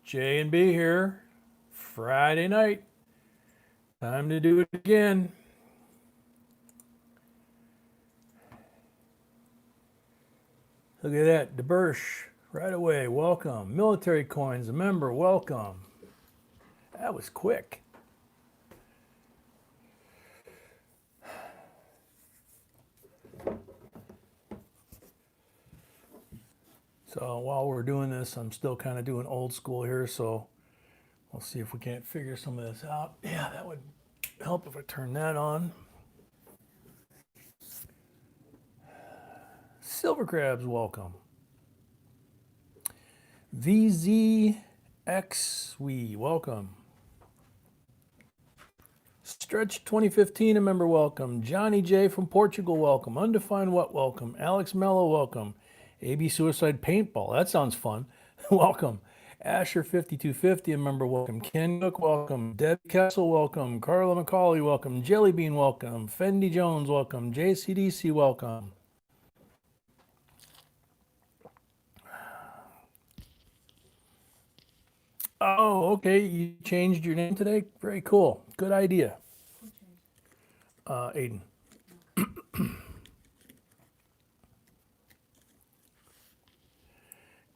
J and B here. Friday night. Time to do it again. Look at that. DeBursch, right away. Welcome. Military Coins, a member. Welcome. That was quick. So while we're doing this, I'm still kind of doing old school here, so we'll see if we can't figure some of this out. Yeah, that would help if I turn that on. Silver Crabs, welcome. VZX, welcome. Stretch 2015, a member, welcome. Johnny J from Portugal, welcome. Undefined What, welcome. Alex Mello, welcome. AB Suicide Paintball, that sounds fun. Welcome. Asher 5250, a member, welcome. Ken Cook, welcome. Deb Kessel, welcome. Carla McCauley, welcome. Jellybean, welcome. Fendi Jones, welcome. JCDC, welcome. Oh, okay. You changed your name today? Very cool. Good idea. Aiden.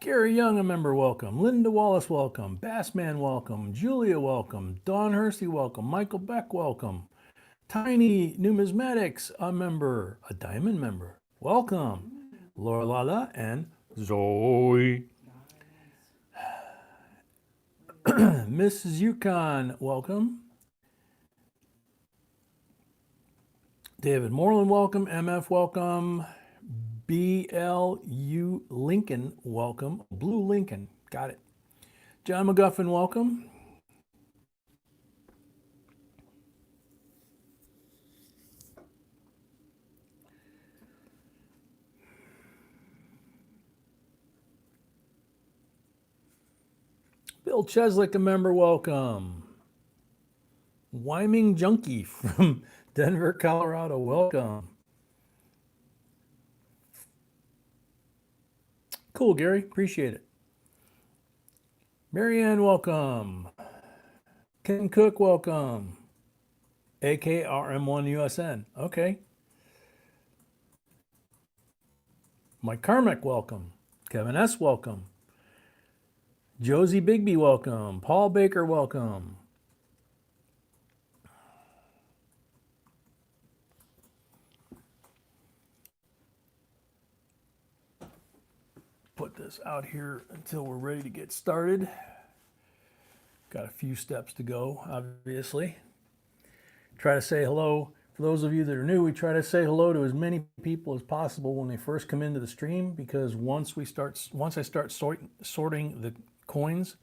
Gary Young, a member, welcome. Linda Wallace, welcome. Bassman, welcome. Julia, welcome. Dawn Hersey, welcome. Michael Beck, welcome. Tiny Numismatics, a member, a diamond member. Welcome. Laura Lala and Zoe. Mrs. Yukon, welcome. David Moreland, welcome. MF, welcome. BLU Lincoln, welcome. Blue Lincoln, got it. John McGuffin, welcome. Bill Cheslick, a member, welcome. Wyming Junkie from Denver, Colorado, welcome. Cool, Gary, appreciate it. Marianne, welcome. Ken Cook, welcome. AKRM1USN, okay. Mike Carmack, welcome. Kevin S., welcome. Josie Bigby, welcome. Paul Baker, welcome. Put this out here until we're ready to get started. Got a few steps to go, obviously. Try to say hello. For those of you that are new, we try to say hello to as many people as possible when they first come into the stream, because once I start sorting the coins,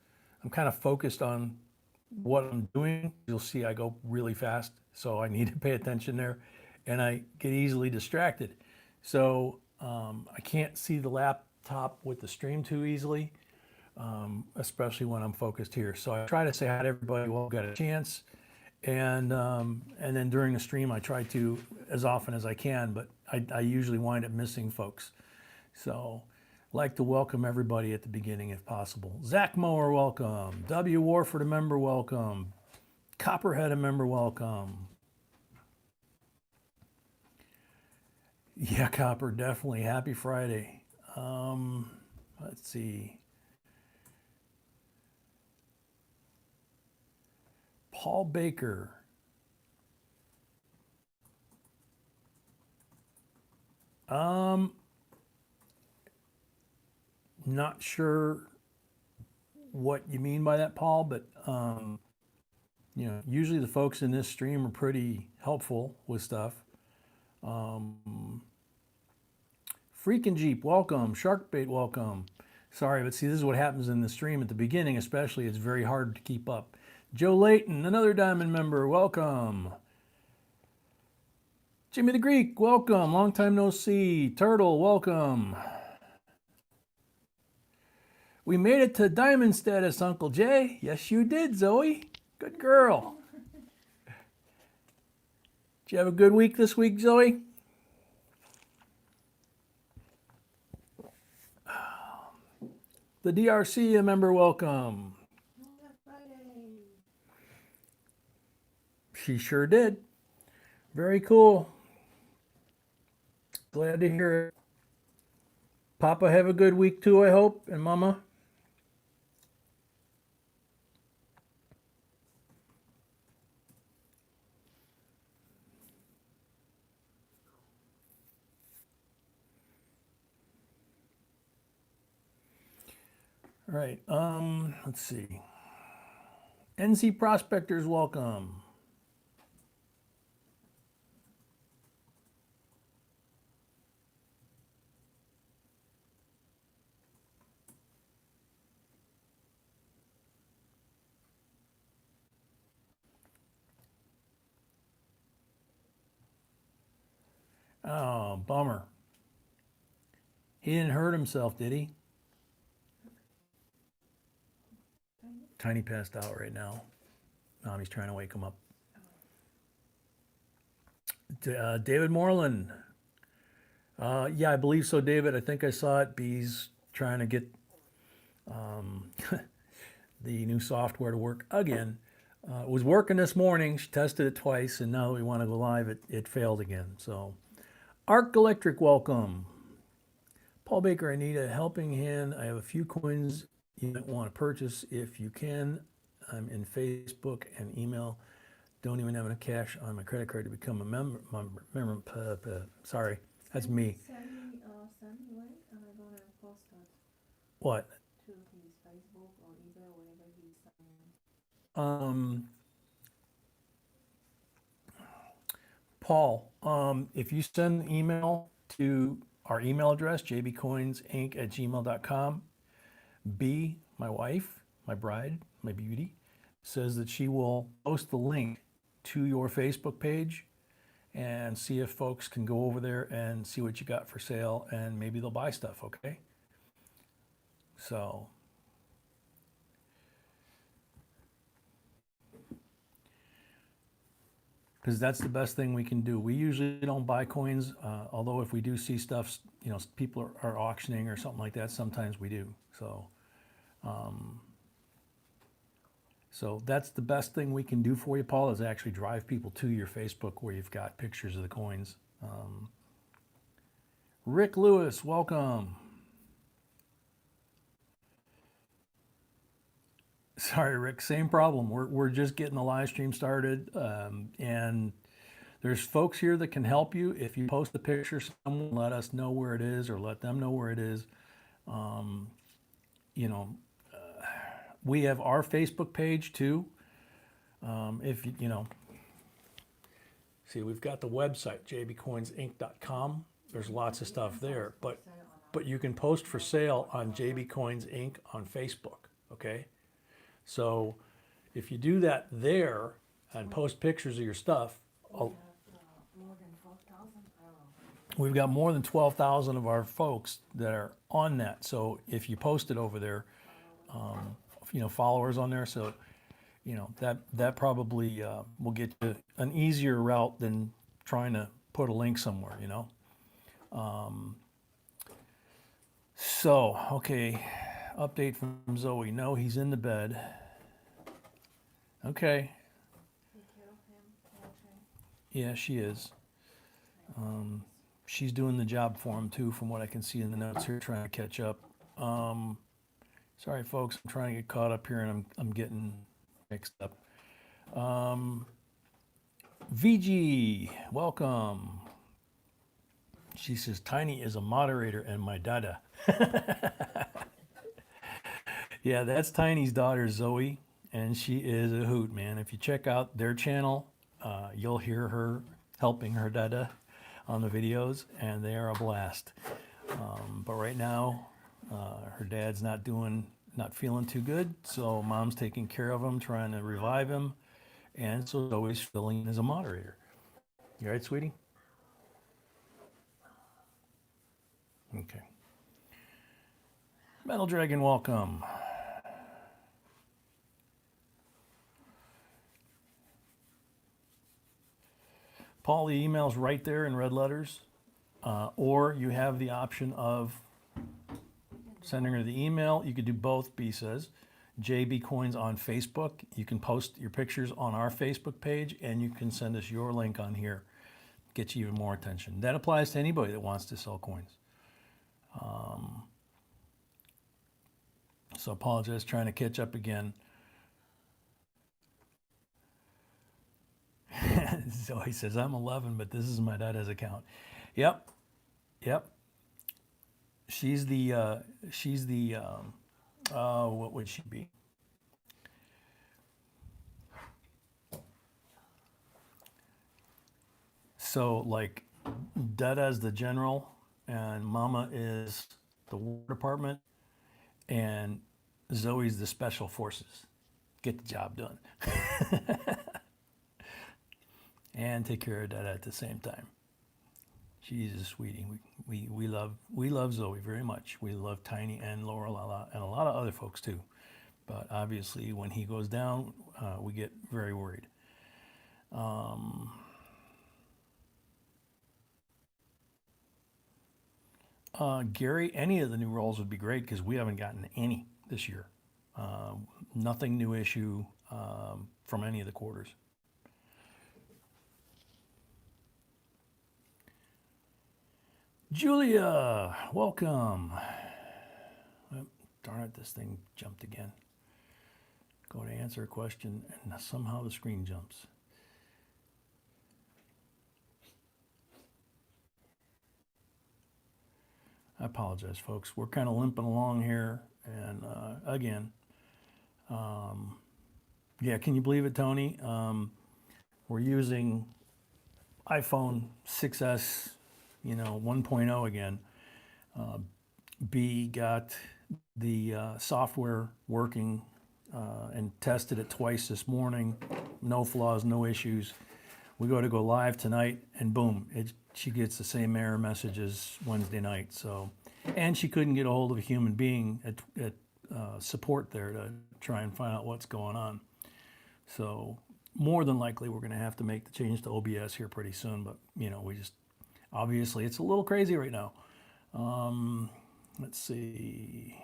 I'm kind of focused on what I'm doing. You'll see I go really fast, so I need to pay attention there, and I get easily distracted. So I can't see the laptop with the stream too easily, especially when I'm focused here. So I try to say hi to everybody while I've got a chance. And then during the stream, I try to as often as I can, but I usually wind up missing folks. So I'd like to welcome everybody at the beginning if possible. Zach Mower, welcome. W. Warford, a member, welcome. Copperhead, a member, welcome. Yeah, Copper, definitely. Happy Friday. Let's see. Paul Baker. Not sure what you mean by that, Paul, but you know, usually the folks in this stream are pretty helpful with stuff. Freakin' Jeep, welcome. Sharkbait, welcome. Sorry, but see, this is what happens in the stream at the beginning, especially. It's very hard to keep up. Joe Layton, another diamond member, welcome. Jimmy the Greek, welcome. Long time no see. Turtle, welcome. We made it to diamond status, Uncle Jay. Yes, you did, Zoe. Good girl. Did you have a good week this week, Zoe? The DRC member, welcome. She sure did. Very cool. Glad to hear it. Papa, have a good week too, I hope, and Mama. All right, let's see. NC Prospectors, welcome. Oh, bummer. He didn't hurt himself, did he? Tiny passed out right now. Mommy's trying to wake him up. David Moreland. Yeah, I believe so, David. I think I saw it. Bee's trying to get the new software to work again. It was working this morning. She tested it twice, and now that we want to go live, it failed again. So, Arc Electric, welcome. Paul Baker, I need a helping hand. I have a few coins you might want to purchase if you can. I'm in Facebook and email. Don't even have enough cash on my credit card to become a member. Sorry, that's me. Send me link and I'm gonna post it What? to his Facebook or email whenever he's signing. Paul, if you send an email to our email address, jbcoinsinc@gmail.com, B, my wife, my bride, my beauty, says that she will post the link to your Facebook page and see if folks can go over there and see what you got for sale, and maybe they'll buy stuff, okay? So, because that's the best thing we can do. We usually don't buy coins, although if we do see stuff, you know, people are auctioning or something like that, sometimes we do. So that's the best thing we can do for you, Paul, is actually drive people to your Facebook where you've got pictures of the coins. Rick Lewis, welcome. Sorry, Rick, same problem. We're just getting the live stream started, and there's folks here that can help you. If you post a picture, someone let us know where it is, or let them know where it is. You know, we have our Facebook page too. If you know, see, we've got the website jbcoinsinc.com. There's lots of stuff there, but you can post for sale on JB Coins Inc. on Facebook. Okay. So if you do that there and post pictures of your stuff, we've got more than 12,000 of our folks that are on that. So if you post it over there, you know, followers on there, so you know that probably will get you an easier route than trying to put a link somewhere, you know. So okay. Update from Zoe. No, he's in the bed. Okay. Yeah, she is. She's doing the job for him too, from what I can see in the notes here, trying to catch up. Sorry, folks, I'm trying to get caught up here, and I'm getting mixed up. VG, welcome. She says Tiny is a moderator and my dada. Yeah, that's Tiny's daughter, Zoe, and she is a hoot, man. If you check out their channel, you'll hear her helping her dada on the videos, and they are a blast. But right now, her dad's not feeling too good, so mom's taking care of him, trying to revive him, and so Zoe's filling in as a moderator. You all right, sweetie? Okay. Metal Dragon, welcome. Paul, the email's right there in red letters, or you have the option of Sending her the email. You could do both, B says. JB Coins on Facebook. You can post your pictures on our Facebook page, and you can send us your link on here. Get you even more attention. That applies to anybody that wants to sell coins. So apologize, trying to catch up again. Zoe says, I'm 11, but this is my dad's account. Yep. She's the, what would she be? So like Dada's the general and Mama is the War Department and Zoe's the Special Forces. Get the job done. And take care of Dada at the same time. She's a sweetie. We love Zoe very much. We love Tiny and Laurel and a lot of other folks too. But obviously when he goes down, we get very worried. Gary, any of the new roles would be great because we haven't gotten any this year. Nothing new issue from any of the quarters. Julia, welcome. Oh, darn it, this thing jumped again. Go to answer a question and somehow the screen jumps. I apologize, folks. We're kind of limping along here. And again, yeah, can you believe it, Tony? We're using iPhone 6S, 1.0 again. B got the software working and tested it twice this morning. No flaws, no issues. We go live tonight and boom, she gets the same error message as Wednesday night. So, and she couldn't get a hold of a human being at support there to try and find out what's going on. So more than likely we're going to have to make the change to OBS here pretty soon. But we just, obviously it's a little crazy right now. Let's see.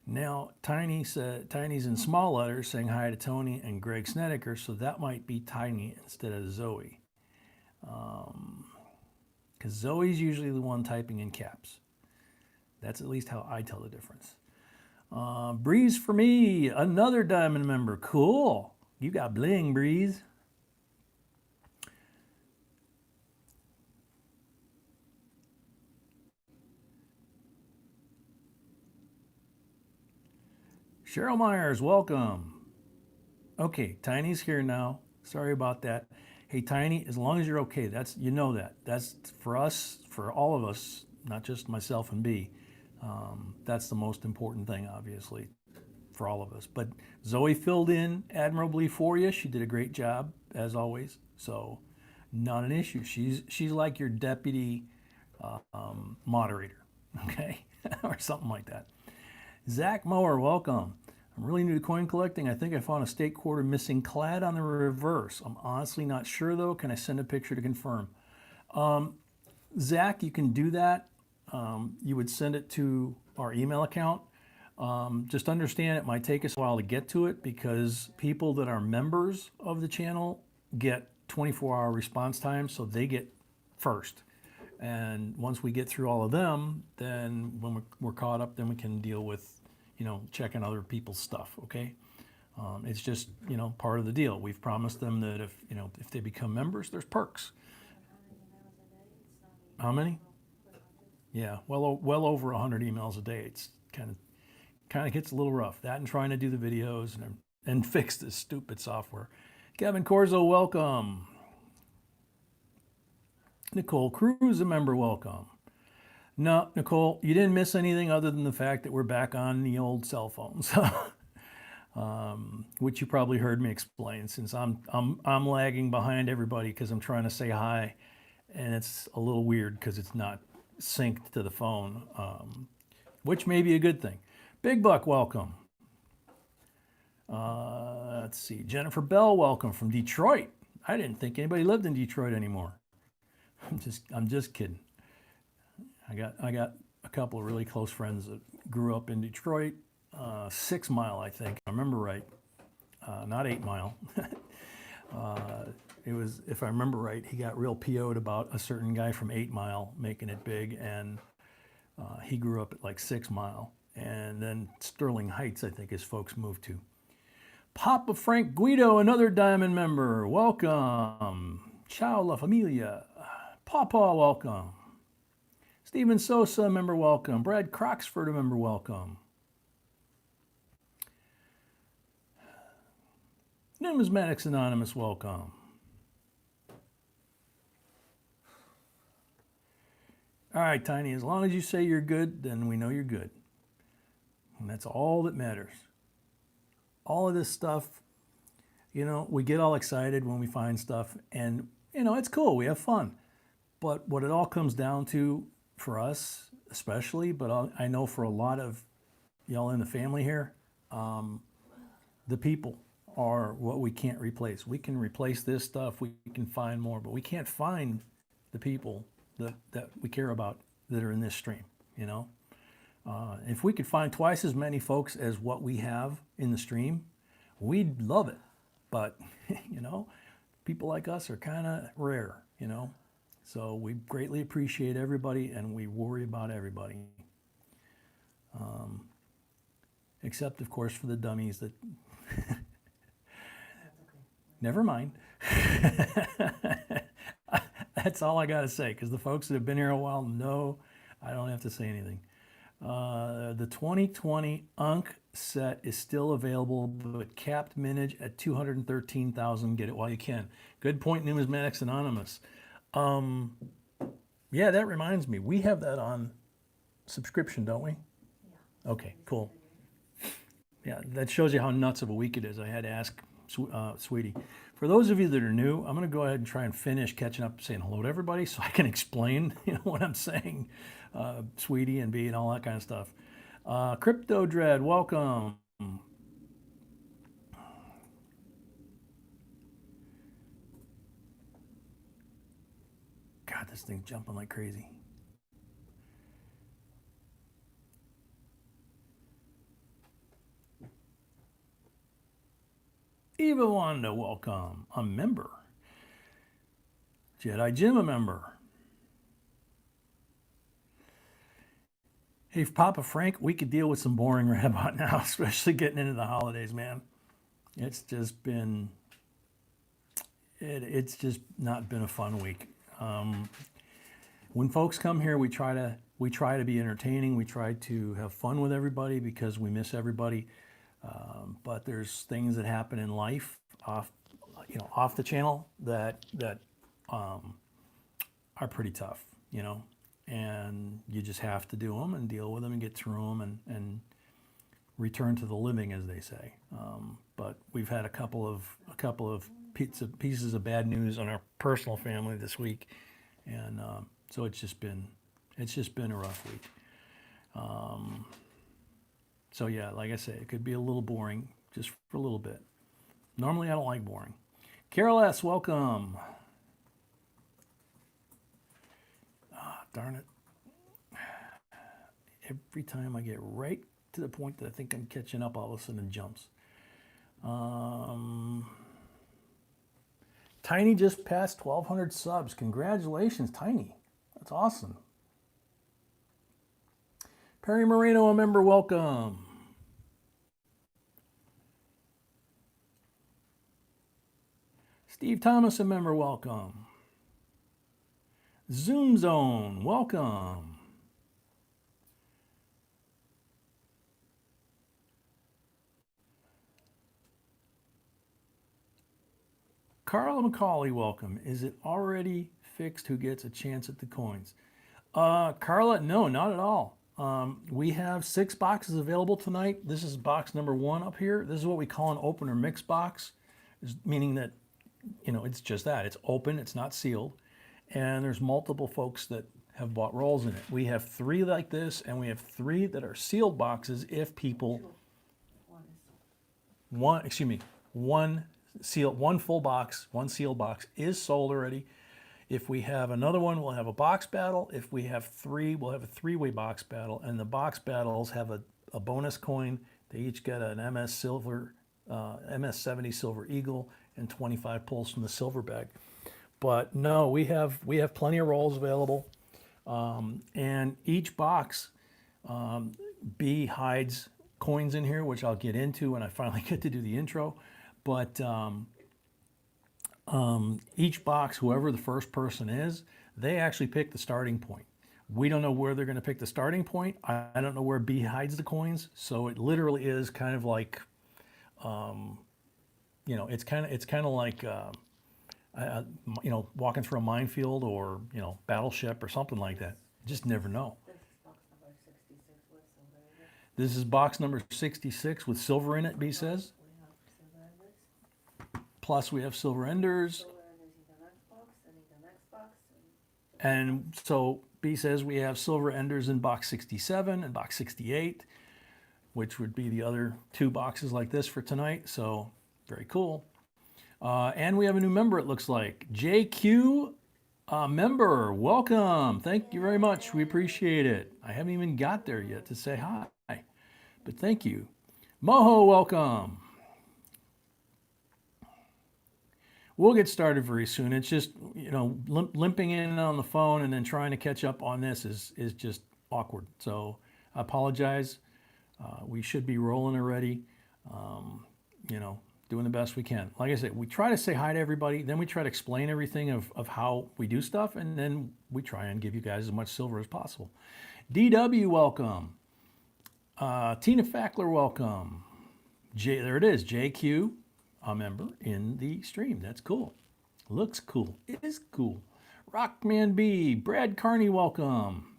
Now, Tiny's in small letters saying hi to Tony and Greg Snedeker, so that might be Tiny instead of Zoe. Because Zoe's usually the one typing in caps. That's at least how I tell the difference. Breeze for me, another Diamond member. Cool. You got bling, Breeze. Cheryl Myers, welcome. Okay, Tiny's here now. Sorry about that. Hey, Tiny, as long as you're okay, that's That's for us, for all of us, not just myself and B. That's the most important thing, obviously, for all of us. But Zoe filled in admirably for you. She did a great job, as always. So, not an issue. She's like your deputy moderator, okay, or something like that. Zach Mower, welcome. I'm really new to coin collecting. I think I found a state quarter missing clad on the reverse. I'm honestly not sure though. Can I send a picture to confirm? Zach, you can do that. You would send it to our email account. Just understand it might take us a while to get to it because people that are members of the channel get 24-hour response time, so they get first. And once we get through all of them, then when we're caught up, then we can deal with, checking other people's stuff, okay? It's just, part of the deal. We've promised them that if they become members, there's perks. How many? Yeah, well over 100 emails a day. It's kind of gets a little rough. That and trying to do the videos and fix this stupid software. Kevin Corzo, welcome. Nicole Cruz, a member, welcome. No, Nicole, you didn't miss anything other than the fact that we're back on the old cell phones, which you probably heard me explain. Since I'm lagging behind everybody because I'm trying to say hi, and it's a little weird because it's not synced to the phone, which may be a good thing. Big Buck, welcome. Let's see, Jennifer Bell, welcome from Detroit. I didn't think anybody lived in Detroit anymore. I'm just kidding. I got a couple of really close friends that grew up in Detroit, 6 Mile, I think. I remember right, not 8 Mile. It was, if I remember right, he got real PO'd about a certain guy from 8 Mile making it big, and he grew up at like 6 Mile. And then Sterling Heights, I think his folks moved to. Papa Frank Guido, another Diamond member, welcome. Ciao La Familia. Papa, welcome. Steven Sosa, member, welcome. Brad Croxford, a member, welcome. Numismatics Anonymous, welcome. All right, Tiny, as long as you say you're good, then we know you're good. And that's all that matters. All of this stuff, you know, we get all excited when we find stuff, and, you know, it's cool, we have fun. But what it all comes down to, for us especially, but I know for a lot of y'all in the family here, the people are what we can't replace. We can replace this stuff, we can find more, but we can't find the people that we care about that are in this stream, you know? If we could find twice as many folks as what we have in the stream, we'd love it. But, you know, people like us are kind of rare, you know? So we greatly appreciate everybody, and we worry about everybody. Except, of course, for the dummies that... Never mind. That's all I got to say, because the folks that have been here a while know I don't have to say anything. The 2020 UNC set is still available, but capped mintage at 213,000. Get it while you can. Good point, Numismatics Anonymous. Yeah, that reminds me. We have that on subscription, don't we? Yeah. Okay, cool. Yeah, that shows you how nuts of a week it is. I had to ask Sweetie. For those of you that are new, I'm going to go ahead and try and finish catching up, saying hello to everybody so I can explain, you know, what I'm saying, Sweetie and B and all that kind of stuff. Crypto Dread, welcome. God, this thing's jumping like crazy. Eva Wanda, welcome. A member. Jedi Jim, a member. Hey, Papa Frank, we could deal with some boring right about now, especially getting into the holidays, man. It's just been, it's just not been a fun week. When folks come here, we try to be entertaining. We try to have fun with everybody because we miss everybody. But there's things that happen in life off the channel that are pretty tough, you know, and you just have to do them and deal with them and get through them and return to the living, as they say. But we've had a couple of pieces of bad news on our personal family this week, and so it's just been a rough week. So yeah, like I say, it could be a little boring just for a little bit. Normally I don't like boring. Carol S., welcome. Darn it. Every time I get right to the point that I think I'm catching up, all of a sudden it jumps. Tiny just passed 1,200 subs. Congratulations, Tiny. That's awesome. Perry Moreno, a member, welcome. Steve Thomas, a member, welcome. Zoom Zone, welcome. Carla McCauley, welcome. Is it already fixed who gets a chance at the coins? Carla, no, not at all. We have 6 boxes available tonight. This is box number 1 up here. This is what we call an open or mix box, meaning that, you know, it's just that. It's open, it's not sealed, and there's multiple folks that have bought rolls in it. We have 3 like this, and we have 3 that are sealed boxes if people... One full box, 1 sealed box is sold already. If we have another one, we'll have a box battle. If we have three, we'll have a three-way box battle. And the box battles have a bonus coin. They each get an MS silver, MS70 Silver Eagle, and 25 pulls from the silver bag. But no, we have plenty of rolls available. And each box, B hides coins in here, which I'll get into when I finally get to do the intro. But each box, whoever the first person is, they actually pick the starting point. We don't know where they're going to pick the starting point. I don't know where B hides the coins. So it literally is kind of like, you know, it's kind of like, you know, walking through a minefield or, you know, battleship or something like that. You just never know. This is box number 66 with silver in it, B says. Plus we have silver enders. And so B says we have silver enders in box 67 and box 68, which would be the other two boxes like this for tonight. So very cool. And we have a new member, it looks like. JQ member, welcome. Thank you very much. We appreciate it. I haven't even got there yet to say hi, but thank you. Moho, welcome. We'll get started very soon. It's just, you know, limping in on the phone and then trying to catch up on this is just awkward. So I apologize. We should be rolling already. You know, doing the best we can. Like I said, we try to say hi to everybody. Then we try to explain everything of how we do stuff. And then we try and give you guys as much silver as possible. DW, welcome. Tina Fackler, welcome. There it is, JQ. A member in the stream. That's cool. Looks cool. It is cool. Rockman B. Brad Carney, welcome.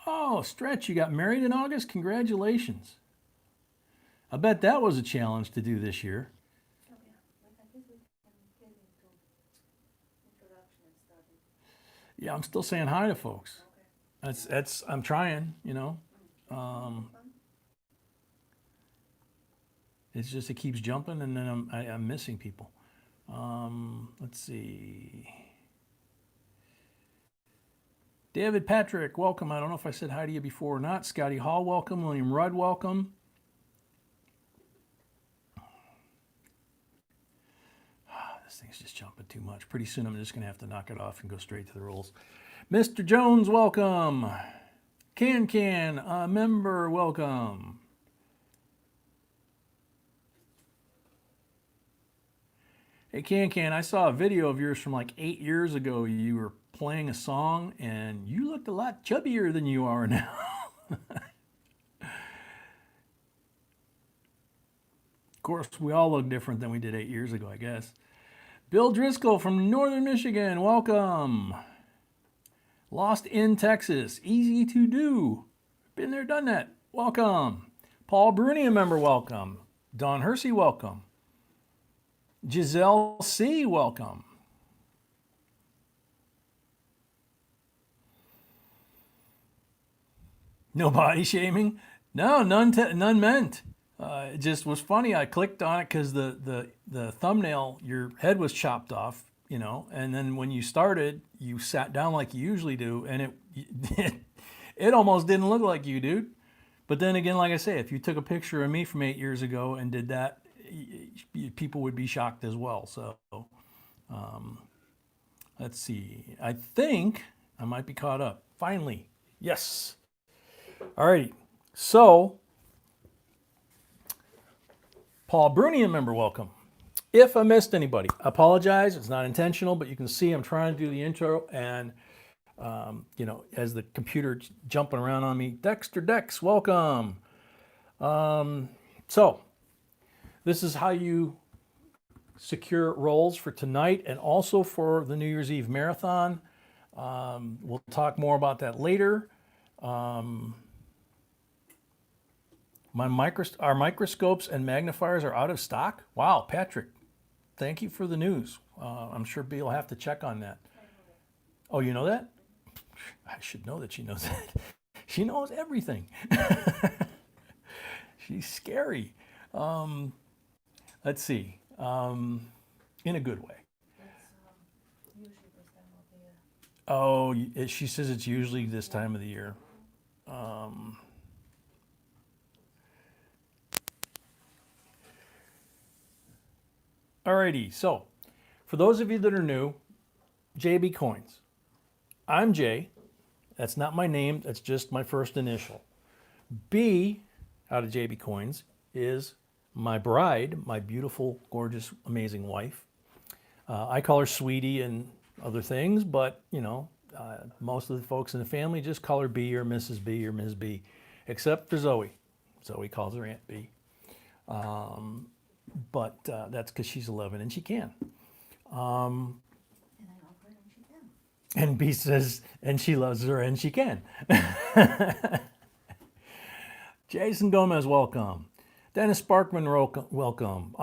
Oh, Stretch, you got married in August? Congratulations. I bet that was a challenge to do this year. Yeah, I'm still saying hi to folks. That's I'm trying, you know. It's just it keeps jumping, and then I'm missing people. Let's see. David Patrick, welcome. I don't know if I said hi to you before or not. Scotty Hall, welcome. William Rudd, welcome. This thing's just jumping too much. Pretty soon I'm just going to have to knock it off and go straight to the rules. Mr. Jones, welcome. Can, a member, welcome. Hey, Can, I saw a video of yours from like 8 years ago. You were playing a song and you looked a lot chubbier than you are now. Of course, we all look different than we did 8 years ago, I guess. Bill Driscoll from Northern Michigan, welcome. Lost in Texas, easy to do. Been there, done that. Welcome. Paul Bruni, a member, welcome. Don Hersey, welcome. Giselle C, welcome. No body shaming? No, none meant. It just was funny. I clicked on it because the thumbnail, your head was chopped off, you know, and then when you started, you sat down like you usually do, and it almost didn't look like you, dude. But then again, like I say, if you took a picture of me from 8 years ago and did that, people would be shocked as well. So let's see. I think I might be caught up. Finally. Yes. All righty. So, Paul Bruni, a member, welcome. If I missed anybody, I apologize. It's not intentional, but you can see I'm trying to do the intro, and you know, as the computer jumping around on me. Dexter Dex, welcome. So, this is how you secure rolls for tonight and also for the New Year's Eve marathon. We'll talk more about that later. Our microscopes and magnifiers are out of stock. Wow, Patrick, thank you for the news. I'm sure B will have to check on that. Oh, you know that? I should know that she knows that. She knows everything. She's scary. Let's see. In a good way. Usually this time of the year. Oh, she says it's usually this time of the year. Alrighty, so for those of you that are new, JB Coins. I'm Jay. That's not my name, that's just my first initial. B, out of JB Coins, is my bride, my beautiful, gorgeous, amazing wife. I call her Sweetie and other things, but you know, most of the folks in the family just call her B or Mrs. B or Ms. B, except for Zoe. Zoe calls her Aunt B. But that's because she's 11 and she can. And I love her and she can. And B says, and she loves her and she can. Jason Gomez, welcome. Dennis Sparkman, welcome.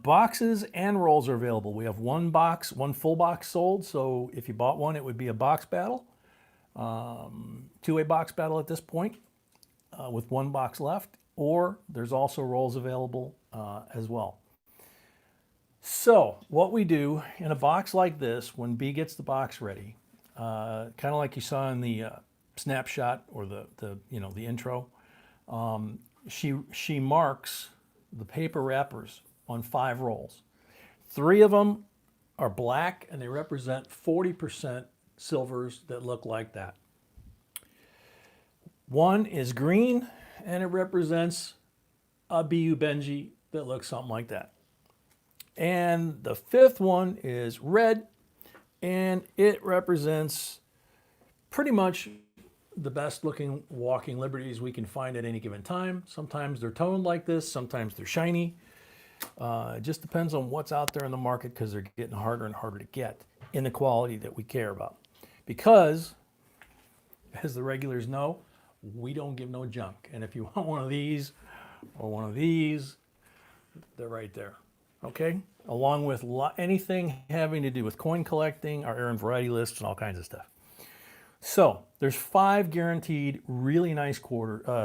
Boxes and rolls are available. We have one box, one full box sold. So if you bought one, it would be a box battle. Two-way box battle at this point with one box left. Or there's also rolls available as well. So what we do in a box like this, when B gets the box ready, kind of like you saw in the snapshot or the intro, she marks the paper wrappers on 5 rolls. 3 of them are black and they represent 40% silvers that look like that. 1 is green and it represents a BU Benji that looks something like that. And the 5th one is red and it represents pretty much the best looking walking liberties we can find at any given time. Sometimes they're toned like this, sometimes they're shiny. It just depends on what's out there in the market because they're getting harder and harder to get in the quality that we care about. Because, as the regulars know, we don't give no junk. And if you want one of these or one of these, they're right there. Okay? Along with anything having to do with coin collecting, our errand variety lists, and all kinds of stuff. So there's 5 guaranteed really nice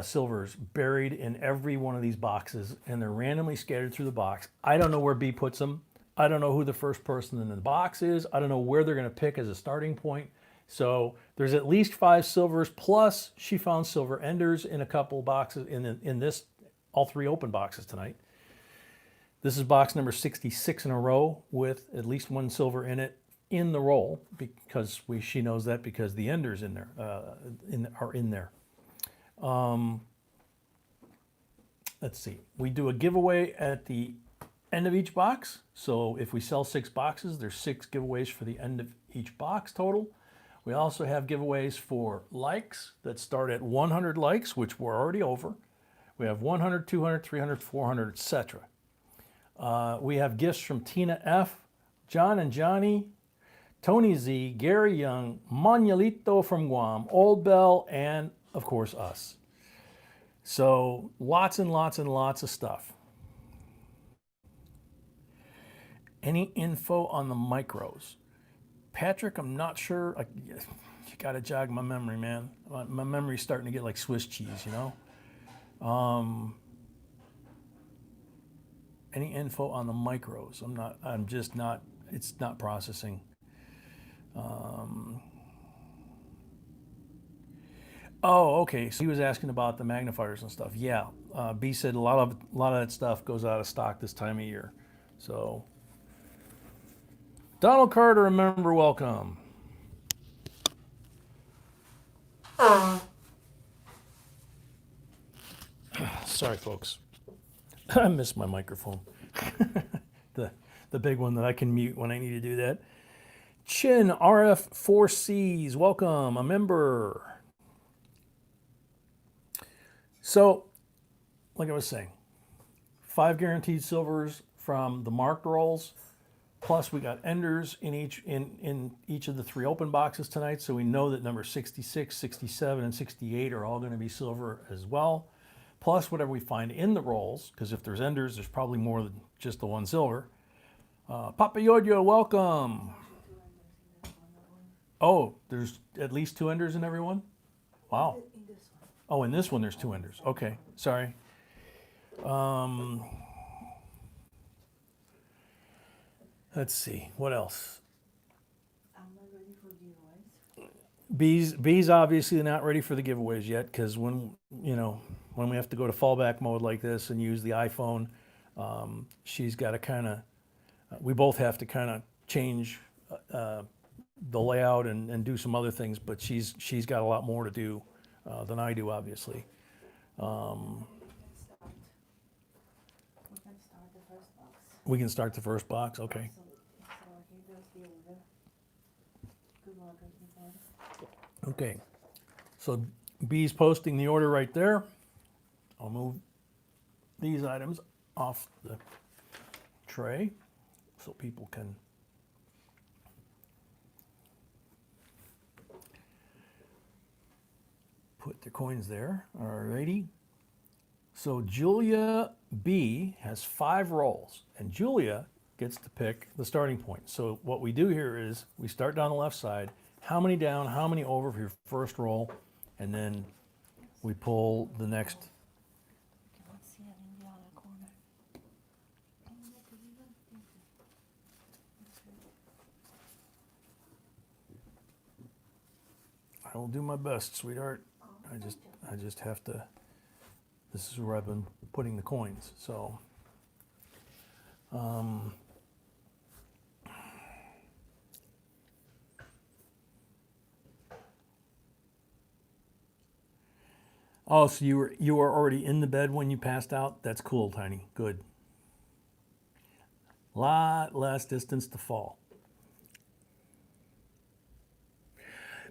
silvers buried in every one of these boxes, and they're randomly scattered through the box. I don't know where B puts them. I don't know who the first person in the box is. I don't know where they're going to pick as a starting point. So there's at least 5 silvers, plus she found silver enders in a couple boxes in this, all 3 open boxes tonight. This is box number 66 in a row with at least 1 silver in it in the roll, because she knows that because the enders in there are in there. Let's see. We do a giveaway at the end of each box. So if we sell 6 boxes, there's 6 giveaways for the end of each box total. We also have giveaways for likes that start at 100 likes, which we're already over. We have 100, 200, 300, 400, etc. We have gifts from Tina F., John and Johnny, Tony Z, Gary Young, Manuelito from Guam, Old Bell, and of course us. So lots and lots and lots of stuff. Any info on the micros? Patrick, I'm not sure. You got to jog my memory, man. My memory's starting to get like Swiss cheese, you know? Any info on the micros? I'm just not, it's not processing. Oh, okay. So he was asking about the magnifiers and stuff. Yeah, B said a lot of that stuff goes out of stock this time of year. So, Donald Carter, a member, welcome. Sorry, folks. I missed my microphone. the big one that I can mute when I need to do that. Chin RF4Cs, welcome, a member. So, like I was saying, 5 guaranteed silvers from the marked rolls, plus we got enders in each of the 3 open boxes tonight, so we know that number 66, 67, and 68 are all going to be silver as well, plus whatever we find in the rolls, because if there's enders, there's probably more than just the 1 silver. Papa Yodio, welcome. Oh, there's at least 2 enders in every one? Wow. Oh, in this one there's 2 enders. Okay, sorry. Let's see, what else? I'm not ready for giveaways. Bees obviously not ready for the giveaways yet, because when we have to go to fallback mode like this and use the iPhone, she's got to kind of, we both have to kind of change the layout and do some other things, but she's got a lot more to do than I do, obviously. We can start the first box. We can start the first box, okay. So here goes the order. Good luck, everybody. Okay, so B's posting the order right there. I'll move these items off the tray so people can put their coins there. Alrighty. So Julia B has 5 rolls, and Julia gets to pick the starting point. So what we do here is we start down the left side, how many down, how many over for your first roll, and then we pull the next. Cannot see it in the other corner. I will do my best, sweetheart. I just have to. This is where I've been putting the coins. So, oh, so you were already in the bed when you passed out? That's cool, Tiny. Good. Lot less distance to fall.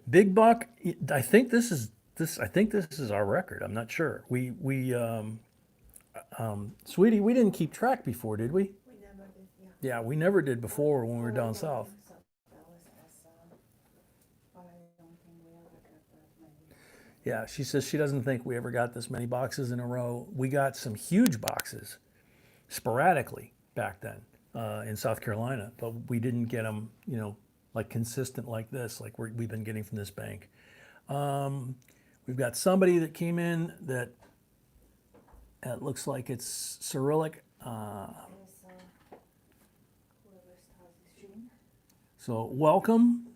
Big Buck, I think this is our record. I'm not sure. Sweetie, we didn't keep track before, did we? We never did, yeah. Yeah, we never did before when we were down south. So that was but I don't think we ever got that many. Yeah, she says she doesn't think we ever got this many boxes in a row. We got some huge boxes sporadically back then in South Carolina, but we didn't get them, like consistent like this, like we've been getting from this bank. We've got somebody that came in that it looks like it's Cyrillic. Whoever starts the stream. So welcome.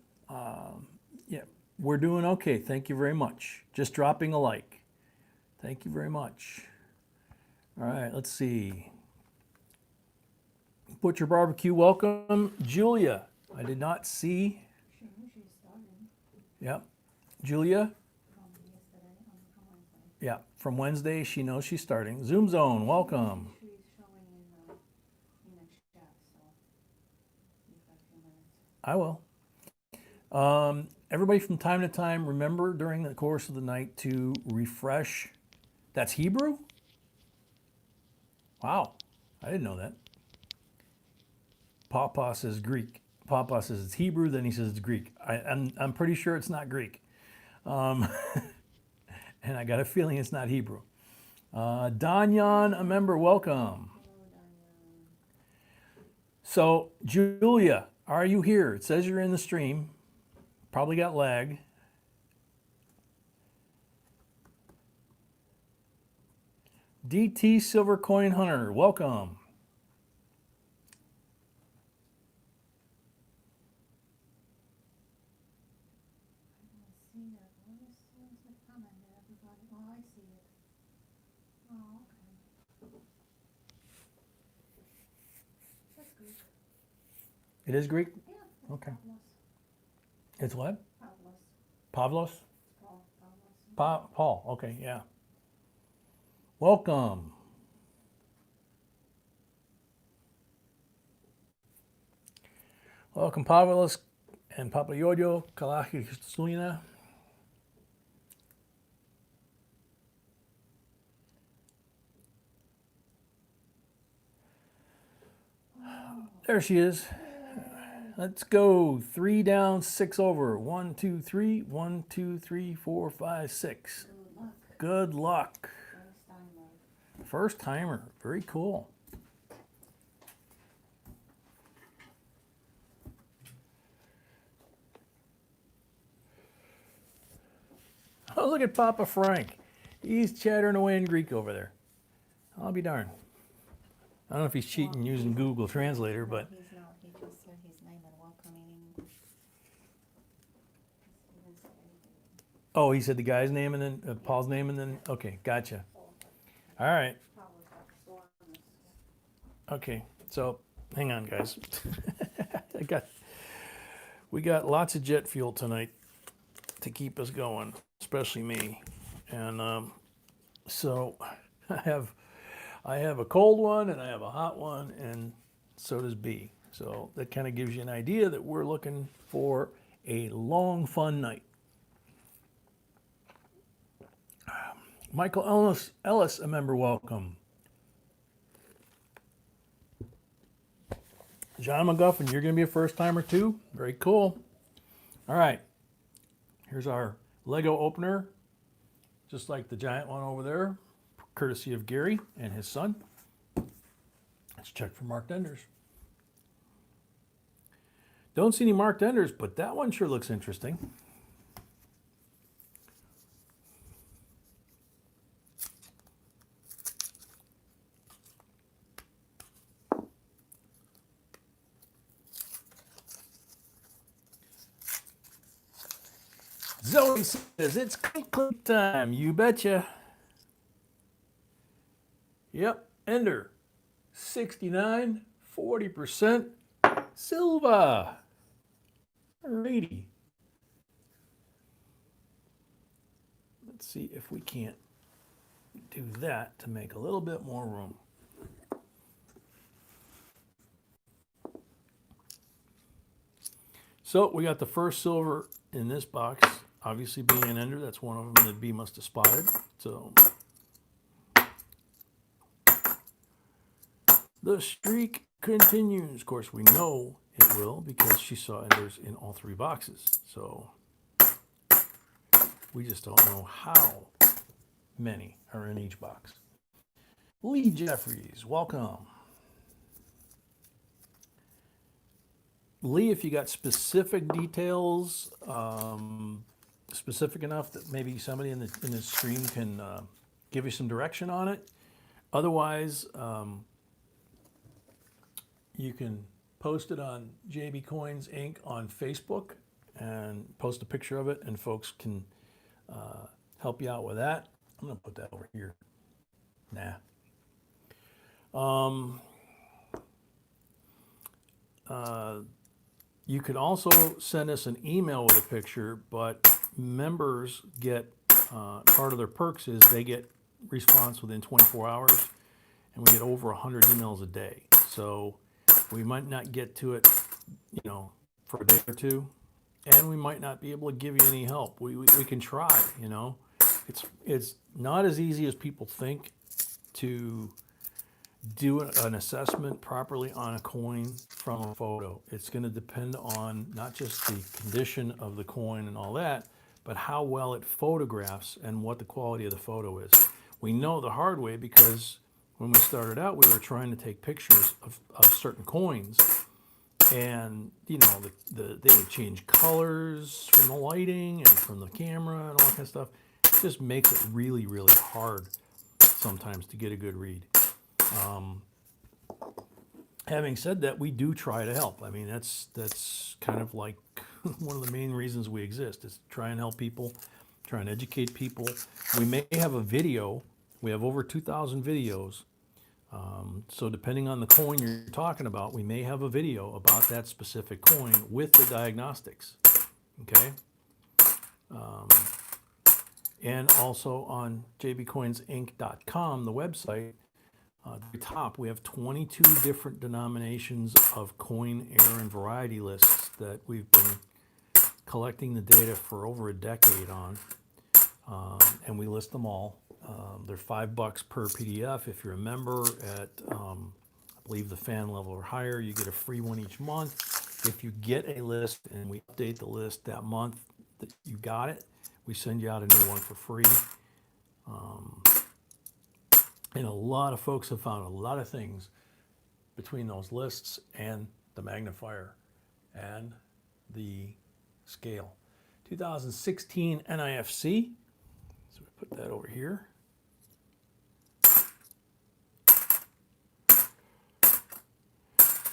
Yeah, we're doing okay. Thank you very much. Just dropping a like. Thank you very much. All right, let's see. Butcher Barbecue, welcome. Julia, I did not see. She knew she started Yep. Julia, from yesterday, from Wednesday. yeah, from Wednesday, she knows she's starting. Zoom Zone, welcome. She's showing in a chat, so give her a few minutes. I will. Everybody from time to time, remember during the course of the night to refresh. That's Hebrew? Wow, I didn't know that. Papa says Greek. Papa says it's Hebrew, then he says it's Greek. I'm pretty sure it's not Greek. And I got a feeling it's not Hebrew. Danyan, a member, welcome. So, Julia, are you here? It says you're in the stream. Probably got lag. DT Silver Coin Hunter, welcome. I don't see that. Where's the comment there, everybody? Oh, I see it. Oh, okay. That's good. It is Greek? Yeah. It's Okay. Pavlos. It's what? Pavlos. Pavlos? Pavlos. Paul, okay, yeah. Welcome. Welcome, Pavlos and Papayodio, Kalaki Sulina. There she is. Let's go. 3 down, 6 over. 1, 2, 3. 1, 2, 3, 4, 5, 6. Good luck. Good luck. First timer. First timer. Very cool. Oh, look at Papa Frank. He's chattering away in Greek over there. I'll be darned. I don't know if he's cheating using Google Translator, but He's not. He just Oh, he said the guy's name and then Paul's name and then, okay, gotcha. All right. Probably got the soreness. Okay, so hang on, guys. We got lots of jet fuel tonight to keep us going, especially me. And so I have a cold one and I have a hot one, and so does B. So that kind of gives you an idea that we're looking for a long, fun night. Michael Ellis, a member, welcome. John McGuffin, you're going to be a first timer too? Very cool. All right. Here's our Lego opener, just like the giant one over there, courtesy of Gary and his son. Let's check for marked enders. Don't see any marked enders, but that one sure looks interesting. Zoe says it's click time. You betcha. Yep, ender. 69, 40%. Silva. Alrighty. Let's see if we can't do that to make a little bit more room. So we got the first silver in this box. Obviously being an ender, that's one of them that B must have spotted. So the streak continues. Of course, we know it will because she saw enders in all three boxes. So we just don't know how many are in each box. Lee Jeffries, welcome. Lee, if you got specific details, specific enough that maybe somebody in the stream can give you some direction on it. Otherwise, you can post it on JBCOINSINC on Facebook and post a picture of it, and folks can help you out with that. I'm going to put that over here. Nah. You could also send us an email with a picture, but members get part of their perks is they get response within 24 hours, and we get over 100 emails a day. So we might not get to it, for a day or two, and we might not be able to give you any help. We can try, It's not as easy as people think to do an assessment properly on a coin from a photo. It's going to depend on not just the condition of the coin and all that, but how well it photographs and what the quality of the photo is. We know the hard way because when we started out, we were trying to take pictures of certain coins, and they would change colors from the lighting and from the camera and all that kind of stuff. It just makes it really, really hard sometimes to get a good read. Having said that, we do try to help. I mean, that's kind of like one of the main reasons we exist, is to try and help people, try and educate people. We may have a video. We have over 2,000 videos. So depending on the coin you're talking about, we may have a video about that specific coin with the diagnostics. Okay? And also on jbcoinsinc.com, the website, at the top, we have 22 different denominations of coin, error, and variety lists that we've been collecting the data for over a decade on, and we list them all. They're $5 per PDF. If you're a member at, I believe, the fan level or higher, you get a free one each month. If you get a list and we update the list that month that you got it, we send you out a new one for free. And a lot of folks have found a lot of things between those lists and the magnifier and the scale. 2016 NIFC. So we put that over here.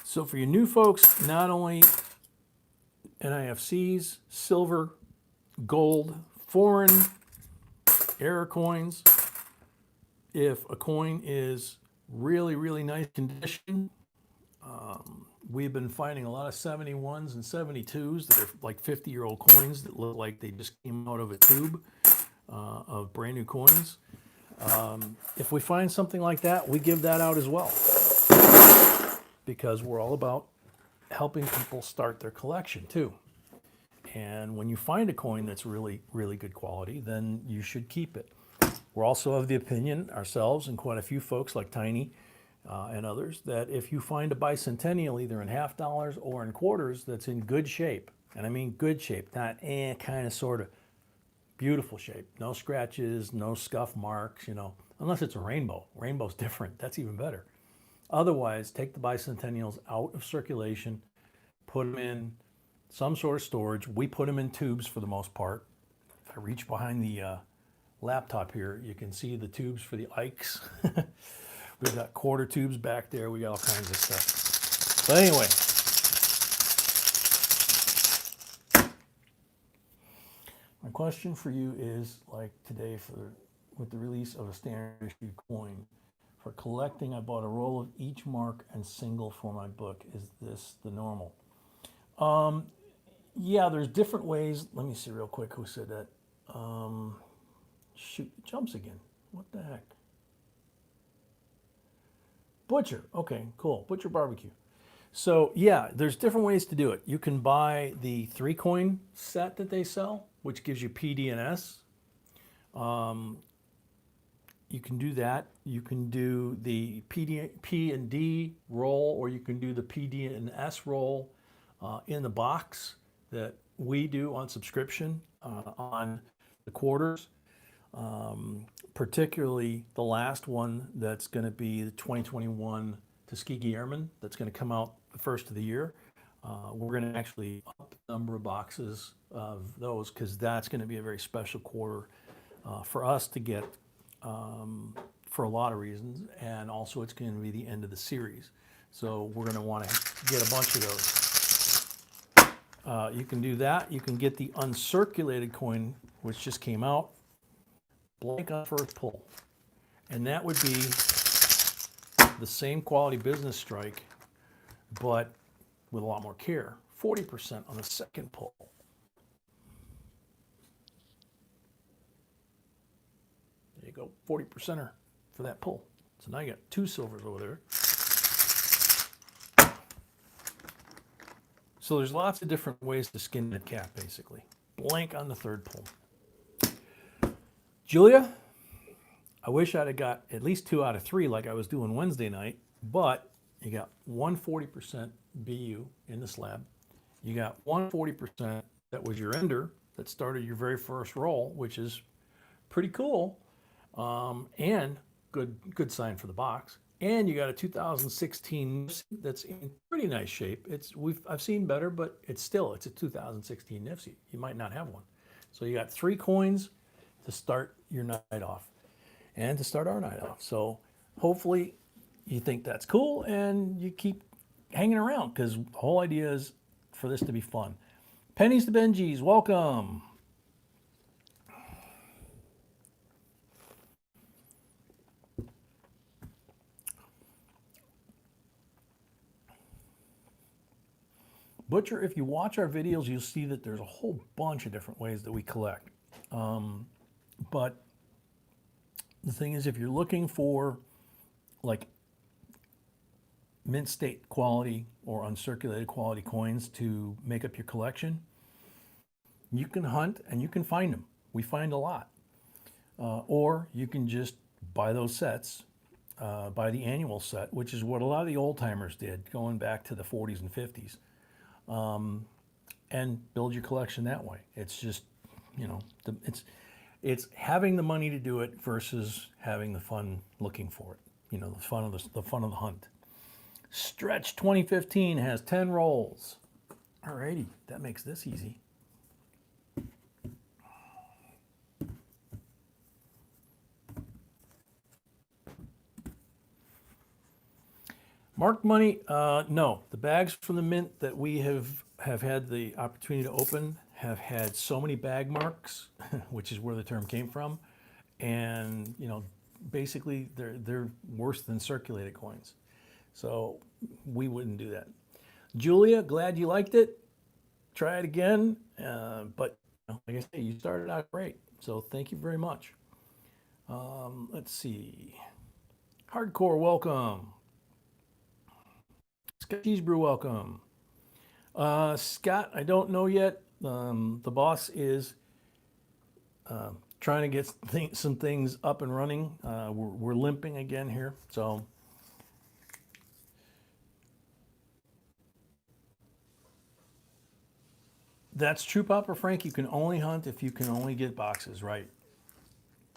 So for you new folks, not only NIFCs, silver, gold, foreign error coins. If a coin is really, really nice condition, we've been finding a lot of 71s and 72s that are like 50-year-old coins that look like they just came out of a tube of brand new coins. If we find something like that, we give that out as well, because we're all about helping people start their collection too. And when you find a coin that's really, really good quality, then you should keep it. We're also of the opinion, ourselves and quite a few folks like Tiny and others, that if you find a bicentennial either in half dollars or in quarters that's in good shape, and I mean good shape, not kind of sort of, beautiful shape, no scratches, no scuff marks, you know, unless it's a rainbow. Rainbow's different, that's even better. Otherwise, take the bicentennials out of circulation, put them in some sort of storage. We put them in tubes for the most part. If I reach behind the laptop here, you can see the tubes for the Ikes. We've got quarter tubes back there. We got all kinds of stuff. But anyway, my question for you is, like today, with the release of a standard issue coin, for collecting, I bought a roll of each mark and single for my book. Is this the normal? Yeah, there's different ways. Let me see real quick who said that. Shoot, it jumps again. What the heck? Butcher. Okay, cool. Butcher Barbecue. So yeah, there's different ways to do it. You can buy the 3-coin set that they sell, which gives you PD and S. You can do that. You can do the P and D roll, or you can do the PD and S roll in the box that we do on subscription on the quarters. Particularly the last one that's going to be the 2021 Tuskegee Airmen that's going to come out the first of the year. We're going to actually up the number of boxes of those because that's going to be a very special quarter for us to get for a lot of reasons, and also it's going to be the end of the series. So we're going to want to get a bunch of those. You can do that. You can get the uncirculated coin, which just came out, blank on first pull. And that would be the same quality business strike, but with a lot more care. 40% on the second pull. There you go, 40%er for that pull. So now you got 2 silvers over there. So there's lots of different ways to skin that cat, basically. Blank on the third pull. Julia, I wish I'd have got at least 2 out of 3 like I was doing Wednesday night, but you got 140% BU in the slab. You got 140% that was your ender that started your very first roll, which is pretty cool, and good sign for the box. And you got a 2016 that's in pretty nice shape. I've seen better, but it's a 2016 Nifty. You might not have one. So you got 3 coins to start your night off and to start our night off. So hopefully you think that's cool and you keep hanging around, because the whole idea is for this to be fun. Pennies to Benji's, welcome. Butcher, if you watch our videos, you'll see that there's a whole bunch of different ways that we collect. But the thing is, if you're looking for like mint state quality or uncirculated quality coins to make up your collection, you can hunt and you can find them. We find a lot. Or you can just buy those sets, buy the annual set, which is what a lot of the old timers did going back to the 40s and 50s. And build your collection that way. It's just, you know, it's having the money to do it versus having the fun looking for it. You know, the fun of the hunt. Stretch 2015 has 10 rolls. Alrighty, that makes this easy. Marked money, no. The bags from the mint that we have had the opportunity to open have had so many bag marks, which is where the term came from, and you know, basically they're worse than circulated coins. So we wouldn't do that. Julia, glad you liked it. Try it again, but you know, like I say, you started out great. So thank you very much. Let's see. Hardcore, welcome. Scott Cheesebrew, welcome. Scott, I don't know yet. The boss is trying to get some things up and running. We're limping again here, so. That's true, Papa Frank. You can only hunt if you can only get boxes, right?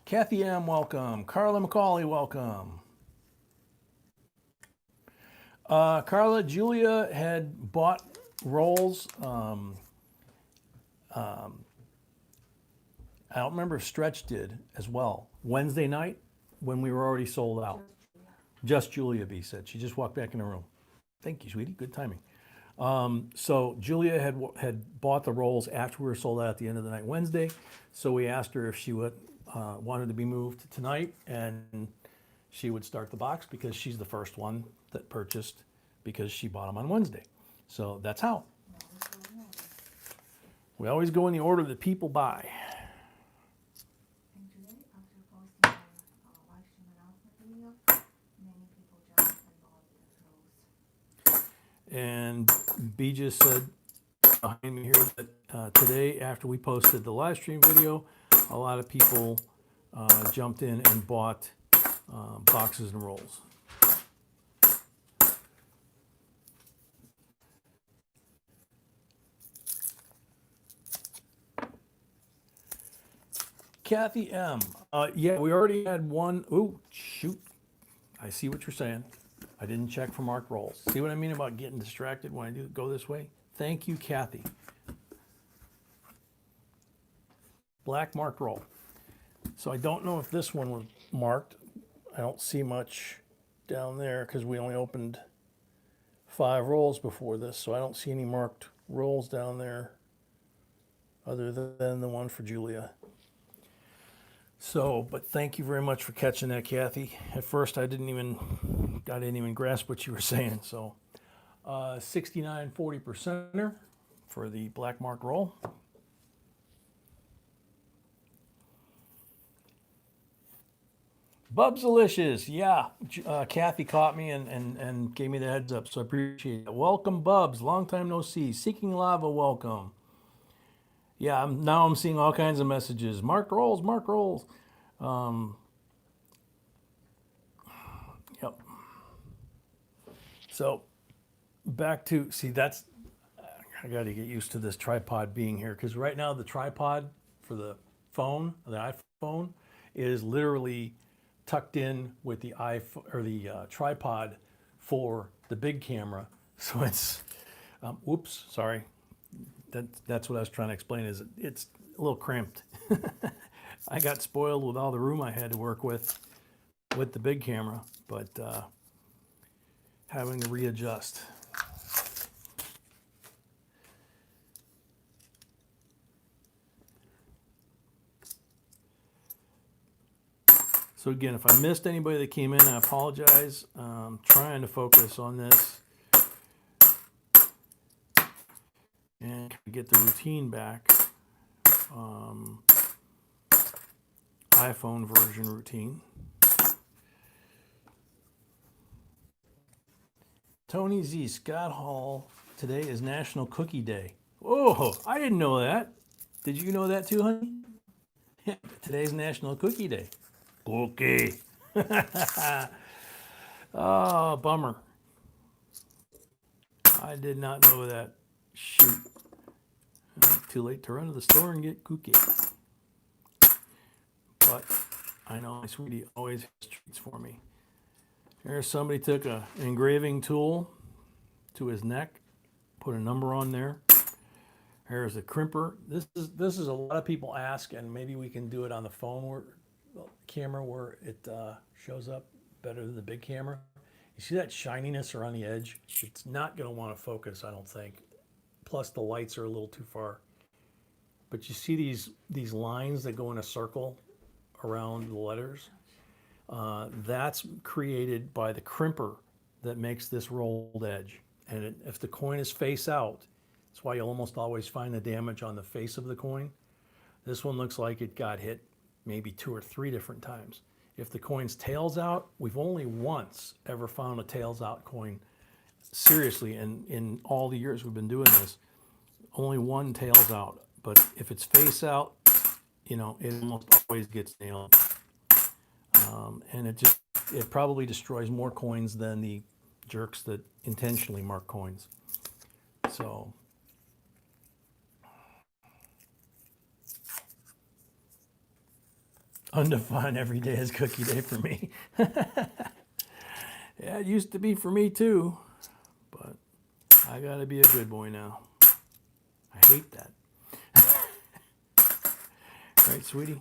Kathy M, welcome. Carla McCauley, welcome. Carla, Julia had bought rolls. I don't remember if Stretch did as well. Wednesday night when we were already sold out. Just Julia B said. She just walked back in the room. Thank you, sweetie. Good timing. So Julia had bought the rolls after we were sold out at the end of the night Wednesday. So we asked her if she wanted to be moved tonight, and she would start the box because she's the first one that purchased because she bought them on Wednesday. So that's how. We always go in the order that people buy. And today, after posting the live stream announcement video, many people jumped and bought the rolls. And B just said behind me here that today, after we posted the live stream video, a lot of people jumped in and bought boxes and rolls. Kathy M. Yeah, we already had one. Ooh, shoot. I see what you're saying. I didn't check for marked rolls. See what I mean about getting distracted when I do go this way? Thank you, Kathy. Black marked roll. So I don't know if this one was marked. I don't see much down there because we only opened 5 rolls before this, so I don't see any marked rolls down there other than the one for Julia. So, but thank you very much for catching that, Kathy. At first, I didn't even grasp what you were saying. So, 69 40%er for the black mark roll. Bubsalicious, yeah. Kathy caught me and gave me the heads up, so I appreciate it. Welcome, Bubs. Long time no see. Seeking Lava, welcome. Yeah, now I'm seeing all kinds of messages. Mark rolls, mark rolls. Yep. So back to, see, that's, I got to get used to this tripod being here because right now the tripod for the phone, the iPhone, is literally tucked in with the iPhone or the tripod for the big camera. So it's, oops, sorry. That's what I was trying to explain is it's a little cramped. I got spoiled with all the room I had to work with the big camera, but having to readjust. So again, if I missed anybody that came in, I apologize. I'm trying to focus on this and get the routine back. iPhone version routine. Tony Z, Scott Hall, today is National Cookie Day. Oh, I didn't know that. Did you know that too, honey? Yeah, today's National Cookie Day. Cookie. Oh, bummer. I did not know that. Shoot. Too late to run to the store and get cookie. But I know my sweetie always has treats for me. There's somebody took an engraving tool to his neck, put a number on there. Here's the crimper. This is a lot of people ask, and maybe we can do it on the phone camera where it shows up better than the big camera. You see that shininess around the edge? It's not going to want to focus, I don't think. Plus the lights are a little too far but you see these lines that go in a circle around the letters? That's created by the crimper that makes this rolled edge. And if the coin is face out, that's why you'll almost always find the damage on the face of the coin. This one looks like it got hit maybe 2 or 3 different times. If the coin's tails out, we've only once ever found a tails out coin. Seriously, in all the years we've been doing this, only one tails out. But if it's face out, you know, it almost always gets nailed. And it probably destroys more coins than the jerks that intentionally mark coins. So undefined every day is cookie day for me. Yeah, it used to be for me too, but I gotta be a good boy now. I hate that. Right, sweetie?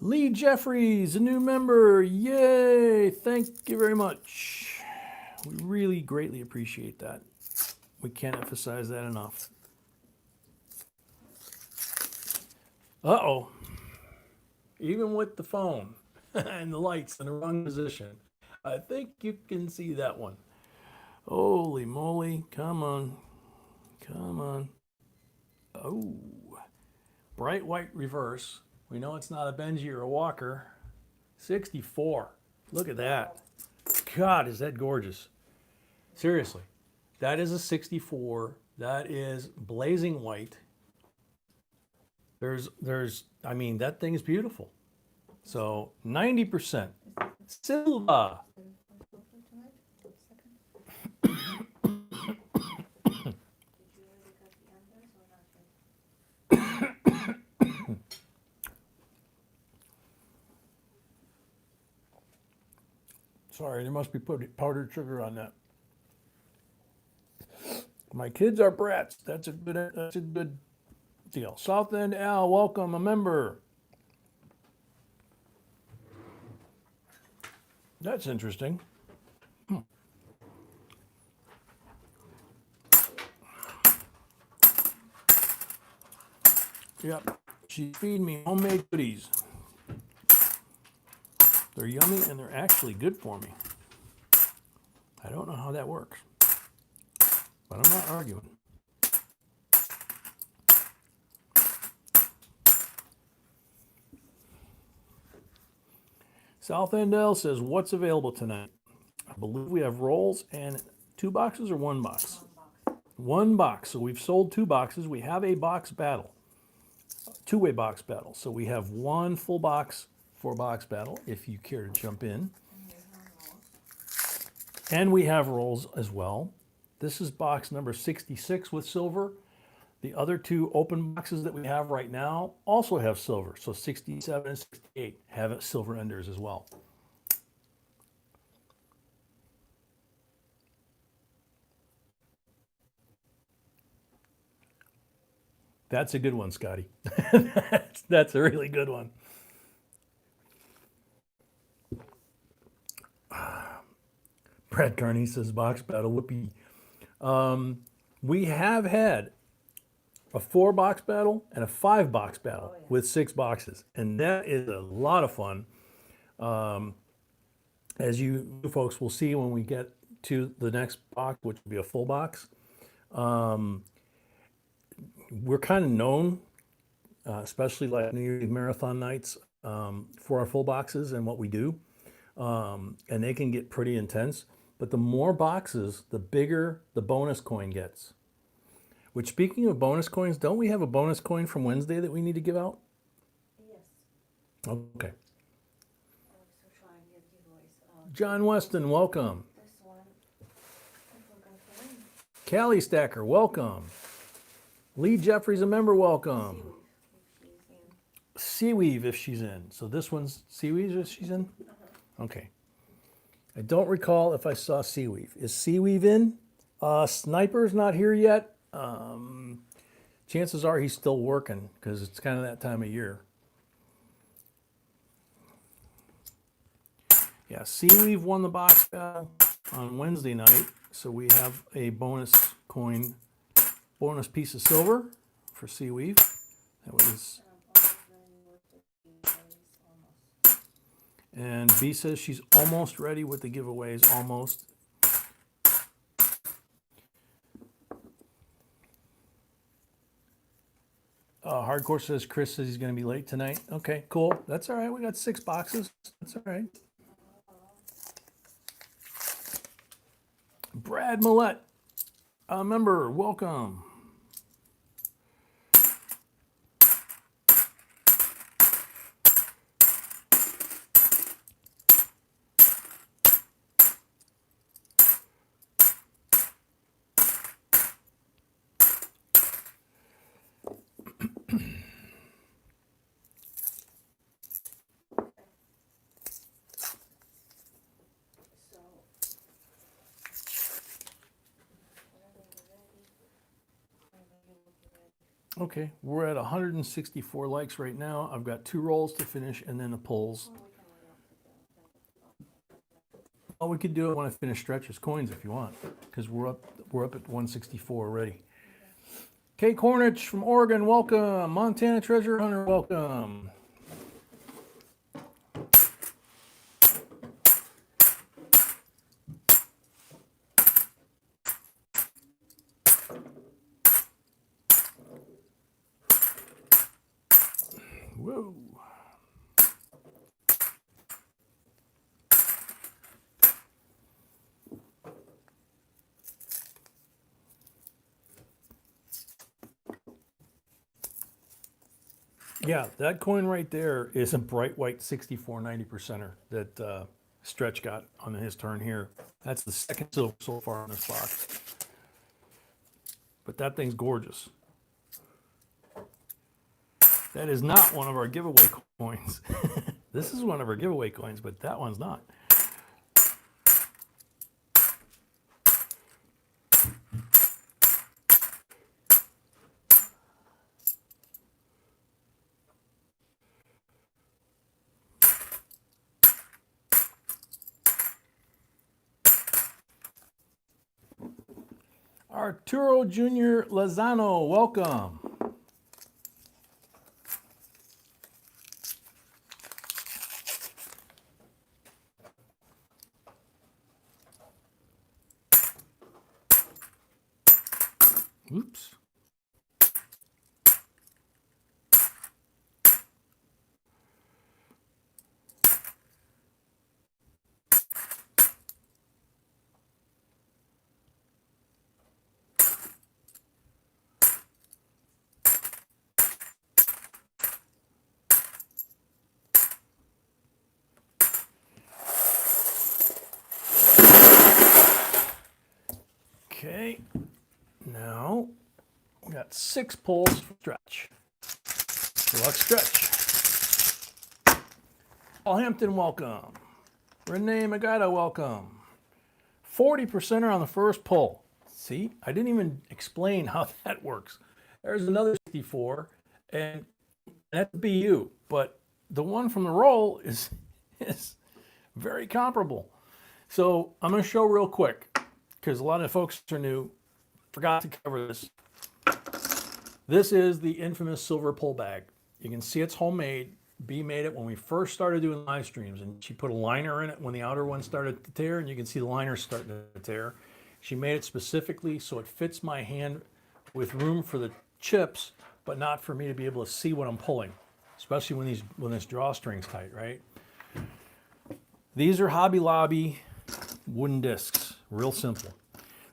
Lee Jeffries, a new member. Yay! Thank you very much. We really greatly appreciate that. We can't emphasize that enough. Uh-oh. Even with the phone and the lights in the wrong position, I think you can see that one. Holy moly. Come on. Come on. Oh. Bright white reverse. We know it's not a Benji or a Walker. 64. Look at that. God, is that gorgeous. Seriously. That is a 64. That is blazing white. I mean, that thing is beautiful. So 90%. Silva. Sorry, there must be powdered sugar on that. My kids are brats. That's a good deal. South End Al, welcome, a member. That's interesting. Yep, she's feeding me homemade goodies. They're yummy and they're actually good for me. I don't know how that works, but I'm not arguing. South End L says, what's available tonight? I believe we have rolls and 2 boxes or 1 box? 1 box. So we've sold 2 boxes. We have a box battle, 2-way box battle. So we have 1 full box for box battle if you care to jump in. And we have rolls as well. This is box number 66 with silver. The other 2 open boxes that we have right now also have silver. So 67 and 68 have silver enders as well. That's a good one, Scotty. That's a really good one. Brad Carney says box battle, whoopee. We have had a 4-box battle and a 5-box battle with 6 boxes. And that is a lot of fun. As you folks will see when we get to the next box, which will be a full box. We're kind of known, especially like New Year's marathon nights, for our full boxes and what we do. And they can get pretty intense. But the more boxes, the bigger the bonus coin gets. Which, speaking of bonus coins, don't we have a bonus coin from Wednesday that we need to give out? Yes. Okay. I was trying to give giveaways. John Weston, welcome. This one, I forgot the name. Callie Stacker, welcome. Lee Jeffries, a member, welcome. Seaweave, if she's in. So this one's Seaweave if she's in? Okay. I don't recall if I saw Seaweave. Is Seaweave in? Sniper's not here yet. Chances are he's still working because it's kind of that time of year. Yeah, Seaweave won the box battle on Wednesday night, so we have a bonus piece of silver for Seaweave. That was. And B says she's almost ready with the giveaways, almost. Hardcore says Chris says he's going to be late tonight. Okay, cool. That's all right. We got 6 boxes. That's all right. Brad Millette, a member, welcome. Okay, we're at 164 likes right now. I've got 2 rolls to finish and then the pulls. Oh, we could do it when I finish Stretch's coins if you want, because we're up at 164 already. Kate Cornich from Oregon, welcome. Montana Treasure Hunter, welcome. Whoa. Yeah, that coin right there is a bright white 64 90%er that Stretch got on his turn here. That's the second silver so far in this box. But that thing's gorgeous. That is not one of our giveaway coins. This is one of our giveaway coins, but that one's not. Arturo Jr. Lozano, welcome. Oops. Okay, now we got 6 pulls for Stretch. Good luck, Stretch. Paul Hampton, welcome. Renee Magada, welcome. 40%er on the first pull. See, I didn't even explain how that works. There's another 64, and that's BU, but the one from the roll is very comparable. So I'm going to show real quick, because a lot of folks are new. Forgot to cover this. This is the infamous silver pull bag. You can see it's homemade. B made it when we first started doing live streams, and she put a liner in it when the outer one started to tear, and you can see the liner starting to tear. She made it specifically so it fits my hand with room for the chips, but not for me to be able to see what I'm pulling, especially when this drawstring's tight, right? These are Hobby Lobby wooden discs, real simple.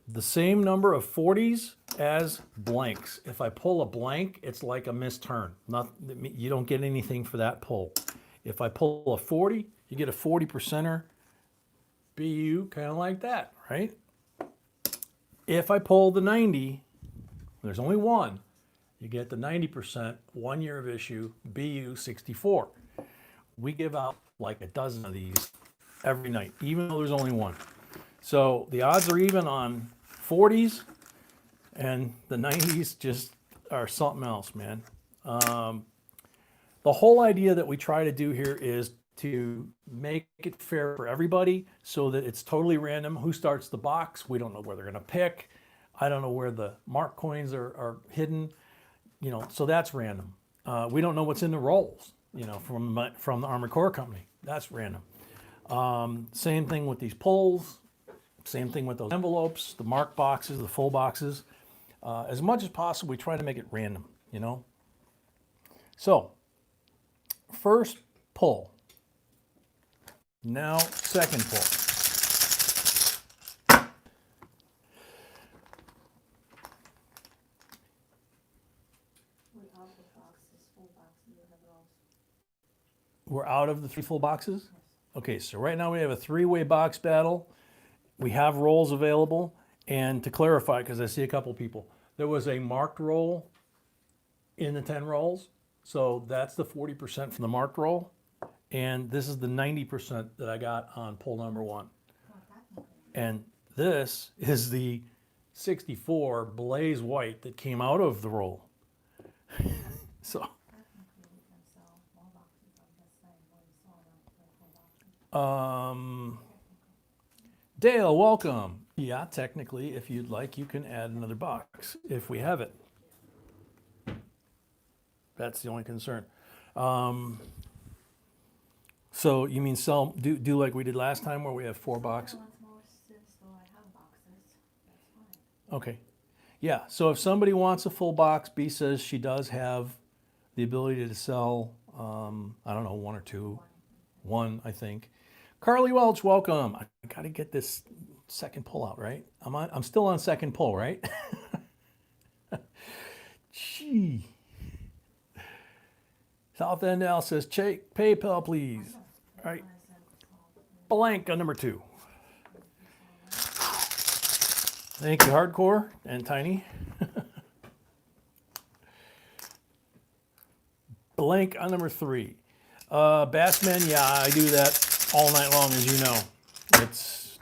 The same number of 40s as blanks. If I pull a blank, it's like a missed turn. You don't get anything for that pull. If I pull a 40, you get a 40%er BU, kind of like that, right? If I pull the 90, there's only one, you get the 90%, 1 year of issue, BU 64. We give out like a dozen of these every night, even though there's only one. So the odds are even on 40s, and the 90s just are something else, man. The whole idea that we try to do here is to make it fair for everybody so that it's totally random who starts the box. We don't know where they're going to pick. I don't know where the mark coins are hidden, you know, so that's random. We don't know what's in the rolls, you know, from the Armored Core Company. That's random. Same thing with these pulls. Same thing with those envelopes, the mark boxes, the full boxes. As much as possible, we try to make it random, you know. So, first pull. Now, second pull. We're out of boxes, full boxes, you have those. We're out of the 3 full boxes? Yes. Okay, so right now we have a 3-way box battle. We have rolls available. And to clarify, because I see a couple people, there was a marked roll in the 10 rolls. So that's the 40% from the marked roll. And this is the 90% that I got on pull number 1. Well, technically, And this is the 64 blaze white that came out of the roll. So, technically we can sell more boxes, I'm just saying, when you saw them, full boxes. Dale, welcome. Yeah, technically, if you'd like, you can add another box if we have it. That's the only concern. So you mean sell, do like we did last time where we have 4 boxes? Once more, since though I have boxes, that's fine. Okay. Yeah, so if somebody wants a full box, B says she does have the ability to sell, I don't know, 1 or 2. 1, I think. Carly Welch, welcome. I got to get this second pull out, right? I'm still on second pull, right? Gee. South End Al says, check PayPal, please. All right. Blank on number 2. Thank you, Hardcore and Tiny. Blank on number 3. Bassman, yeah, I do that all night long, as you know. It's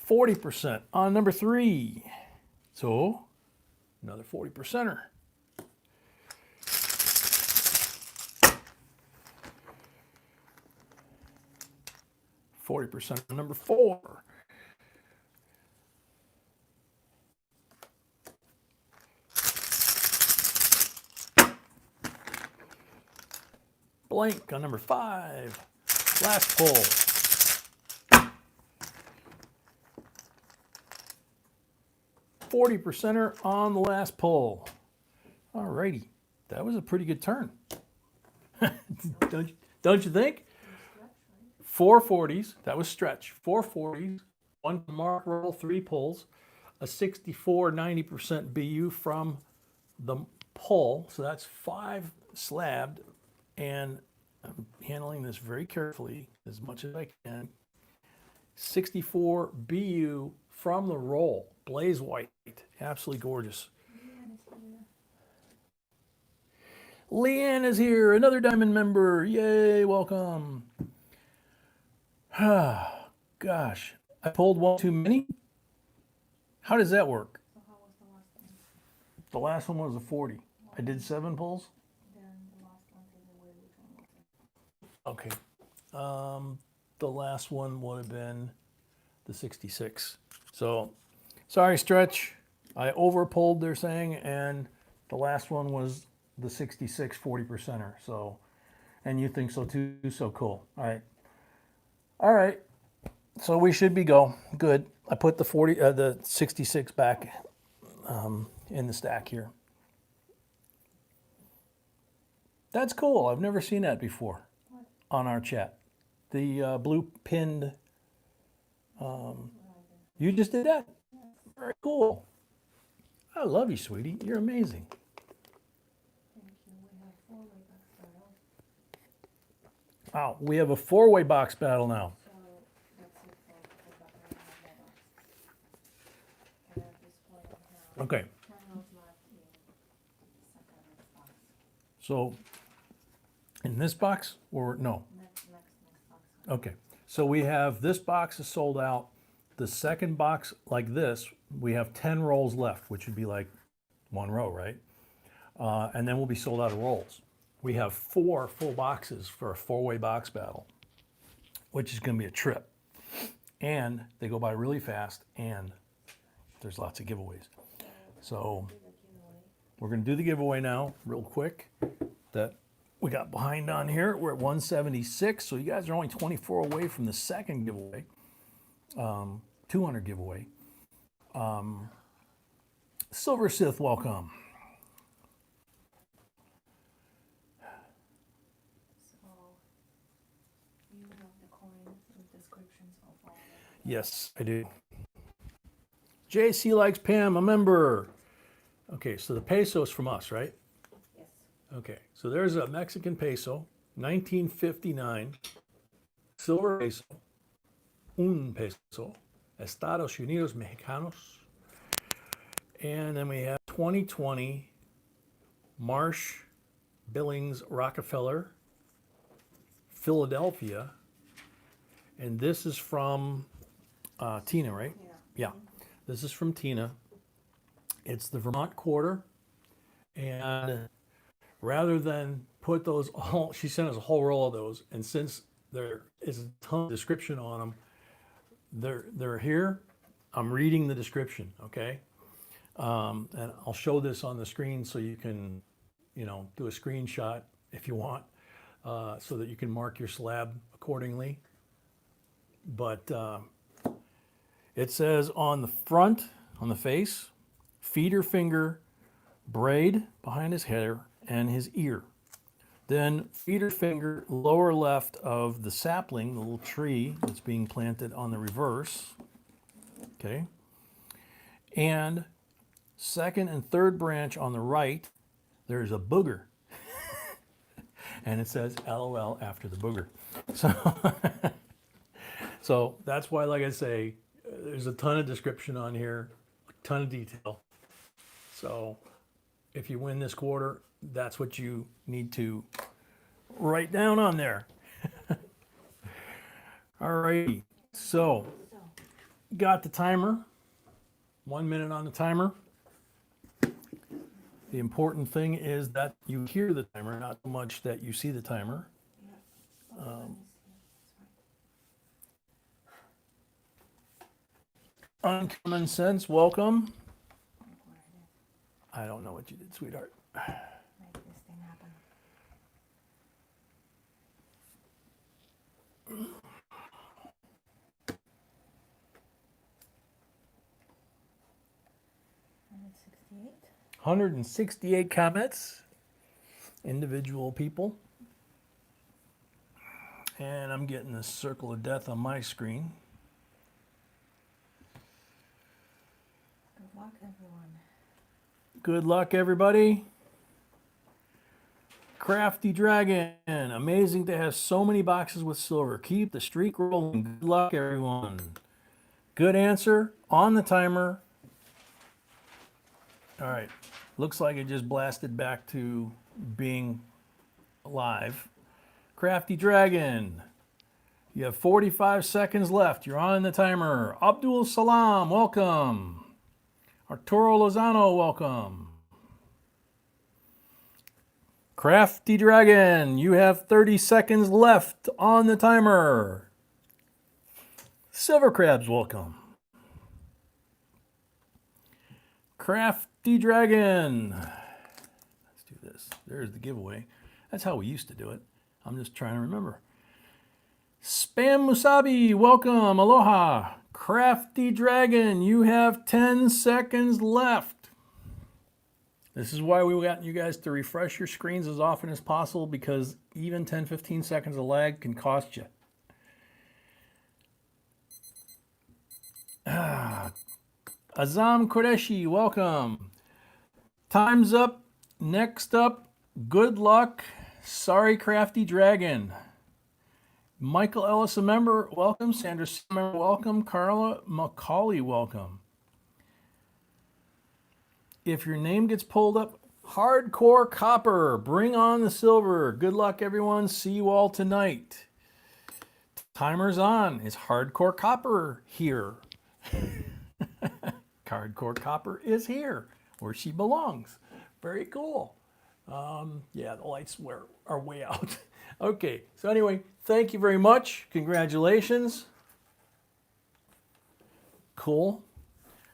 40% on number 3. So, another 40%er. %, on number 4. Blank on number 5. Last pull. 40%er on the last pull. Alrighty, that was a pretty good turn. don't you think? 4 40s, that was stretch. 4 40s, 1 mark roll, 3 pulls, a 64 90% BU from the pull. So that's 5 slabbed, and I'm handling this very carefully as much as I can. 64 BU from the roll, blaze white, absolutely gorgeous. Leanne is here, another diamond member. Yay, welcome. Gosh, I pulled 1 too many? How does that work? So how was the last one? The last one was a 40. I did 7 pulls? Then the last one, take away which one was it? Okay. The last one would have been the 66. So, sorry, Stretch. I over pulled, they're saying, and the last one was the 66 40%er. So, and you think so too, so cool. All right. All right. So we should be good. I put the 66 back in the stack here. That's cool. I've never seen that before on our chat. The blue pinned. You just did that? Very cool. I love you, sweetie. You're amazing. Thank you, we have 4-way box battle, Wow, we have a 4-way box battle now. so that's it for the battle, I have more box. And at this point, I have Okay, 10 rows left in the second box. so in this box or no? Next box. Okay, so we have this box is sold out. the second box like this, we have 10 rolls left, which would be like one row, right? And then we'll be sold out of rolls. We have 4 full boxes for a 4-way box battle, which is going to be a trip. And they go by really fast, and there's lots of giveaways. So we're going to do the giveaway now real quick that we got behind on here. We're at 176, so you guys are only 24 away from the second giveaway, 200 giveaway. Silver Sith, welcome. So you have the coin with descriptions of all of them. Yes, I do. JC likes Pam, a member. Okay, so the peso's from us, right? Yes. Okay, so there's a Mexican peso, 1959, silver peso, un peso, Estados Unidos Mexicanos. And then we have 2020 Marsh Billings Rockefeller, Philadelphia. And this is from Tina, right? Yeah. Yeah, this is from Tina. It's the Vermont quarter. And rather than put those all, she sent us a whole roll of those. And since there is a ton of description on them, they're here. I'm reading the description, okay? And I'll show this on the screen so you can, do a screenshot if you want, so that you can mark your slab accordingly. But it says on the front, on the face, feeder finger, braid behind his hair and his ear. Then feeder finger lower left of the sapling, the little tree that's being planted on the reverse. Okay. And second and third branch on the right, there's a booger. And it says LOL after the booger. So that's why, like I say, there's a ton of description on here, a ton of detail. So if you win this quarter, that's what you need to write down on there. All righty. So got the timer. 1 minute on the timer. The important thing is that you hear the timer, not so much that you see the timer. Uncommon Sense, welcome. I don't know what you did, sweetheart. Make this thing happen. And 68. 168 comments, individual people. And I'm getting the circle of death on my screen. Good luck, everyone. Good luck, everybody. Crafty Dragon, amazing to have so many boxes with silver. Keep the streak rolling. Good luck, everyone. Good answer on the timer. All right, looks like it just blasted back to being live. Crafty Dragon, you have 45 seconds left. You're on the timer. Abdul Salam, welcome. Arturo Lozano, welcome. Crafty Dragon, you have 30 seconds left on the timer. Silver Crabs, welcome. Crafty Dragon. Let's do this. There's the giveaway. That's how we used to do it. I'm just trying to remember. Spam Musabi, welcome. Aloha. Crafty Dragon, you have 10 seconds left. This is why we got you guys to refresh your screens as often as possible, because even 10, 15 seconds of lag can cost you. Azam Qureshi, welcome. Time's up. Next up, good luck. Sorry, Crafty Dragon. Michael Ellis, a member, welcome. Sandra, a member, welcome. Carla Macaulay, welcome. If your name gets pulled up, Hardcore Copper, bring on the silver. Good luck, everyone. See you all tonight. Timer's on. Is Hardcore Copper here? Cardcore Copper is here, where she belongs. Very cool. Yeah, the lights are way out. Okay, so anyway, thank you very much. Congratulations. Cool.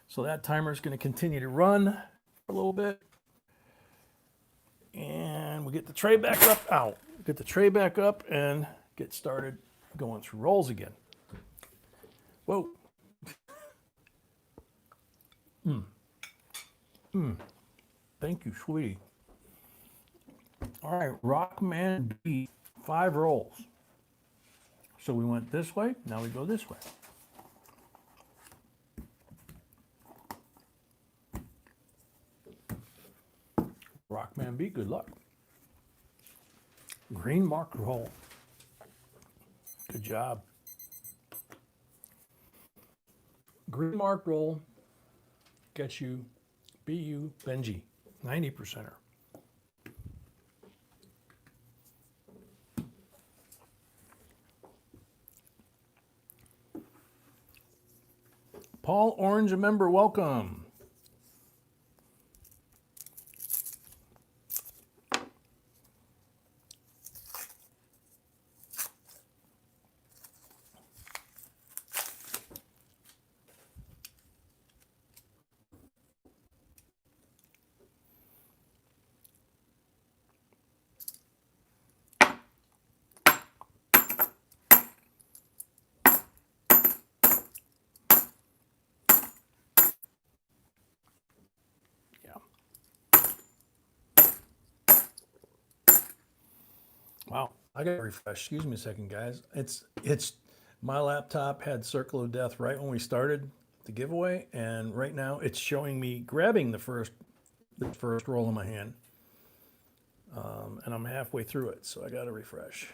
So that timer is going to continue to run for a little bit. And we get the tray back up. Ow. Get the tray back up and get started going through rolls again. Whoa. Thank you, sweetie. All right, Rockman B, 5 rolls. So we went this way, now we go this way. Rockman B, good luck. Green mark roll. Good job. Green mark roll gets you BU Benji, 90%er. Paul Orange, a member, welcome. Wow, I got to refresh. Excuse me a second, guys. It's my laptop had Circle of Death right when we started the giveaway, and right now it's showing me grabbing the first roll in my hand, and I'm halfway through it, so I got to refresh.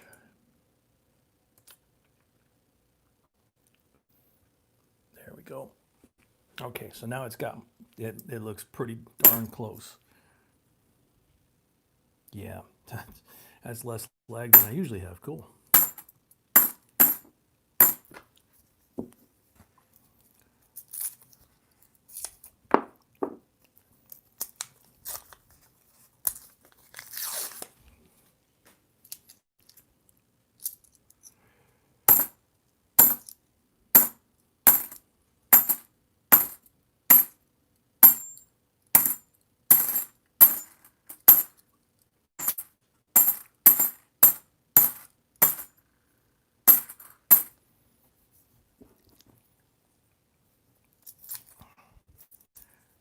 There we go. Okay, so now it's got it. It looks pretty darn close. Yeah. That's less lag than I usually have. Cool.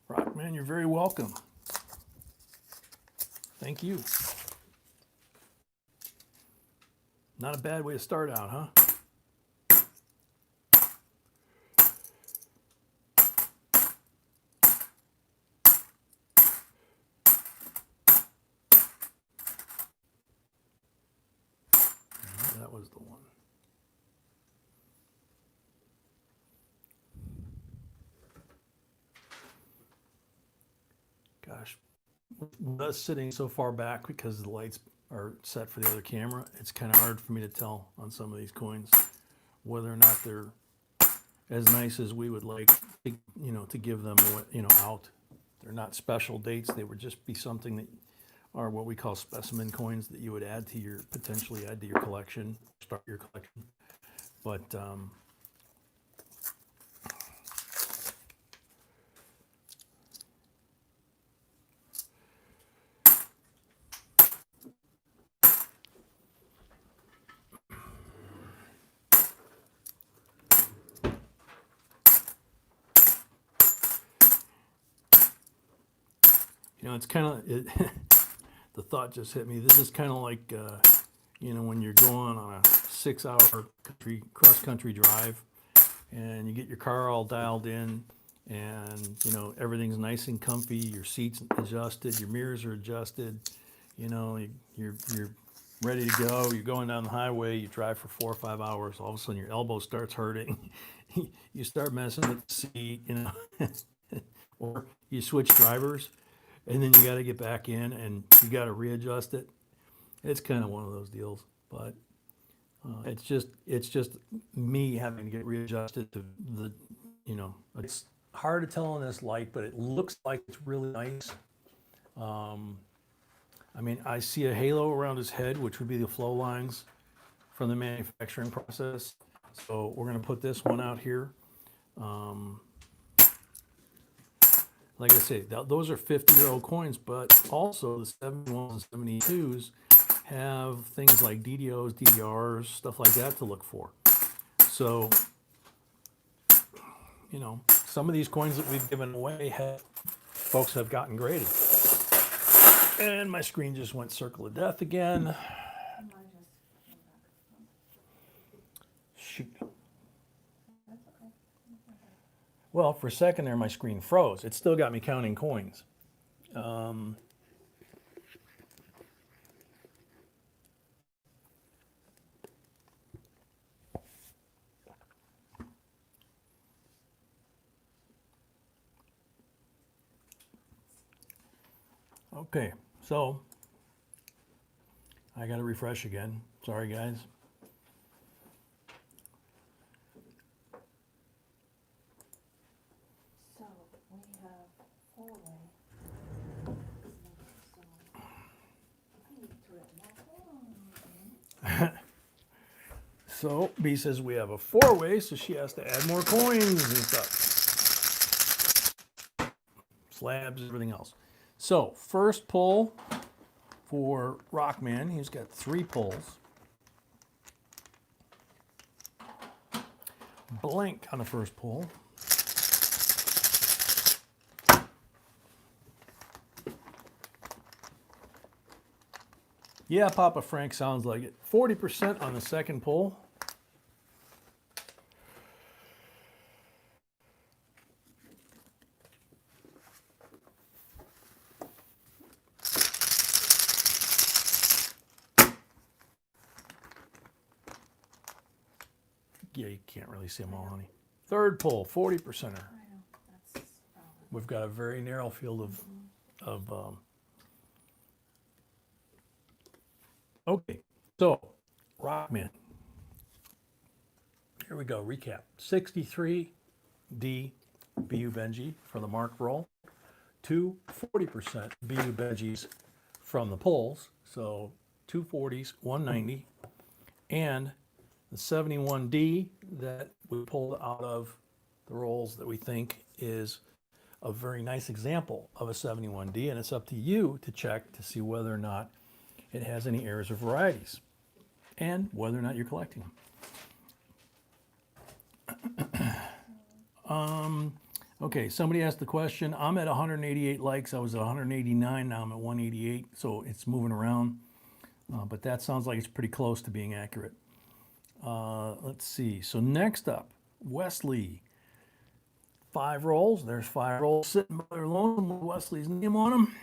Rockman, you're very welcome. Thank you. Not a bad way to start out, huh? That was the one. Gosh, with us sitting so far back because the lights are set for the other camera, it's kind of hard for me to tell on some of these coins whether or not they're as nice as we would like, to give them, out. They're not special dates. They would just be something that are what we call specimen coins that you would potentially add to your collection, start your collection. But it's kind of the thought just hit me. This is kind of like when you're going on a 6-hour cross-country drive, and you get your car all dialed in, and everything's nice and comfy. Your seats adjusted, your mirrors are adjusted. You're ready to go. You're going down the highway. You drive for 4 or 5 hours. All of a sudden, your elbow starts hurting. You start messing with the seat, or you switch drivers. And then you got to get back in and you got to readjust it. It's kind of one of those deals, but it's just me having to get readjusted to the you know, it's hard to tell in this light, but it looks like it's really nice. I mean, I see a halo around his head, which would be the flow lines from the manufacturing process. So we're going to put this one out here. Like I say, those are 50-year-old coins, but also the 71s and 72s have things like DDOs, DDRs, stuff like that to look for. So, you know, some of these coins that we've given away folks have gotten graded. And my screen just went circle of death again. Mine just came back. Shoot. That's okay. Well, for a second there, my screen froze. It still got me counting coins. Okay, so I got to refresh again. Sorry, guys. So we have four-way. So I need to add more. So B says we have a four-way, so she has to add more coins and stuff. Slabs, everything else. So first pull for Rockman, he's got 3 pulls. Blank on the first pull. Yeah, Papa Frank sounds like it. 40% on the second pull. Yeah, you can't really see them all, honey. Third pull, 40%er. I know, that's We've got a very narrow field of okay, so Rockman. Here we go, recap. 63D BU Benji for the mark roll. 2 40% BU Benjis from the pulls. So 2 40s, 190. And the 71D that we pulled out of the rolls that we think is a very nice example of a 71D, and it's up to you to check to see whether or not it has any errors or varieties and whether or not you're collecting them. Okay, somebody asked the question. I'm at 188 likes. I was at 189. Now I'm at 188, so it's moving around. But that sounds like it's pretty close to being accurate. Let's see. So next up, Wesley. 5 rolls. There's 5 rolls sitting by their lonesome with Wesley's name on them.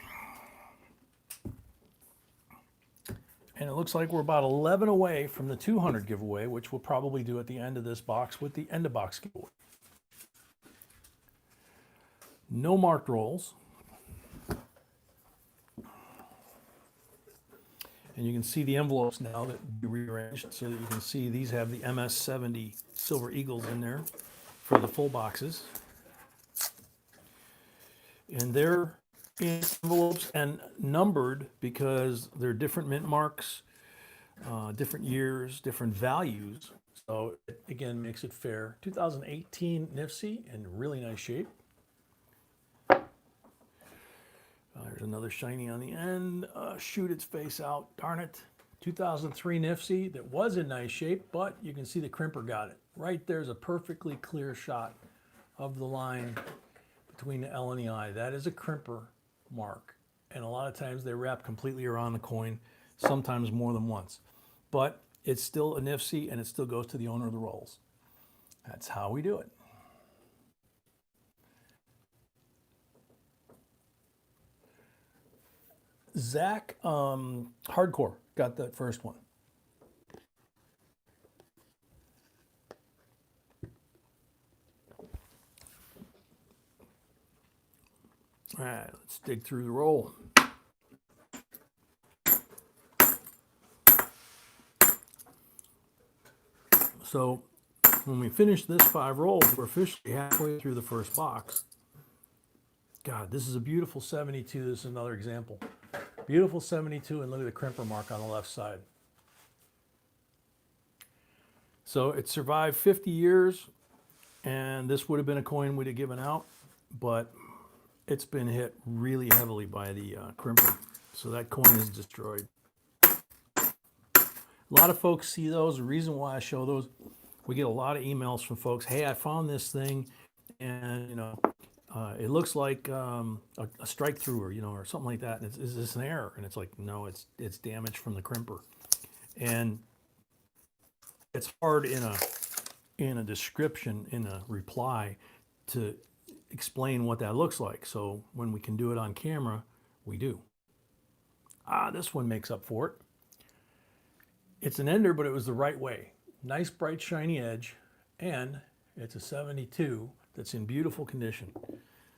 And it looks like we're about 11 away from the 200 giveaway, which we'll probably do at the end of this box with the end of box giveaway. No marked rolls. And you can see the envelopes now that we rearranged so that you can see these have the MS70 Silver Eagles in there for the full boxes. And they're in envelopes and numbered because they're different mint marks, different years, different values. So it, again, makes it fair. 2018 NIFC in really nice shape. There's another shiny on the end. Shoot its face out, darn it. 2003 NIFC that was in nice shape, but you can see the crimper got it. Right there's a perfectly clear shot of the line between the L and the I. That is a crimper mark. And a lot of times they wrap completely around the coin, sometimes more than once. But it's still a NIFC and it still goes to the owner of the rolls. That's how we do it. Zach Hardcore got that first one. All right, let's dig through the roll. So when we finish this 5 rolls, we're officially halfway through the first box. God, this is a beautiful 72. This is another example. Beautiful 72, and look at the crimper mark on the left side. So it survived 50 years, and this would have been a coin we'd have given out, but it's been hit really heavily by the crimper. So that coin is destroyed. A lot of folks see those. The reason why I show those, we get a lot of emails from folks. Hey, I found this thing, and it looks like a strike through, or something like that. And is this an error? And it's like, no, it's damage from the crimper. And it's hard in a description, in a reply, to explain what that looks like. So when we can do it on camera, we do. This one makes up for it. It's an ender, but it was the right way. Nice, bright, shiny edge, and it's a 72 that's in beautiful condition.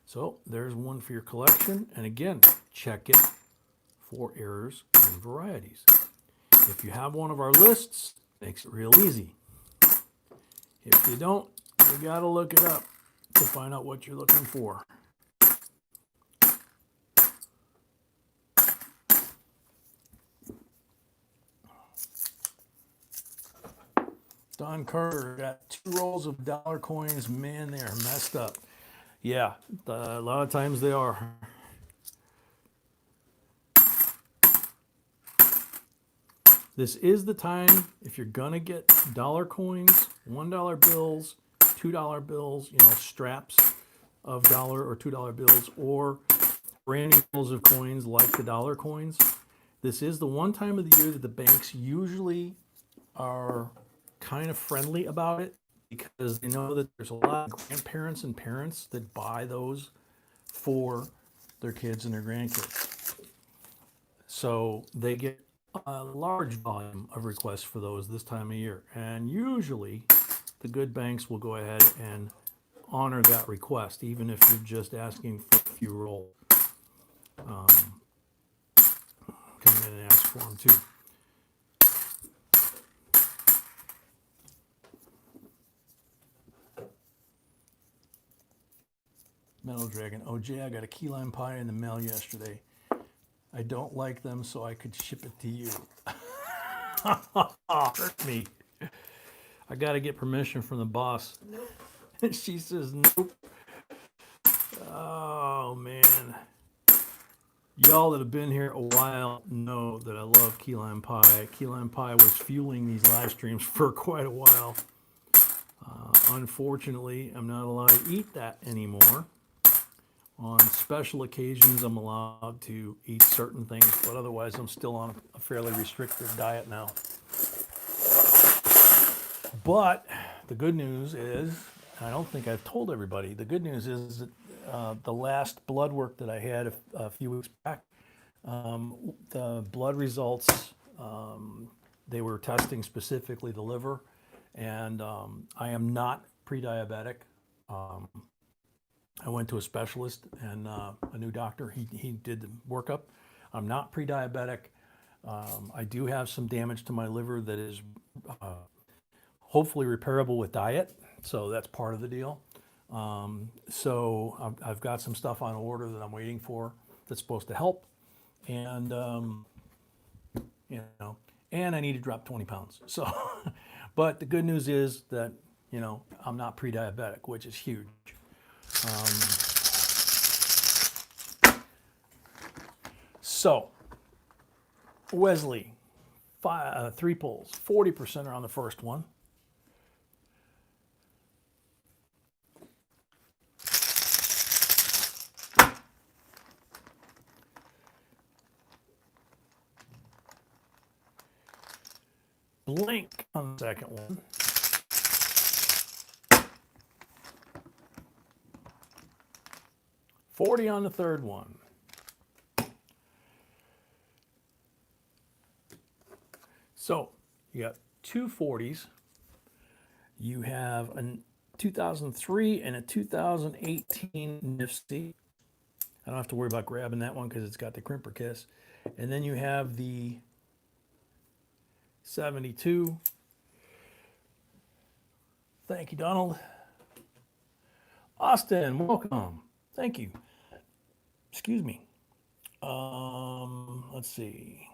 So there's one for your collection. And again, check it for errors and varieties. If you have one of our lists, makes it real easy. If you don't, you gotta look it up to find out what you're looking for. Don Carter got 2 rolls of dollar coins. Man, they are messed up. Yeah, a lot of times they are. This is the time, if you're gonna get dollar coins, $1 bills, $2 bills, straps of $1 or $2 bills, or brand new bills of coins like the dollar coins. This is the one time of the year that the banks usually are kind of friendly about it, because they know that there's a lot of grandparents and parents that buy those for their kids and their grandkids. So they get a large volume of requests for those this time of year. And usually the good banks will go ahead and honor that request, even if you're just asking for a few rolls. Come in and ask for them too. Metal Dragon. Oh, Jay, I got a key lime pie in the mail yesterday. I don't like them, so I could ship it to you. Hurt me. I got to get permission from the boss. Nope. And she says, nope. Oh, man. Y'all that have been here a while know that I love key lime pie. Key lime pie was fueling these live streams for quite a while. Unfortunately, I'm not allowed to eat that anymore. On special occasions, I'm allowed to eat certain things, but otherwise I'm still on a fairly restrictive diet now. But the good news is, I don't think I've told everybody, the good news is that the last blood work that I had a few weeks back, the blood results, they were testing specifically the liver, and I am not pre-diabetic. I went to a specialist and a new doctor. He did the workup. I'm not pre-diabetic. I do have some damage to my liver that is hopefully repairable with diet. So that's part of the deal. So I've got some stuff on order that I'm waiting for that's supposed to help. And, and I need to drop 20 pounds. So, but the good news is that, I'm not pre-diabetic, which is huge. So, Wesley, 3 pulls, 40% are on the first one. Blink on the second one. $40 on the third one. So you got 2 40s. You have a 2003 and a 2018 Nifty. I don't have to worry about grabbing that one because it's got the crimper kiss. And then you have the 72. Thank you, Donald. Austin, welcome. Thank you. Excuse me. Let's see.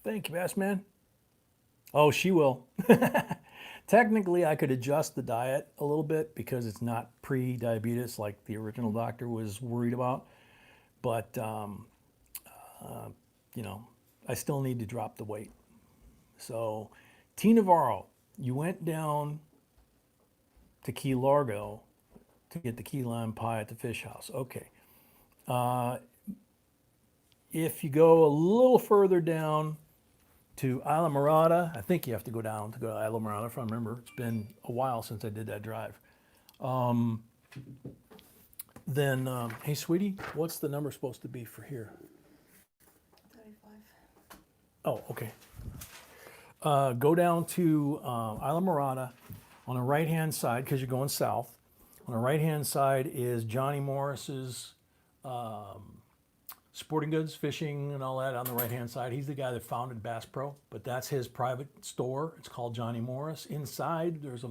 Thank you, Bassman. Oh, she will. Technically, I could adjust the diet a little bit because it's not pre-diabetes like the original doctor was worried about. But, you know, I still need to drop the weight. So, T. Navarro, you went down to Key Largo to get the key lime pie at the fish house. Okay. If you go a little further down to Isla Morada, I think you have to go down to go to Isla Morada if I remember. It's been a while since I did that drive. Hey, sweetie, what's the number supposed to be for here? 35. Oh, okay. Go down to Isla Morada on the right-hand side because you're going south. On the right-hand side is Johnny Morris's sporting goods, fishing, and all that on the right-hand side. He's the guy that founded Bass Pro, but that's his private store. It's called Johnny Morris. Inside, there's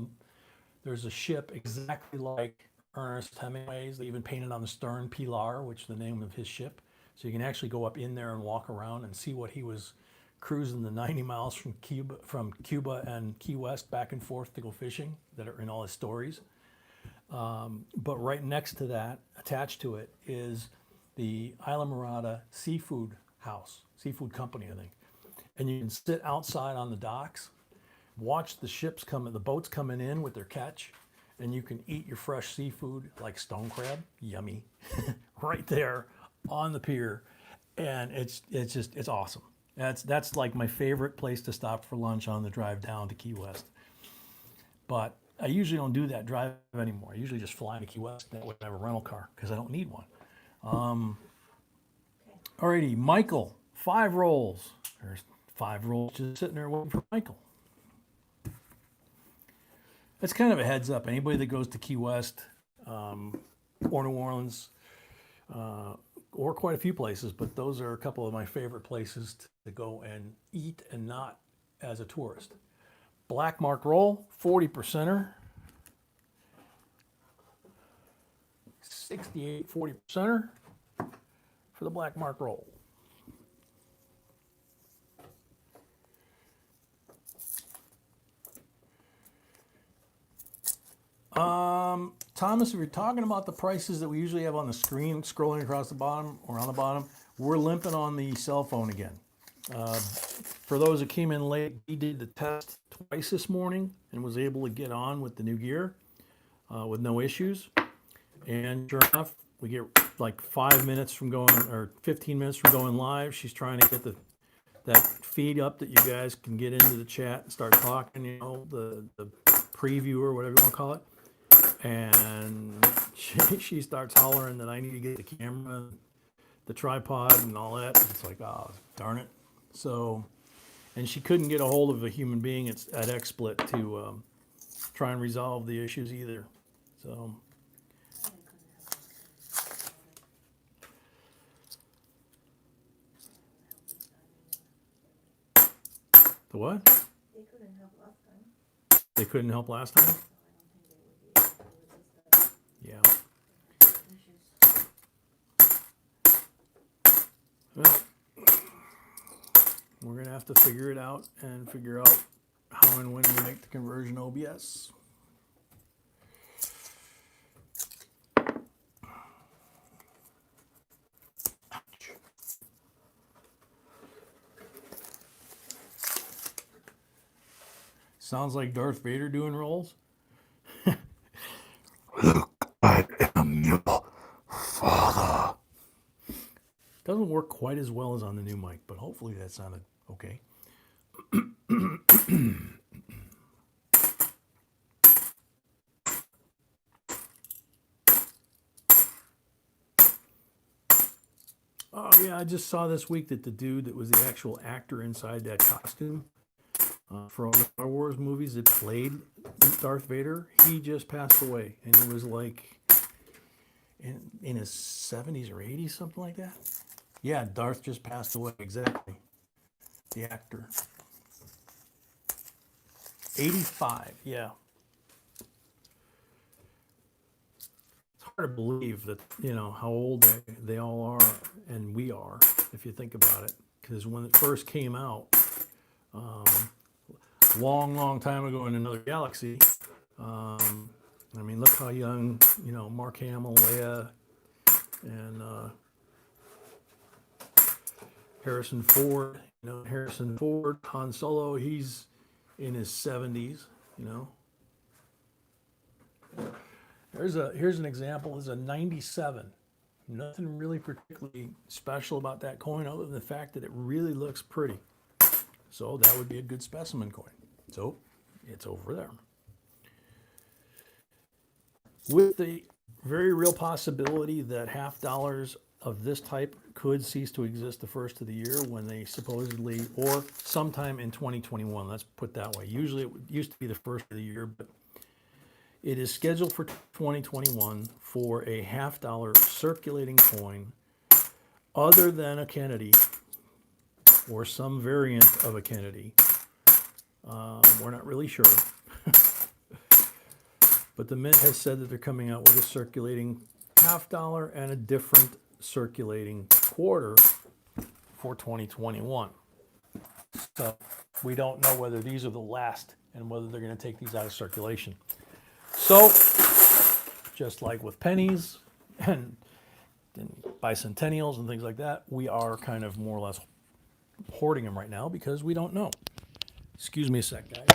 a ship exactly like Ernest Hemingway's. They even painted on the stern Pilar, which is the name of his ship. So you can actually go up in there and walk around and see what he was cruising the 90 miles from Cuba and Key West back and forth to go fishing that are in all his stories. But right next to that, attached to it, is the Isla Morada Seafood House, Seafood Company, I think. And you can sit outside on the docks, watch the ships the boats coming in with their catch, and you can eat your fresh seafood like stone crab, yummy, right there on the pier. And it's awesome. That's like my favorite place to stop for lunch on the drive down to Key West. But I usually don't do that drive anymore. I usually just fly to Key West. That way I have a rental car because I don't need one. Alrighty, Michael, 5 rolls. There's 5 rolls just sitting there waiting for Michael. That's kind of a heads up. Anybody that goes to Key West or New Orleans or quite a few places, but those are a couple of my favorite places to go and eat and not as a tourist. Black mark roll, 40%er. 68 40%er for the black mark roll. Thomas, if you're talking about the prices that we usually have on the screen, scrolling across the bottom or on the bottom, we're limping on the cell phone again. For those that came in late, he did the test twice this morning and was able to get on with the new gear with no issues. And sure enough, we get like 5 minutes from going, or 15 minutes from going live. She's trying to get that feed up that you guys can get into the chat and start talking, you know, the preview or whatever you want to call it. And she starts hollering that I need to get the camera, the tripod, and all that. It's like, oh, darn it. So, and she couldn't get a hold of a human being at XSplit to try and resolve the issues either. So. The what? They couldn't help last time. They couldn't help last time? So I don't think they would be able to do this Yeah. Well, we're going to have to figure it out and figure out how and when we make the conversion OBS. Sounds like Darth Vader doing rolls. I am your father. Doesn't work quite as well as on the new mic, but hopefully that sounded okay. Oh yeah, I just saw this week that the dude that was the actual actor inside that costume for all the Star Wars movies that played Darth Vader, he just passed away, and he was like in his 70s or 80s, something like that. Yeah, Darth just passed away, exactly. The actor. 85, yeah. It's hard to believe that, you know, how old they all are, and we are, if you think about it. Because when it first came out, long time ago in another galaxy, I mean, look how young, you know, Mark Hamill, Leia, and Harrison Ford, you know, Harrison Ford, Han Solo, he's in his 70s, you know. Here's an example. It's a 97. Nothing really particularly special about that coin other than the fact that it really looks pretty. So that would be a good specimen coin. So it's over there. With the very real possibility that half dollars of this type could cease to exist the first of the year when they supposedly, or sometime in 2021, let's put that way. Usually it used to be the first of the year, but it is scheduled for 2021 for a half dollar circulating coin other than a Kennedy or some variant of a Kennedy. We're not really sure. But the Mint has said that they're coming out with a circulating half dollar and a different circulating quarter for 2021. So we don't know whether these are the last and whether they're going to take these out of circulation. So just like with pennies and bicentennials and things like that, we are kind of more or less hoarding them right now because we don't know. Excuse me a sec, guys.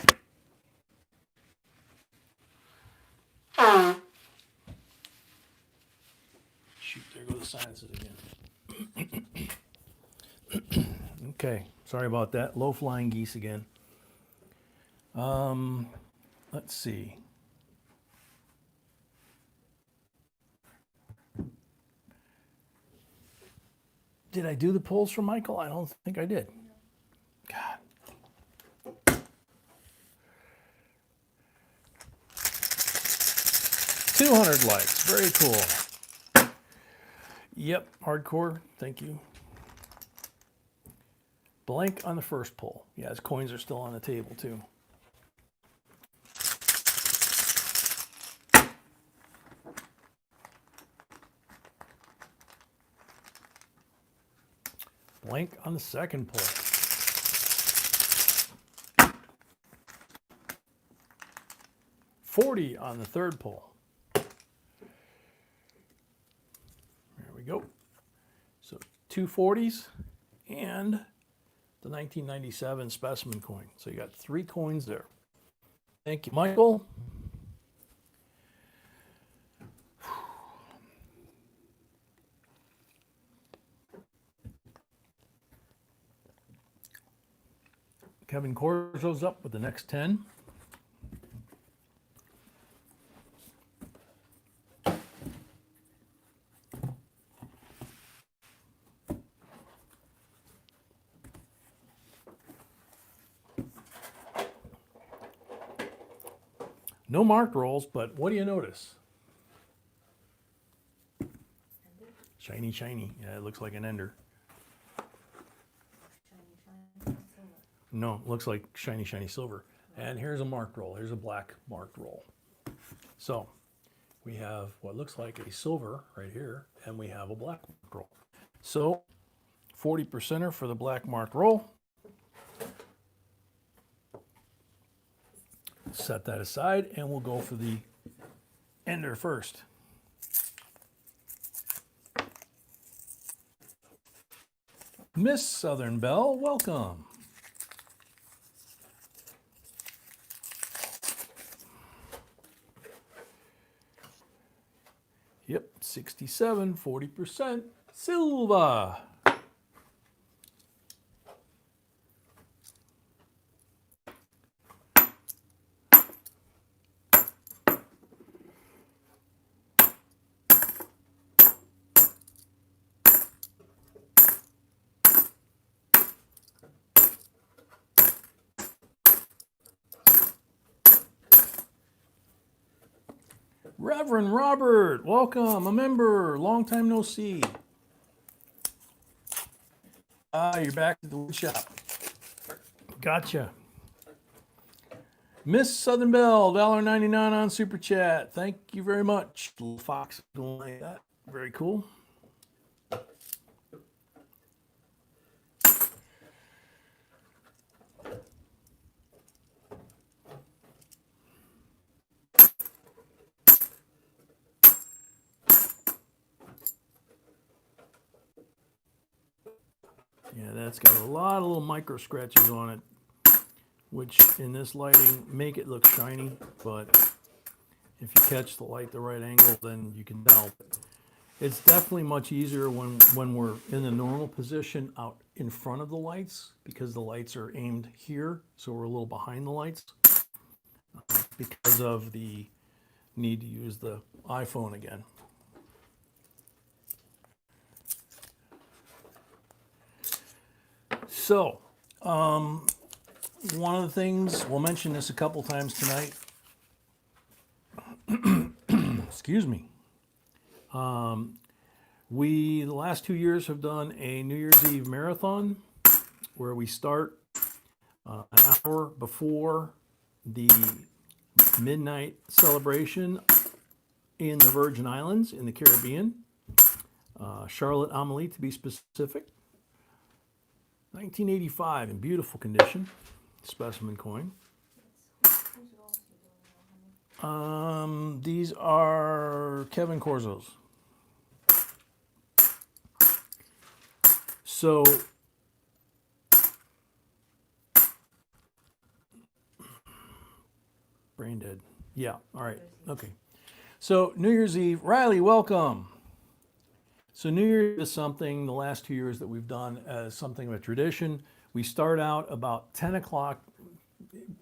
Shoot, there go the sinuses again. Okay, sorry about that. Low flying geese again. Let's see. Did I do the polls for Michael? I don't think I did. God. $200 likes. Very cool. Yep, hardcore. Thank you. Blank on the first poll. Yeah, his coins are still on the table too. Blank on the second poll. $40 on the third poll. There we go. So 2 40s and the 1997 specimen coin. So you got 3 coins there. Thank you, Michael. Kevin Corzo's up with the next 10. No marked rolls, but what do you notice? Shiny, shiny. Yeah, it looks like an ender. No, it looks like shiny, shiny silver. And here's a marked roll. Here's a black marked roll. So we have what looks like a silver right here, and we have a black marked roll. So 40%er for the black marked roll. Set that aside, and we'll go for the ender first. Miss Southern Belle, welcome. Yep, 67, 40%, silver. Reverend Robert, welcome, a member, long time no see. You're back at the wood shop. Gotcha. Miss Southern Belle, $1.99 on Super Chat. Thank you very much. Little fox going like that. Very cool. Yeah, that's got a lot of little micro scratches on it, which in this lighting make it look shiny, but if you catch the light the right angle, then you can tell. It's definitely much easier when we're in the normal position out in front of the lights, because the lights are aimed here, so we're a little behind the lights because of the need to use the iPhone again. So, one of the things, we'll mention this a couple times tonight. Excuse me. We, the last 2 years, have done a New Year's Eve marathon where we start an hour before the midnight celebration in the Virgin Islands in the Caribbean. Charlotte Amalie, to be specific. 1985 in beautiful condition, specimen coin. These are Kevin Corzo's. So brain dead. Yeah, all right. Okay. So New Year's Eve, Riley, welcome. So New Year's is something the last 2 years that we've done as something of a tradition. We start out about 10 o'clock,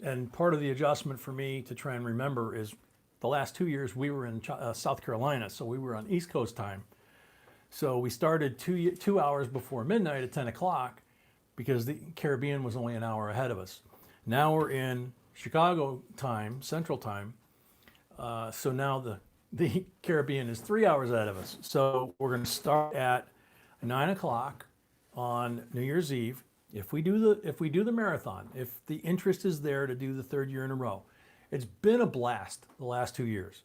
and part of the adjustment for me to try and remember is the last 2 years we were in South Carolina, so we were on East Coast time. So we started 2 hours before midnight at 10 o'clock because the Caribbean was only an hour ahead of us. Now we're in Chicago time, Central time, so now the Caribbean is 3 hours ahead of us. So we're going to start at 9 o'clock on New Year's Eve. If we do the marathon, if the interest is there to do the third year in a row, it's been a blast the last 2 years.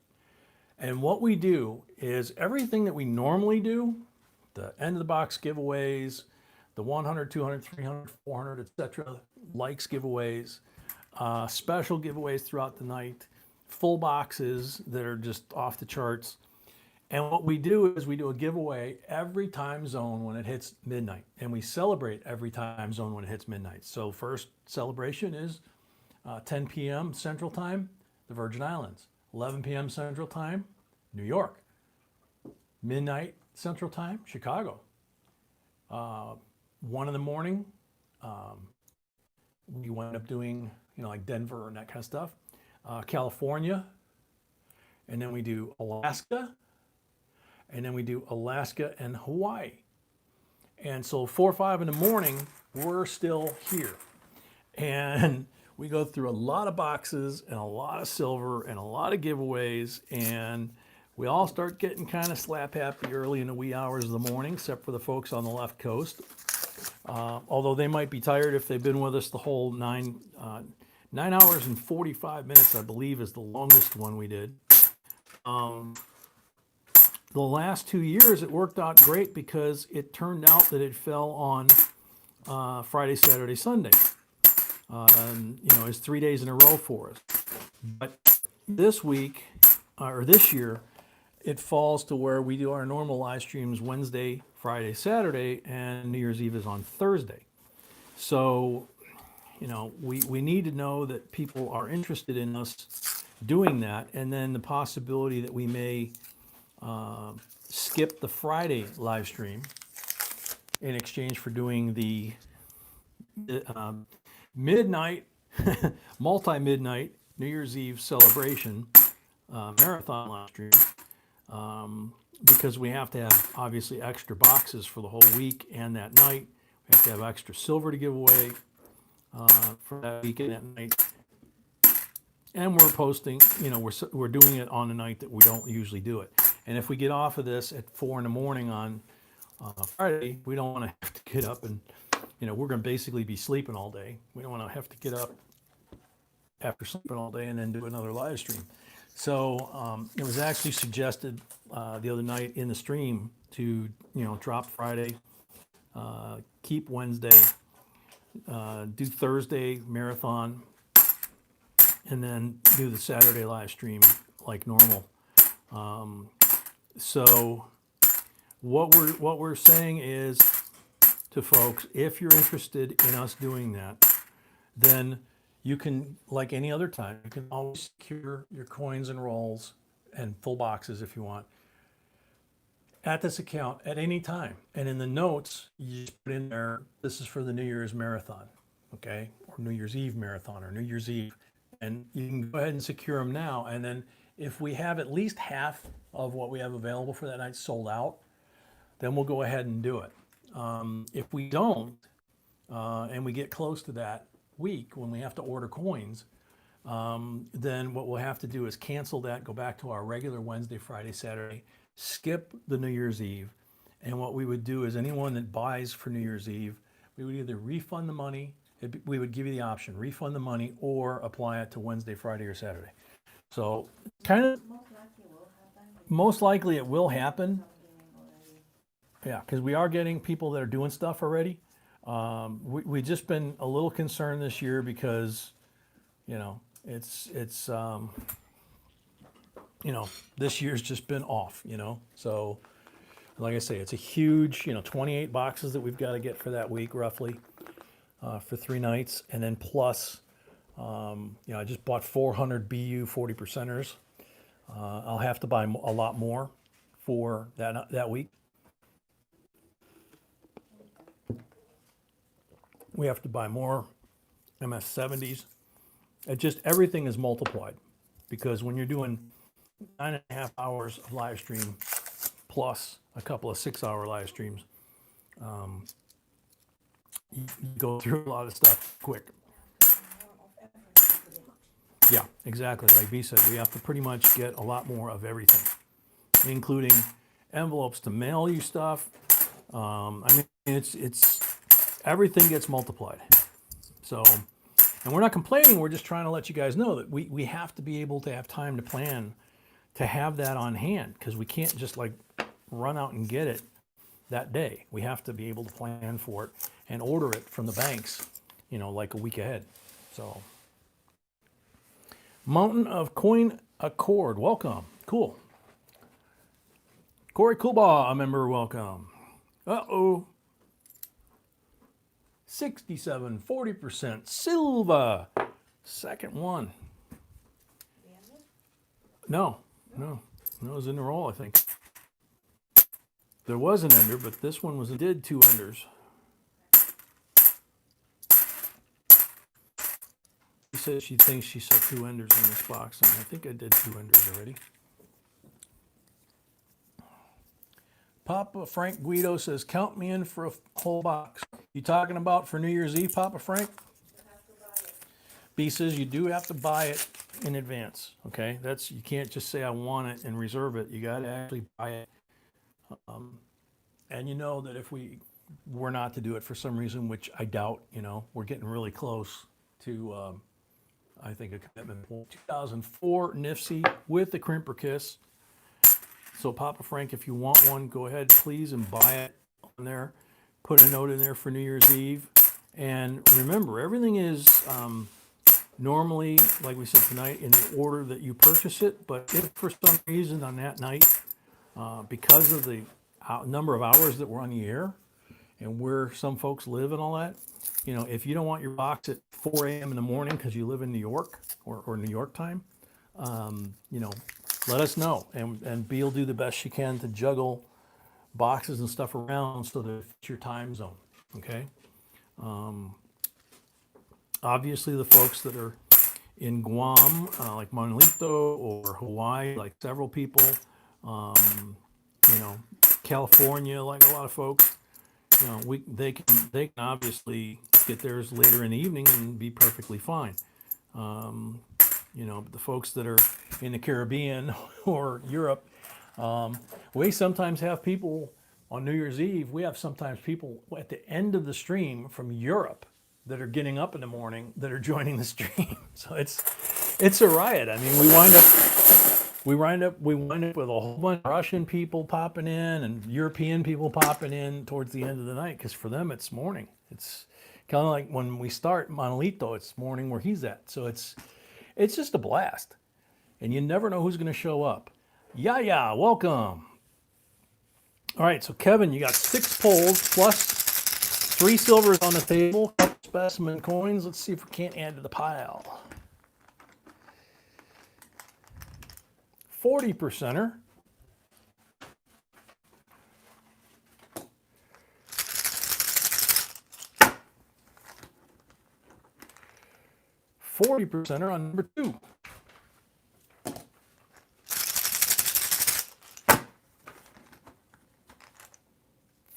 And what we do is everything that we normally do, the end of the box giveaways, the 100, 200, 300, 400, etc., likes giveaways, special giveaways throughout the night, full boxes that are just off the charts. And what we do is we do a giveaway every time zone when it hits midnight, and we celebrate every time zone when it hits midnight. So first celebration is 10 p.m. Central Time, the Virgin Islands. 11 p.m. Central Time, New York. Midnight Central Time, Chicago. 1 in the morning, we wind up doing, like Denver and that kind of stuff. California, and then we do Alaska, and then we do Alaska and Hawaii. And so 4 or 5 in the morning, we're still here. And we go through a lot of boxes and a lot of silver and a lot of giveaways, and we all start getting kind of slap happy early in the wee hours of the morning, except for the folks on the left coast. Although they might be tired if they've been with us the whole 9 hours and 45 minutes, I believe, is the longest one we did. The last 2 years, it worked out great because it turned out that it fell on Friday, Saturday, Sunday. It's 3 days in a row for us. But this week, or this year, it falls to where we do our normal live streams Wednesday, Friday, Saturday, and New Year's Eve is on Thursday. So, we need to know that people are interested in us doing that, and then the possibility that we may skip the Friday live stream in exchange for doing the midnight, multi-midnight New Year's Eve celebration marathon live stream, because we have to have obviously extra boxes for the whole week and that night. We have to have extra silver to give away for that week and that night. And we're posting, we're doing it on a night that we don't usually do it. And if we get off of this at 4 in the morning on Friday, we don't want to have to get up and, we're going to basically be sleeping all day. We don't want to have to get up after sleeping all day and then do another live stream. So it was actually suggested the other night in the stream to drop Friday, keep Wednesday, do Thursday marathon, and then do the Saturday live stream like normal. So what we're saying is to folks, if you're interested in us doing that, then you can, like any other time, you can always secure your coins and rolls and full boxes if you want at this account at any time. And in the notes, you just put in there, this is for the New Year's marathon, okay? Or New Year's Eve marathon or New Year's Eve. And you can go ahead and secure them now. And then if we have at least half of what we have available for that night sold out, then we'll go ahead and do it. If we don't, and we get close to that week when we have to order coins, then what we'll have to do is cancel that, go back to our regular Wednesday, Friday, Saturday, skip the New Year's Eve. And what we would do is anyone that buys for New Year's Eve, we would either refund the money, we would give you the option, refund the money or apply it to Wednesday, Friday, or Saturday. So kind of, most likely it will happen. Yeah, because we are getting people that are doing stuff already. We've just been a little concerned this year because, it's this year's just been off, So, like I say, it's a huge, 28 boxes that we've got to get for that week, roughly, for 3 nights. And then plus, I just bought 400 BU 40%ers. I'll have to buy a lot more for that week. We have to buy more MS70s. Everything is multiplied because when you're doing 9.5 hours of live stream plus a couple of 6-hour live streams, you go through a lot of stuff quick. Yeah, exactly. Like B said, we have to pretty much get a lot more of everything, including envelopes to mail you stuff. It's everything gets multiplied. So, and we're not complaining. We're just trying to let you guys know that we have to be able to have time to plan to have that on hand because we can't just like run out and get it that day. We have to be able to plan for it and order it from the banks, like a week ahead. So, Mountain of Coin Accord, welcome. Cool. Corey Coolbaugh, a member, welcome. Uh-oh. 67, 40%. Silva, second one. No, it was in the roll, I think. There was an ender, but this one did 2 enders. She said she thinks she saw 2 enders in this box, and I think I did 2 enders already. Papa Frank Guido says, count me in for a whole box. You talking about for New Year's Eve, Papa Frank? B says you do have to buy it in advance, okay? You can't just say I want it and reserve it. You got to actually buy it. And you know that if we were not to do it for some reason, which I doubt, we're getting really close to, I think, a commitment. 2004 NIFC with the Crimper Kiss. So Papa Frank, if you want one, go ahead, please, and buy it on there. Put a note in there for New Year's Eve. And remember, everything is normally, like we said tonight, in the order that you purchase it. But if for some reason on that night, because of the number of hours that we're on the air and where some folks live and all that, if you don't want your box at 4 a.m. in the morning because you live in New York or New York time, let us know. And Bea will do the best she can to juggle boxes and stuff around so that it's your time zone, okay? Obviously, the folks that are in Guam, like Manuelito, or Hawaii, like several people, California, like a lot of folks, they can obviously get theirs later in the evening and be perfectly fine. But the folks that are in the Caribbean or Europe, we sometimes have people on New Year's Eve. We have sometimes people at the end of the stream from Europe that are getting up in the morning that are joining the stream. So it's a riot. I mean, we wind up with a whole bunch of Russian people popping in and European people popping in towards the end of the night, because for them it's morning. It's kind of like when we start Monolito, it's morning where he's at. So it's just a blast, and you never know who's going to show up. Yeah, welcome. All right, so Kevin, you got 6 pulls plus 3 silvers on the table, couple specimen coins. Let's see if we can't add to the pile. 40%er. $40%er on number 2.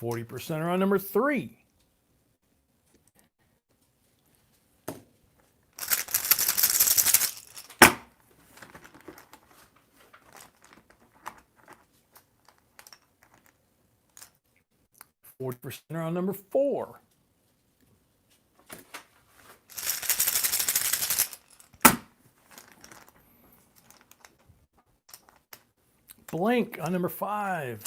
40%er on number 3. 40% on number 4. Blank on number 5.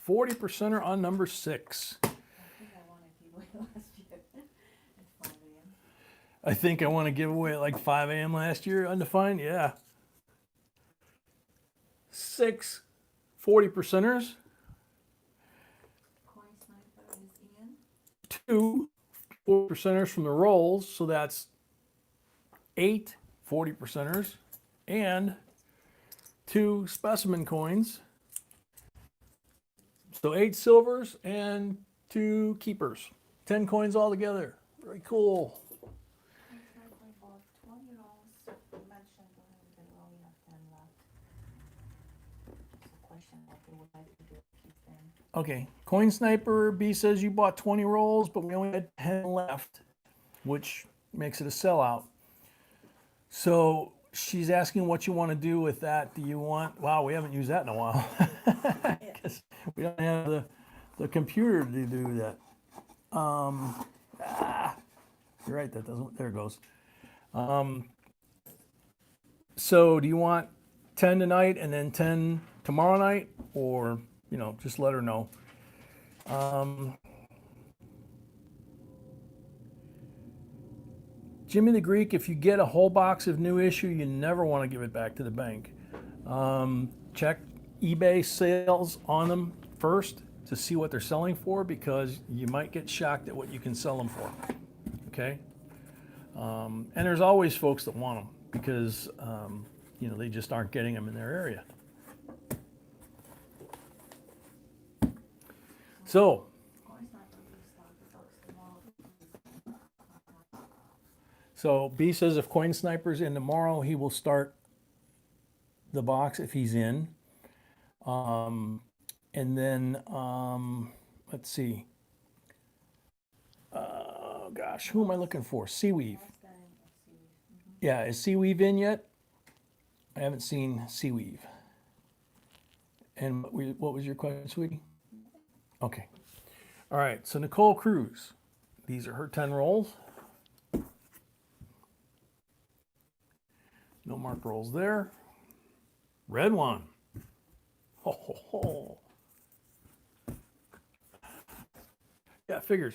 40% on number 6. I think I want to give away at like 5 a.m. last year, undefined, yeah. 6 40%ers. Coin sniper is in. 2 40%ers from the rolls, so that's 8 40%ers and 2 specimen coins. So 8 silvers and 2 keepers. 10 coins altogether. Very cool. Okay, Coin Sniper B says you bought 20 rolls, but we only had 10 left, which makes it a sellout. So she's asking what you want to do with that. Do you want, wow, we haven't used that in a while. Because we don't have the computer to do that. You're right, that doesn't, there it goes. So do you want 10 tonight and then 10 tomorrow night, or, you know, just let her know. Jimmy the Greek, if you get a whole box of new issue, you never want to give it back to the bank. Check eBay sales on them first to see what they're selling for, because you might get shocked at what you can sell them for. Okay? And there's always folks that want them because, you know, they just aren't getting them in their area. So B says if Coin Sniper's in tomorrow, he will start the box if he's in. And then, let's see. Gosh, who am I looking for? Seaweave. Yeah, is Seaweave in yet? I haven't seen Seaweave. And what was your question, sweetie? Okay. All right, so Nicole Cruz. These are her 10 rolls. No marked rolls there. Red one. Ho, ho, ho. Yeah, figures.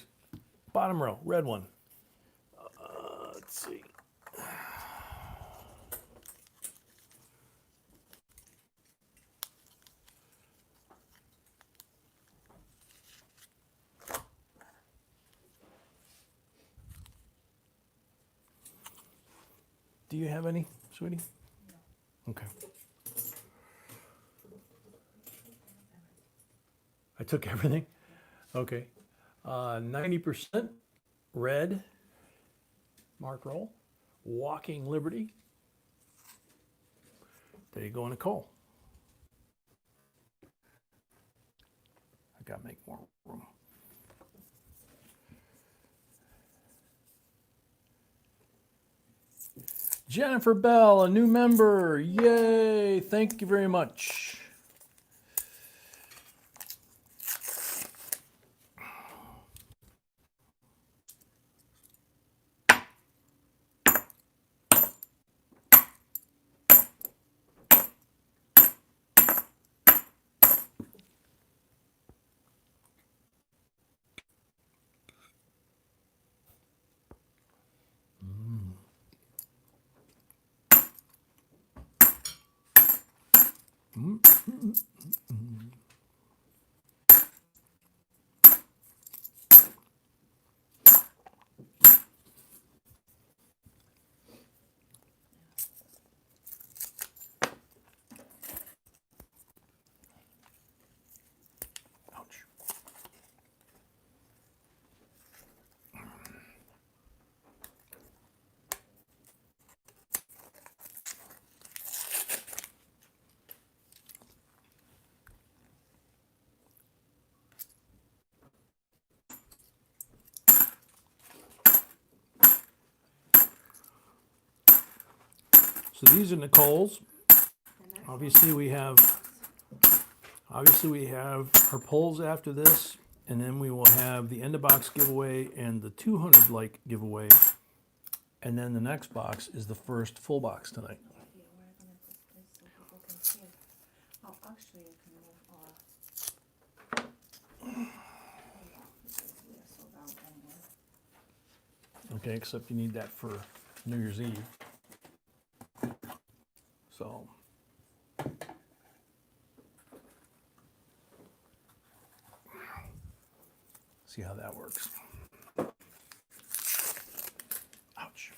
Bottom row, red one. Let's see. Do you have any, sweetie? No. Okay. I took everything? Okay. 90% red, mark roll. Walking Liberty. There you go, Nicole. I gotta make more room. Jennifer Bell, a new member. Yay! Thank you very much. Ouch. So these are Nicole's. Obviously we have her polls after this, and then we will have the end of box giveaway and the 200 like giveaway. And then the next box is the first full box tonight. Okay, we're gonna put this so people can see. Oh, actually, you can move our. Because we are sold out anyway. Okay, except you need that for New Year's Eve. So. See how that works. Ouch.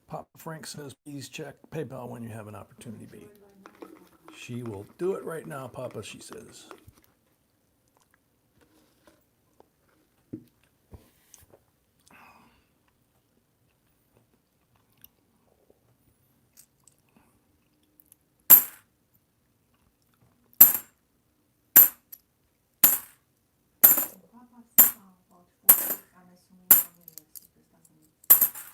Papa Frank says, please check PayPal when you have an opportunity, B. She will do it right now, Papa, she says. I'm assuming for New Year's, because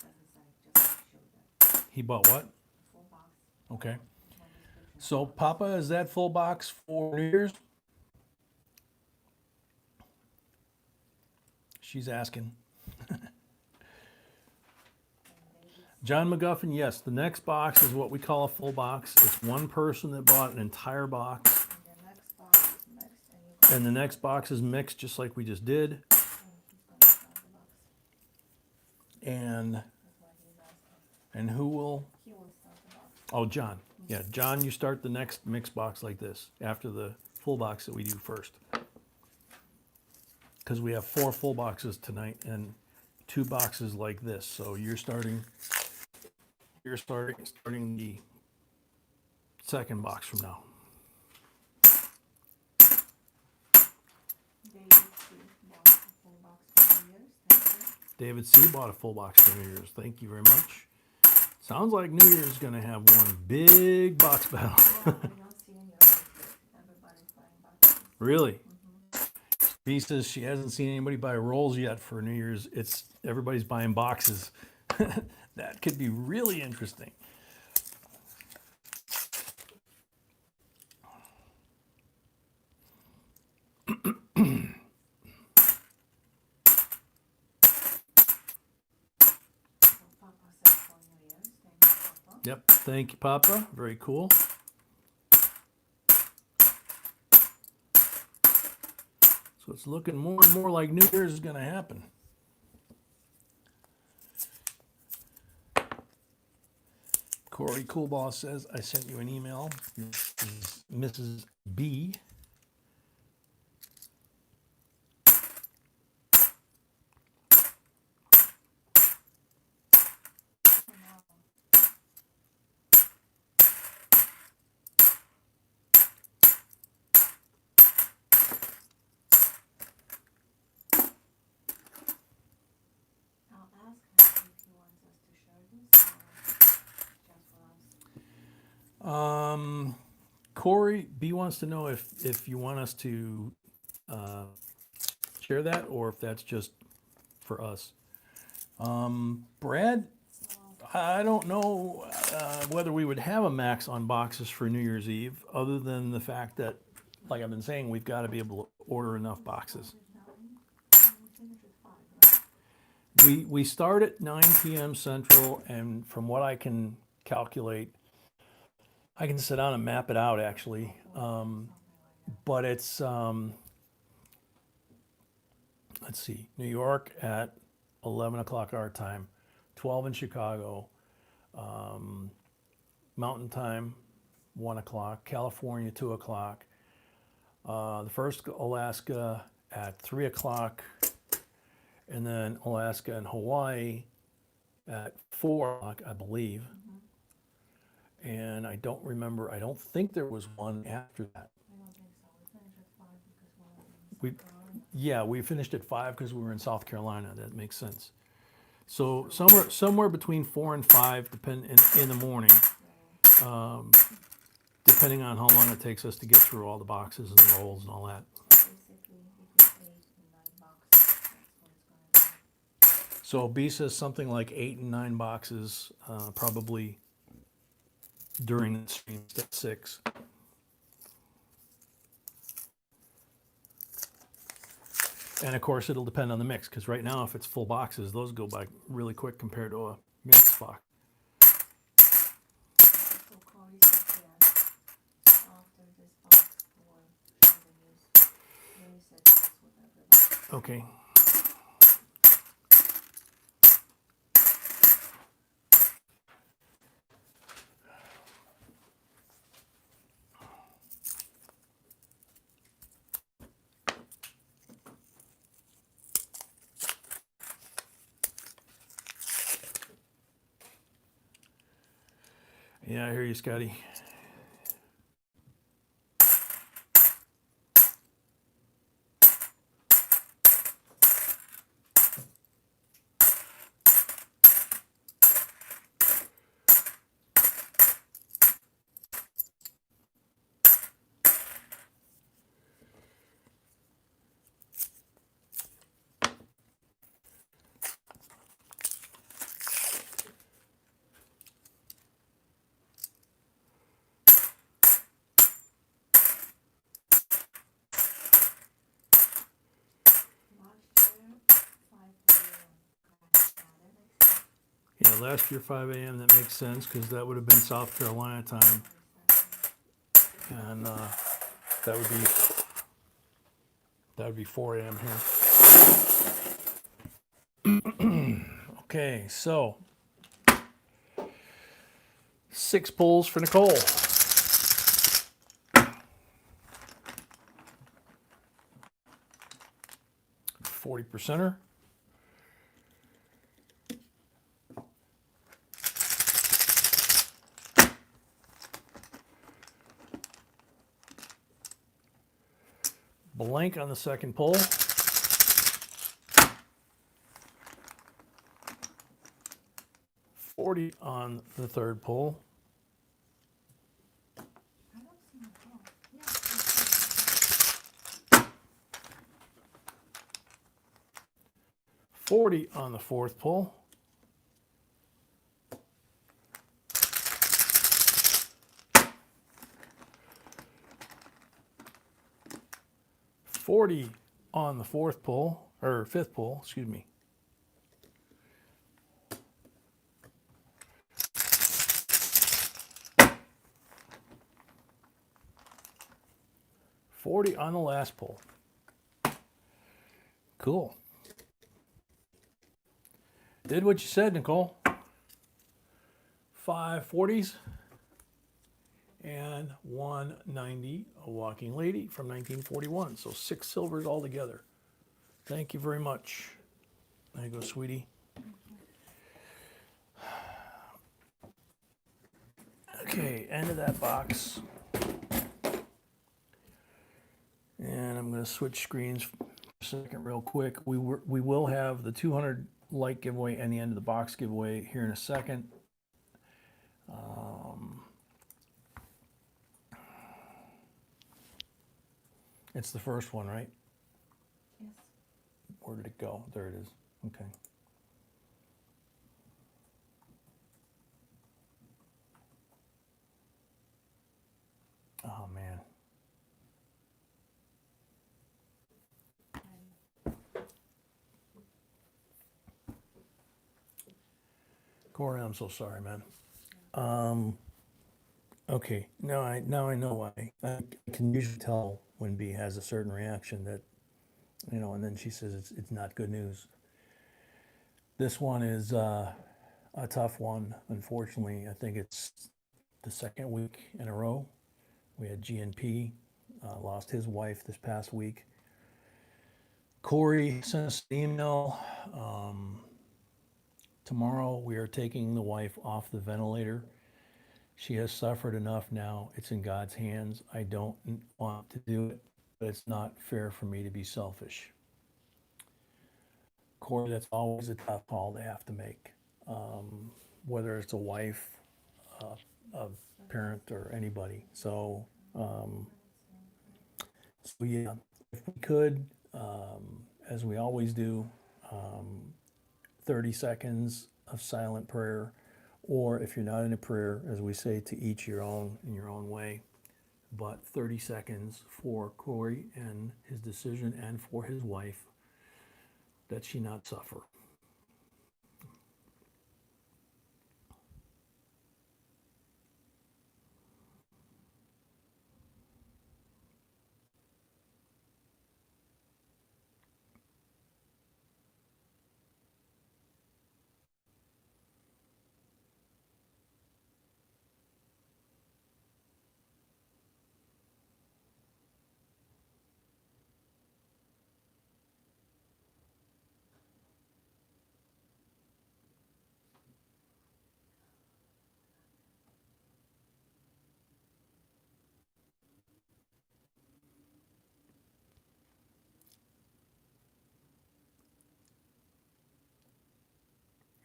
doesn't say, just show that He bought what? full box. Okay. No description. So, Papa, is that full box for New Year's? She's asking. John McGuffin, yes, the next box is what we call a full box. It's one person that bought an entire box. And the next box is mixed, and you can. And the next box is mixed just like we just did. And he's gonna start the box. And That's what he's asking. and who will? He will start the box. Oh, John. Yeah, John, you start the next mixed box like this after the full box that we do first. Because we have 4 full boxes tonight and 2 boxes like this. So you're starting the second box from now. David C. bought a full box for New Year's. Thank you. David C. bought a full box for New Year's. Thank you very much. Sounds like New Year's is going to have one big box battle. Well, I don't see any others, but everybody's buying boxes. Really? B says she hasn't seen anybody buy rolls yet for New Year's. It's everybody's buying boxes. That could be really interesting. So Papa said for New Year's. Thank you, Papa. Yep. Thank you, Papa. Very cool. So it's looking more and more like New Year's is going to happen. Corey Coolball says, I sent you an email. This is Mrs. B. I'll ask him if he wants us to share this or just for us. Corey B wants to know if you want us to share that or if that's just for us. Brad, I don't know whether we would have a max on boxes for New Year's Eve, other than the fact that, like I've been saying, we've got to be able to order enough boxes. We finish at 5, right? We start at 9 p.m. Central, and from what I can calculate, I can sit down and map it out actually. But it's, let's see, New York at 11 o'clock our time, 12 in Chicago, Mountain Time, 1 o'clock. California, 2 o'clock. The first Alaska at 3 o'clock. And then Alaska and Hawaii at 4 o'clock, I believe. And I don't remember, I don't think there was one after that. I don't think so. We finished at 5 because one of them We- is South Carolina. Yeah, we finished at 5 because we were in South Carolina. That makes sense. So somewhere between 4 and 5, in the morning, So depending on how long it takes us to get through all the boxes and rolls and all that. basically between 8 and 9 boxes. That's what it's gonna be. So B says something like 8 and 9 boxes, probably during the stream at 6. And of course, it'll depend on the mix, because right now, if it's full boxes, those go by really quick compared to a mixed box. So Corey said yes. After this box for share the news. Ray said yes with everybody. Okay. Yeah, I hear you, Scotty. Last year 5 a.m. That makes sense because that would have been South Carolina time, and that would be 4 a.m. here. Okay, so 6 pulls for Nicole. 40%er. Blank on the second pull. $40 on the third pull. I don't see my phone. Yeah. $40 on the fourth pull. $40 on the fourth pull, or fifth pull, excuse me. $40 on the last pull. Cool. Did what you said, Nicole. 5 40s and 190, a walking lady from 1941. So 6 silvers altogether. Thank you very much. There you go, sweetie. Okay, end of that box. And I'm going to switch screens for a second real quick. We will have the 200 light giveaway and the end of the box giveaway here in a second. It's the first one, right? Yes. Where did it go? There it is. Okay. Oh, man. Corey, I'm so sorry, man. Okay, now I know why. I can usually tell when B has a certain reaction that, and then she says it's not good news. This one is a tough one, unfortunately. I think it's the second week in a row. We had GNP, lost his wife this past week. Corey sent us an email. Tomorrow we are taking the wife off the ventilator. She has suffered enough now. It's in God's hands. I don't want to do it, but it's not fair for me to be selfish. Corey, that's always a tough call to have to make, whether it's a wife, a parent, or anybody. So yeah, if we could, as we always do, 30 seconds of silent prayer, or if you're not in a prayer, as we say, to each your own in your own way, but 30 seconds for Corey and his decision, and for his wife, that she not suffer.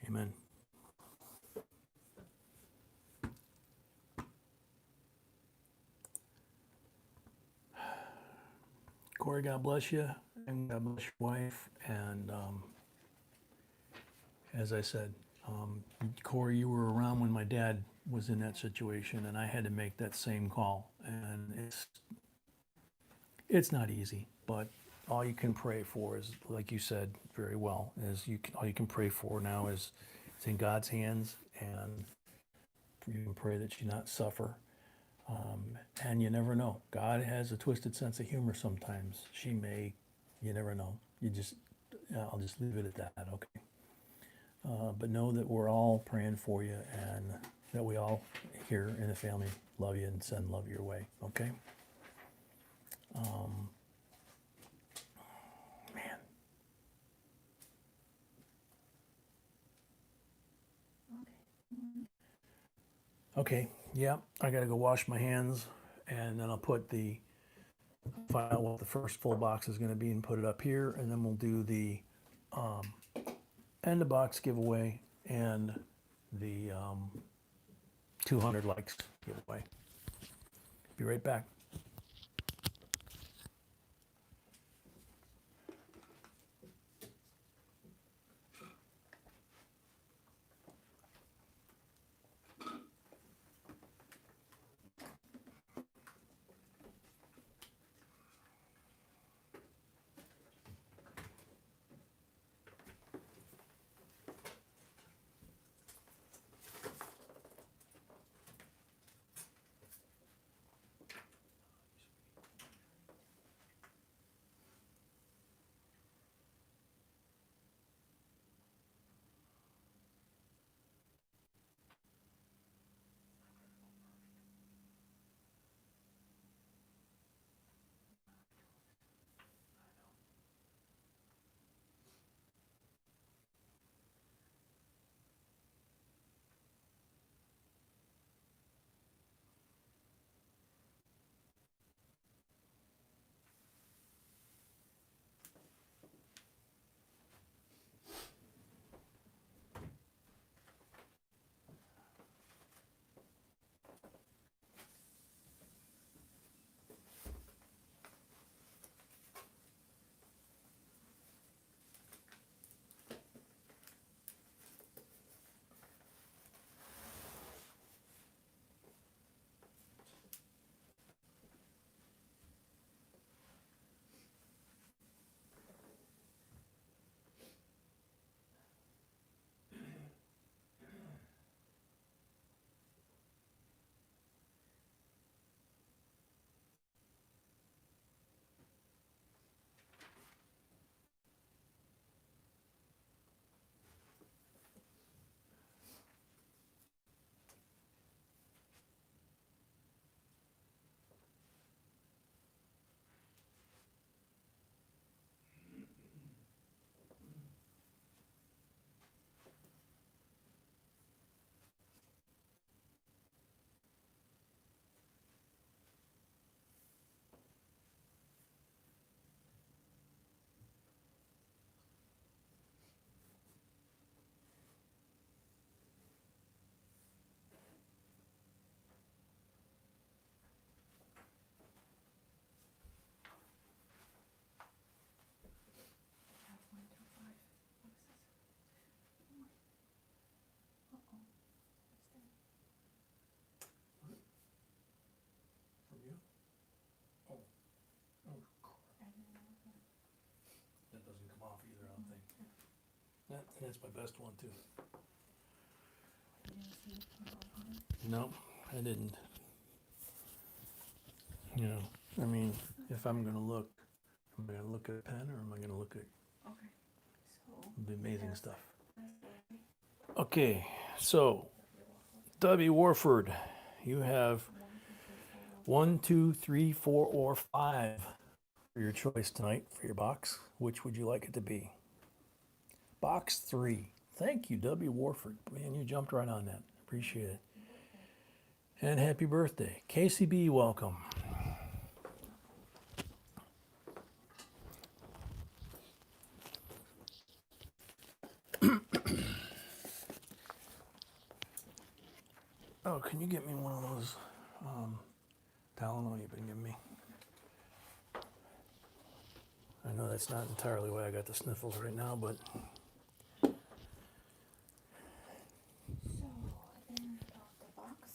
Amen. Corey, God bless you, and God bless your wife. And as I said, Corey, you were around when my dad was in that situation, and I had to make that same call. And it's not easy, but all you can pray for is, like you said very well, all you can pray for now is it's in God's hands, and you can pray that you not suffer. And you never know. God has a twisted sense of humor sometimes. You never know. I'll just leave it at that, okay? But know that we're all praying for you, and that we all here in the family love you and send love your way, okay? Man. Okay, yeah, I gotta go wash my hands, and then I'll find out what the first full box is gonna be and put it up here, and then we'll do the end of box giveaway and the 200 likes giveaway. Be right back. That's my best one too. You didn't see it from open? No, I didn't. You know, I mean, if I'm gonna look, am I gonna look at a pen or am I gonna look at Okay. So, the amazing stuff? that's Larry. Okay, so W. Warford, you have 1, 2, 3, 4, or 5 for your choice tonight for your box. Which would you like it to be? Box 3. Thank you, W. Warford. Man, you jumped right on that. Appreciate it. And happy birthday. KCB, welcome. Oh, can you get me one of those Tylenol you've been giving me? I know that's not entirely why I got the sniffles right now, but So, in the box.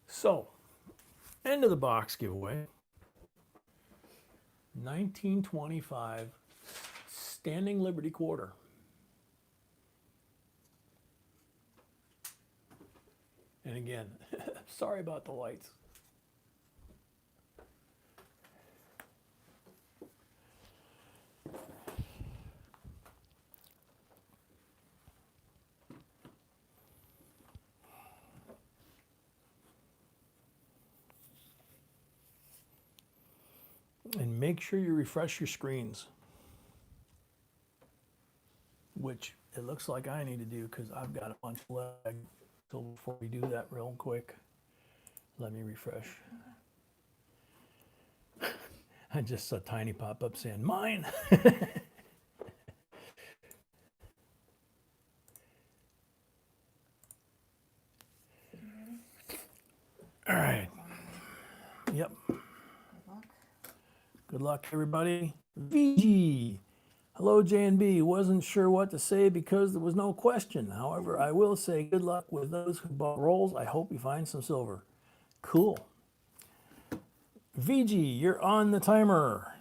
so end of the box giveaway. 1925 Standing Liberty Quarter. And again, sorry about the lights. And make sure you refresh your screens, which it looks like I need to do because I've got a bunch of lag. So before we do that real quick, let me refresh. I just saw Tiny pop up saying, mine. All right. Yep. Good luck. Good luck, everybody. VG. Hello, J&B. Wasn't sure what to say because there was no question. However, I will say good luck with those who bought rolls. I hope you find some silver. Cool. VG, you're on the timer.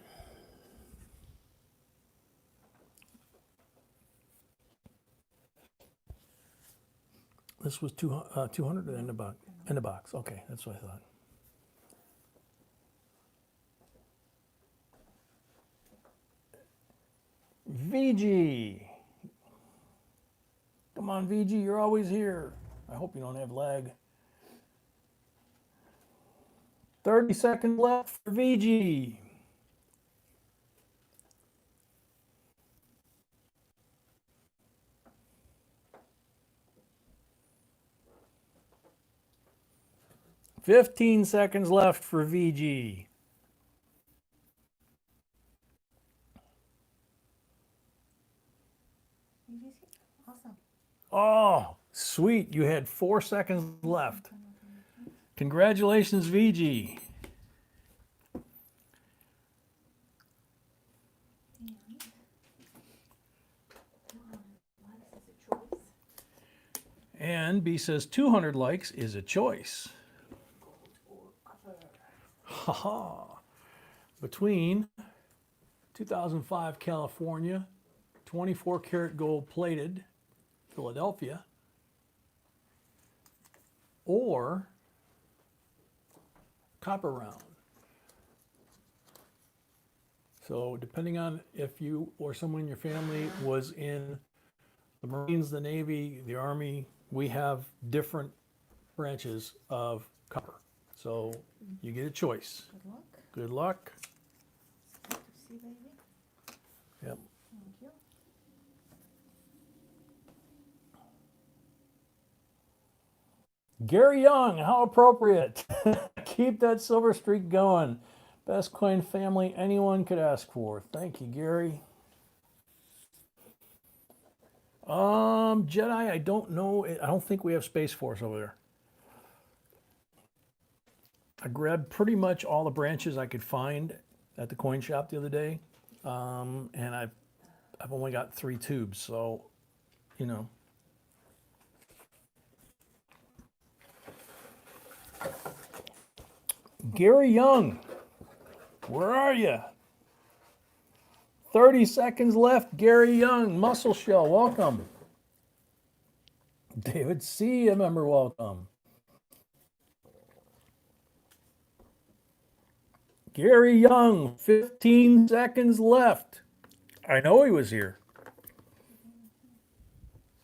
This was 200 in the box. In the box. Okay, that's what I thought. VG. Come on, VG, you're always here. I hope you don't have lag. 30 seconds left for VG. $15 seconds left for VG. Awesome. Oh, sweet. You had 4 seconds left. Congratulations, VG. And B says 200 likes is a choice. Haha. Between 2005 California, 24 karat gold plated Philadelphia, or copper round. So depending on if you or someone in your family was in the Marines, the Navy, the Army, we have different branches of copper. So you get a choice. Good luck. Good luck. Good to see, baby. Yep. Thank you. Gary Young, how appropriate. Keep that silver streak going. Best coin family anyone could ask for. Thank you, Gary. Jedi, I don't know. I don't think we have Space Force over there. I grabbed pretty much all the branches I could find at the coin shop the other day. And I've only got 3 tubes, so, you know. Gary Young, where are you? 30 seconds left. Gary Young, Muscle Shell, welcome. David C., a member, welcome. Gary Young, 15 seconds left. I know he was here.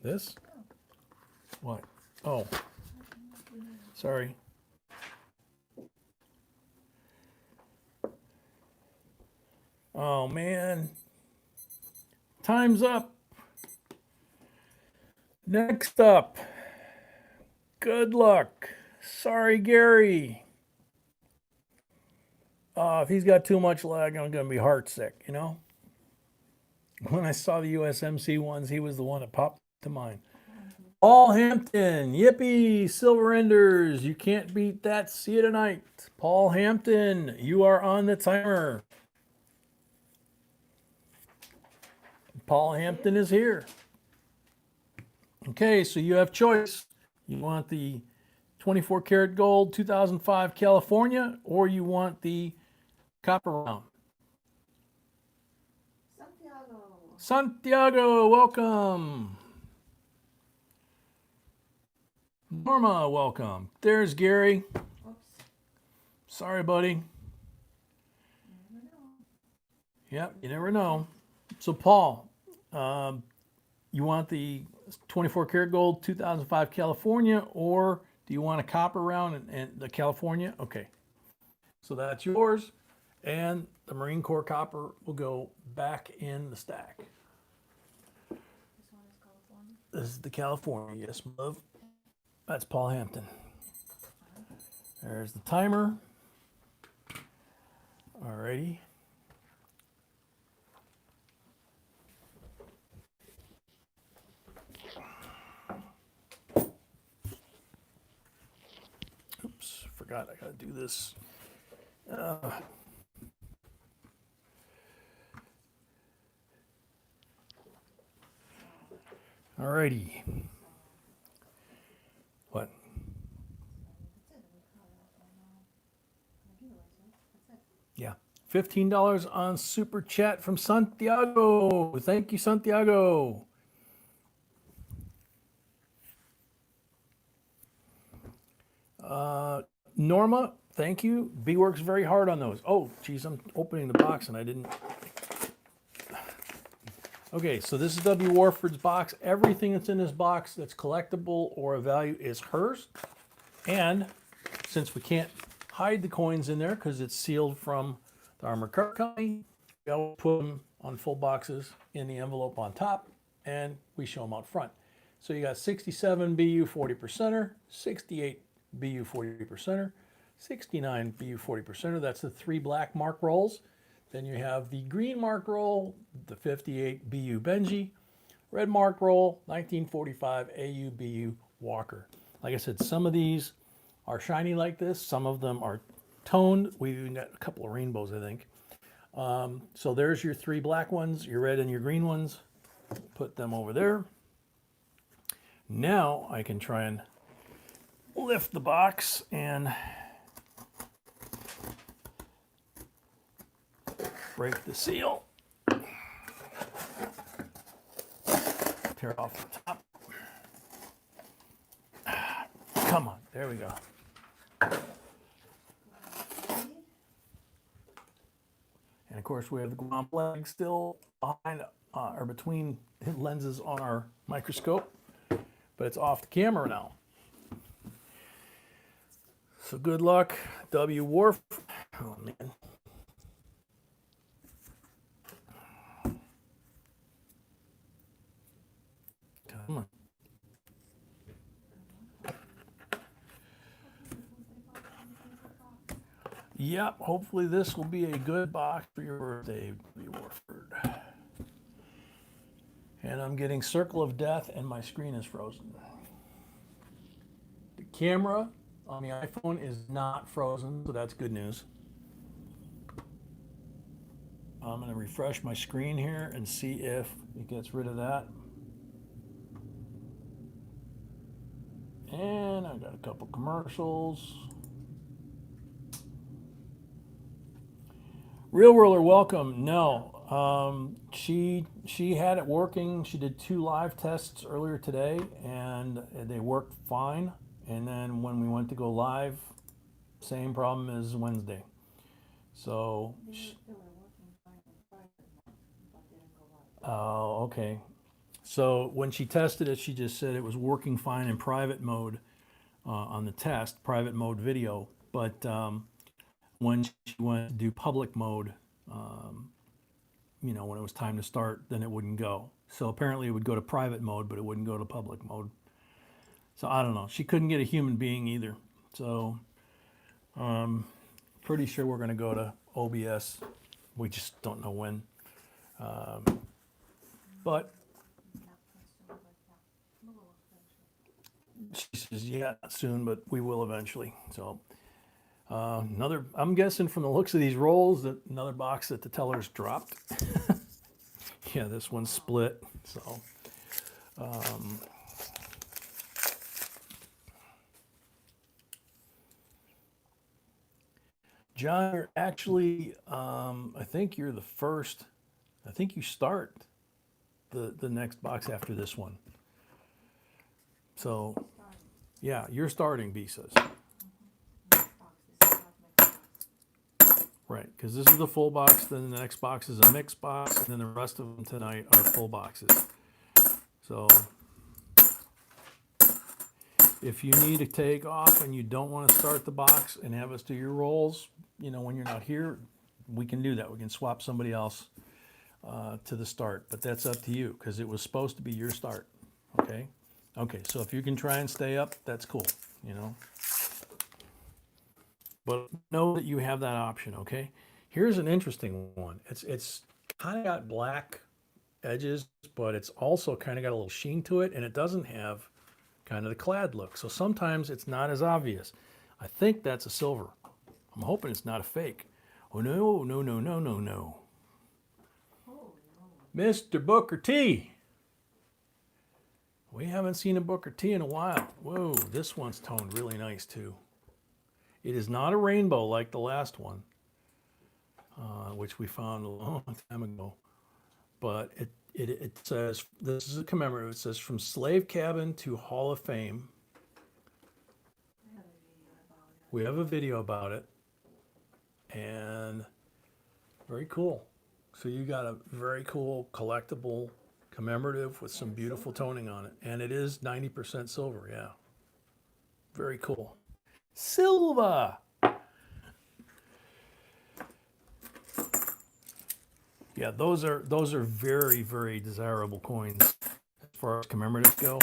This? What? Oh, sorry. Oh, man. Time's up. Next up. Good luck. Sorry, Gary. If he's got too much lag, I'm going to be heart sick, you know? When I saw the USMC ones, he was the one that popped to mind. Paul Hampton, yippee, Silver Enders, you can't beat that. See you tonight. Paul Hampton, you are on the timer. Paul Hampton is here. Okay, so you have choice. You want the 24 karat gold 2005 California, or you want the copper round? Santiago, welcome. Norma, welcome. There's Gary. Oops. Sorry, buddy. You never know. Yep, you never know. So, Paul, you want the 24 karat gold 2005 California, or do you want a copper round and the California? Okay. So that's yours. And the Marine Corps copper will go back in the stack. This one is California. This is the California, yes, love. That's Paul Hampton. There's the timer. Alrighty. Oops, forgot I gotta do this. Alrighty. What? That's it. We call it the giveaways, right? That's it. Yeah. $15 on Super Chat from Santiago. Thank you, Santiago. Norma, thank you. B works very hard on those. Oh, geez, I'm opening the box and I didn't. Okay, so this is W. Warford's box. Everything that's in this box that's collectible or of value is hers. And since we can't hide the coins in there because it's sealed from the Armored Car Company, we'll put them on full boxes in the envelope on top, and we show them out front. So you got 67 BU 40%er, 68 BU 40%er, 69 BU 40%er. That's the 3 black mark rolls. Then you have the green mark roll, the 58 BU Benji, red mark roll, 1945 AU BU Walker. Like I said, some of these are shiny like this. Some of them are toned. We've even got a couple of rainbows, I think. So there's your 3 black ones, your red and your green ones. Put them over there. Now I can try and lift the box and break the seal. Tear off the top. Come on, there we go. And of course we have the Guam flag still behind or between lenses on our microscope, but it's off the camera now. So good luck, W. Wharf. Oh man. Come on. Yep, hopefully this will be a good box for your birthday, W. Warford. And I'm getting Circle of Death and my screen is frozen. The camera on the iPhone is not frozen, so that's good news. I'm going to refresh my screen here and see if it gets rid of that. And I got a couple commercials. Real Roller, welcome. No, She had it working. She did 2 live tests earlier today, and they worked fine. And then when we went to go live, same problem as Wednesday. So, They were working fine in private mode, but didn't go live. oh, okay. So when she tested it, she just said it was working fine in private mode on the test, private mode video. But when she went to do public mode, when it was time to start, then it wouldn't go. So apparently it would go to private mode, but it wouldn't go to public mode. So I don't know. She couldn't get a human being either. So pretty sure we're going to go to OBS. We just don't know when. But Not soon, but yeah, we will eventually. she says, yeah, not soon, but we will eventually. So I'm guessing from the looks of these rolls that another box that the tellers dropped. Yeah, this one's split. So John, you're actually, I think you're the first. I think you start the next box after this one. So, Starting. yeah, you're starting, B says. Next box, this is not next box. Right, because this is the full box, then the next box is a mixed box, and then the rest of them tonight are full boxes. So, if you need to take off and you don't want to start the box and have us do your rolls, when you're not here, we can do that. We can swap somebody else to the start, but that's up to you because it was supposed to be your start. Okay? Okay, so if you can try and stay up, that's cool, But know that you have that option, okay? Here's an interesting one. It's kind of got black edges, but it's also kind of got a little sheen to it, and it doesn't have kind of the clad look. So sometimes it's not as obvious. I think that's a silver. I'm hoping it's not a fake. Oh, no, no, no, no, no, no. Oh, no. Mr. Booker T. We haven't seen a Booker T in a while. Whoa, this one's toned really nice too. It is not a rainbow like the last one, which we found a long time ago. But it says, this is a commemorative. It says, from slave cabin to Hall of Fame. I have a video about it. We have a video about it. And very cool. So you got a very cool collectible commemorative with some beautiful toning on it. And it is 90% silver, yeah. Very cool. Silver! Yeah, those are very, very desirable coins as far as commemoratives go.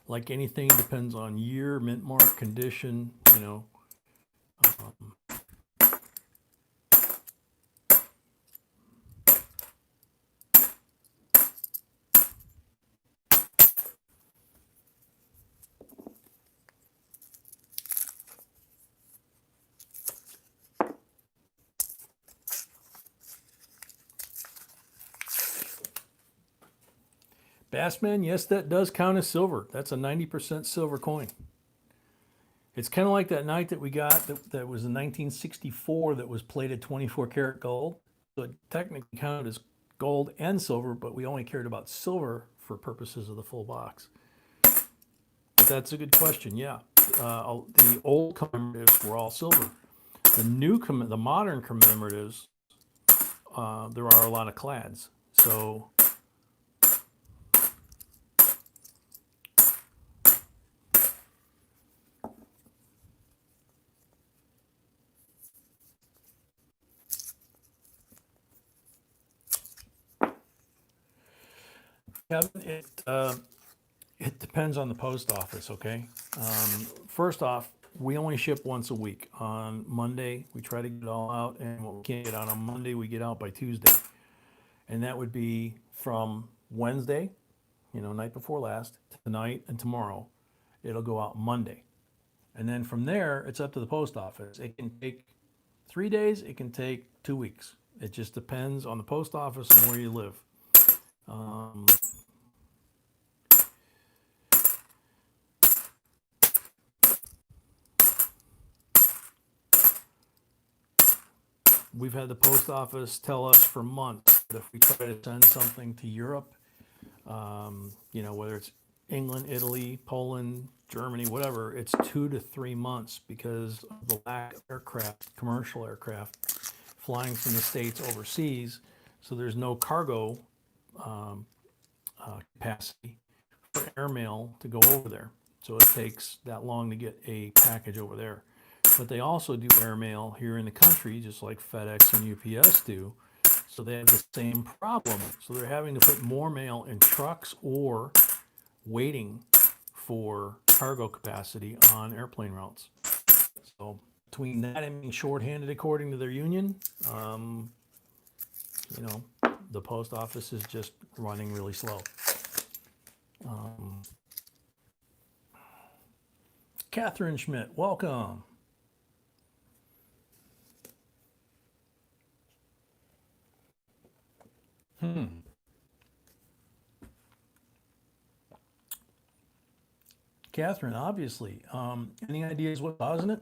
Like anything, depends on year, mint mark, condition, Bassman, yes, that does count as silver. That's a 90% silver coin. It's kind of like that night that we got that was in 1964 that was plated 24 karat gold. So it technically counted as gold and silver, but we only cared about silver for purposes of the full box. But that's a good question, yeah. The old commemoratives were all silver. The modern commemoratives, there are a lot of clads. So Kevin, it depends on the post office, okay? First off, we only ship once a week. On Monday, we try to get it all out, and what we can't get out on Monday, we get out by Tuesday. And that would be from Wednesday, night before last, to tonight and tomorrow. It'll go out Monday. And then from there, it's up to the post office. It can take 3 days, it can take 2 weeks. It just depends on the post office and where you live. we've had the post office tell us for months that if we try to send something to Europe, whether it's England, Italy, Poland, Germany, whatever, it's 2 to 3 months because of the lack of aircraft, commercial aircraft, flying from the States overseas. So there's no cargo capacity for airmail to go over there. So it takes that long to get a package over there. But they also do airmail here in the country, just like FedEx and UPS do. So they have the same problem. So they're having to put more mail in trucks or waiting for cargo capacity on airplane routes. So between that and being shorthanded according to their union, the post office is just running really slow. Catherine Schmidt, welcome. Catherine, obviously. Any ideas what's causing it?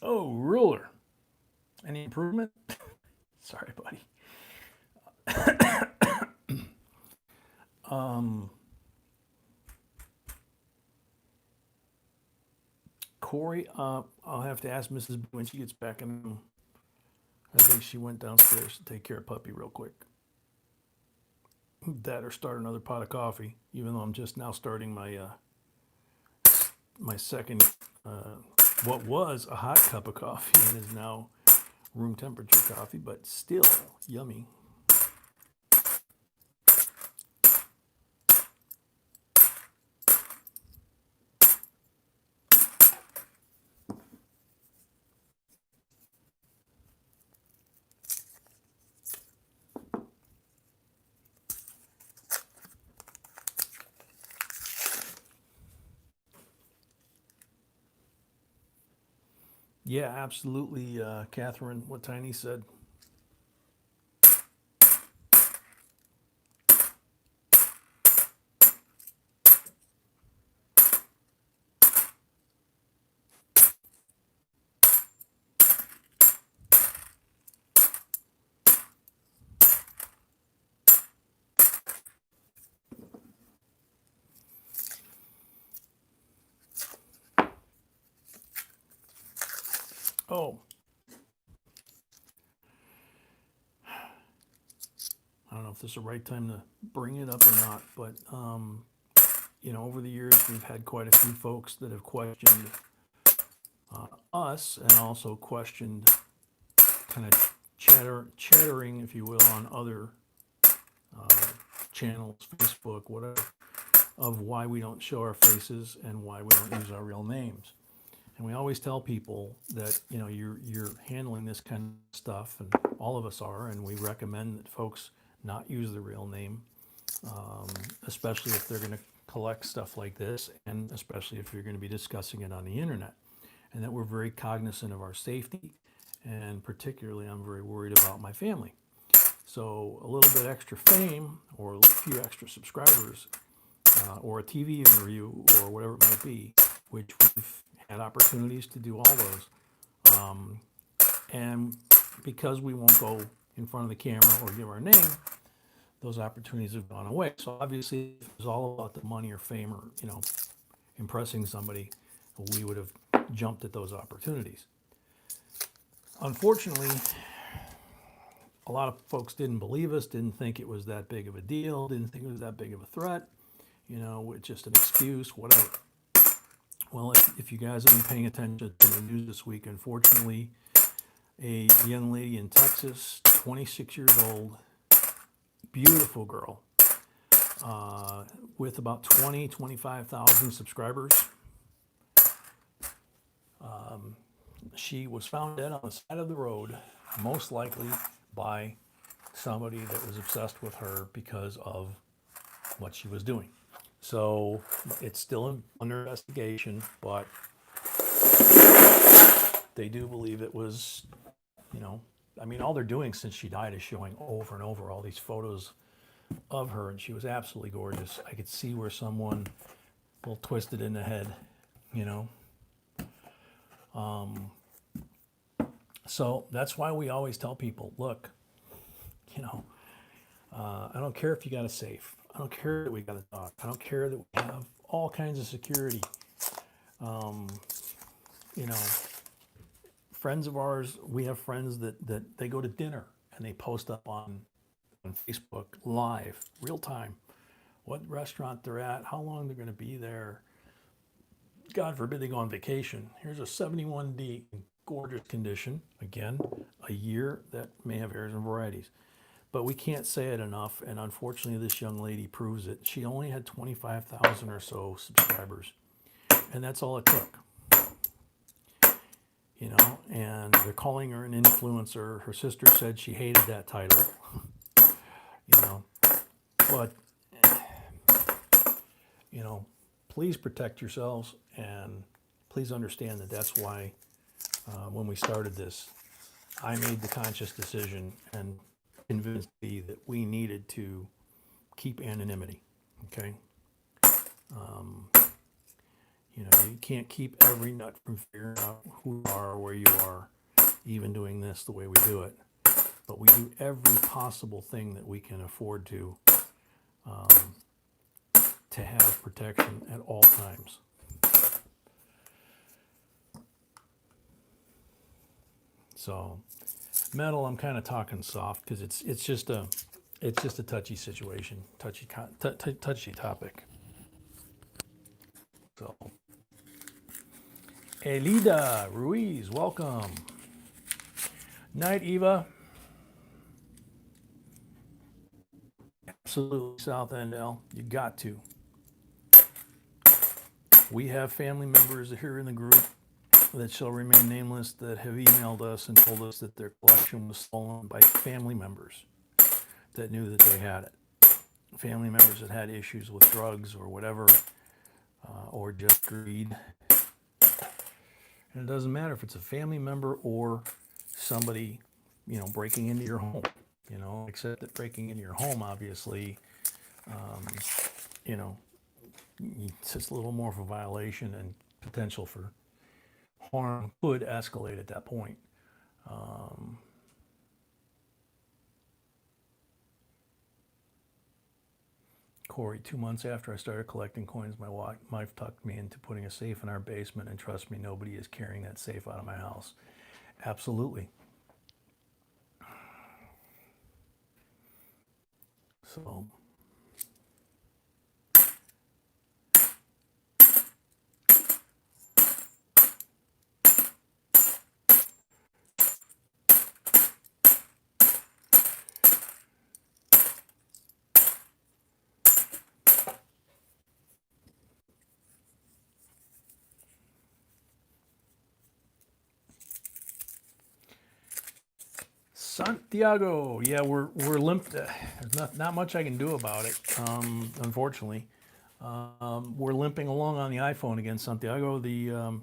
Oh, ruler. Any improvement? Sorry, buddy. Corey, I'll have to ask Mrs. B when she gets back in the room. I think she went downstairs to take care of puppy real quick. That or start another pot of coffee, even though I'm just now starting my my second, what was a hot cup of coffee and is now room temperature coffee, but still yummy. Yeah, absolutely, Catherine, what Tiny said. Oh, I don't know if this is the right time to bring it up or not, but over the years we've had quite a few folks that have questioned us and also questioned kind of chattering, if you will, on other channels, Facebook, whatever, of why we don't show our faces and why we don't use our real names. And we always tell people that you're handling this kind of stuff, and all of us are, and we recommend that folks not use the real name, especially if they're going to collect stuff like this, and especially if you're going to be discussing it on the internet, and that we're very cognizant of our safety, and particularly I'm very worried about my family. So a little bit extra fame or a few extra subscribers or a TV interview or whatever it might be, which we've had opportunities to do all those. And because we won't go in front of the camera or give our name, those opportunities have gone away. So obviously, if it was all about the money or fame or, impressing somebody, we would have jumped at those opportunities. Unfortunately, a lot of folks didn't believe us, didn't think it was that big of a deal, didn't think it was that big of a threat, with just an excuse, whatever. Well, if you guys have been paying attention to the news this week, unfortunately, a young lady in Texas, 26 years old, beautiful girl, with about 25,000 subscribers. She was found dead on the side of the road, most likely by somebody that was obsessed with her because of what she was doing. So it's still under investigation, but they do believe it was, I mean, all they're doing since she died is showing over and over all these photos of her, and she was absolutely gorgeous. I could see where someone a little twisted in the head, you know. So that's why we always tell people, look, you know, I don't care if you got a safe. I don't care that we got a dog. I don't care that we have all kinds of security. You know, friends of ours, we have friends that they go to dinner and they post up on Facebook live, real time, what restaurant they're at, how long they're going to be there. God forbid they go on vacation. Here's a 71D in gorgeous condition. Again, a year that may have errors and varieties. But we can't say it enough, and unfortunately this young lady proves it. She only had 25,000 or so subscribers, and that's all it took. You know, and they're calling her an influencer. Her sister said she hated that title. You know, but, you know, please protect yourselves, and please understand that that's why when we started this, I made the conscious decision and convinced me that we needed to keep anonymity. Okay. You know, you can't keep every nut from figuring out who you are, where you are, even doing this the way we do it. But we do every possible thing that we can afford to have protection at all times. So, metal, I'm kind of talking soft because it's just a touchy situation, touchy topic. So, Elida Ruiz, welcome. Night, Eva. Absolutely, South End L. You got to. We have family members here in the group that shall remain nameless that have emailed us and told us that their collection was stolen by family members that knew that they had it. Family members that had issues with drugs or whatever, or just greed. And it doesn't matter if it's a family member or somebody, you know, breaking into your home, you know, except that breaking into your home, obviously, you know, it's just a little more of a violation, and potential for harm could escalate at that point. Corey, 2 months after I started collecting coins, my wife tucked me into putting a safe in our basement, and trust me, nobody is carrying that safe out of my house. Absolutely. So, Santiago, yeah, we're limped. There's not much I can do about it, unfortunately. We're limping along on the iPhone again, Santiago. The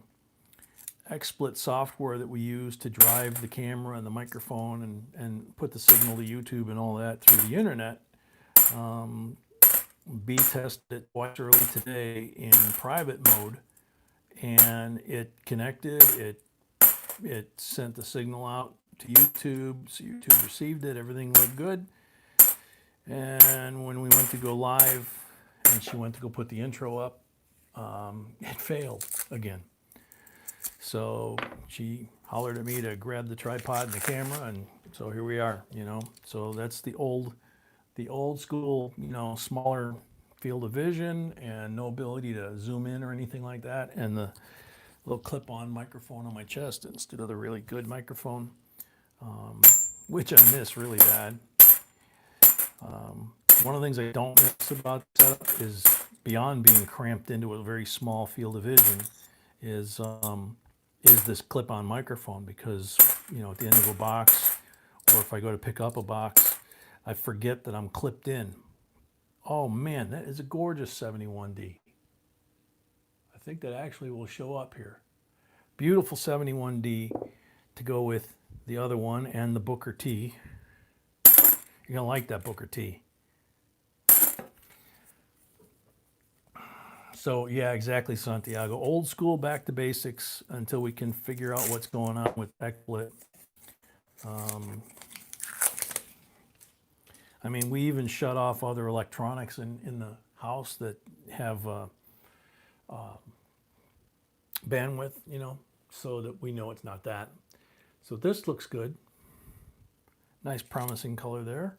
XSplit software that we use to drive the camera and the microphone and put the signal to YouTube and all that through the internet. B tested it twice early today in private mode, and it connected. It sent the signal out to YouTube, so YouTube received it. Everything looked good. And when we went to go live, and she went to go put the intro up, it failed again. So she hollered at me to grab the tripod and the camera, and so here we are, you know. So that's the old school, you know, smaller field of vision and no ability to zoom in or anything like that, and the little clip-on microphone on my chest instead of the really good microphone, which I miss really bad. One of the things I don't miss about the setup is, beyond being cramped into a very small field of vision, is this clip-on microphone, because, you know, at the end of a box, or if I go to pick up a box, I forget that I'm clipped in. Oh man, that is a gorgeous 71D. I think that actually will show up here. Beautiful 71D to go with the other one and the Booker T. You're gonna like that Booker T. So yeah, exactly, Santiago. Old school, back to basics until we can figure out what's going on with XSplit. I mean, we even shut off other electronics in the house that have bandwidth, you know, so that we know it's not that. So this looks good. Nice promising color there.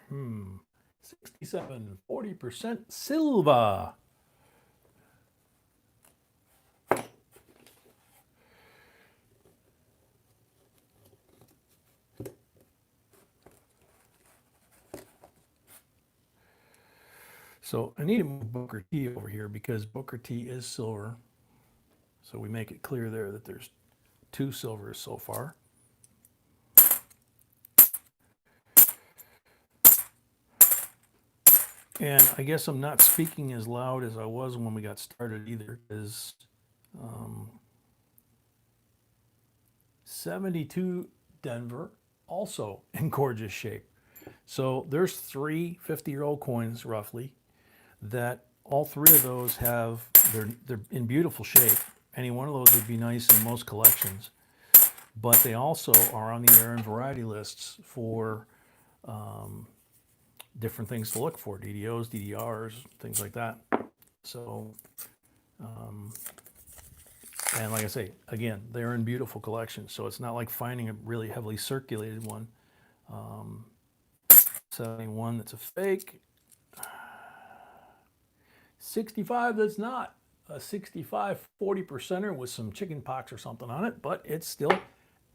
67, 40% silver. So I need to move Booker T over here because Booker T is silver. So we make it clear there that there's 2 silvers so far. And I guess I'm not speaking as loud as I was when we got started either, because 72 Denver, also in gorgeous shape. So there's 3 50-year-old coins roughly that all 3 of those have, they're in beautiful shape. Any one of those would be nice in most collections. But they also are on the Aaron variety lists for different things to look for, DDOs, DDRs, things like that. So, and like I say, again, they're in beautiful collections. So it's not like finding a really heavily circulated one. 71 that's a fake. 65 that's not. A 65 40%er with some chicken pox or something on it, but it's still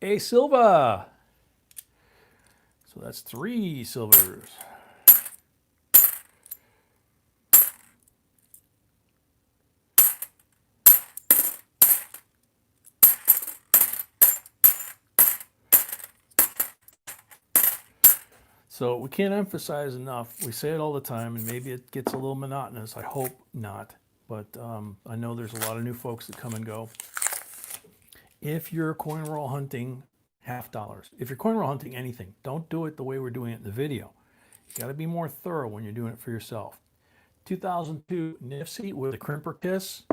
a silver. So that's 3 silvers. So we can't emphasize enough. We say it all the time, and maybe it gets a little monotonous. I hope not. But I know there's a lot of new folks that come and go. If you're coin roll hunting $half, if you're coin roll hunting anything, don't do it the way we're doing it in the video. You got to be more thorough when you're doing it for yourself. 2002 Nifty with a crimper kiss.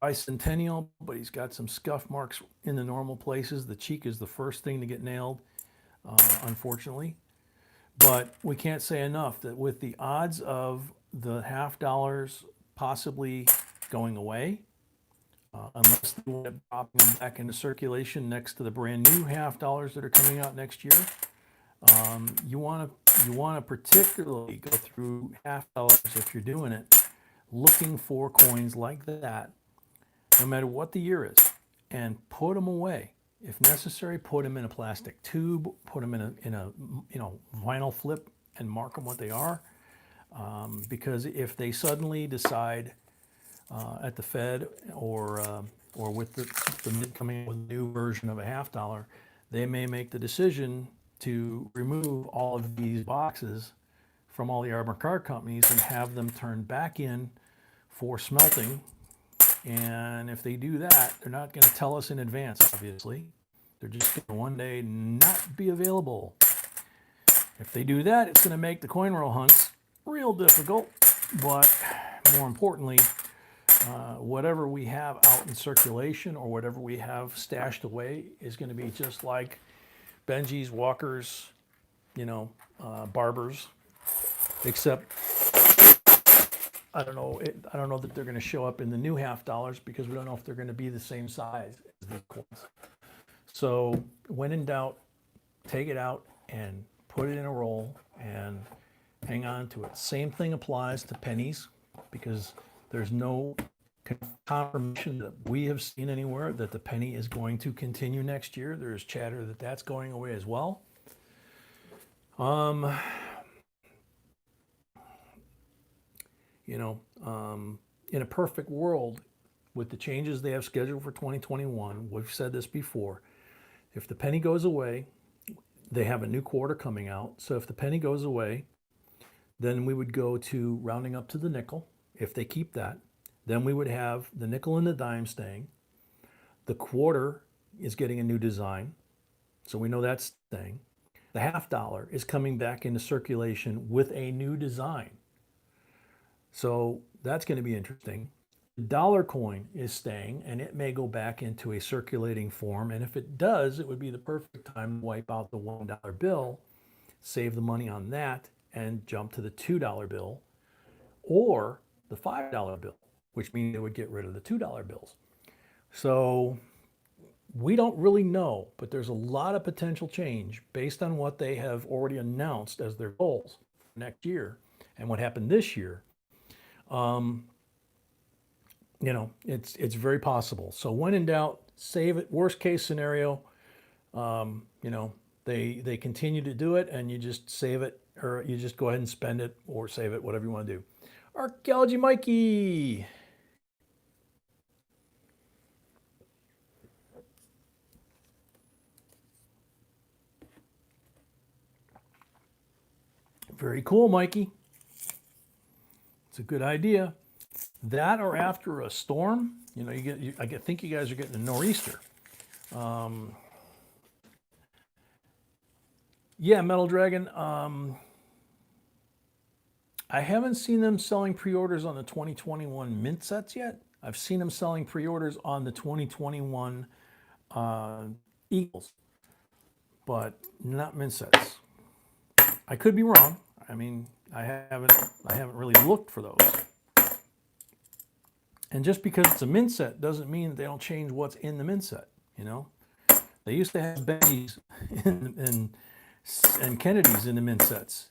Bicentennial, but he's got some scuff marks in the normal places. The cheek is the first thing to get nailed, unfortunately. But we can't say enough that with the odds of the $half possibly going away, unless they end up dropping them back into circulation next to the brand new $half that are coming out next year, you want to particularly go through $half if you're doing it, looking for coins like that, no matter what the year is, and put them away. If necessary, put them in a plastic tube, put them in a vinyl flip, and mark them what they are. Because if they suddenly decide at the Fed or with the Mint coming with a new version of a $half, they may make the decision to remove all of these boxes from all the armor card companies and have them turned back in for smelting. And if they do that, they're not going to tell us in advance, obviously. They're just going to one day not be available. If they do that, it's going to make the coin roll hunts real difficult. But more importantly, whatever we have out in circulation or whatever we have stashed away is going to be just like Benji's, Walker's, Barber's, except I don't know that they're going to show up in the new $half because we don't know if they're going to be the same size as these coins. So when in doubt, take it out and put it in a roll and hang on to it. Same thing applies to pennies, because there's no confirmation that we have seen anywhere that the penny is going to continue next year. There's chatter that that's going away as well. In a perfect world, with the changes they have scheduled for 2021, we've said this before, if the penny goes away, they have a new quarter coming out. So if the penny goes away, then we would go to rounding up to the nickel. If they keep that, then we would have the nickel and the dime staying. The quarter is getting a new design, so we know that's staying. The $half is coming back into circulation with a new design. So that's going to be interesting. The dollar coin is staying, and it may go back into a circulating form. And if it does, it would be the perfect time to wipe out the $1 bill, save the money on that, and jump to the $2 bill or the $5 bill, which means they would get rid of the $2 bills. So we don't really know, but there's a lot of potential change based on what they have already announced as their goals for next year and what happened this year. It's very possible. So when in doubt, save it. Worst case scenario, they continue to do it, and you just save it, or you just go ahead and spend it or save it, whatever you want to do. Archaeology Mikey. Very cool, Mikey. It's a good idea. That or after a storm, I think you guys are getting a nor'easter. Yeah, Metal Dragon. I haven't seen them selling pre-orders on the 2021 mint sets yet. I've seen them selling pre-orders on the 2021 Eagles, but not mint sets. I could be wrong. I mean, I haven't really looked for those. And just because it's a mint set doesn't mean that they don't change what's in the mint set. They used to have Benjis and Kennedys in the mint sets.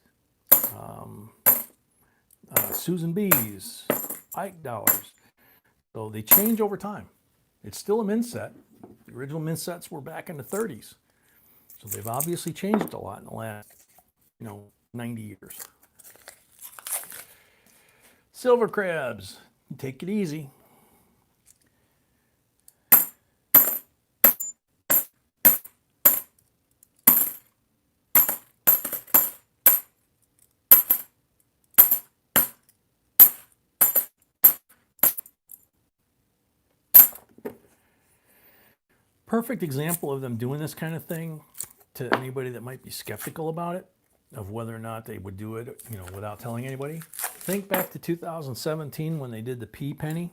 Susan B's, Ike dollars. So they change over time. It's still a mint set. The original mint sets were back in the 30s. So they've obviously changed a lot in the last, 90 years. Silver crabs, take it easy. Perfect example of them doing this kind of thing to anybody that might be skeptical about it, of whether or not they would do it, without telling anybody. Think back to 2017 when they did the P penny.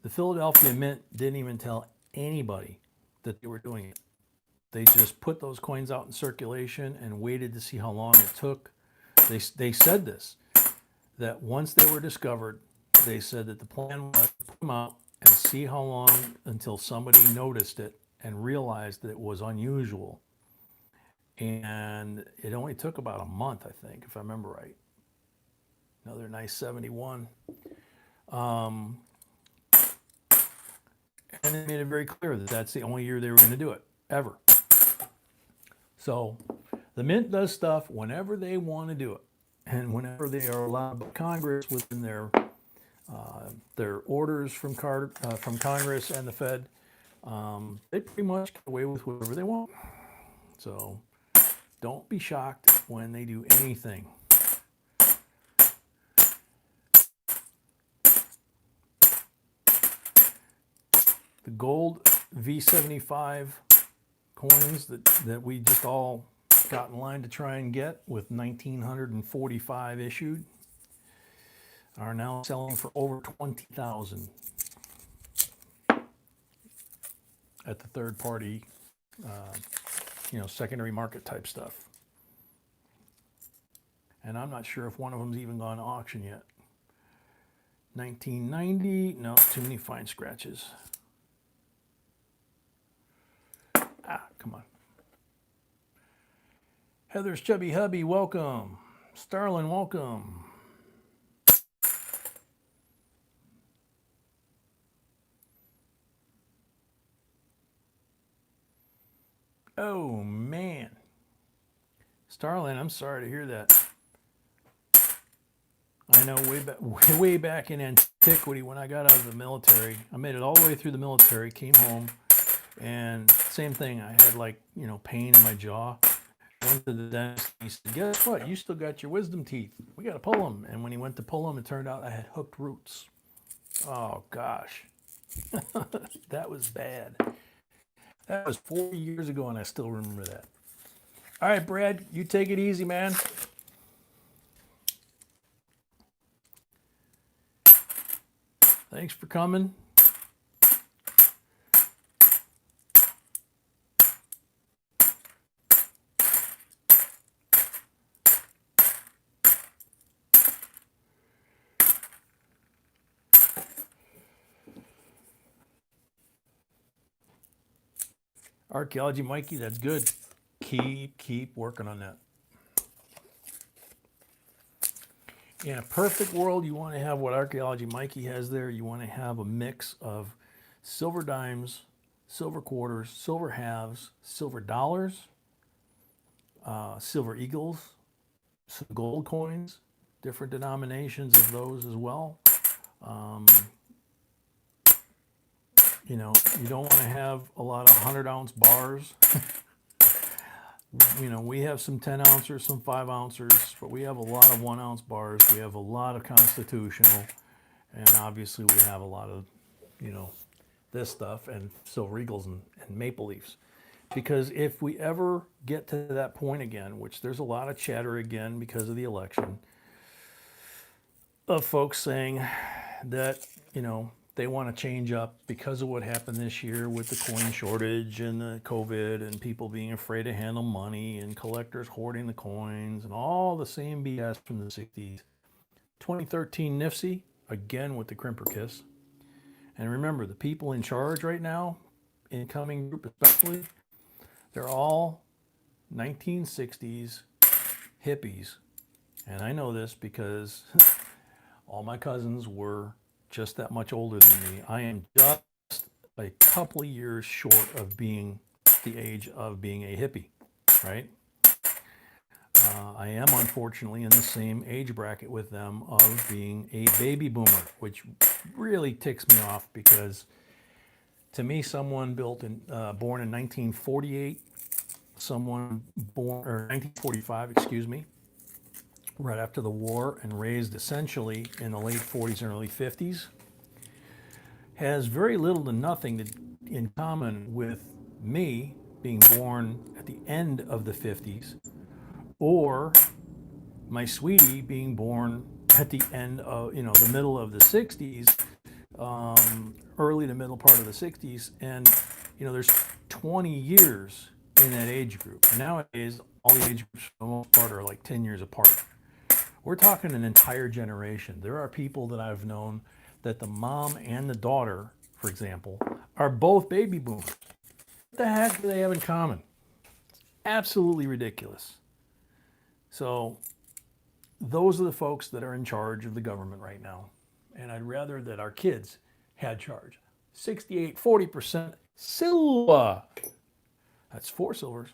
The Philadelphia Mint didn't even tell anybody that they were doing it. They just put those coins out in circulation and waited to see how long it took. They said this, that once they were discovered, they said that the plan was to put them out and see how long until somebody noticed it and realized that it was unusual. And it only took about a month, I think, if I remember right. Another nice 71. And they made it very clear that that's the only year they were going to do it, ever. So the Mint does stuff whenever they want to do it. And whenever they are allowed by Congress within their orders from Congress and the Fed, they pretty much get away with whatever they want. So don't be shocked when they do anything. The gold V75 coins that we just all got in line to try and get, with 1,945 issued, are now selling for over 20,000 at the third party, secondary market type stuff. And I'm not sure if one of them's even gone to auction yet. 1990, no, too many fine scratches. Come on. Heather's Chubby Hubby, welcome. Starlin, welcome. Oh, man. Starlin, I'm sorry to hear that. I know way back in antiquity, when I got out of the military, I made it all the way through the military, came home, and same thing. I had pain in my jaw. Went to the dentist. He said, "Guess what? You still got your wisdom teeth. We got to pull them." And when he went to pull them, it turned out I had hooked roots. Oh gosh, That was bad. That was 40 years ago, and I still remember that. All right, Brad, you take it easy, man. Thanks for coming. Archaeology Mikey, that's good. Keep working on that. In a perfect world, you want to have what Archaeology Mikey has there. You want to have a mix of silver dimes, silver quarters, silver halves, silver dollars, silver eagles, some gold coins, different denominations of those as well. You know, you don't want to have a lot of 100-ounce bars. You know, we have some 10 ounces, some 5 ounces, but we have a lot of 1-ounce bars. We have a lot of constitutional, and obviously we have a lot of, you know, this stuff and silver eagles and maple leafs. Because if we ever get to that point again, which there's a lot of chatter again because of the election, of folks saying that, you know, they want to change up because of what happened this year with the coin shortage and the COVID and people being afraid to handle money and collectors hoarding the coins and all the same BS from the 60s. 2013 NIFSI, again with the crimper kiss. And remember, the people in charge right now, incoming group especially, they're all 1960s hippies. And I know this because all my cousins were just that much older than me. I am just a couple of years short of being the age of being a hippie, right? I am unfortunately in the same age bracket with them of being a baby boomer, which really ticks me off because to me, someone born in 1948, someone born, or 1945, excuse me, right after the war and raised essentially in the late 40s and early 50s, has very little to nothing in common with me being born at the end of the 50s or my sweetie being born at the end of, you know, the middle of the 60s, early to middle part of the 60s. And, you know, there's 20 years in that age group. Nowadays, all the age groups for the most part are like 10 years apart. We're talking an entire generation. There are people that I've known that the mom and the daughter, for example, are both baby boomers. What the heck do they have in common? Absolutely ridiculous. So those are the folks that are in charge of the government right now. And I'd rather that our kids had charge. 68, 40% silver. That's 4 silvers.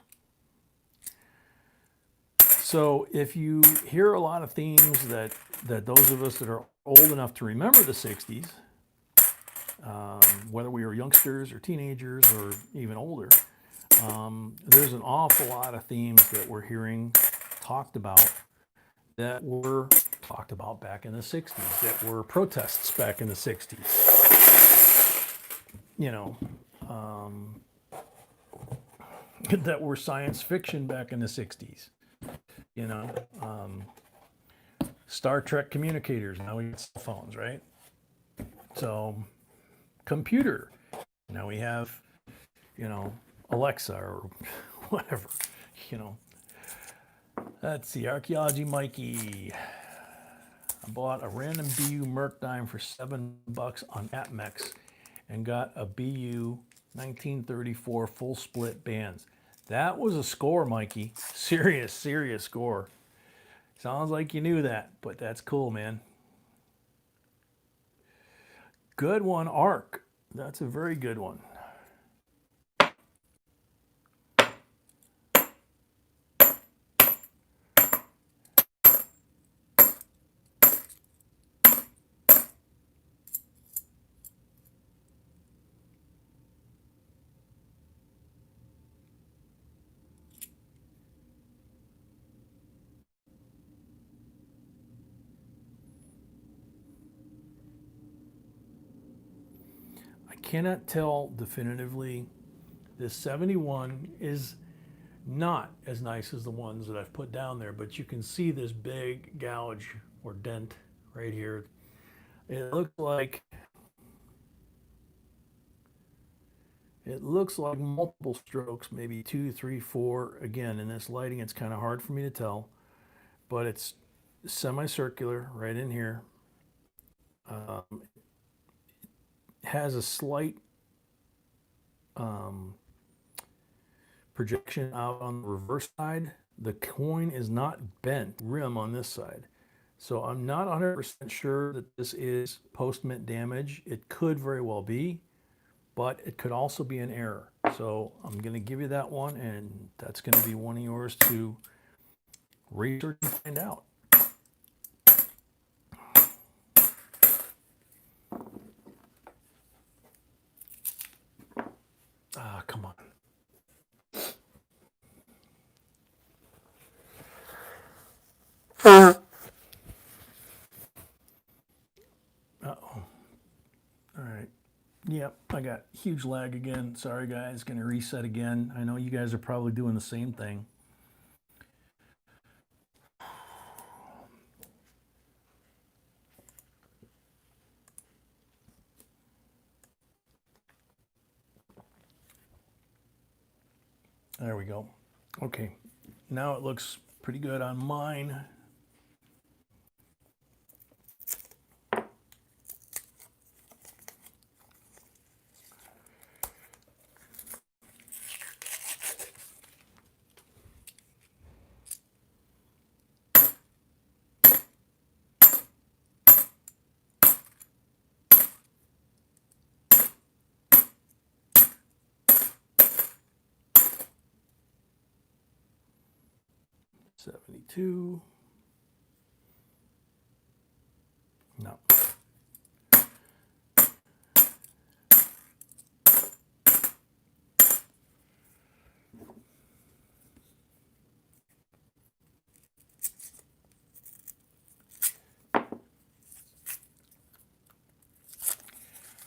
So if you hear a lot of themes that those of us that are old enough to remember the 60s, whether we were youngsters or teenagers or even older, there's an awful lot of themes that we're hearing talked about that were talked about back in the 60s, that were protests back in the 60s, you know, that were science fiction back in the 60s. You know, Star Trek communicators, now we got cell phones, right? So, computer, now we have, you know, Alexa or whatever, you know. Let's see, Archaeology Mikey. I bought a random BU Merc dime for $7 on AppMex and got a BU 1934 full split bands. That was a score, Mikey. Serious score. Sounds like you knew that, but that's cool, man. Good one, Arc. That's a very good one. I cannot tell definitively. This 71 is not as nice as the ones that I've put down there, but you can see this big gouge or dent right here. It looks like multiple strokes, maybe 2, 3, 4. Again, in this lighting, it's kind of hard for me to tell, but it's semicircular right in here. Has a slight projection out on the reverse side. The coin is not bent rim on this side. So I'm not 100% sure that this is post-mint damage. It could very well be, but it could also be an error. So I'm going to give you that one, and that's going to be one of yours to research and find out. Ah, come on. Uh-oh. All right. Yep, I got huge lag again. Sorry, guys. Going to reset again. I know you guys are probably doing the same thing. There we go. Okay, now it looks pretty good on mine. $72. No.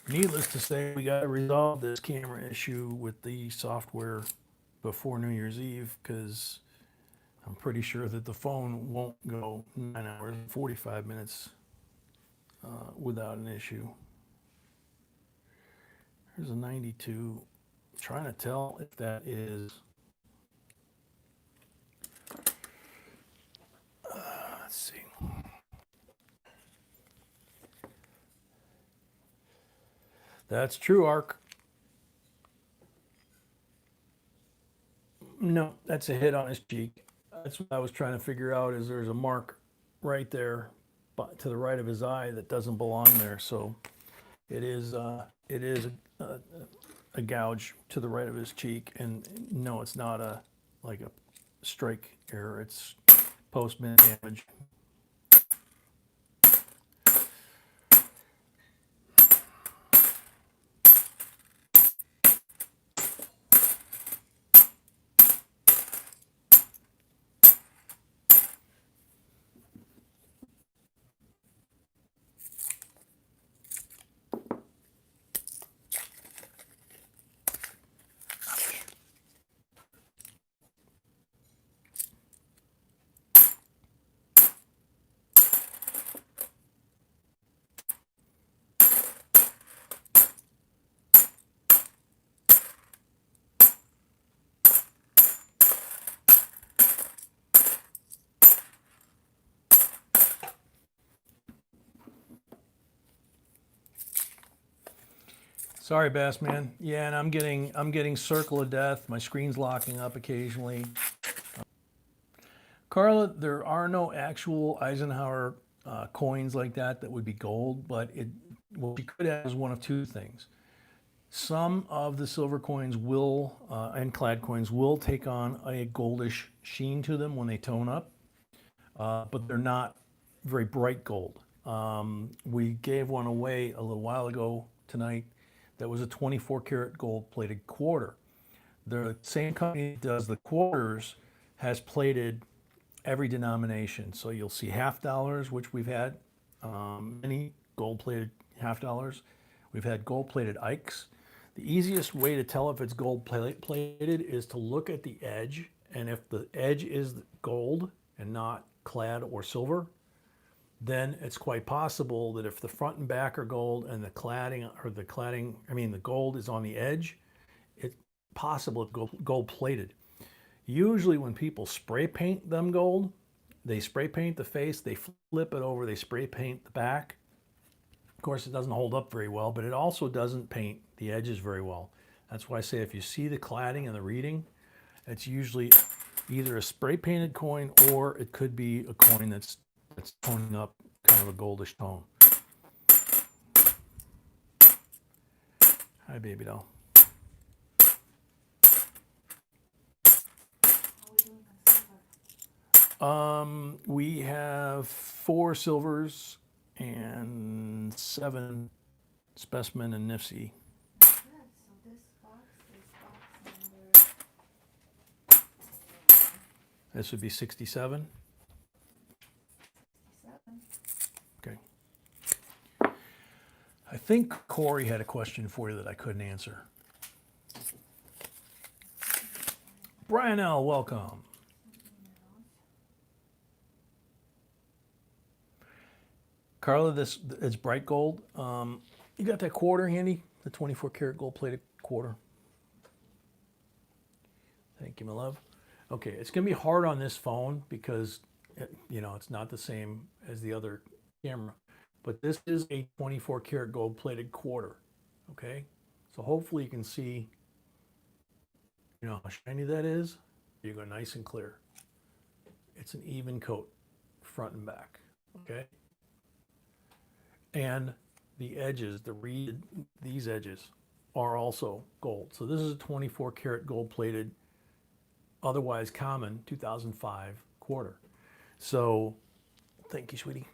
Needless to say, we got to resolve this camera issue with the software before New Year's Eve, because I'm pretty sure that the phone won't go 9 hours and 45 minutes without an issue. Here's a 92. I'm trying to tell if that is... let's see. That's true, Arc. No, that's a hit on his cheek. That's what I was trying to figure out, is there's a mark right there to the right of his eye that doesn't belong there. So it is a gouge to the right of his cheek. And no, it's not like a strike error. It's post-mint damage. Sorry, Bass Man. Yeah, and I'm getting circle of death. My screen's locking up occasionally. Carla, there are no actual Eisenhower coins like that would be gold, but what you could have is one of two things. Some of the silver coins will, and clad coins will take on a goldish sheen to them when they tone up, but they're not very bright gold. We gave one away a little while ago tonight that was a 24 karat gold plated quarter. The same company that does the quarters has plated every denomination. So you'll see half dollars, which we've had many gold plated half dollars. We've had gold plated Ikes. The easiest way to tell if it's gold plated is to look at the edge, and if the edge is gold and not clad or silver, then it's quite possible that if the front and back are gold and the gold is on the edge, it's possible it's gold plated. Usually when people spray paint them gold, they spray paint the face, they flip it over, they spray paint the back. Of course, it doesn't hold up very well, but it also doesn't paint the edges very well. That's why I say if you see the cladding and the reading, it's usually either a spray painted coin or it could be a coin that's toning up kind of a goldish tone. Hi, baby doll. We have 4 silvers and 7 specimen and Nifty. Good. So this box is box number This would be 67. 67. Okay. I think Corey had a question for you that I couldn't answer. Brian L., welcome. Carla, this it's bright gold. You got that quarter handy? The 24 karat gold plated quarter. Thank you, my love. Okay, it's gonna be hard on this phone because it's not the same as the other camera. But this is a 24 karat gold plated quarter. Okay, so hopefully you can see how shiny that is. You go nice and clear. It's an even coat, front and back. Okay. And the edges, these edges are also gold. So this is a 24 karat gold plated, otherwise common 2005 quarter. So thank you, sweetie.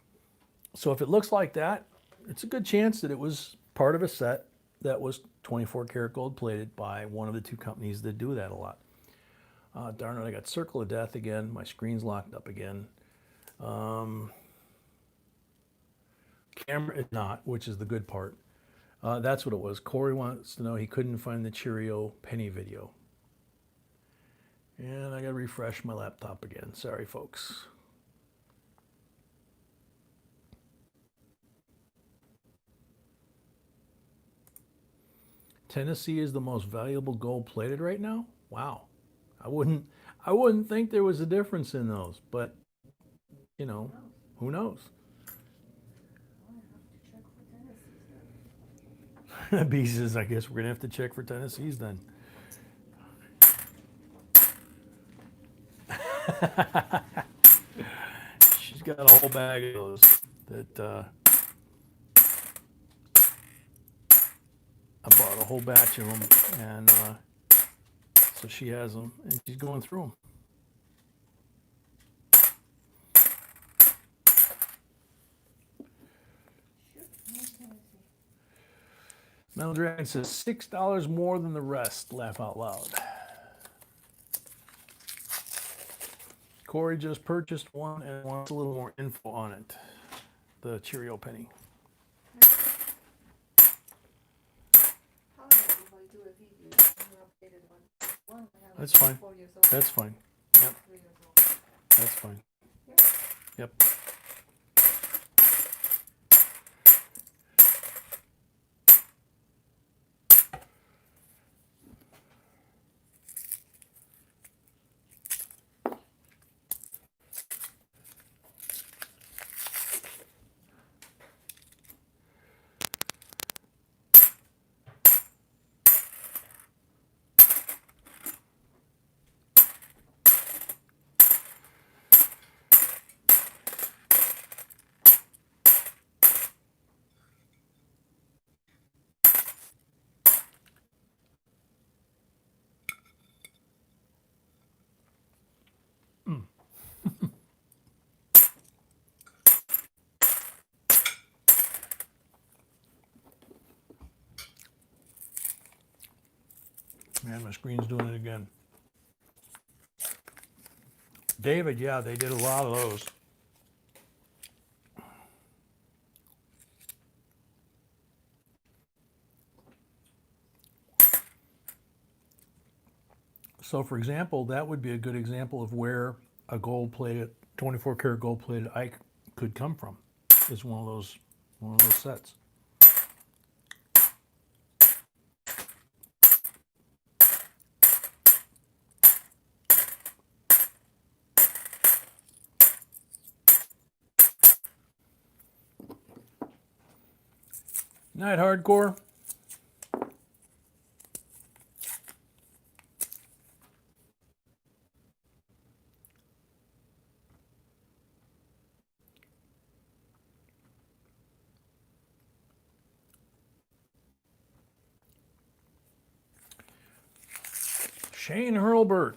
So if it looks like that, it's a good chance that it was part of a set that was 24 karat gold plated by one of the 2 companies that do that a lot. Darn it, I got Circle of Death again. My screen's locked up again. Camera is not, which is the good part. That's what it was. Corey wants to know he couldn't find the Cheerio penny video. And I got to refresh my laptop again. Sorry, folks. Tennessee is the most valuable gold plated right now? Wow. I wouldn't think there was a difference in those, but who knows? B says, I guess we're going to have to check for Tennessee's then. She's got a whole bag of those that I bought a whole batch of them, and so she has them, and she's going through them. Metal Dragon says $6 more than the rest. Laugh out loud. Corey just purchased one and wants a little more info on it. The Cheerio penny. That's fine. That's fine. Yep. That's fine. Yep. Man, my screen's doing it again. David, yeah, they did a lot of those. So for example, that would be a good example of where a gold-plated, 24 karat gold-plated Ike could come from. Is one of those sets. Night, hardcore. Shane Hurlbert.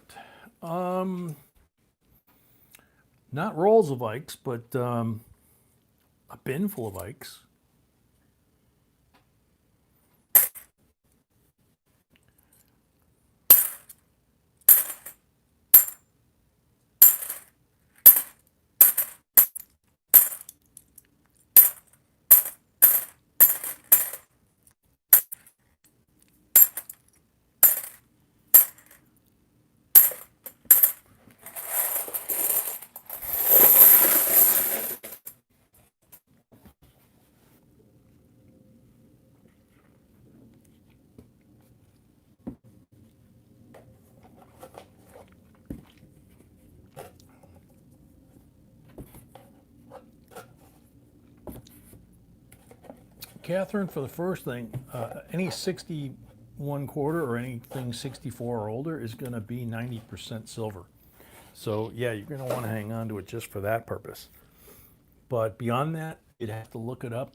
Not rolls of Ikes, but a bin full of Ikes. Catherine, for the first thing, any 61 quarter or anything 64 or older is going to be 90% silver. So yeah, you're going to want to hang on to it just for that purpose. But beyond that, you'd have to look it up.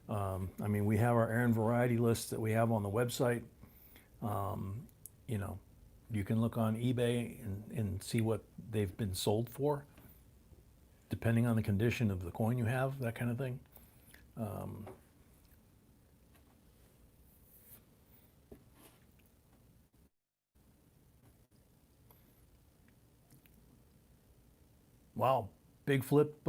I mean, we have our Aaron variety lists that we have on the website. You know, you can look on eBay and see what they've been sold for, depending on the condition of the coin you have, that kind of thing. Wow, Big Flip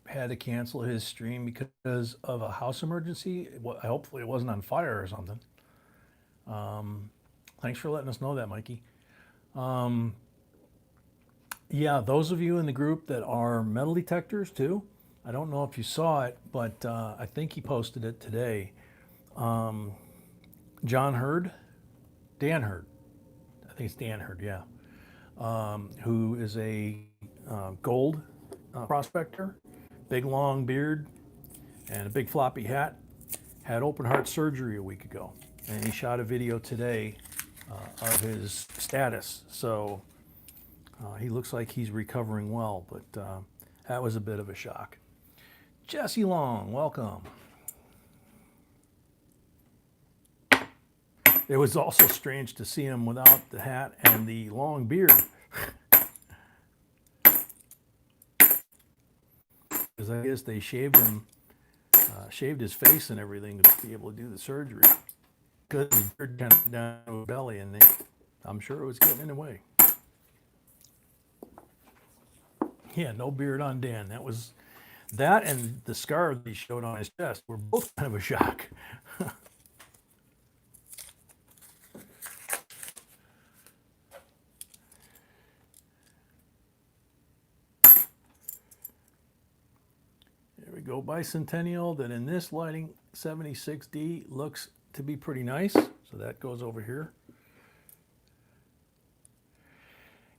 had to cancel his stream because of a house emergency. Hopefully it wasn't on fire or something. Thanks for letting us know that, Mikey. Yeah, those of you in the group that are metal detectors too, I don't know if you saw it, but I think he posted it today. Dan Hurd, I think it's Dan Hurd, yeah, who is a gold prospector, big long beard, and a big floppy hat, had open heart surgery a week ago. And he shot a video today of his status. So he looks like he's recovering well, but that was a bit of a shock. Jesse Long, welcome. It was also strange to see him without the hat and the long beard. Because I guess they shaved him, shaved his face and everything to be able to do the surgery. Because his beard kind of down to his belly, and I'm sure it was getting in the way. Yeah, no beard on Dan. That and the scar that he showed on his chest were both kind of a shock. There we go, Bicentennial, that in this lighting, 76D looks to be pretty nice. So that goes over here.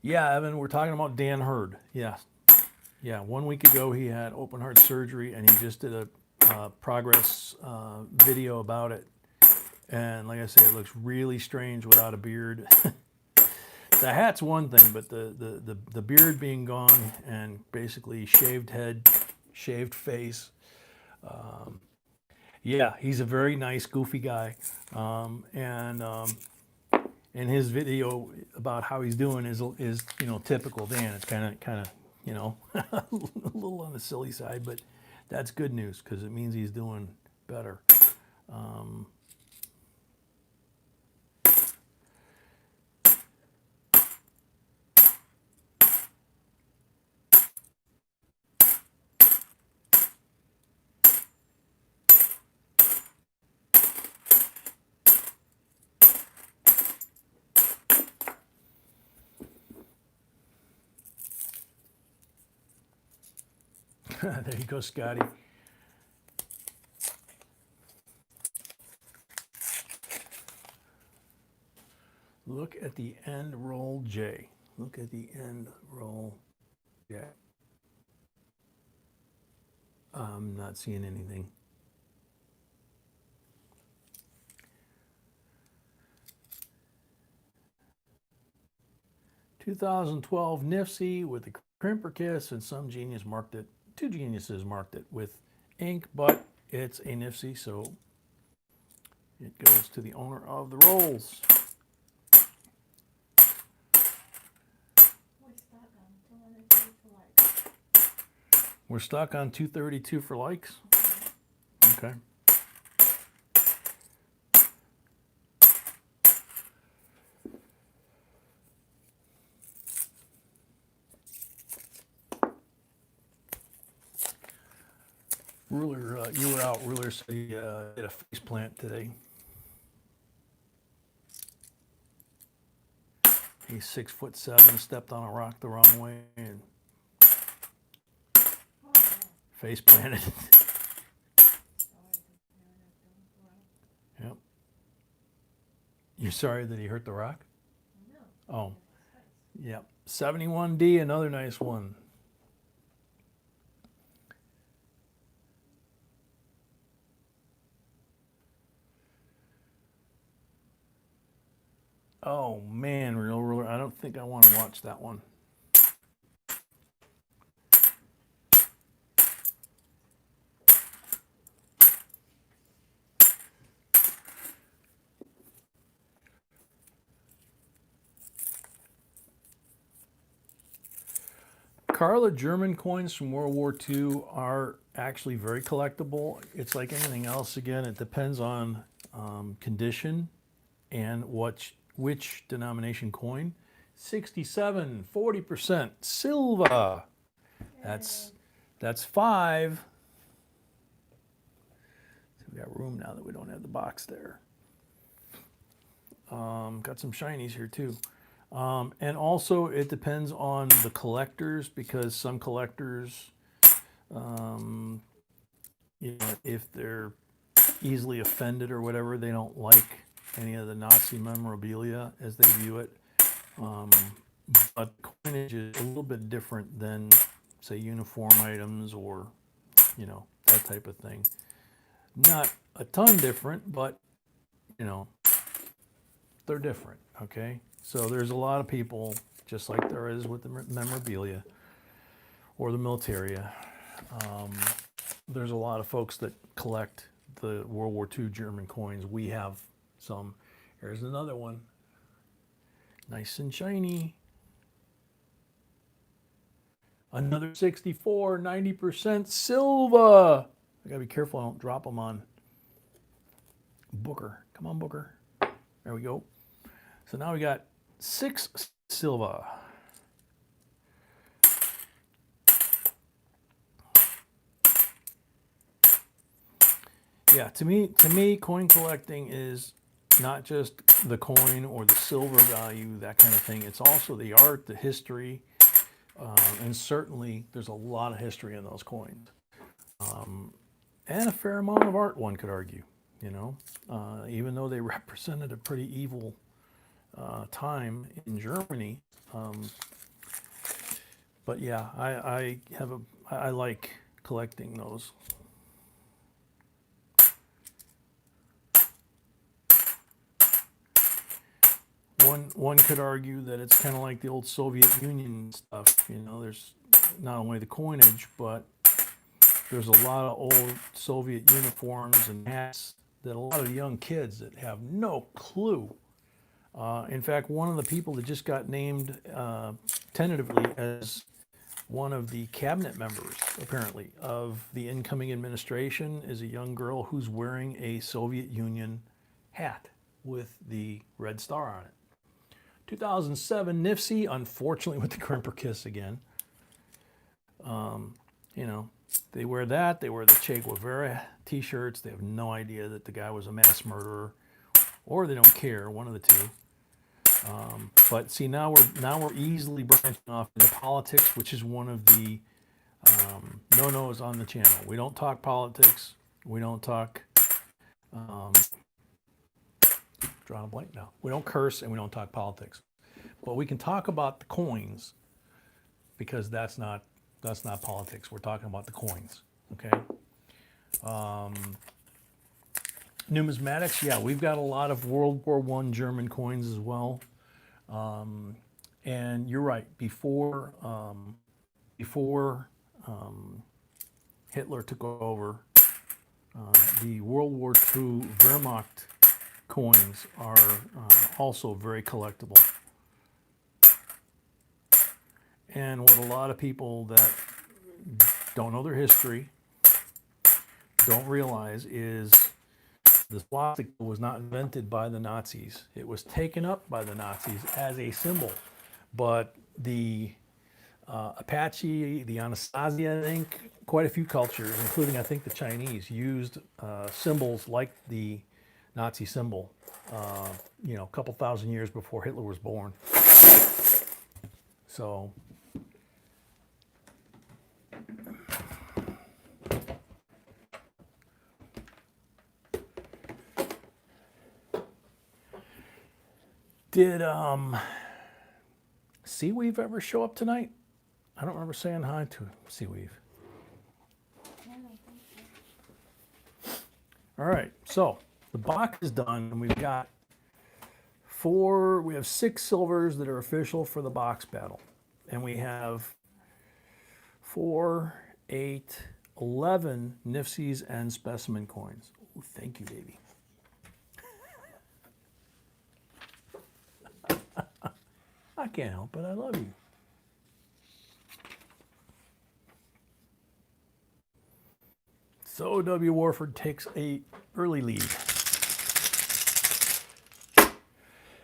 Yeah, Evan, we're talking about Dan Hurd. Yeah. Yeah, 1 week ago he had open heart surgery and he just did a progress video about it. And like I say, it looks really strange without a beard. The hat's one thing, but the beard being gone and basically shaved head, shaved face. Yeah, he's a very nice, goofy guy. And his video about how he's doing is you know, typical Dan. It's kind of you know, a little on the silly side, but that's good news because it means he's doing better. There you go, Scotty. Look at the end roll J. Look at the end roll J. I'm not seeing anything. (2012) Nifty with the crimper kiss, and some genius marked it. Two geniuses marked it with ink, but it's a Nifty, so it goes to the owner of the rolls. We're stuck on 232 for likes. Okay. Ruler, you were out. Ruler said he did a face plant today. He's 6'7", stepped on a rock the wrong way and face planted. Yep. You're sorry that he hurt the rock? No. Oh. Yep. 71D, another nice one. Oh man, Real Ruler, I don't think I want to watch that one. Carla German coins from World War II are actually very collectible. It's like anything else. Again, it depends on condition and which denomination coin. 67, 40% silver. That's 5. So we got room now that we don't have the box there. Got some shinies here too. And also it depends on the collectors, because some collectors, if they're easily offended or whatever, they don't like any of the Nazi memorabilia as they view it. But coinage is a little bit different than, say, uniform items or, that type of thing. Not a ton different, but, they're different, okay? So there's a lot of people, just like there is with the memorabilia or the militaria. There's a lot of folks that collect the World War II German coins. We have some. Here's another one. Nice and shiny. Another 64, 90% silver. I gotta be careful I don't drop them on Booker. Come on, Booker. There we go. So now we got 6 silver. Yeah, to me, coin collecting is not just the coin or the silver value, that kind of thing. It's also the art, the history, and certainly there's a lot of history in those coins, and a fair amount of art, one could argue. Even though they represented a pretty evil time in Germany, but yeah, I like collecting those. One could argue that it's kind of like the old Soviet Union stuff. There's not only the coinage, but there's a lot of old Soviet uniforms and hats that a lot of young kids that have no clue. In fact, one of the people that just got named tentatively as one of the cabinet members, apparently, of the incoming administration is a young girl who's wearing a Soviet Union hat with the red star on it. 2007 Nifty, unfortunately with the crimper kiss again. They wear that. They wear the Che Guevara t-shirts. They have no idea that the guy was a mass murderer, or they don't care, one of the two. But see, now we're easily branching off into politics, which is one of the no-nos on the channel. We don't talk politics. We don't talk, drawing a blank now. We don't curse and we don't talk politics. But we can talk about the coins because that's not politics. We're talking about the coins, okay? Numismatics, yeah, we've got a lot of World War I German coins as well. And you're right, before Hitler took over, the World War II Wehrmacht coins are also very collectible. And what a lot of people that don't know their history don't realize is the swastika was not invented by the Nazis. It was taken up by the Nazis as a symbol. But the Apache, the Anasazi, I think, quite a few cultures, including I think the Chinese, used symbols like the Nazi symbol, you know, a couple thousand years before Hitler was born. So, did Seaweave ever show up tonight? I don't remember saying hi to Seaweave. Yeah, I think so. All right, so the box is done, and we have 6 silvers that are official for the box battle. And we have 4, 8, 11 Nifsies and specimen coins. Ooh, thank you, baby. I can't help it, I love you. So W. Warford takes a early lead.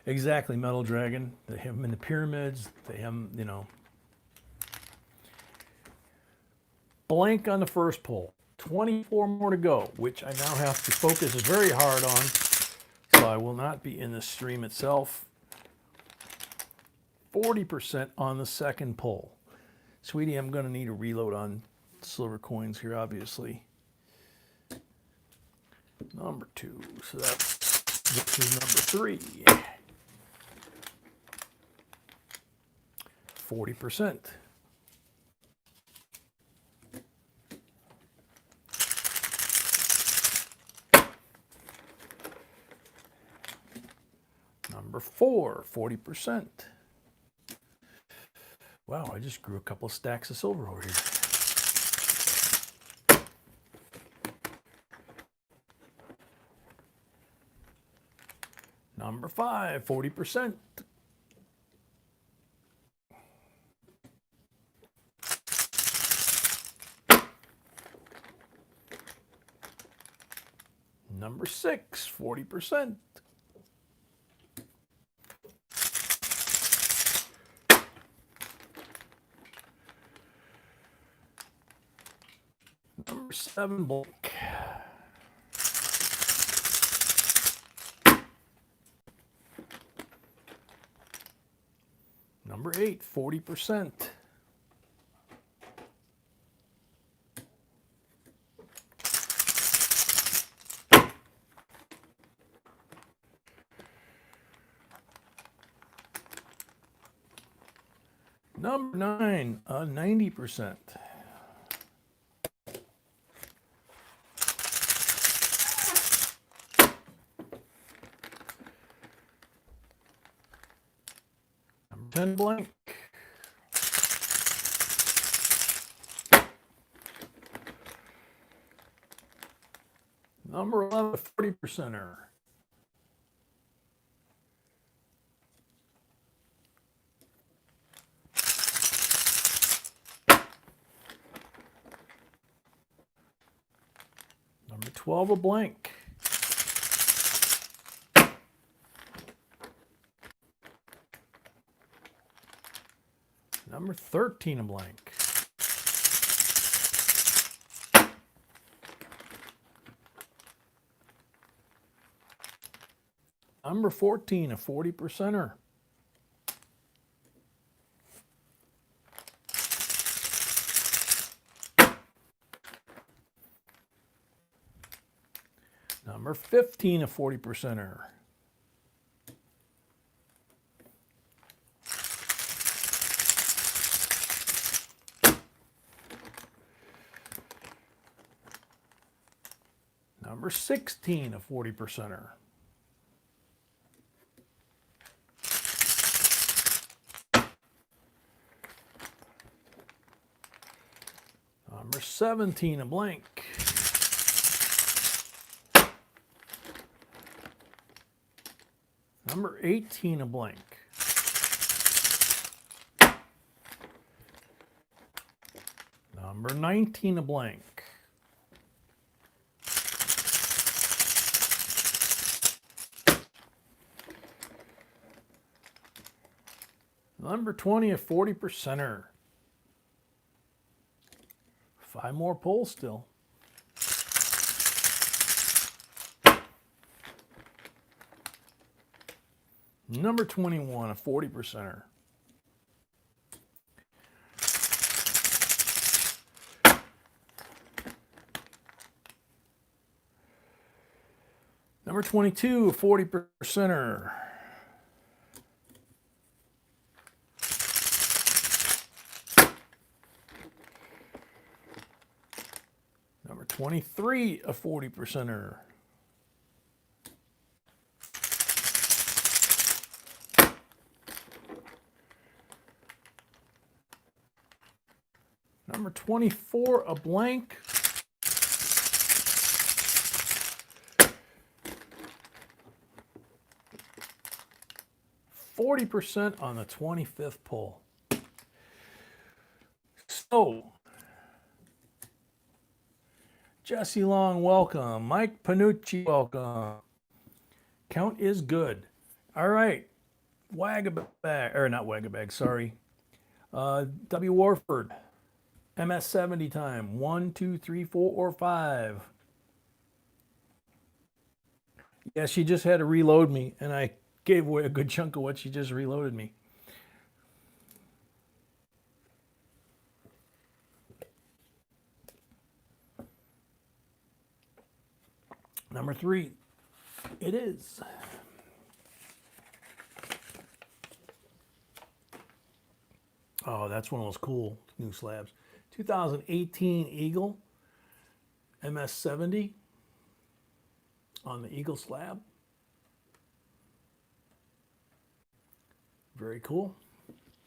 Exactly, Metal Dragon. They have them in the pyramids. They have them, you know. Blank on the first pull. 24 more to go, which I now have to focus very hard on. So I will not be in the stream itself. 40% on the second pull. Sweetie, I'm going to need a reload on silver coins here, obviously. Number 2. So that's this is number 3. 40%. Number 4, 40%. Wow, I just grew a couple of stacks of silver over here. Number 5, 40%. Number 6, 40%. Number 7, blank. Number 8, 40%. Number 9, 90%. Number 10, blank. Number 11, 40%er. Number 12, a blank. Number 13, a blank. Number 14, a 40%er. Number 15, a 40%er. Number 16, a 40%er. Number 17, a blank. Number 18, a blank. Number 19, a blank. Number 20, a 40%er. 5 more pulls still. Number 21, a 40%er. Number 22, a 40%er. Number 23, a 40%er. Number 24, a blank. %40 on the 25th pull. So, Jesse Long, welcome. Mike Panucci, welcome. Count is good. All right. Wagabag, or not Wagabag, sorry. W. Warford. MS70 time. 1, 2, 3, 4, or 5. Yeah, she just had to reload me, and I gave away a good chunk of what she just reloaded me. Number 3, it is. Oh, that's one of those cool new slabs. 2018 Eagle MS70 on the Eagle slab. Very cool.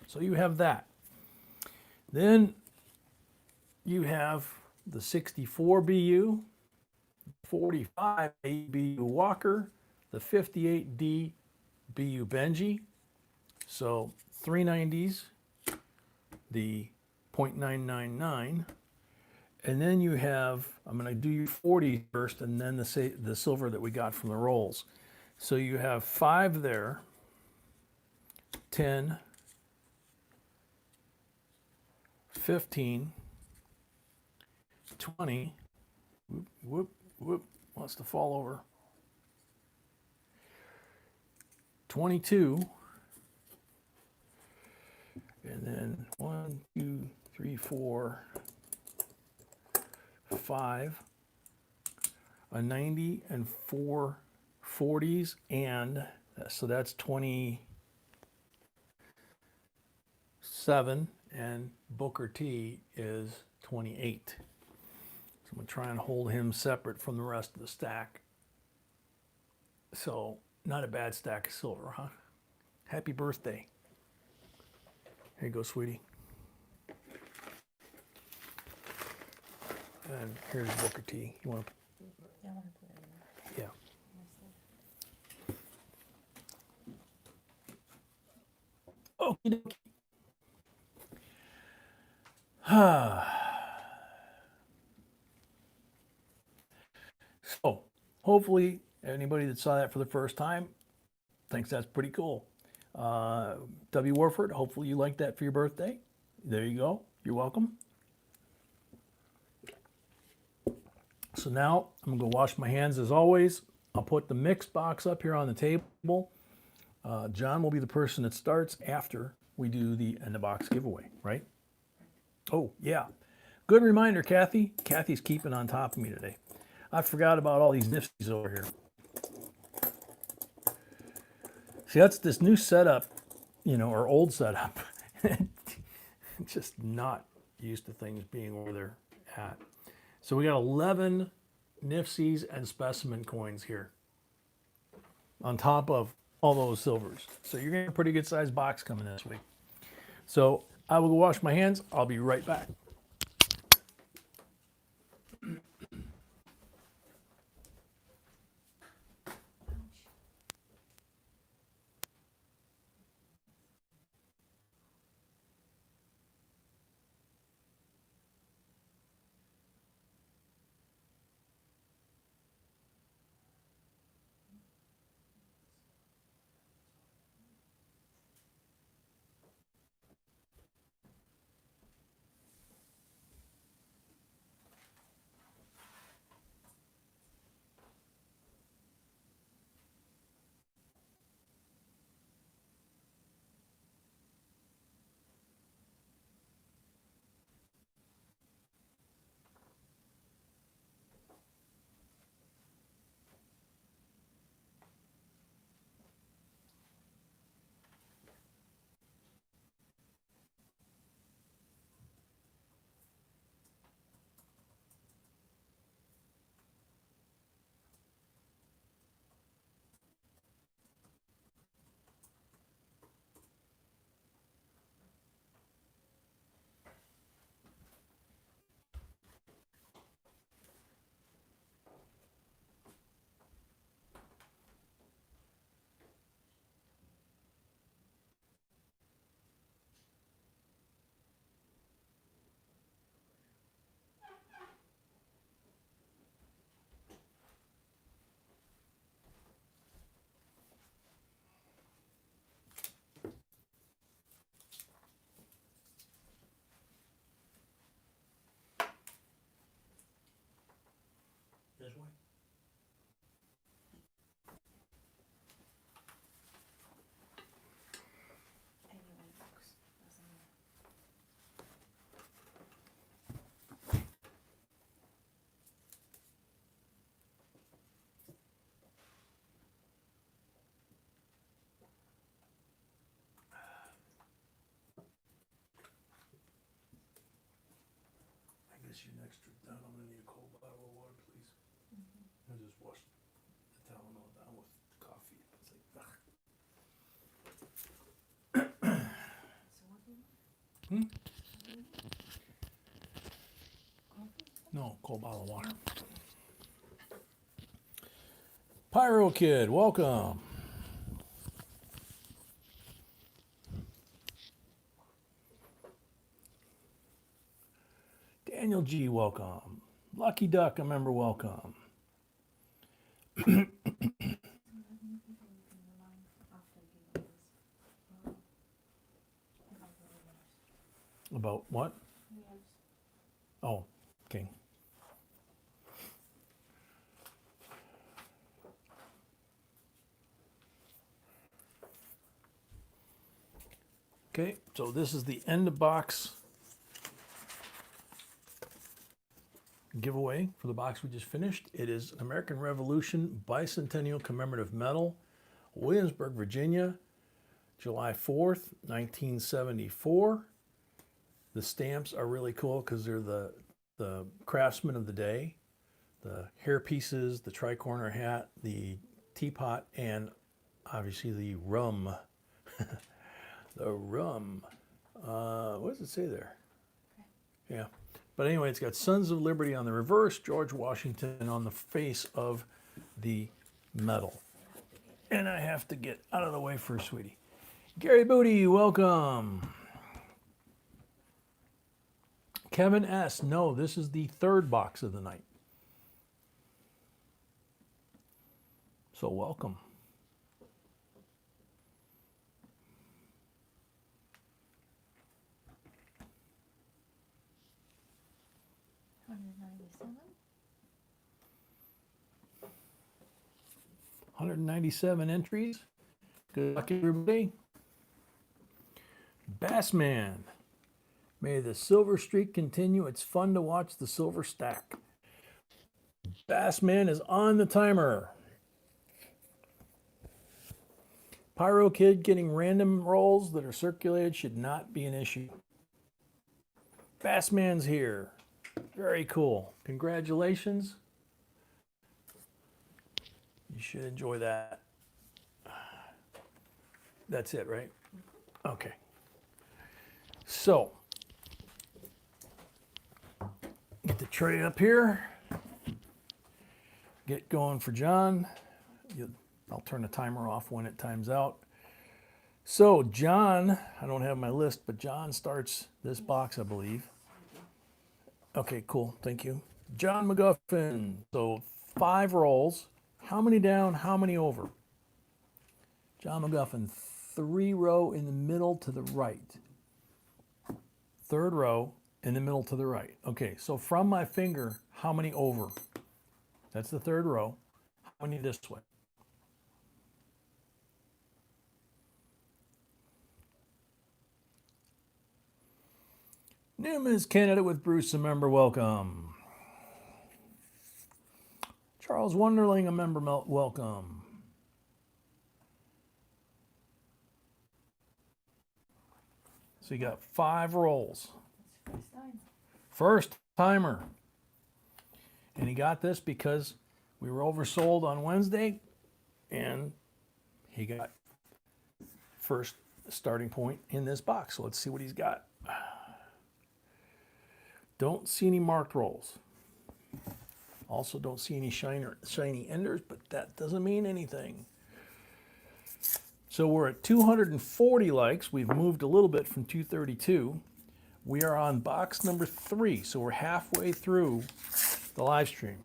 So you have that. Then you have the 64 BU, 45 BU Walker, the 58D BU Benji. So 390s, the .999, and then you have, I'm going to do your 40 first, and then the silver that we got from the rolls. So you have 5 there, 10, 15, 20, whoop, wants to fall over, 22, and then 1, 2, 3, 4, 5, a 90 and 4 40s, and so that's 27, and Booker T is 28. So I'm going to try and hold him separate from the rest of the stack. So not a bad stack of silver, huh? Happy birthday. Here you go, sweetie. And here's Booker T. You want to? Yeah, I want to put it in there. Yeah. Okie dokie. So, hopefully, anybody that saw that for the first time thinks that's pretty cool. W. Warford, hopefully you like that for your birthday. There you go. You're welcome. So now I'm going to go wash my hands as always. I'll put the mix box up here on the table. John will be the person that starts after we do the in the box giveaway, right? Oh, yeah. Good reminder, Kathy. Kathy's keeping on top of me today. I forgot about all these nifties over here. See, that's this new setup, or old setup. Just not used to things being where they're at. So we got 11 nifties and specimen coins here on top of all those silvers. So you're getting a pretty good sized box coming this week. So I will go wash my hands. I'll be right back. This way. Anyway, books, doesn't matter. I guess your next trip down, I'm gonna need a cold bottle of water, please. I just washed the towel all down with coffee. It's like, ugh. So what do you want? Coffee? No, cold bottle of water. Pyro Kid, welcome. Daniel G, welcome. Lucky Duck, a member, welcome. New people you can remind after giveaways. About the winners. About what? Winners. Oh, okay. Okay, so this is the end of box giveaway for the box we just finished. It is an American Revolution Bicentennial Commemorative Medal, Williamsburg, Virginia, July 4th, 1974. The stamps are really cool because they're the craftsman of the day. The hair pieces, the tricorner hat, the teapot, and obviously the rum. The rum. What does it say there? Yeah. But anyway, it's got Sons of Liberty on the reverse, George Washington on the face of the medal. And I have to get out of the way first, sweetie. Gary Booty, welcome. Kevin S. No, this is the third box of the night. So welcome. $197. 197 entries. Good luck, everybody. Bassman. May the silver streak continue. It's fun to watch the silver stack. Bassman is on the timer. Pyro Kid getting random rolls that are circulated should not be an issue. Bassman's here. Very cool. Congratulations. You should enjoy that. That's it, right? Okay. So, get the tray up here. Get going for John. I'll turn the timer off when it times out. So, John, I don't have my list, but John starts this box, I believe. Okay, cool. Thank you. John McGuffin. So, 5 rolls. How many down? How many over? John McGuffin, 3 row in the middle to the right. 3rd row in the middle to the right. Okay, so from my finger, how many over? That's the 3rd row. How many this way? Newman's Canada with Bruce, a member, welcome. Charles Wonderling, a member, welcome. So you got 5 rolls. First time. First timer. And he got this because we were oversold on Wednesday, and he got first starting point in this box. So let's see what he's got. Don't see any marked rolls. Also don't see any shiny enders, but that doesn't mean anything. So we're at 240 likes. We've moved a little bit from 232. We are on box number 3, so we're halfway through the live stream.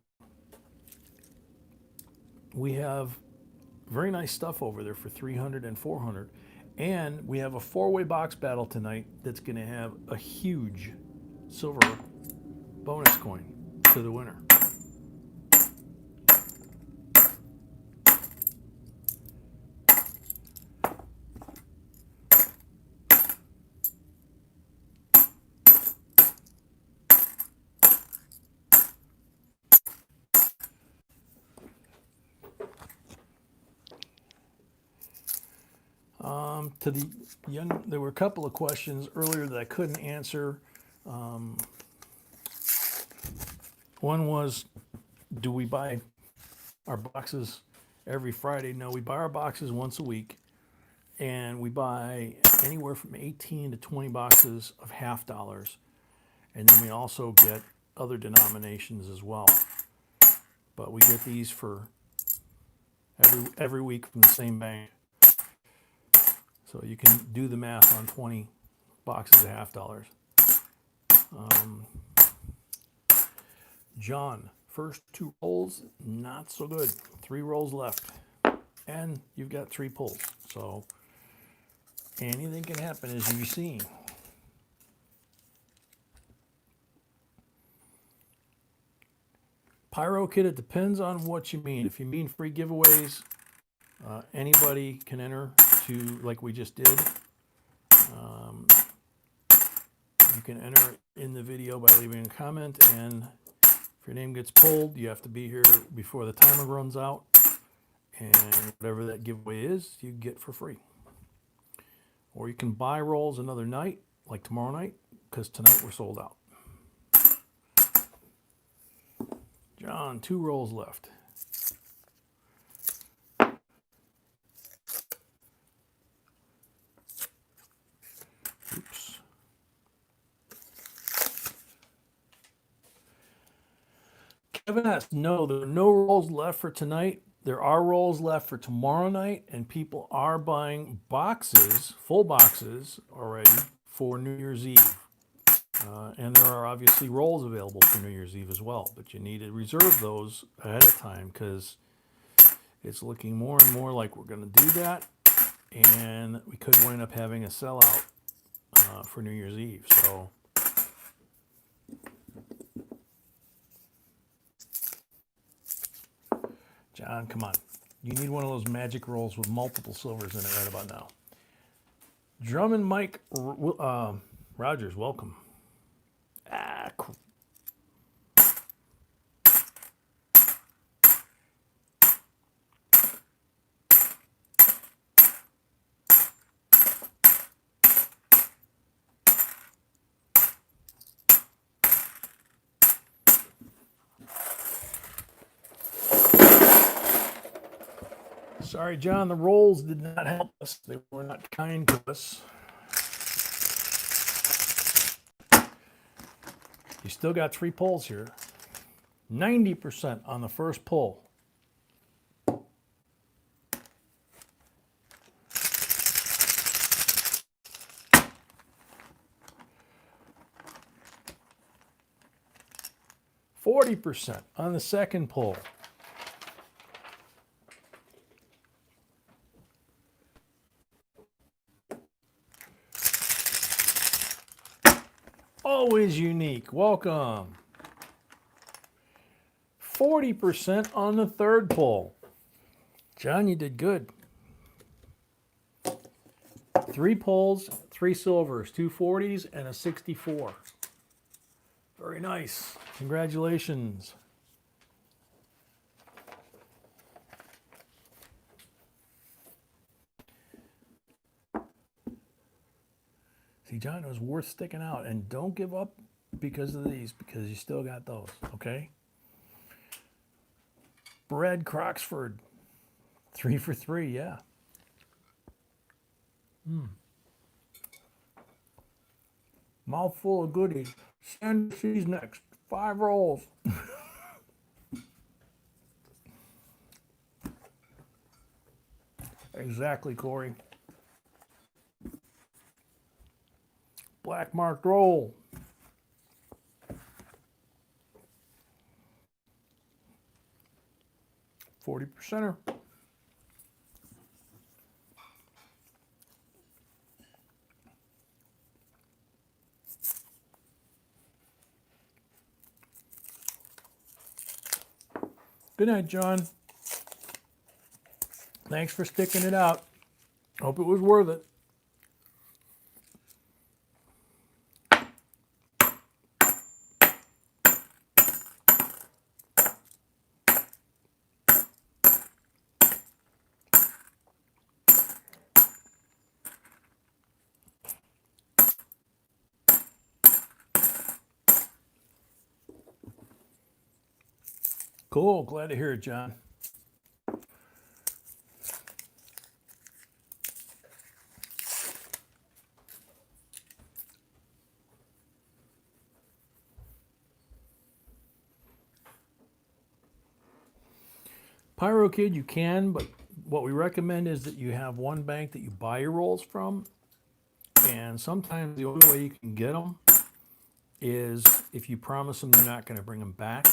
We have very nice stuff over there for 300 and 400. And we have a 4-way box battle tonight that's going to have a huge silver bonus coin to the winner. To the young, there were a couple of questions earlier that I couldn't answer. One was, do we buy our boxes every Friday? No, we buy our boxes once a week, and we buy anywhere from 18 to 20 boxes of $50, and then we also get other denominations as well. But we get these for every week from the same bank. So you can do the math on 20 boxes of $50. John, first 2 rolls, not so good. 3 rolls left. And you've got 3 pulls. So anything can happen, as you've seen. Pyro Kid, it depends on what you mean. If you mean free giveaways, anybody can enter to, like we just did. You can enter in the video by leaving a comment, and if your name gets pulled, you have to be here before the timer runs out, and whatever that giveaway is, you get for free. Or you can buy rolls another night, like tomorrow night, because tonight we're sold out. John, 2 rolls left. Oops. Kevin asked, no, there are no rolls left for tonight. There are rolls left for tomorrow night, and people are buying boxes, full boxes already, for New Year's Eve. And there are obviously rolls available for New Year's Eve as well, but you need to reserve those ahead of time because it's looking more and more like we're going to do that, and we could wind up having a sellout for New Year's Eve. So John, come on. You need one of those magic rolls with multiple silvers in it right about now. Drummond Mike Rogers, welcome. Sorry, John, the rolls did not help us. They were not kind to us. You still got 3 pulls here. 90% on the first pull. %40 on the second pull. Always unique. Welcome. 40% on the third pull. John, you did good. 3 pulls, 3 silvers, 2 40s, and a 64. Very nice. Congratulations. See, John, it was worth sticking out. And don't give up because of these, because you still got those, okay? Bread Croxford. 3 for 3, yeah. Mouthful of goodies. Send she's next. 5 rolls. Exactly, Corey. Black marked roll. $40%er. Good night, John. Thanks for sticking it out. Hope it was worth it. Cool. Glad to hear it, John. Pyro Kid, you can, but what we recommend is that you have one bank that you buy your rolls from. And sometimes the only way you can get them is if you promise them you're not going to bring them back.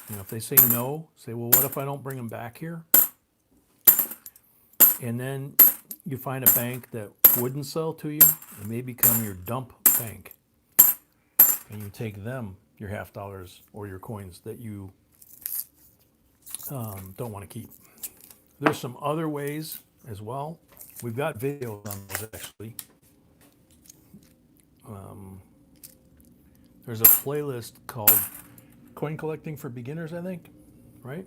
You know, if they say no, say, well, what if I don't bring them back here? And then you find a bank that wouldn't sell to you, and they become your dump bank. And you take them, your $50 or your coins that you don't want to keep. There's some other ways as well. We've got videos on those actually. There's a playlist called Coin Collecting for Beginners, I think, right?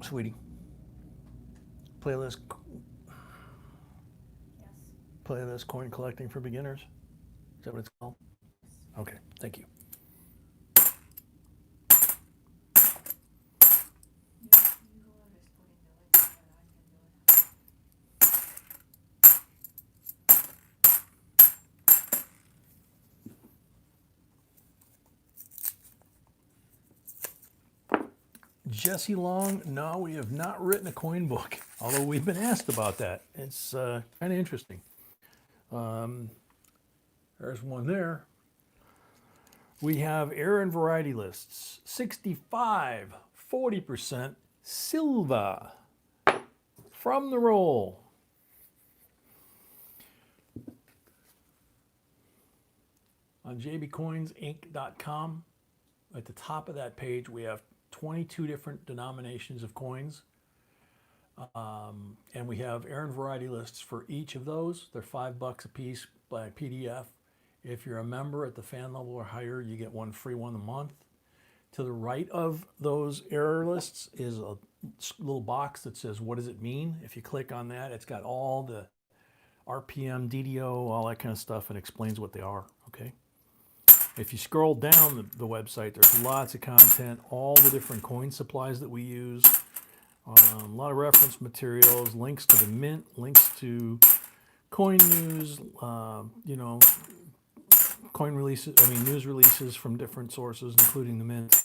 Sweetie. Playlist. Yes. Playlist Coin Collecting for Beginners. Is that what it's called? Okay, thank you. You go and just put in the link that I can do it. Jesse Long, no, we have not written a coin book, although we've been asked about that. It's kind of interesting. There's one there. We have error and variety lists. 65, 40% Silva from the roll. On JBCOINSINC.com, at the top of that page, we have 22 different denominations of coins. And we have error and variety lists for each of those. They're $5 a piece by PDF. If you're a member at the fan level or higher, you get one free one a month. To the right of those error lists is a little box that says, what does it mean? If you click on that, it's got all the RPM, DDO, all that kind of stuff, and explains what they are, okay? If you scroll down the website, there's lots of content, all the different coin supplies that we use, a lot of reference materials, links to the mint, links to coin news, you know, coin releases, news releases from different sources, including the mint.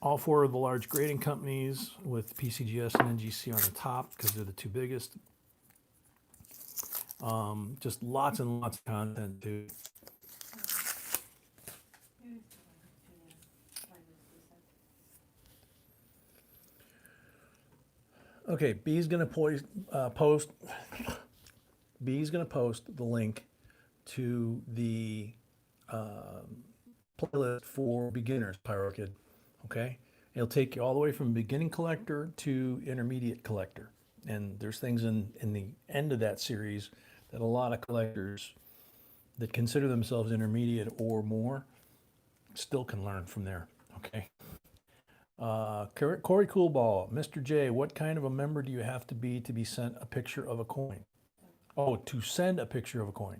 All four of the large grading companies with PCGS and NGC on the top because they're the two biggest. Just lots and lots of content too. Okay, B's gonna post. B's gonna post the link to the playlist for beginners, PyroKid. Okay, it'll take you all the way from beginning collector to intermediate collector, and there's things in the end of that series that a lot of collectors that consider themselves intermediate or more still can learn from there. Okay. Corey Coolball, Mr. J, what kind of a member do you have to be sent a picture of a coin? Oh, to send a picture of a coin.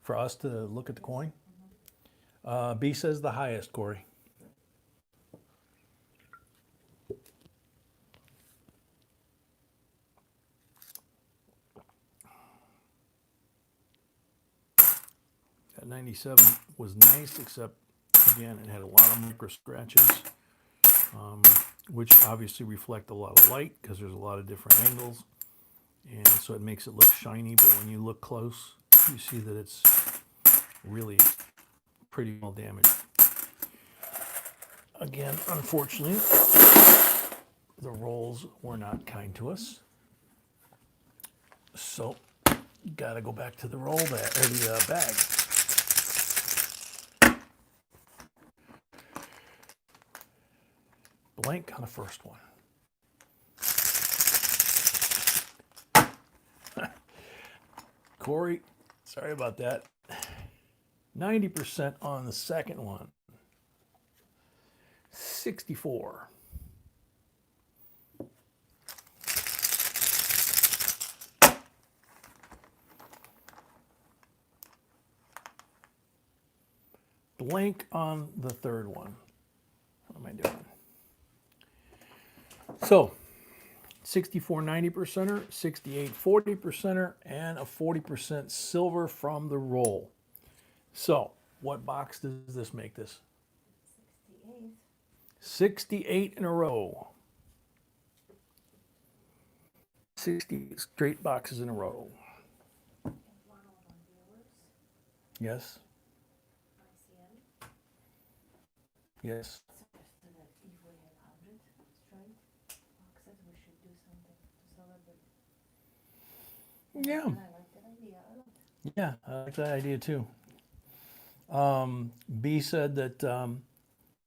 For us to look at the coin? B says the highest, Corey. That 97 was nice, except again, it had a lot of micro scratches, which obviously reflect a lot of light because there's a lot of different angles. And so it makes it look shiny, but when you look close, you see that it's really pretty well damaged. Again, unfortunately, the rolls were not kind to us. So, gotta go back to the roll bag, or the bag. Blank on the first one. Corey, sorry about that. 90% on the second one. 64. Blank on the third one. What am I doing? So, 64 90%er, 68 40%er, and a 40% silver from the roll. So, what box does this make this? 68. 68 in a row. 60 straight boxes in a row. And one of our viewers, Yes, ICN, yes. suggested that if we had 100 straight boxes, we should do something to celebrate. Yeah, And I like that idea a lot. yeah, I like that idea too. B said that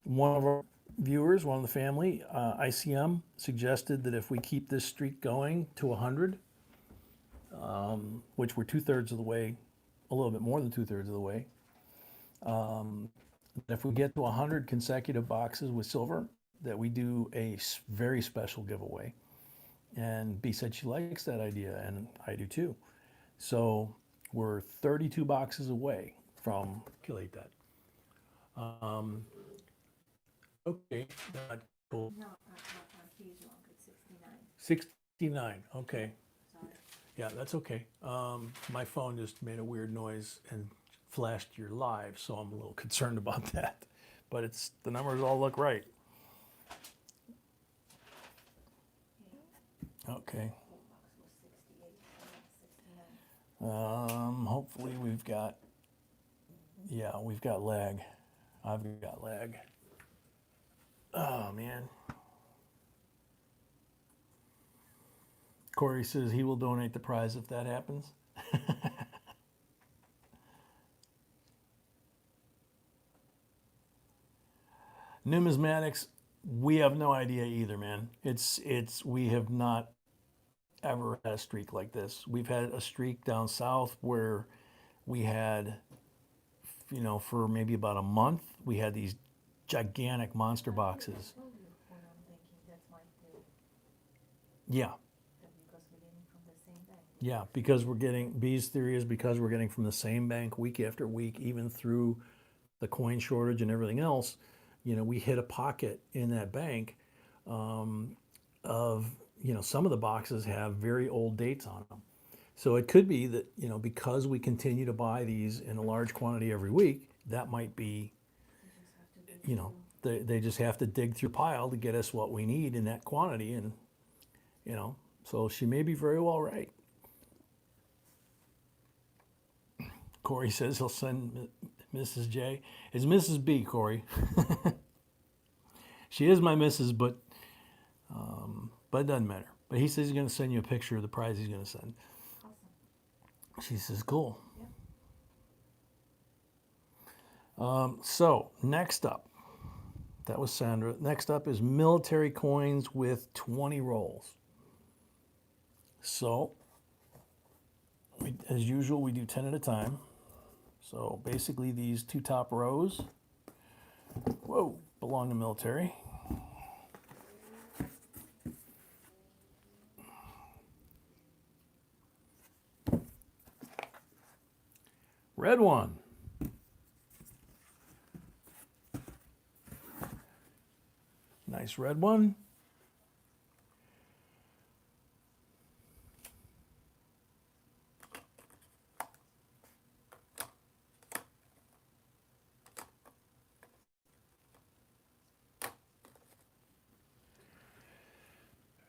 one of our viewers, one of the family, ICM, suggested that if we keep this streak going to 100, which we're 2/3 of the way, a little bit more than 2/3 of the way, if we get to 100 consecutive boxes with silver, that we do a very special giveaway. And B said she likes that idea, and I do too. So we're 32 boxes away from calculate that. Okay, cool. No, he's wrong, it's 69. 69. Okay, Sorry. yeah, that's okay. My phone just made a weird noise and flashed your live, so I'm a little concerned about that. But it's the numbers all look right. Okay. Full box was 68, so that's 69. Hopefully we've got lag. I've got lag. Oh man. Corey says he will donate the prize if that happens. Numismatics, we have no idea either, man. We have not ever had a streak like this. We've had a streak down south where we had, for maybe about a month, we had these gigantic monster boxes. I told you when I'm thinking that's my theory, Yeah, that because we're getting from the same bank. Yeah, because we're getting, B's theory is because we're getting from the same bank week after week, even through the coin shortage and everything else, we hit a pocket in that bank of, some of the boxes have very old dates on them. So it could be that, because we continue to buy these in a large quantity every week, that might be, You just have to dig they just have to dig through pile to get us what we need in that quantity. And, so she may be very well right. Corey says he'll send Mrs. J. It's Mrs. B, Corey. She is my Mrs., but it doesn't matter. But he says he's going to send you a picture of the prize he's going to send. awesome. She says, cool. Yep. So next up, that was Sandra. Next up is military coins with 20 rolls. So, as usual, we do 10 at a time. So basically these two top rows, belong to military. Red one. Nice red one.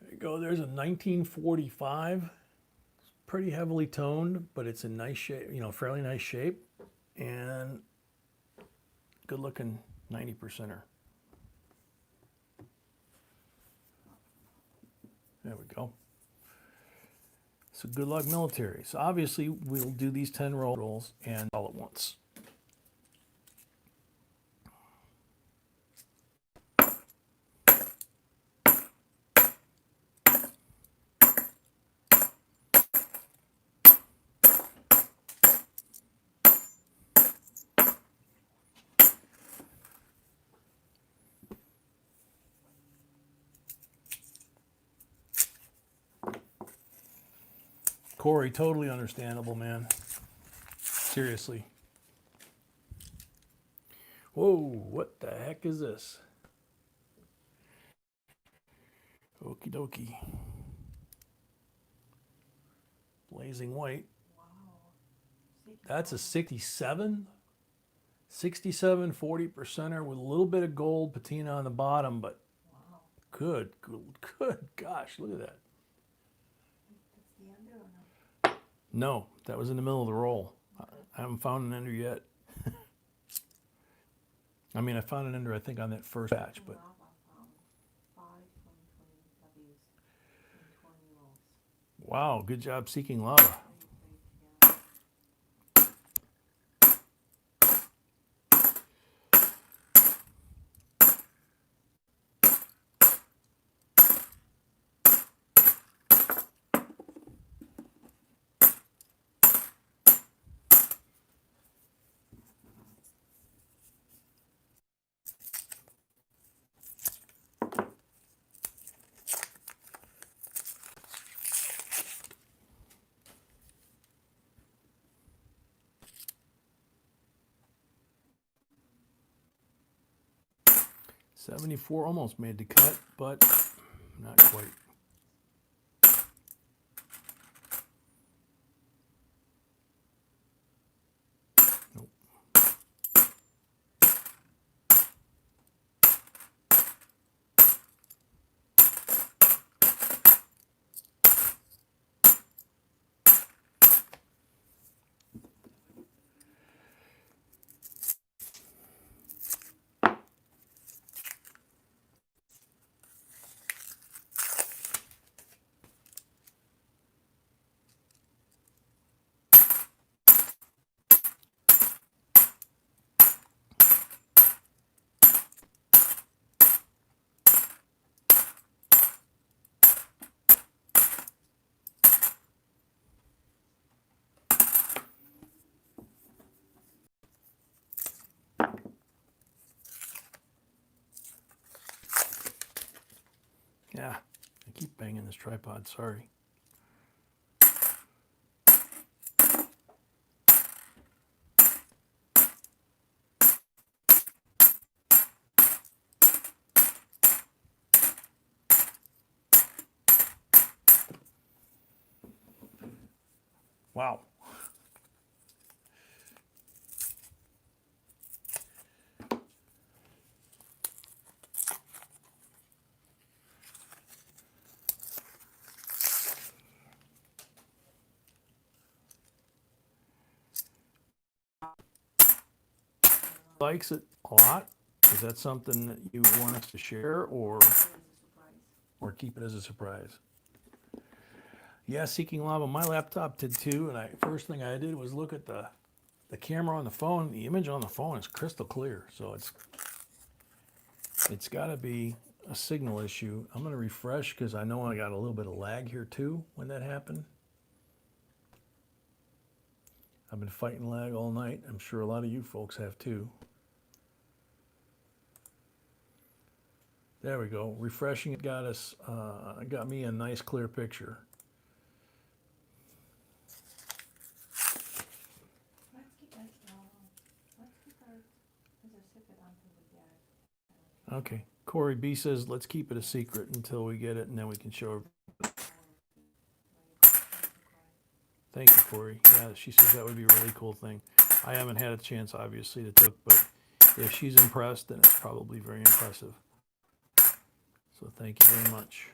There you go. There's a 1945. It's pretty heavily toned, but it's in nice shape, fairly nice shape. And good looking 90%er. There we go. So good luck military. So obviously we'll do these 10 rolls and all at once. Corey, totally understandable, man. Seriously. Whoa, what the heck is this? Okie dokie. Blazing white. Wow. That's a 67? 67 40%er with a little bit of gold patina on the bottom, but Wow. good gosh, look at that. That's the ender or no? No, that was in the middle of the roll. I haven't found an ender yet. I mean, I found an ender, I think, on that first batch, but Lava found 5 2020 W's in 20 rolls. wow, good job seeking lava. Great, yeah. '74 almost made the cut, but not quite. Nope. Yeah, I keep banging this tripod, sorry. Wow. Likes it a lot. Is that something that you want us to share or It was a surprise. keep it as a surprise? Yeah, Seeking Lava, my laptop did too, and first thing I did was look at the camera on the phone. The image on the phone is crystal clear, so it's got to be a signal issue. I'm going to refresh because I know I got a little bit of lag here too when that happened. I've been fighting lag all night. I'm sure a lot of you folks have too. There we go. Refreshing it got us, got me a nice clear picture. Let's keep it, let's keep it as a secret until we get Okay. Corey B says, let's keep it a secret until we get it, and then we can show. Thank you, Corey. Yeah, she says that would be a really cool thing. I haven't had a chance, obviously, to take, but if she's impressed, then it's probably very impressive. So thank you very much.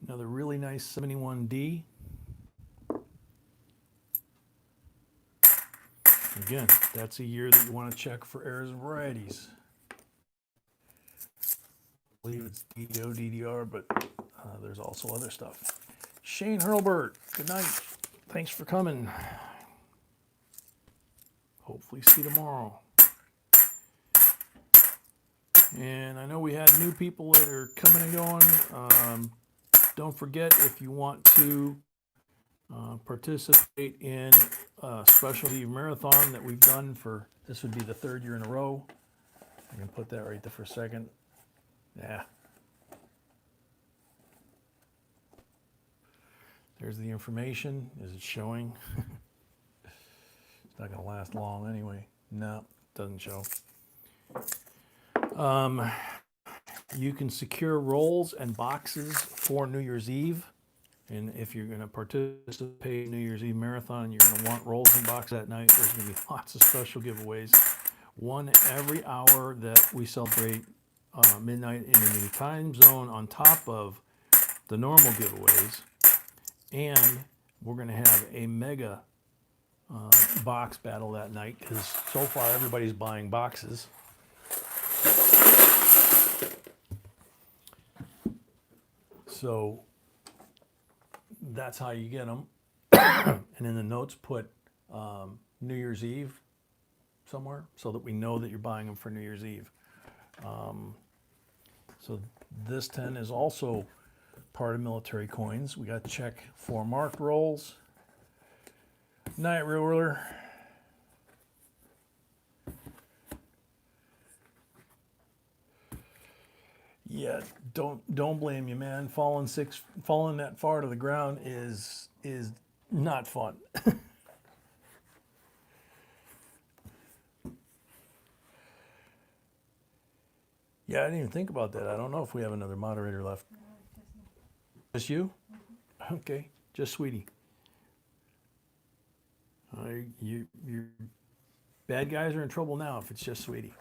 Another really nice 71D. Again, that's a year that you want to check for errors and varieties. I believe it's DDO, DDR, but there's also other stuff. Shane Hurlbert, good night. Thanks for coming. Hopefully see you tomorrow. And I know we had new people that are coming and going. Don't forget, if you want to participate in a specialty marathon that we've done for, this would be the 3rd year in a row. I can put that right there for a second. Yeah. There's the information. Is it showing? It's not going to last long anyway. No, doesn't show. You can secure rolls and boxes for New Year's Eve. And if you're going to participate in New Year's Eve marathon, you're going to want rolls and boxes that night. There's going to be lots of special giveaways. One every hour that we celebrate midnight in the new time zone on top of the normal giveaways. And we're going to have a mega box battle that night because so far everybody's buying boxes. So that's how you get them. And in the notes put New Year's Eve somewhere so that we know that you're buying them for New Year's Eve. So this 10 is also part of military coins. We got to check for marked rolls. Night, Real Ruler. Yeah, don't blame you, man. Falling that far to the ground is not fun. Yeah, I didn't even think about that. I don't know if we have another moderator left. No, it's just me. Just you? Okay, just Sweetie. Your bad guys are in trouble now if it's just Sweetie.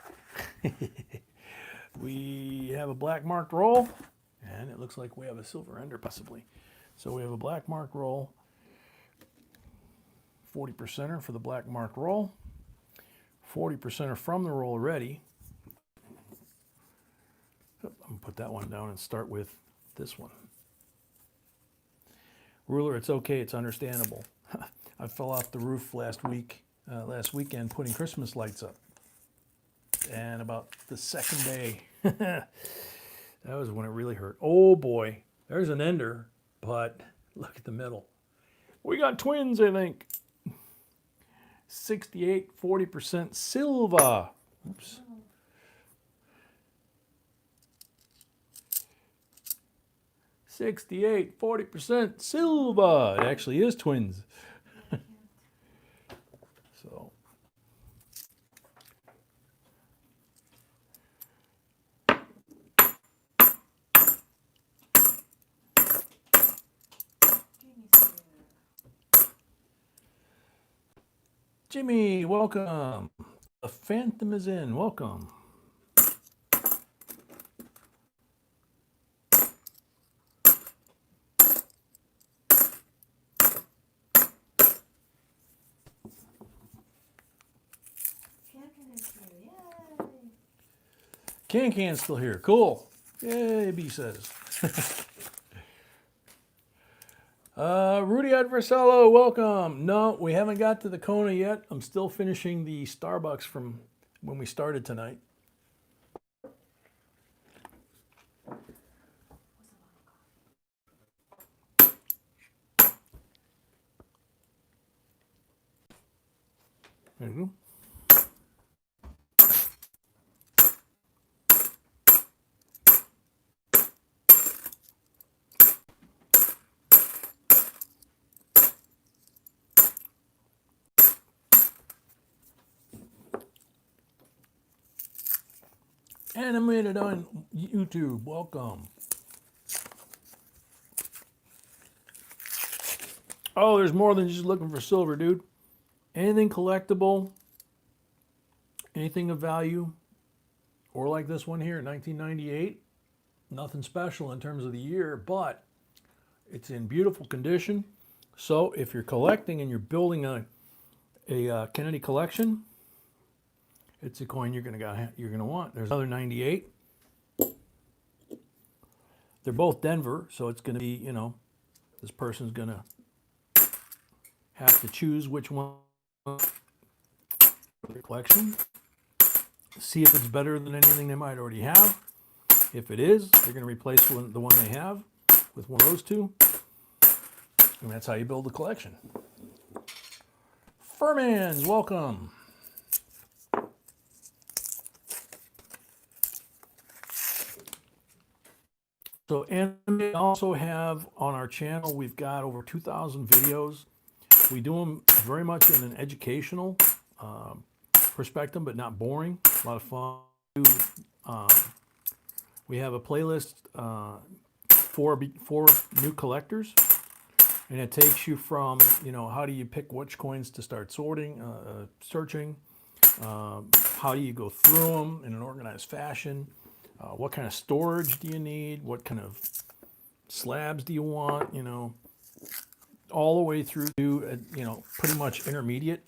We have a black marked roll, and it looks like we have a silver ender possibly. So we have a black marked roll, 40%er for the black marked roll, 40%er from the roll already. I'm gonna put that one down and start with this one. Ruler, it's okay, it's understandable. I fell off the roof last weekend putting Christmas lights up. And about the second day, That was when it really hurt. Oh boy, there's an ender, but look at the middle. We got twins, I think. 68, 40% silver. Oops. 68, 40% silver. It actually is twins. So. Jimmy, welcome. The Phantom is in. Welcome. Can's still here. Cool. Yay, B says. Rudy Adversello, welcome. No, we haven't got to the Kona yet. I'm still finishing the Starbucks from when we started tonight. There you go. Animated on YouTube, welcome. Oh, there's more than just looking for silver, dude. Anything collectible, anything of value, or like this one here, 1998. Nothing special in terms of the year, but it's in beautiful condition. So if you're collecting and you're building a Kennedy collection, it's a coin you're gonna want. There's another 98. They're both Denver, so it's gonna be, you know, this person's gonna have to choose which one for their collection. See if it's better than anything they might already have. If it is, they're gonna replace the one they have with one of those two. And that's how you build a collection. Furmans, welcome. So, and we also have on our channel, we've got over 2,000 videos. We do them very much in an educational perspective, but not boring. A lot of fun. We have a playlist for new collectors, and it takes you from, you know, how do you pick which coins to start sorting, searching, how do you go through them in an organized fashion. What kind of storage do you need? What kind of slabs do you want? You know, all the way through to, you know, pretty much intermediate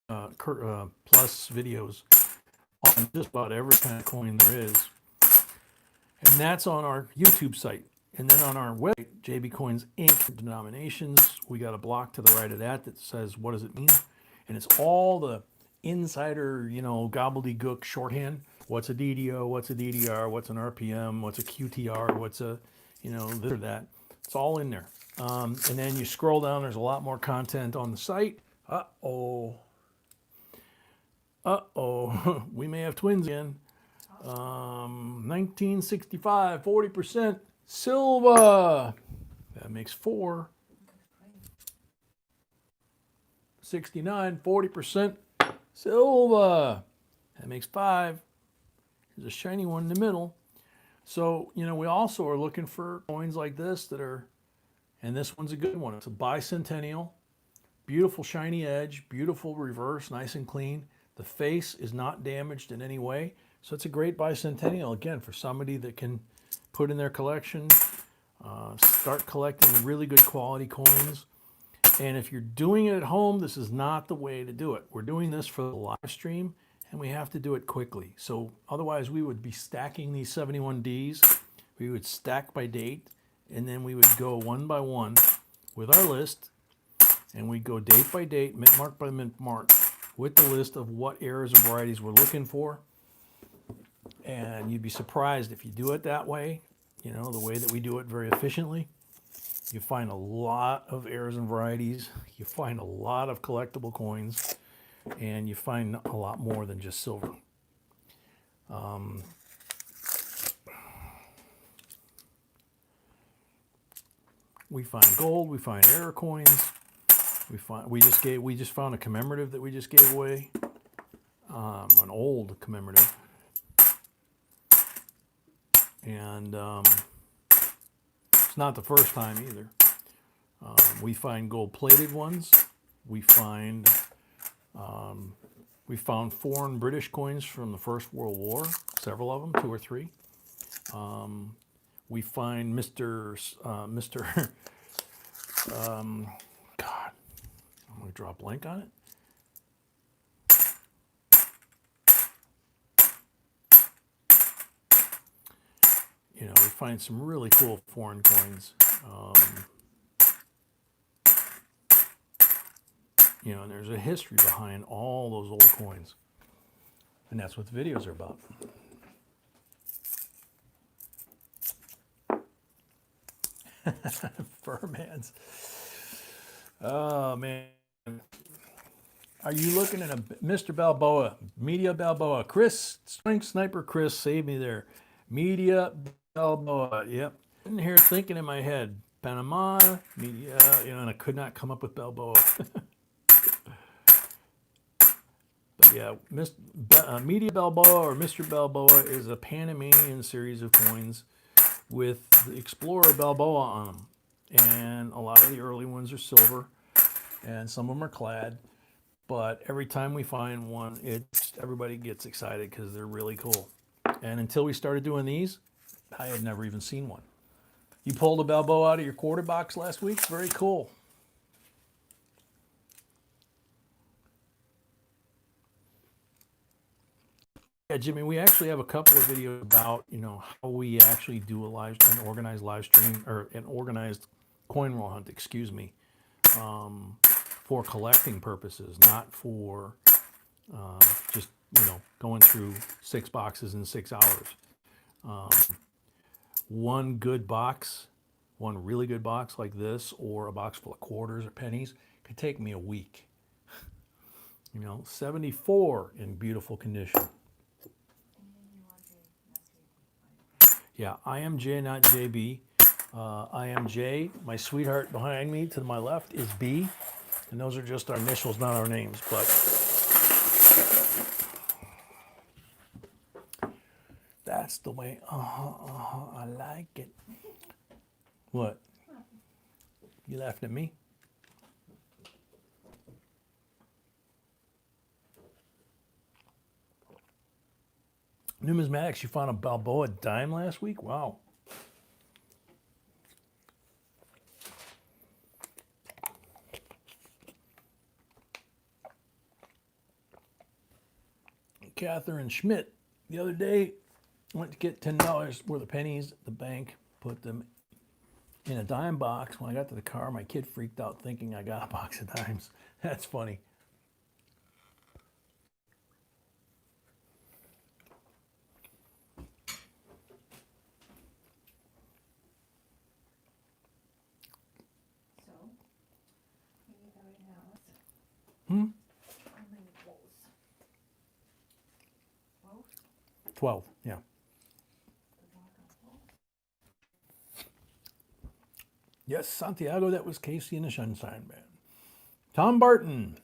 plus videos on just about every kind of coin there is. And that's on our YouTube site. And then on our website, JBCOINSINC denominations, we got a block to the right of that says, what does it mean? And it's all the insider, you know, gobbledygook shorthand. What's a DDO? What's a DDR? What's an RPM? What's a QTR? What's a, you know, this or that. It's all in there. And then you scroll down, there's a lot more content on the site. Uh-oh. Uh-oh. We may have twins again. 1965, 40% silver. That makes 4. 69, 40% silver. That makes 5. There's a shiny one in the middle. So, you know, we also are looking for coins like this that are, and this one's a good one. It's a bicentennial, beautiful shiny edge, beautiful reverse, nice and clean. The face is not damaged in any way. So it's a great bicentennial, again, for somebody that can put in their collection, start collecting really good quality coins. And if you're doing it at home, this is not the way to do it. We're doing this for the live stream, and we have to do it quickly. So otherwise, we would be stacking these 71Ds. We would stack by date, and then we would go one by one with our list, and we'd go date by date, mint mark by mint mark, with the list of what errors and varieties we're looking for. And you'd be surprised if you do it that way, you know, the way that we do it very efficiently. You find a lot of errors and varieties. You find a lot of collectible coins, and you find a lot more than just silver. We find gold. We find error coins. We just found a commemorative that we just gave away, an old commemorative, and it's not the first time either. We find gold-plated ones. We found foreign British coins from the First World War, several of them, 2 or 3. We find Mr. God, I'm going to draw a blank on it. You know, we find some really cool foreign coins. You know, and there's a history behind all those old coins. And that's what the videos are about. Furmans. Oh, man. Are you looking at a Mr. Balboa? Media Balboa. Chris, Strength Sniper Chris, save me there. Media Balboa. Yep. In here thinking in my head, Panama, media, you know, and I could not come up with Balboa. But yeah, Media Balboa or Mr. Balboa is a Panamanian series of coins with the Explorer Balboa on them. And a lot of the early ones are silver, and some of them are clad. But every time we find one, everybody gets excited because they're really cool. And until we started doing these, I had never even seen one. You pulled a Balboa out of your quarter box last week? Very cool. Yeah, Jimmy, we actually have a couple of videos about, you know, how we actually do an organized live stream, or an organized coin roll hunt, excuse me, for collecting purposes, not for just, you know, going through 6 boxes in 6 hours. One good box, one really good box like this, or a box full of quarters or pennies, could take me a week. You know, 74 in beautiful condition. Yeah, I am J, not JB. I am J. My sweetheart behind me to my left is B. And those are just our initials, not our names. But that's the way. I like it. What? You laughing at me? Numismatics, you found a Balboa dime last week? Wow. Catherine Schmidt, the other day, went to get $10 worth of pennies at the bank, put them in a dime box. When I got to the car, my kid freaked out thinking I got a box of dimes. That's funny. So, here I have Hmm? how many balls? 12? 12, yeah. Yes, Santiago, that was Casey and the Sunshine Band. Tom Barton,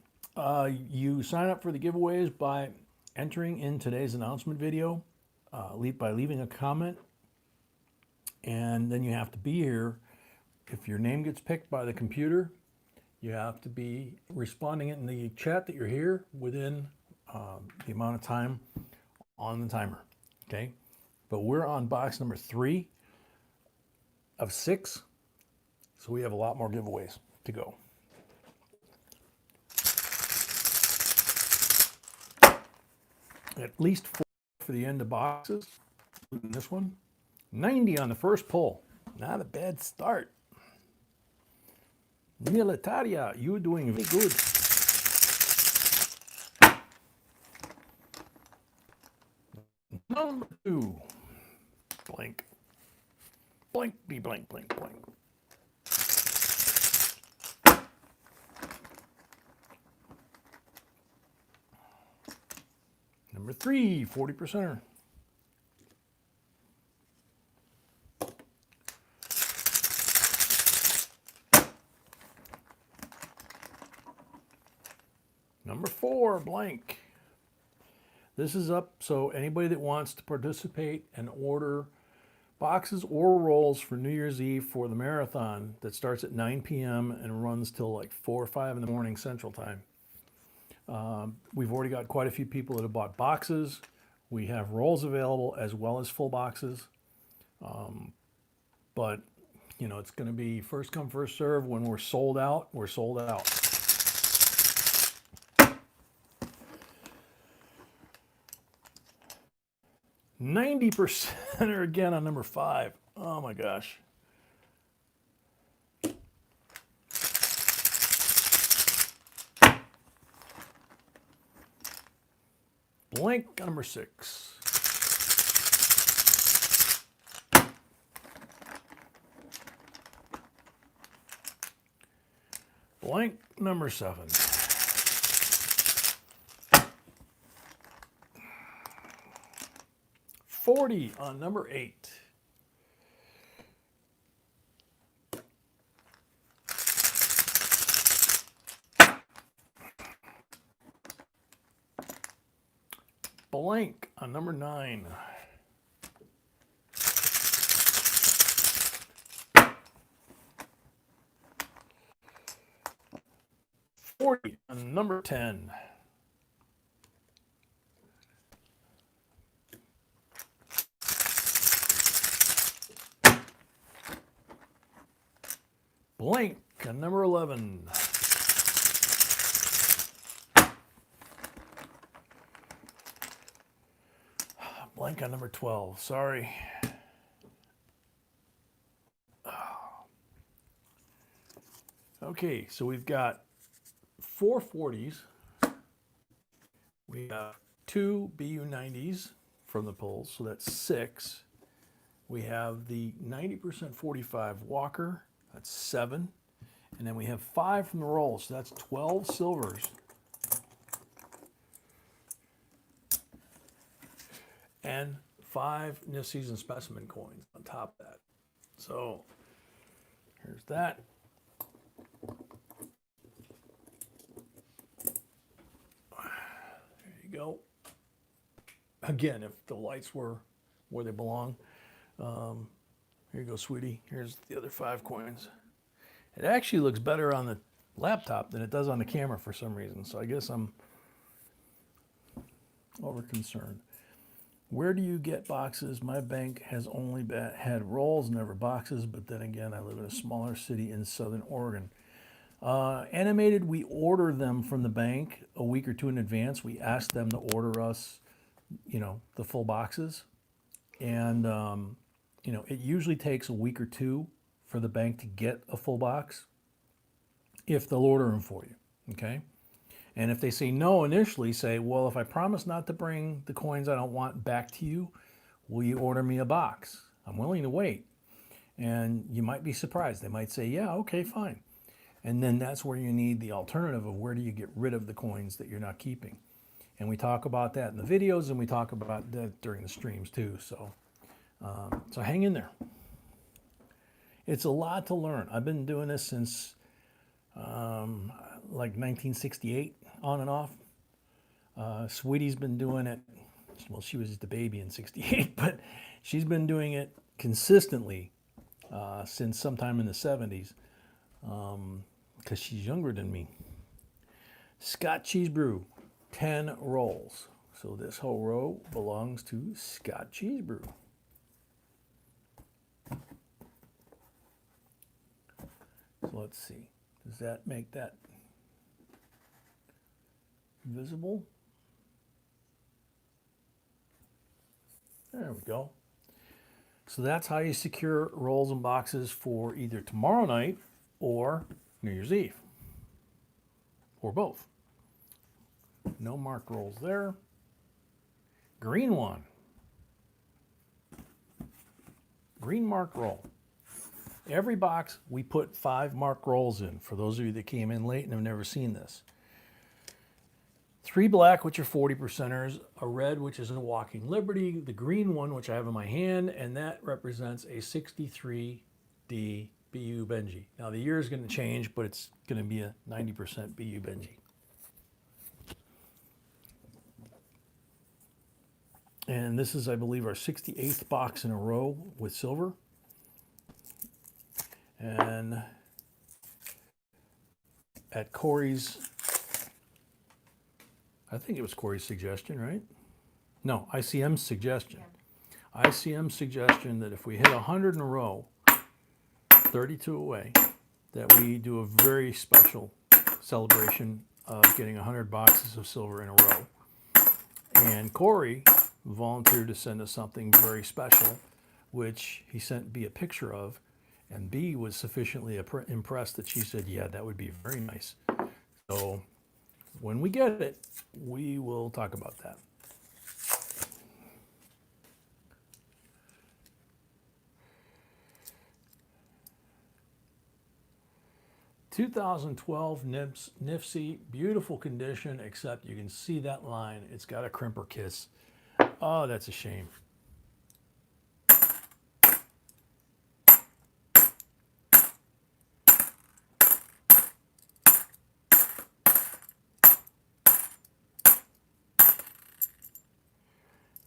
you sign up for the giveaways by entering in today's announcement video, by leaving a comment, and then you have to be here. If your name gets picked by the computer, you have to be responding in the chat that you're here within the amount of time on the timer, okay? But we're on box number 3 of 6, so we have a lot more giveaways to go. At least 4 for the end of boxes, including this one. 90 on the first pull. Not a bad start. Militaria, you're doing very good. Number 2. Blank. Blank, be blank, blank, blank. Number 3, 40%. Number 4, blank. This is up, so anybody that wants to participate and order boxes or rolls for New Year's Eve for the marathon that starts at 9 p.m. and runs till like 4 or 5 in the morning Central Time. We've already got quite a few people that have bought boxes. We have rolls available as well as full boxes. But, you know, it's going to be first come, first serve. When we're sold out, we're sold out. %, are again on number 5. Oh my gosh. Blank on number 6. Blank number 7. $40 on number 8. Blank on number 9. $40 on number 10. Blank on number 11. Blank on number 12. Sorry. Okay, so we've got 4 40s. We have 2 BU90s from the polls, so that's 6. We have the 90% 45 Walker, that's 7. And then we have 5 from the rolls, so that's 12 silvers. And 5 new season specimen coins on top of that. So here's that. There you go. Again, if the lights were where they belong. Here you go, sweetie. Here's the other 5 coins. It actually looks better on the laptop than it does on the camera for some reason. So I guess I'm over concerned. Where do you get boxes? My bank has only had rolls, never boxes. But then again, I live in a smaller city in Southern Oregon. Animated, we order them from the bank a week or 2 in advance. We ask them to order us, you know, the full boxes. And, you know, it usually takes a week or 2 for the bank to get a full box if they'll order them for you, okay? And if they say no initially, say, well, if I promise not to bring the coins I don't want back to you, will you order me a box? I'm willing to wait. And you might be surprised. They might say, yeah, okay, fine. And then that's where you need the alternative of where do you get rid of the coins that you're not keeping. And we talk about that in the videos, and we talk about that during the streams too. So, so hang in there. It's a lot to learn. I've been doing this since like 1968, on and off. Sweetie's been doing it. Well, she was just a baby in '68, but she's been doing it consistently since sometime in the '70s, because she's younger than me. Scott Cheese Brew, 10 rolls. So this whole row belongs to Scott Cheese Brew. So let's see. Does that make that visible? There we go. So that's how you secure rolls and boxes for either tomorrow night or New Year's Eve, or both. No marked rolls there. Green one. green mark roll. Every box we put 5 mark rolls in, for those of you that came in late and have never seen this. 3 black, which are 40%ers, a red, which is a Walking Liberty, the green one, which I have in my hand, and that represents a 63D BU Benji. Now the year is going to change, but it's going to be a 90% BU Benji. And this is, I believe, our 68th box in a row with silver. And at Corey's, I think it was Corey's suggestion, right? No, ICM's suggestion. Yeah. ICM's suggestion that if we hit 100 in a row, 32 away, that we do a very special celebration of getting 100 boxes of silver in a row. And Corey volunteered to send us something very special, which he sent B a picture of, and B was sufficiently impressed that she said, yeah, that would be very nice. So when we get it, we will talk about that. (2012) Nifty, beautiful condition, except you can see that line. It's got a crimper kiss. Oh, that's a shame.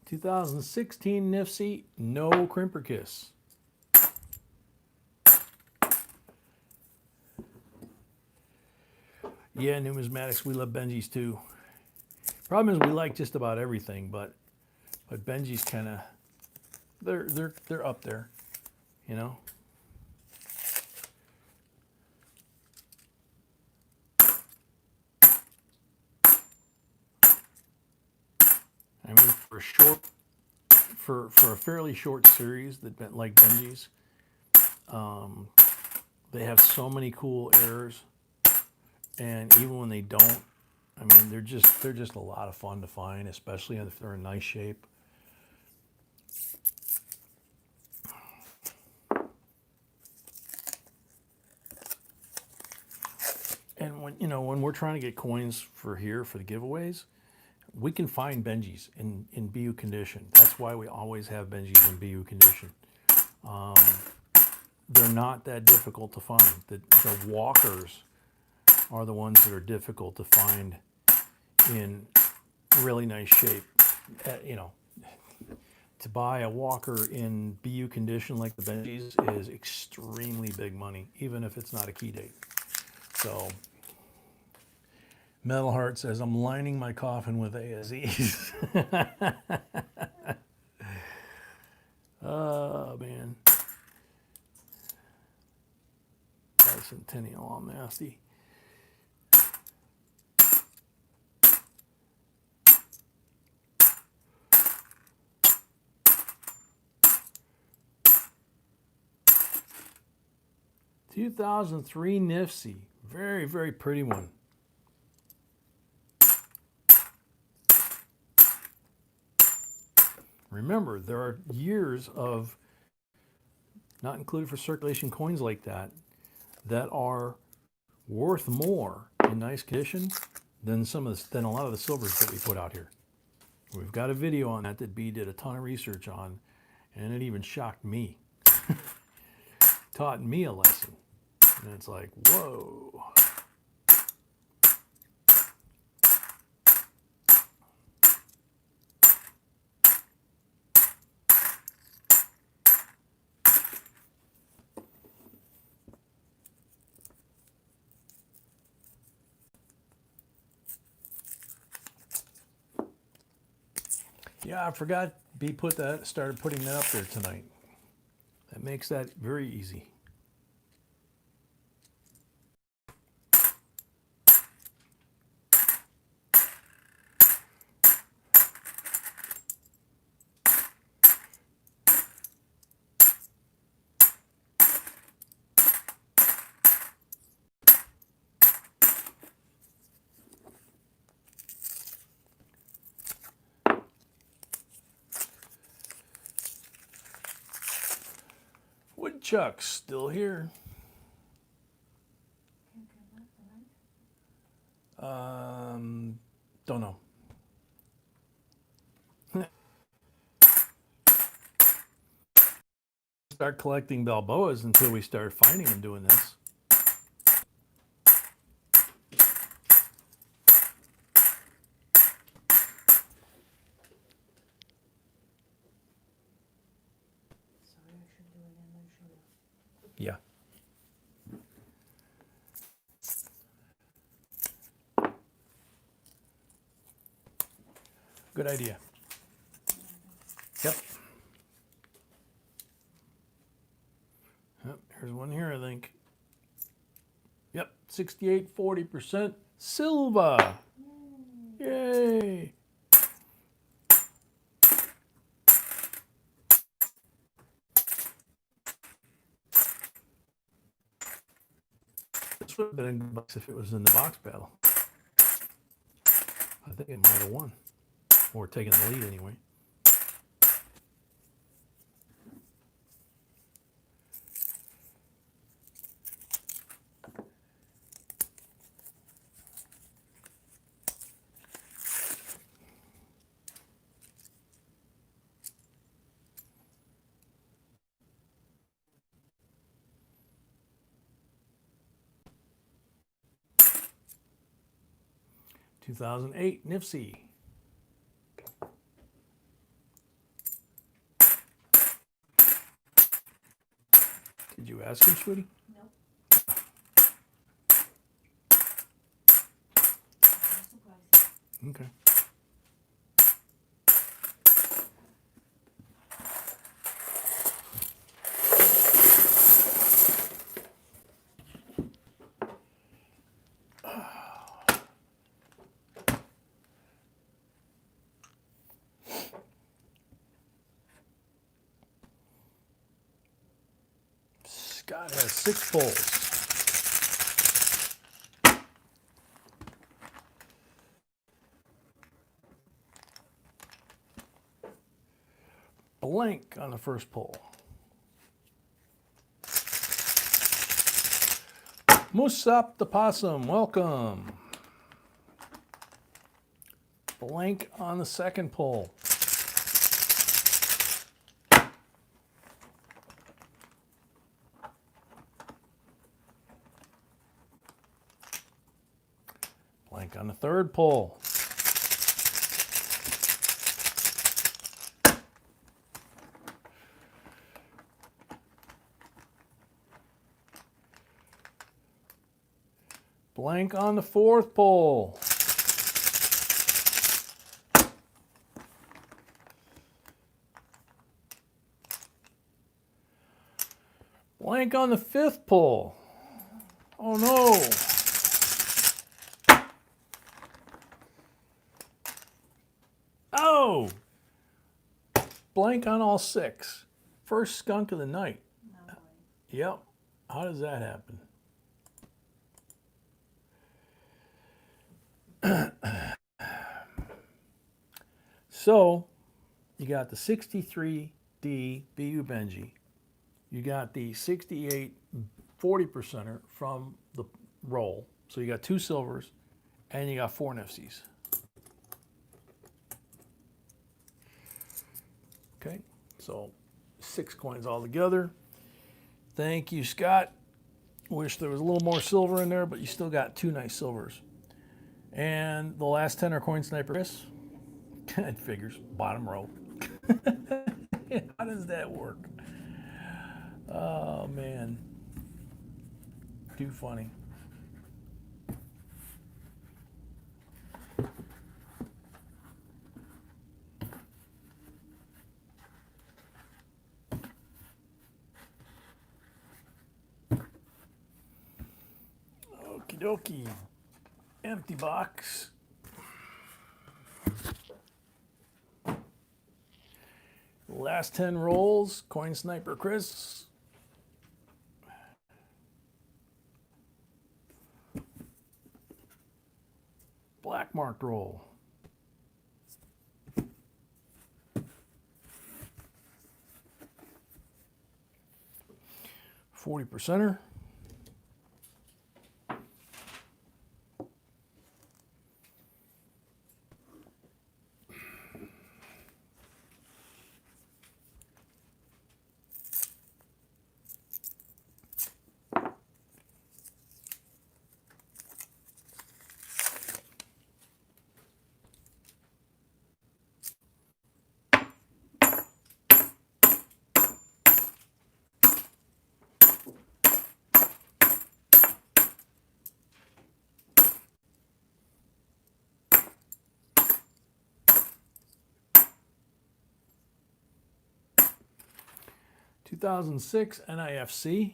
(2016) Nifty, no crimper kiss. Yeah, numismatics, we love Benjis too. Problem is we like just about everything, but Benji's kind of they're up there, you know. I mean, for a fairly short series that like Benji's, they have so many cool errors. And even when they don't, I mean, they're just a lot of fun to find, especially if they're in nice shape. And when we're trying to get coins for the giveaways, we can find Benjis in BU condition. That's why we always have Benjis in BU condition. They're not that difficult to find. The walkers are the ones that are difficult to find in really nice shape. To buy a walker in BU condition like the Benjis is extremely big money, even if it's not a key date. So, Metal Heart says, I'm lining my coffin with ASEs. Oh, man. Bicentennial, all nasty. (2003) Nifty, very, very pretty one. Remember, there are years of, not included for circulation coins like that are worth more in nice condition than than a lot of the silvers that we put out here. We've got a video on that B did a ton of research on, and it even shocked me. Taught me a lesson. And it's like, whoa. Yeah, I forgot B started putting that up there tonight. That makes that very easy. Chuck's still here. Can you come back tonight? Don't know. Start collecting Balboas until we start finding and doing this. Sorry, I should do it again, then show you. Yeah. Good idea. Yep. Yep. Here's one here, I think. Yep. 68.40% Silva. Yay. This would have been in the box if it was in the box battle. I think it might have won. Or taken the lead anyway. $2008 Nifty. Did you ask him, sweetie? Nope. I'm surprised. Okay. Scott has 6 pulls. Blank on the first pull. Musap the Possum, welcome. Blank on the second pull. Blank on the third pull. Blank on the fourth pull. Blank on the fifth pull. Oh no. Oh! Blank on all 6. First skunk of the night. No way. Yep. How does that happen? So, you got the 63D BU Benji. You got the 68 40%er from the roll. So you got 2 silvers and you got 4 Nifties. Okay, so 6 coins altogether. Thank you, Scott. Wish there was a little more silver in there, but you still got 2 nice silvers. And the last 10 are Coin Sniper Chris. It figures, bottom row. How does that work? Oh, man. Too funny. Okie dokie. Empty box. Last 10 rolls, Coin Sniper Chris. Black marked roll. 40%er. (2006) NIFC.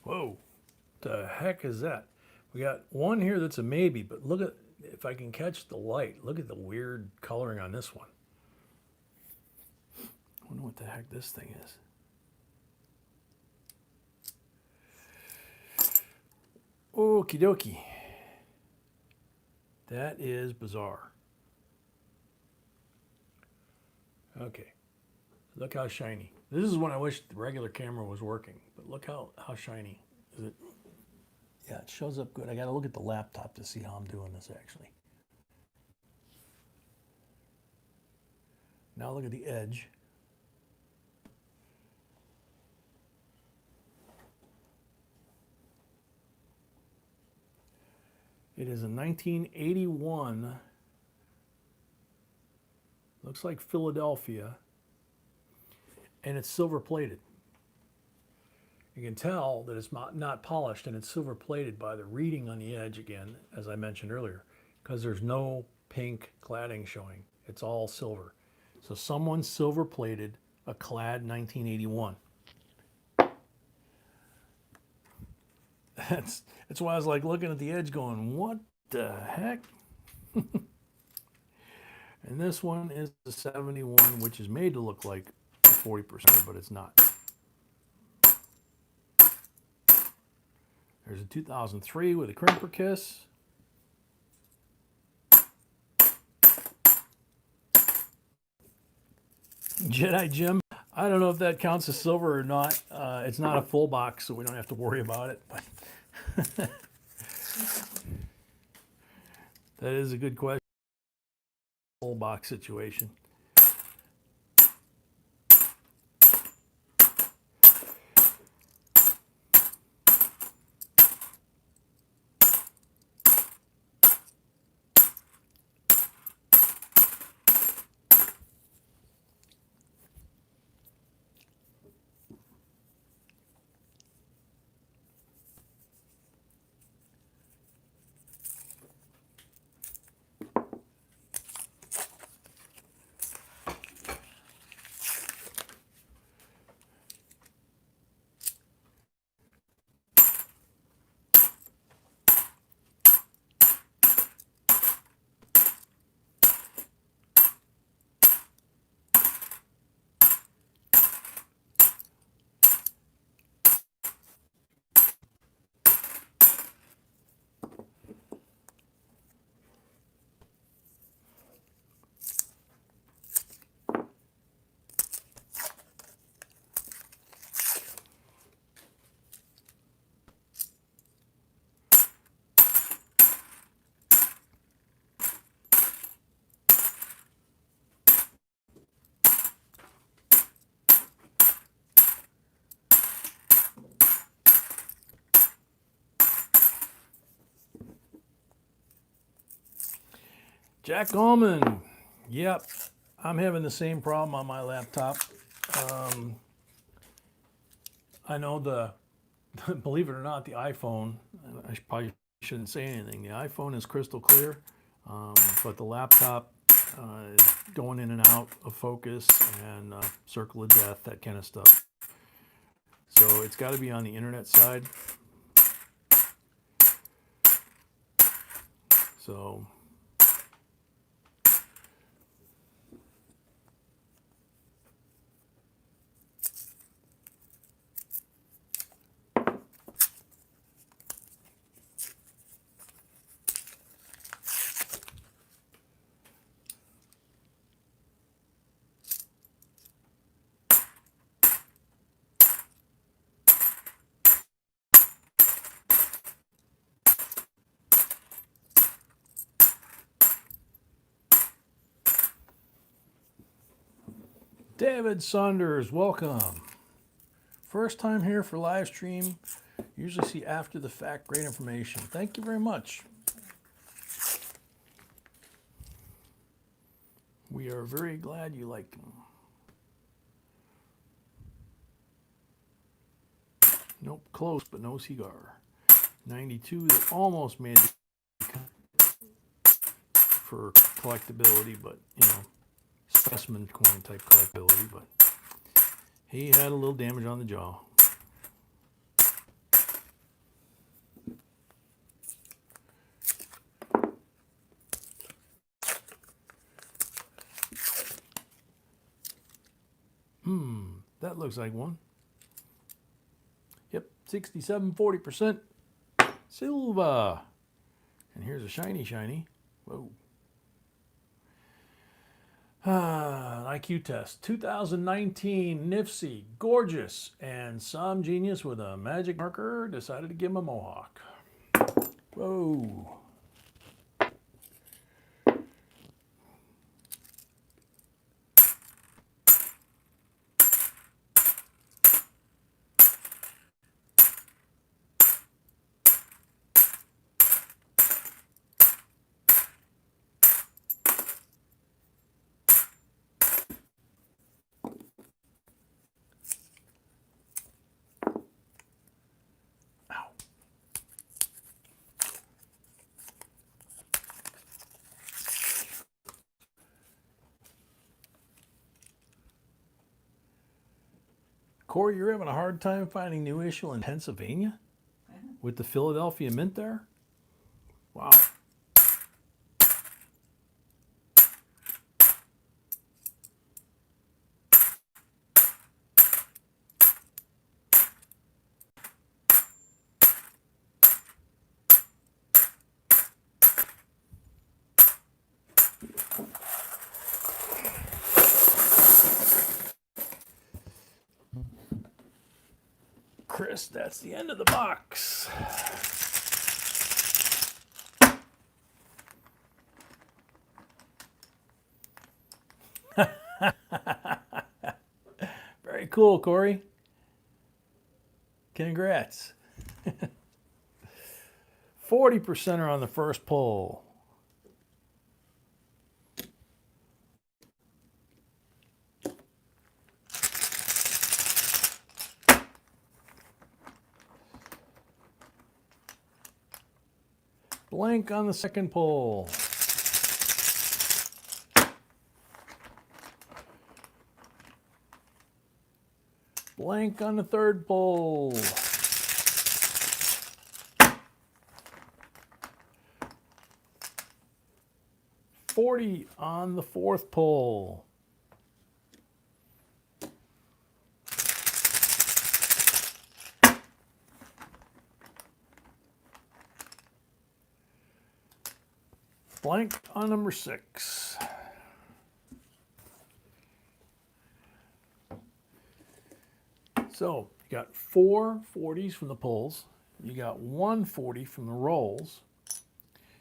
Whoa, the heck is that? We got one here that's a maybe, but look at, if I can catch the light, look at the weird coloring on this one. I wonder what the heck this thing is. Okie dokie. That is bizarre. Okay, look how shiny. This is when I wish the regular camera was working, but look how shiny. Is it? Yeah, it shows up good. I gotta look at the laptop to see how I'm doing this actually. Now look at the edge. It is a 1981, looks like Philadelphia, and it's silver plated. You can tell that it's not polished, and it's silver plated by the reading on the edge again, as I mentioned earlier, because there's no pink cladding showing. It's all silver. So someone silver plated a clad 1981. That's why I was like looking at the edge going, what the heck? And this one is the 71, which is made to look like 40%, but it's not. There's a 2003 with a crimper kiss. Jedi Jim. I don't know if that counts as silver or not. It's not a full box, so we don't have to worry about it. But that is a good question. Full box situation. Jack Allman. Yep, I'm having the same problem on my laptop. I know believe it or not, the iPhone, I probably shouldn't say anything. The iPhone is crystal clear, but the laptop is going in and out of focus and circle of death, that kind of stuff. So it's got to be on the internet side. So David Saunders, welcome. First time here for live stream. Usually see after the fact great information. Thank you very much. We are very glad you like them. Nope, close, but no cigar. 92, they almost made it for collectability, but you know, specimen coin type collectability, but he had a little damage on the jaw. That looks like one. Yep, 67, 40% silver. And here's a shiny. Whoa. An IQ test. 2019 Nifsy, gorgeous, and some genius with a magic marker decided to give him a mohawk. Whoa. Corey, you're having a hard time finding new issue in Pennsylvania? With the Philadelphia Mint there? Wow. Chris, that's the end of the box. Very cool, Corey. Congrats. 40% are on the first pull. Blank on the second pull. Blank on the third pull. $40 on the fourth pull. Blank on number 6. So you got 4 40s from the pulls. You got 1 40 from the rolls.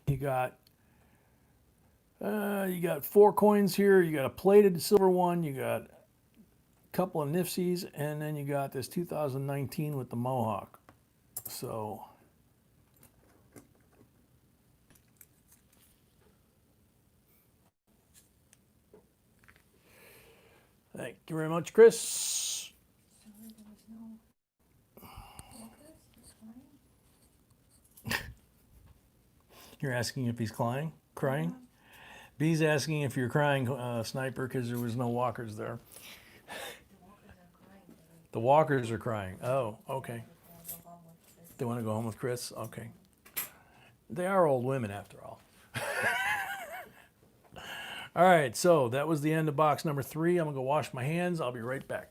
You got 4 coins here. You got a plated silver one. You got a couple of Nifsies, and then you got this 2019 with the mohawk. So thank you very much, Chris. Sorry, there was no focus. It's fine. You're asking if he's crying? B's asking if you're crying, Sniper, because there was no walkers there. The walkers are crying. Oh, okay. They want to go home with Chris? Okay. They are old women after all. All right, so that was the end of box number 3. I'm going to go wash my hands. I'll be right back.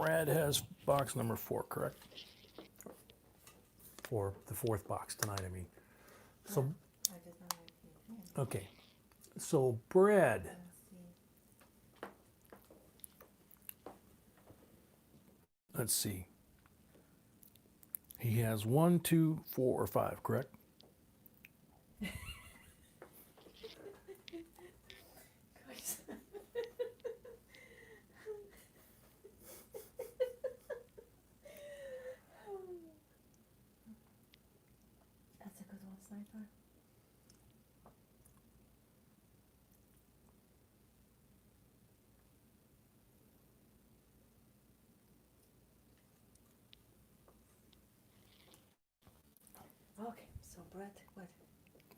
Brad has box number 4, correct? For the 4th box tonight, I mean. So, I just don't know if you can. okay. So Brad, Let's see. let's see. He has 1, 2, 4, or 5, correct? That's a good one, Sniper. Okay, so Brett, what?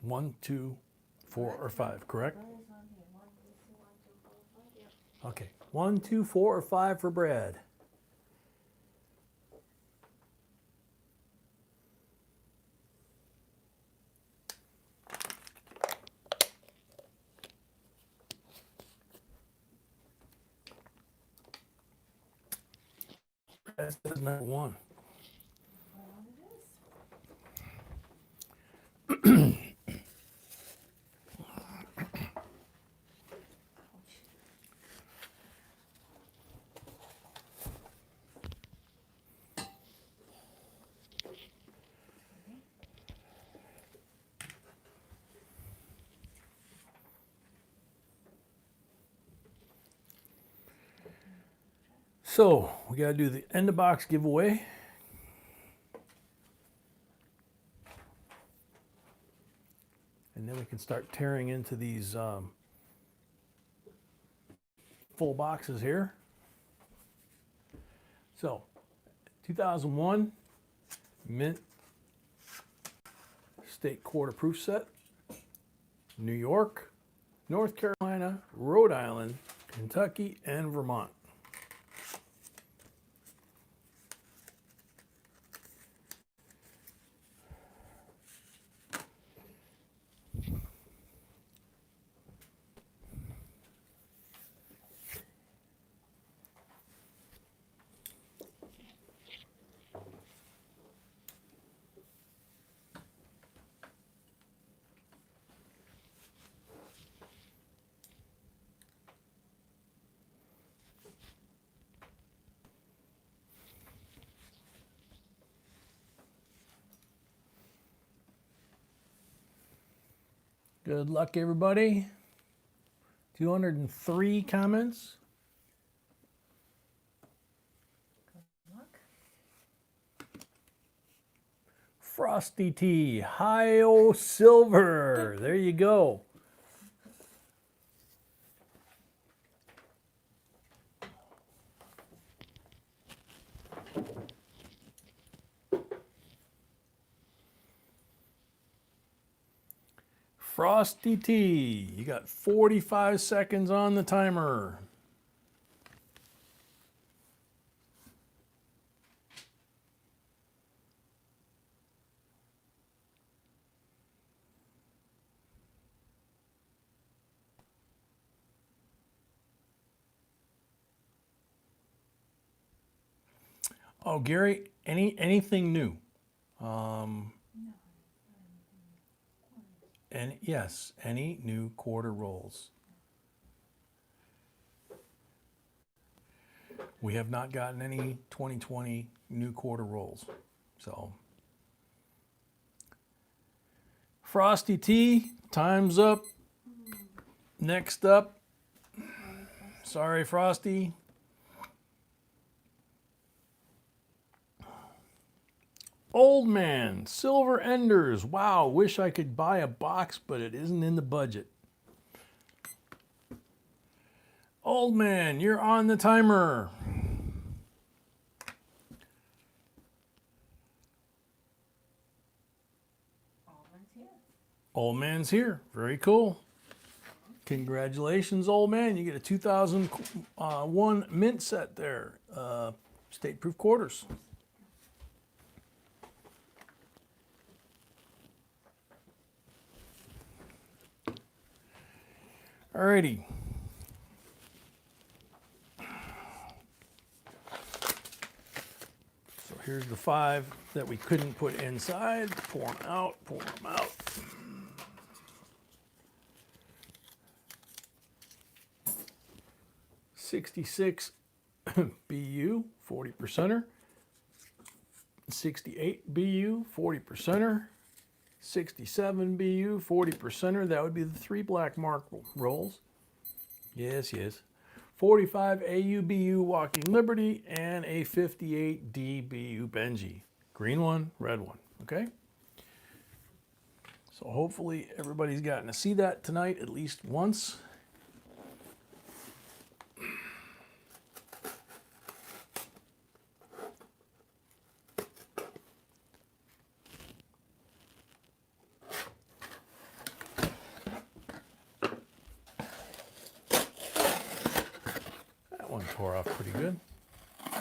1, 2, 4, or 5, correct? Brett is on here. 1, 2, 4, 5, yeah. Okay. 1, 2, 4, or 5 for Brad. That's number 1. What one it is? Ouch. Okay. So we got to do the end of box giveaway. And then we can start tearing into these full boxes here. So 2001 Mint State Quarter Proof Set. New York, North Carolina, Rhode Island, Kentucky, and Vermont. Good luck, everybody. 203 comments. Good luck. Frosty T, Hi-O Silver. There you go. Frosty T, you got 45 seconds on the timer. Oh, Gary, anything new? No. And yes, any new quarter rolls. We have not gotten any 2020 new quarter rolls. So, Frosty T, time's up. Next up, sorry, Frosty. Old Man, Silver Enders. Wow, wish I could buy a box, but it isn't in the budget. Old Man, you're on the timer. Almonds here. Old Man's here. Very cool. Congratulations, Old Man. You get a 2001 mint set there. State proof quarters. Alrighty. Here's the 5 that we couldn't put inside. Pour them out, pour them out. $66 BU, 40%er. 68 BU, 40%er. 67 BU, 40%er. That would be the 3 black mark rolls. Yes, yes. 45 AUBU Walking Liberty and a 58 DBU Benji. Green one, red one, okay? So hopefully everybody's gotten to see that tonight at least once. That one tore off pretty good. A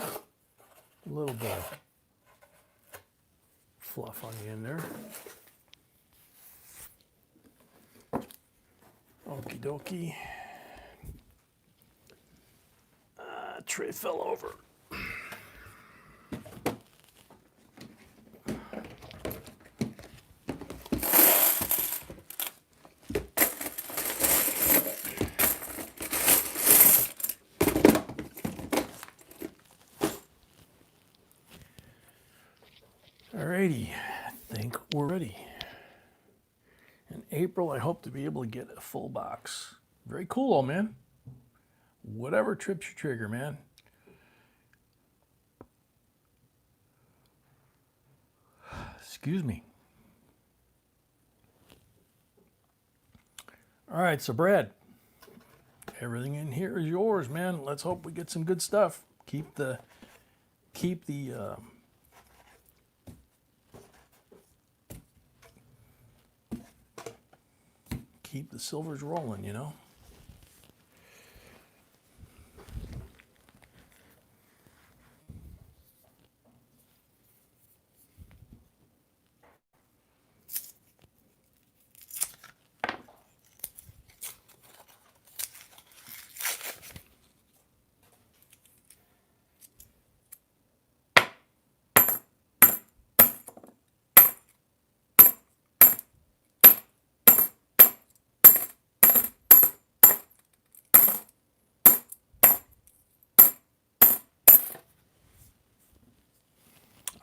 little bit of fluff on the end there. Okie dokie. Tray fell over. Alrighty, I think we're ready. In April, I hope to be able to get a full box. Very cool, old man. Whatever trips your trigger, man. Excuse me. All right, so Brad, everything in here is yours, man. Let's hope we get some good stuff. Keep the silvers rolling, you know.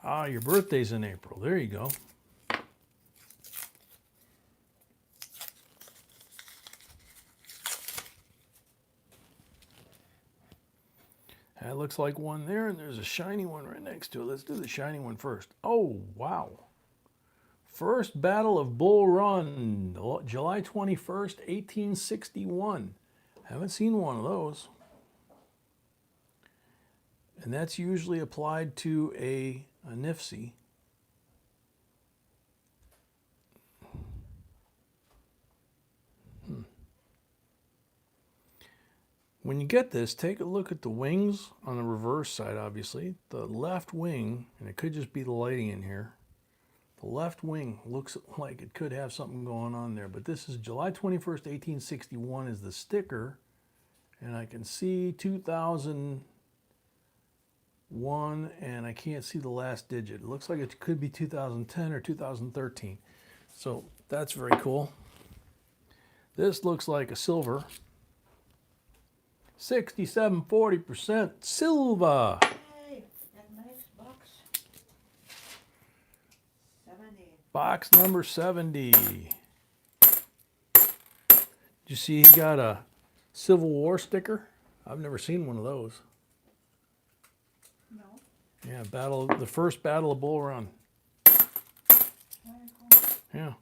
Ah, your birthday's in April. There you go. That looks like one there, and there's a shiny one right next to it. Let's do the shiny one first. Oh, wow. First Battle of Bull Run, July 21st, 1861. Haven't seen one of those. And that's usually applied to a NIFC. When you get this, take a look at the wings on the reverse side, obviously. The left wing, and it could just be the lighting in here, the left wing looks like it could have something going on there. But this is July 21st, 1861 is the sticker. And I can see 2001, and I can't see the last digit. It looks like it could be 2010 or 2013. So that's very cool. This looks like a silver. 67, 40% silver. Hey, that nice box. 70. Box number 70. Did you see he got a Civil War sticker? I've never seen one of those. No. Yeah, the first Battle of Bull Run. Very cool. Yeah.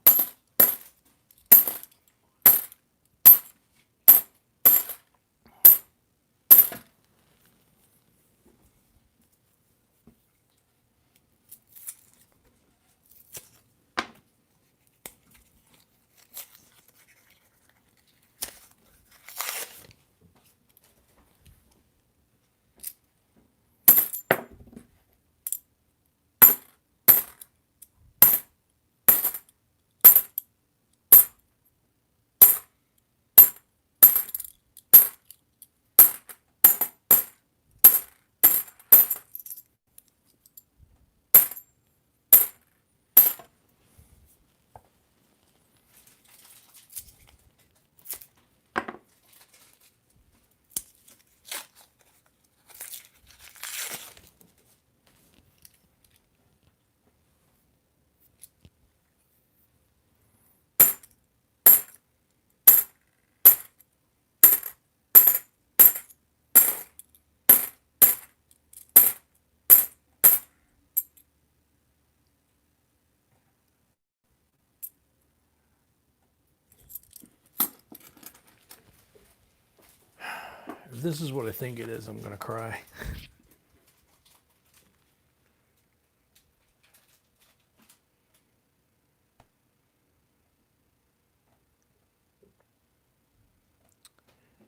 If this is what I think it is, I'm gonna cry.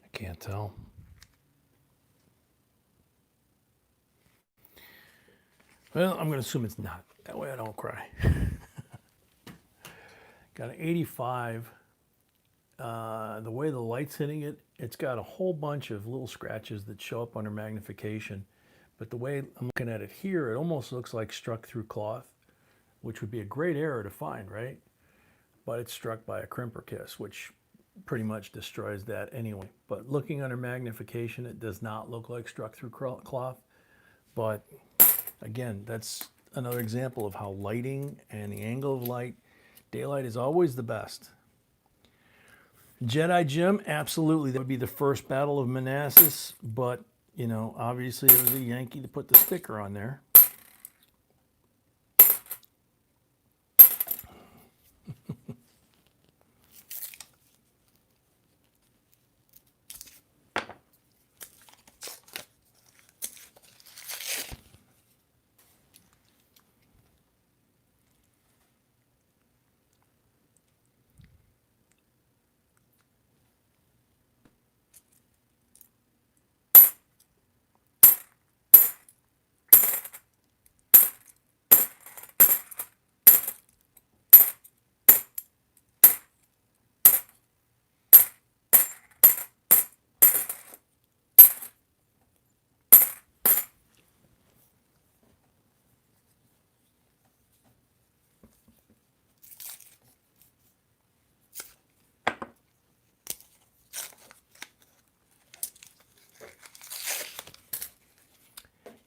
I can't tell. Well, I'm gonna assume it's not. That way I don't cry. Got an 85. The way the light's hitting it, it's got a whole bunch of little scratches that show up under magnification. But the way I'm looking at it here, it almost looks like struck through cloth, which would be a great error to find, right? But it's struck by a crimper kiss, which pretty much destroys that anyway. But looking under magnification, it does not look like struck through cloth. But again, that's another example of how lighting and the angle of light, daylight is always the best. Jedi Jim, absolutely, that would be the first Battle of Manassas, but, you know, obviously it was a Yankee to put the sticker on there.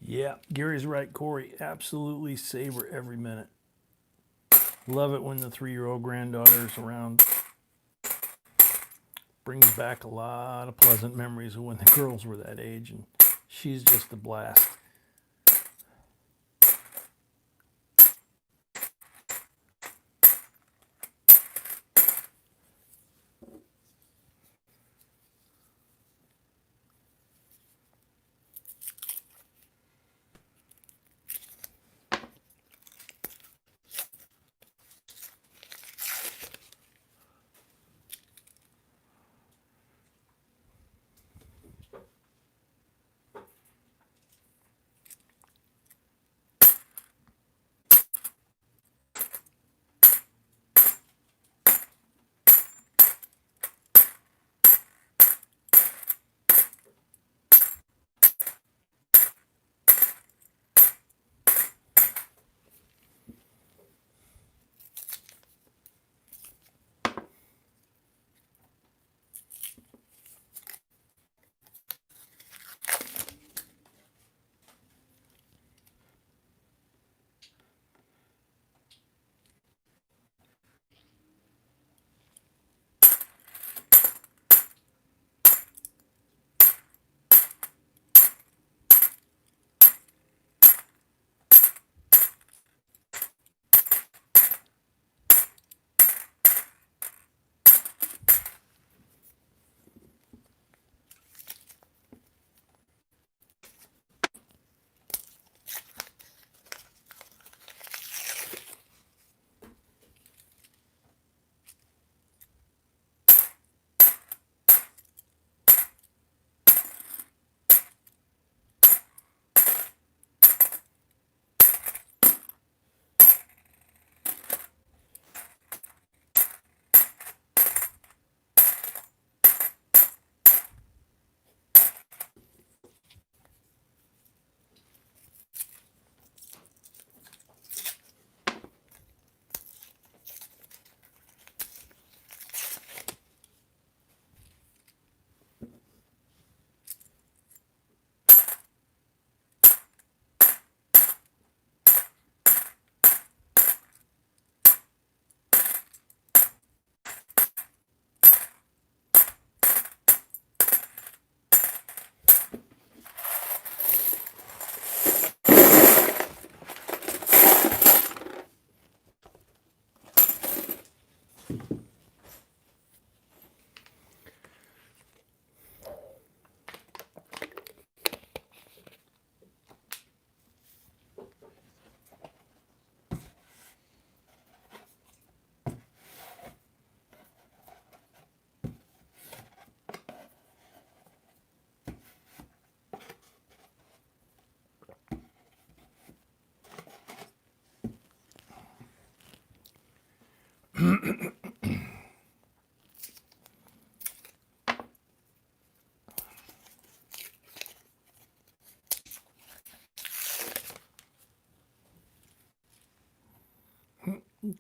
Yeah, Gary's right, Corey. Absolutely savor every minute. Love it when the 3-year-old granddaughter's around. Brings back a lot of pleasant memories of when the girls were that age, and she's just a blast.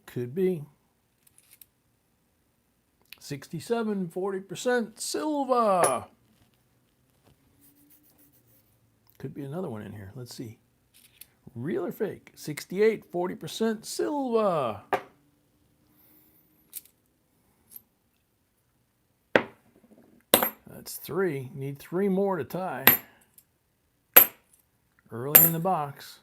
Could be. 67, 40% silver. Could be another one in here. Let's see. Real or fake? 68, 40% silver. That's 3. Need 3 more to tie. Early in the box.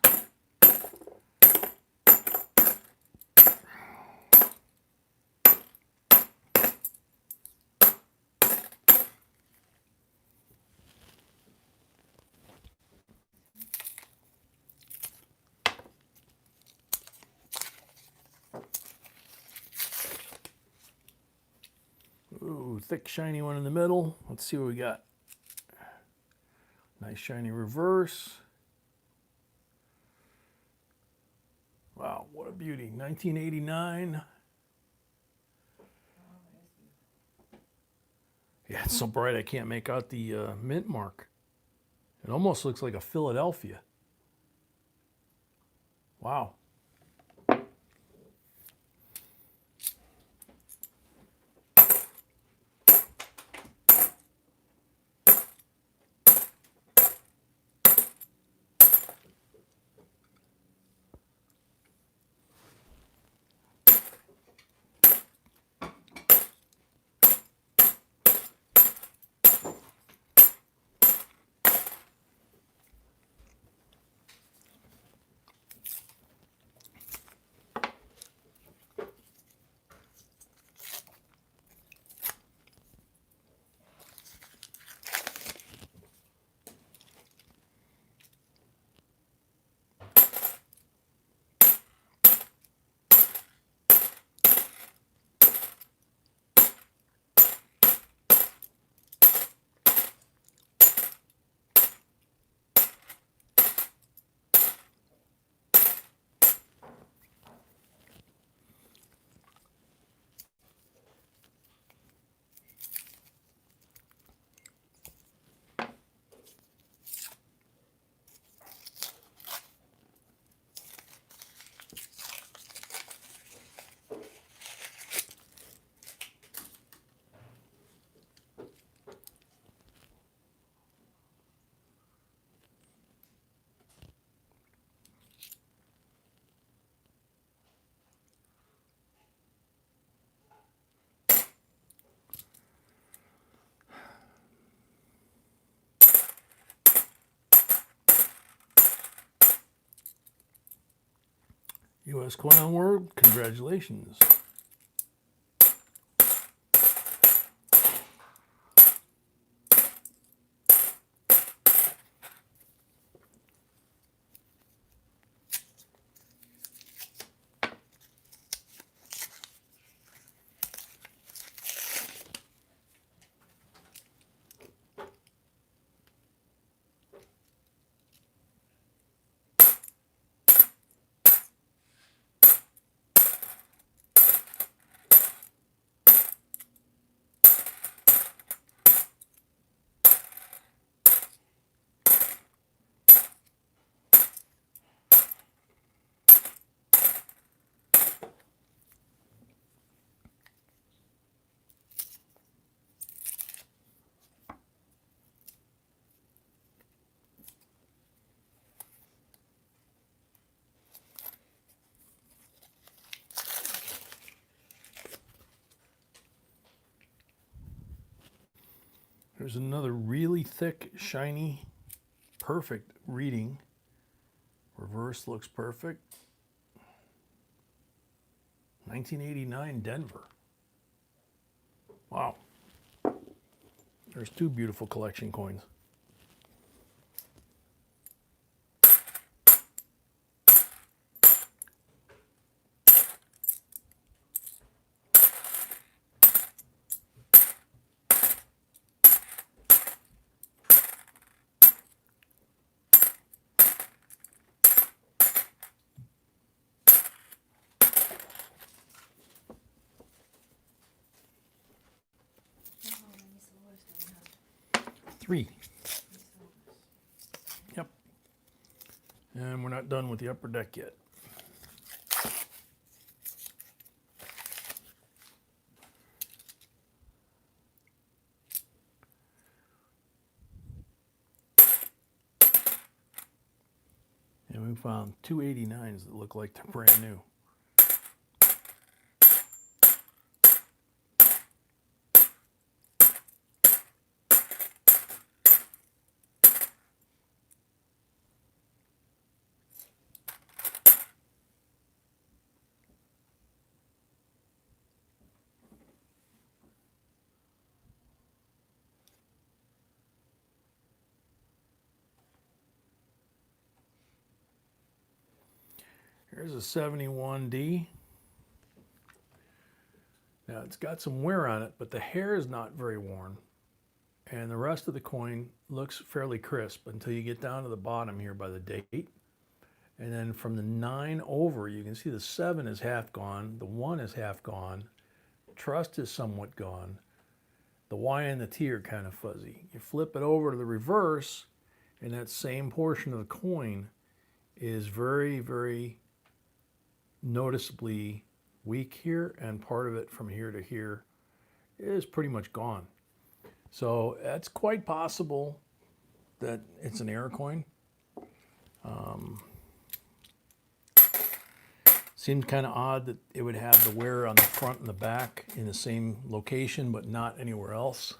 Ooh, thick shiny one in the middle. Let's see what we got. Nice shiny reverse. Wow, what a beauty. 1989. Yeah, it's so bright I can't make out the mint mark. It almost looks like a Philadelphia. Wow. US Coin on Word, congratulations. There's another really thick, shiny, perfect reading. Reverse looks perfect. 1989 Denver. Wow. There's 2 beautiful collection coins. 3. Yep. And we're not done with the upper deck yet. And we found 289s that look like they're brand new. Here's a 71D. Now it's got some wear on it, but the hair is not very worn. And the rest of the coin looks fairly crisp until you get down to the bottom here by the date. And then from the 9 over, you can see the 7 is half gone, the 1 is half gone, trust is somewhat gone, the Y and the T are kind of fuzzy. You flip it over to the reverse, and that same portion of the coin is very, very noticeably weak here, and part of it from here to here is pretty much gone. So that's quite possible that it's an error coin. Seemed kind of odd that it would have the wear on the front and the back in the same location, but not anywhere else.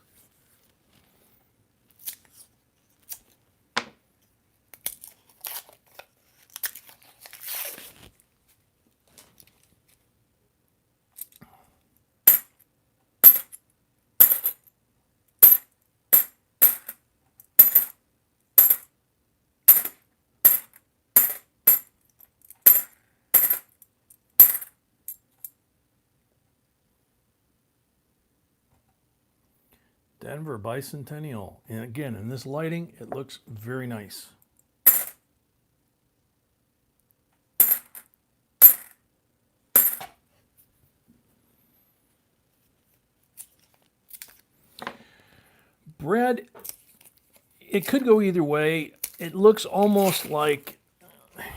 Denver Bicentennial. And again, in this lighting, it looks very nice. Bread, it could go either way. It looks almost like,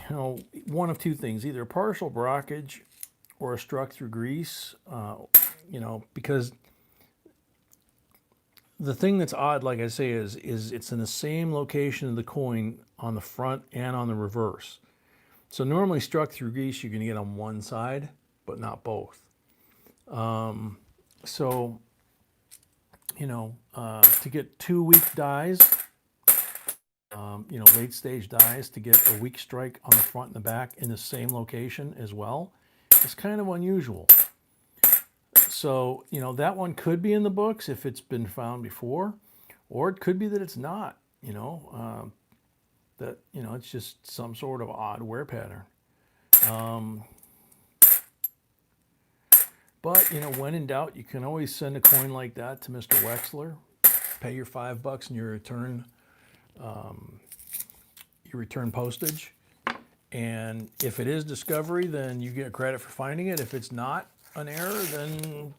one of two things, either partial brockage or a struck through grease, because the thing that's odd, like I say, is it's in the same location of the coin on the front and on the reverse. So normally struck through grease you can get on one side, but not both. To get 2 weak dies, late stage dies, to get a weak strike on the front and the back in the same location as well, is kind of unusual. So, that one could be in the books if it's been found before, or it could be that it's not, it's just some sort of odd wear pattern. But, when in doubt, you can always send a coin like that to Mr. Wexler, pay your $5 and your return postage. And if it is discovery, then you get credit for finding it. If it's not an error, then,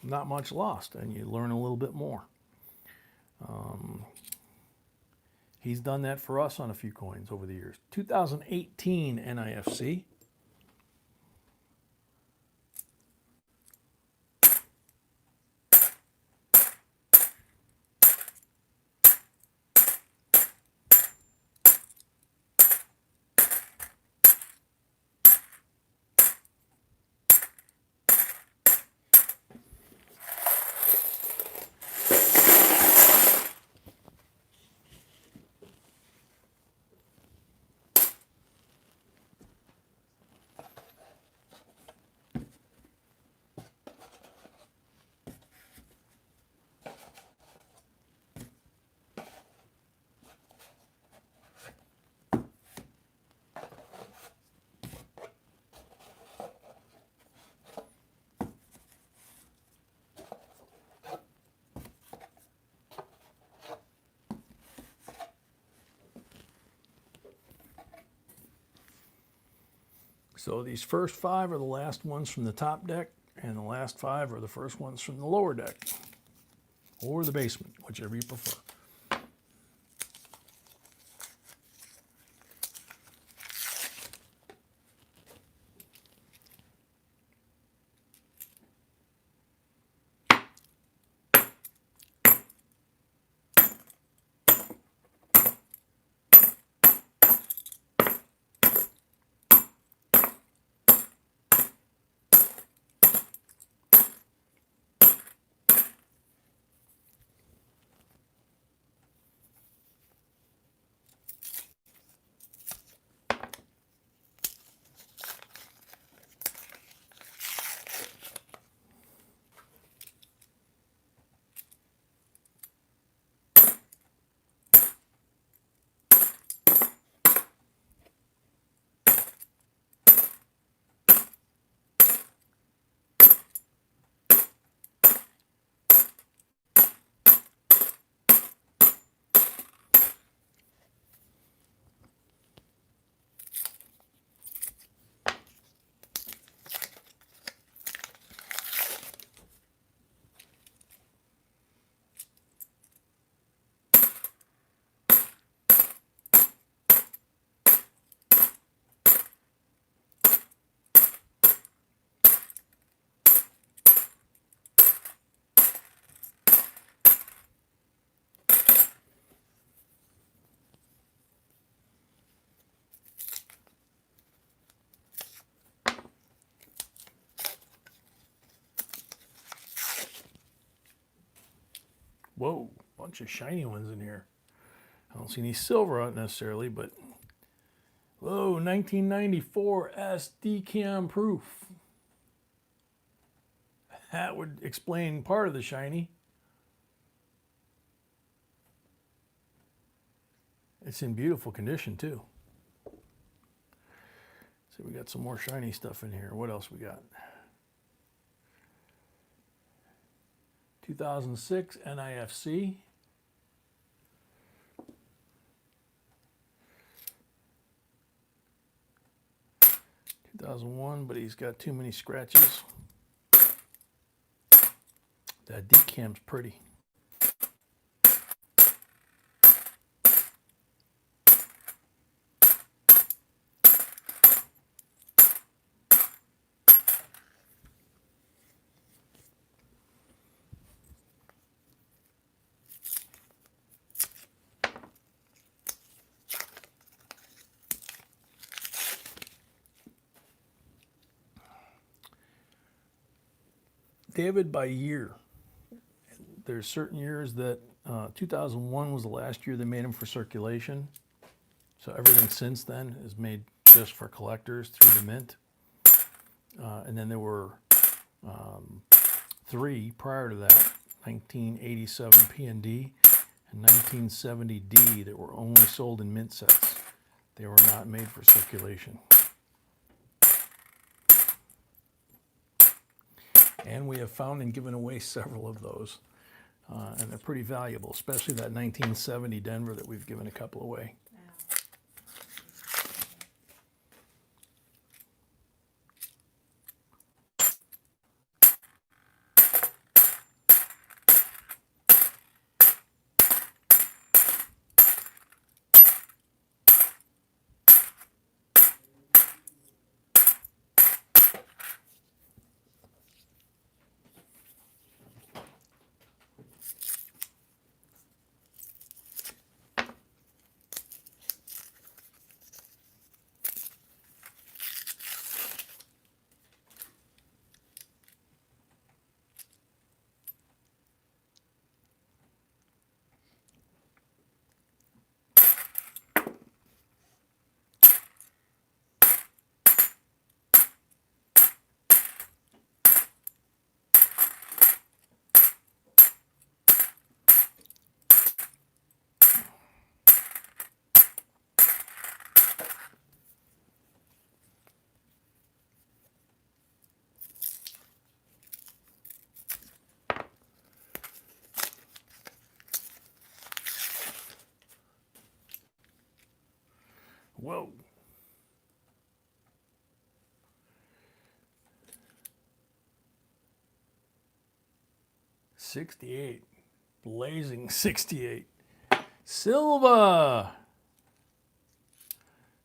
not much lost, and you learn a little bit more. He's done that for us on a few coins over the years. 2018 NIFC. So these first 5 are the last ones from the top deck, and the last 5 are the first ones from the lower deck, or the basement, whichever you prefer. Whoa, bunch of shiny ones in here. I don't see any silver out necessarily, but whoa, 1994 SD cam proof. That would explain part of the shiny. It's in beautiful condition too. So we got some more shiny stuff in here. What else we got? 2006 NIFC. 2001, but he's got too many scratches. That decam's pretty. David, by year, there's certain years that 2001 was the last year they made them for circulation. So everything since then is made just for collectors through the mint. And then there were 3 prior to that, 1987 P&D and 1970 D, that were only sold in mint sets. They were not made for circulation. And we have found and given away several of those. And they're pretty valuable, especially that 1970 Denver that we've given a couple away. Whoa. '68. Blazing 68. Silva.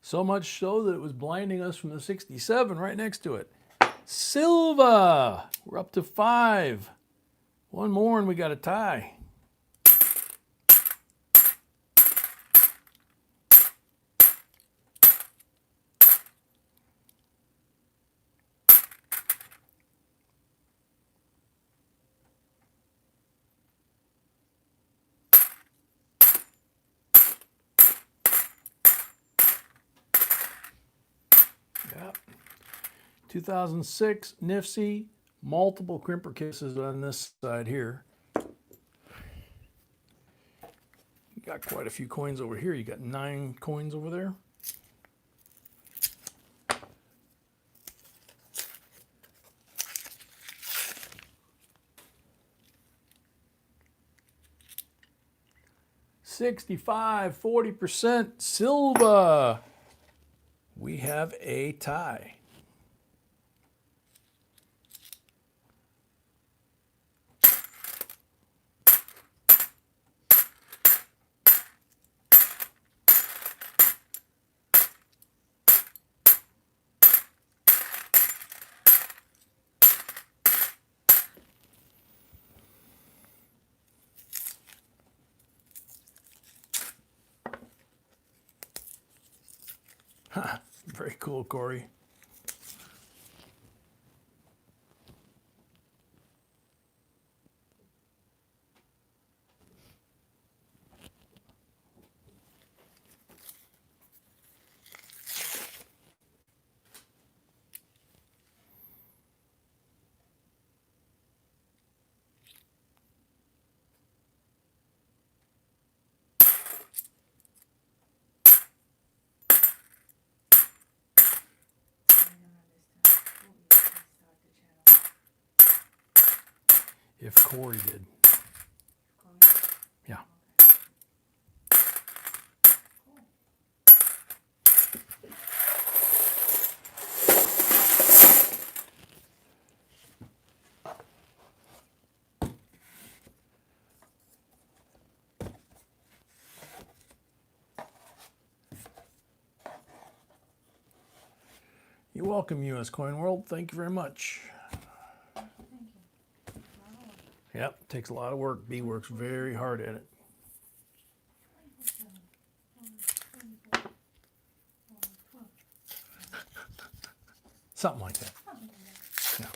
So much so that it was blinding us from the 67 right next to it. Silva. We're up to 5. One more and we got a tie. Yep. 2006 NIFC, multiple crimper cases on this side here. You got quite a few coins over here. You got 9 coins over there. $65, 40% Silva. We have a tie. Very cool, Corey. if Corey did. Corey? Yeah. Okay. Cool. You're welcome, US Coin World. Thank you very much. Thank you. Wow. Yep, takes a lot of work. B works very hard at it. 24, 12. Something like that. Something like that. Yeah.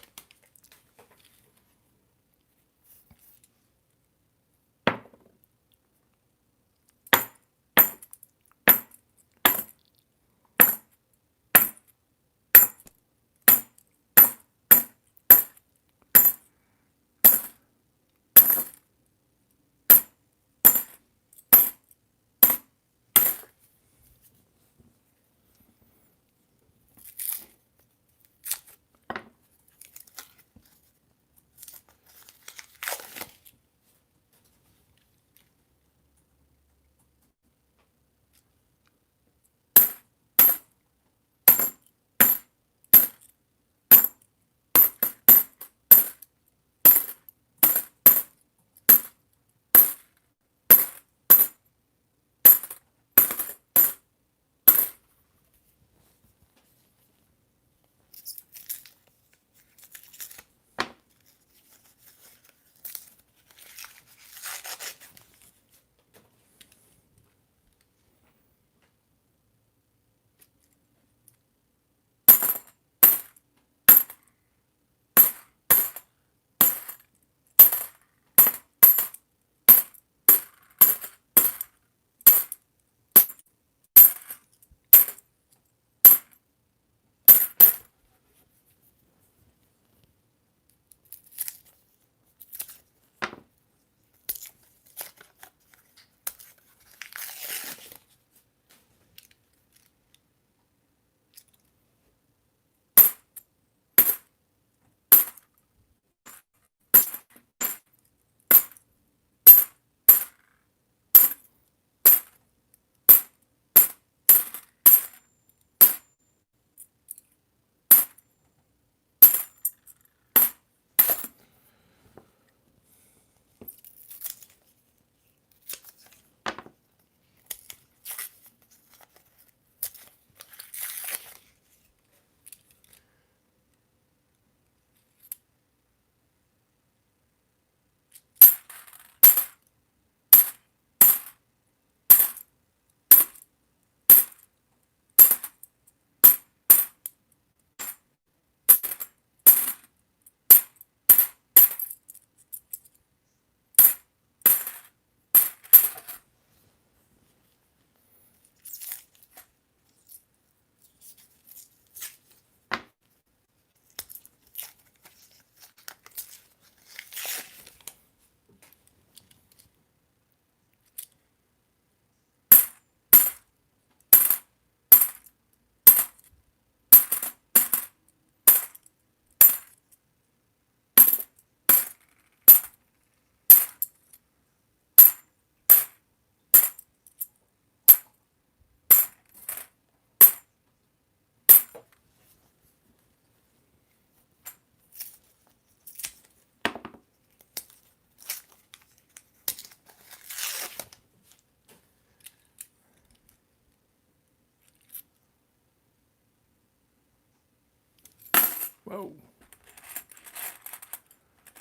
Whoa.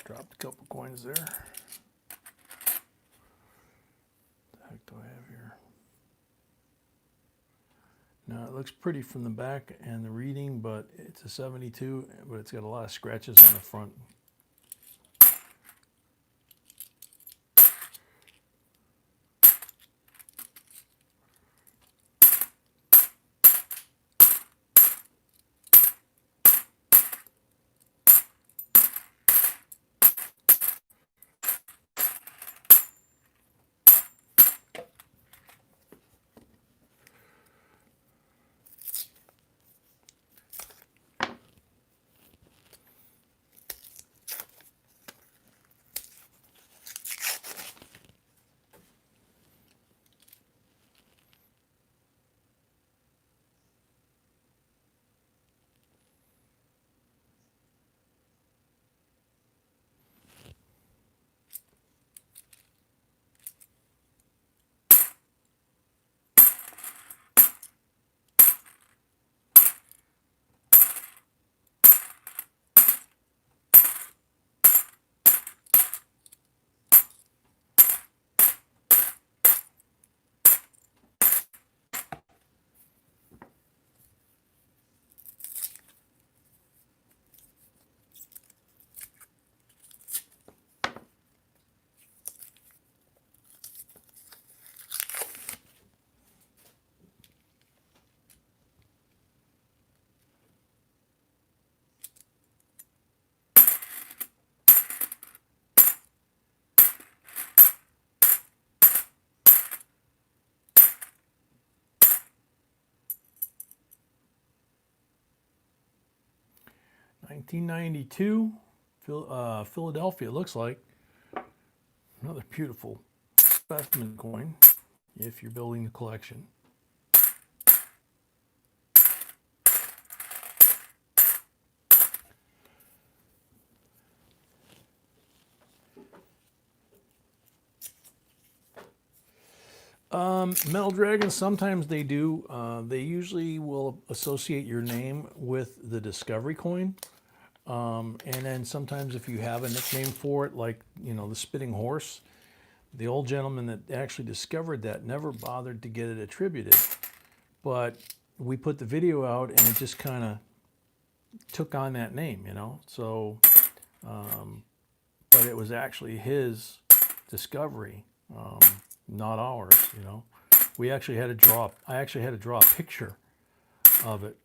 Dropped a couple coins there. What the heck do I have here? Now it looks pretty from the back and the reading, but it's a 72, but it's got a lot of scratches on the front. 1992, Philadelphia, looks like. Another beautiful specimen coin, if you're building the collection. Metal Dragons, sometimes they do. They usually will associate your name with the discovery coin. And then sometimes if you have a nickname for it, like, you know, the Spitting Horse, the old gentleman that actually discovered that never bothered to get it attributed. But we put the video out and it just kind of took on that name, you know. So, but it was actually his discovery, not ours, you know. We actually had to draw, I actually had to draw a picture of it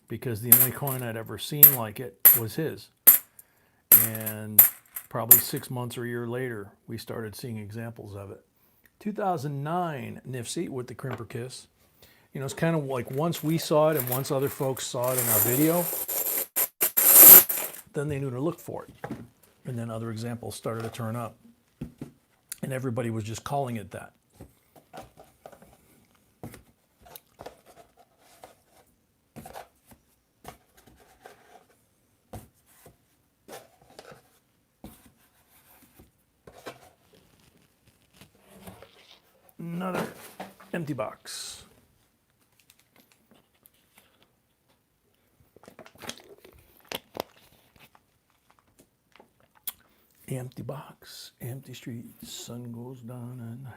because the only coin I'd ever seen like it was his. And probably 6 months or a year later, we started seeing examples of it. 2009 Nifty with the Crimper Kiss. You know, it's kind of like once we saw it and once other folks saw it in our video, then they knew to look for it. And then other examples started to turn up. And everybody was just calling it that. Another empty box. Empty box, empty street, sun goes down at night.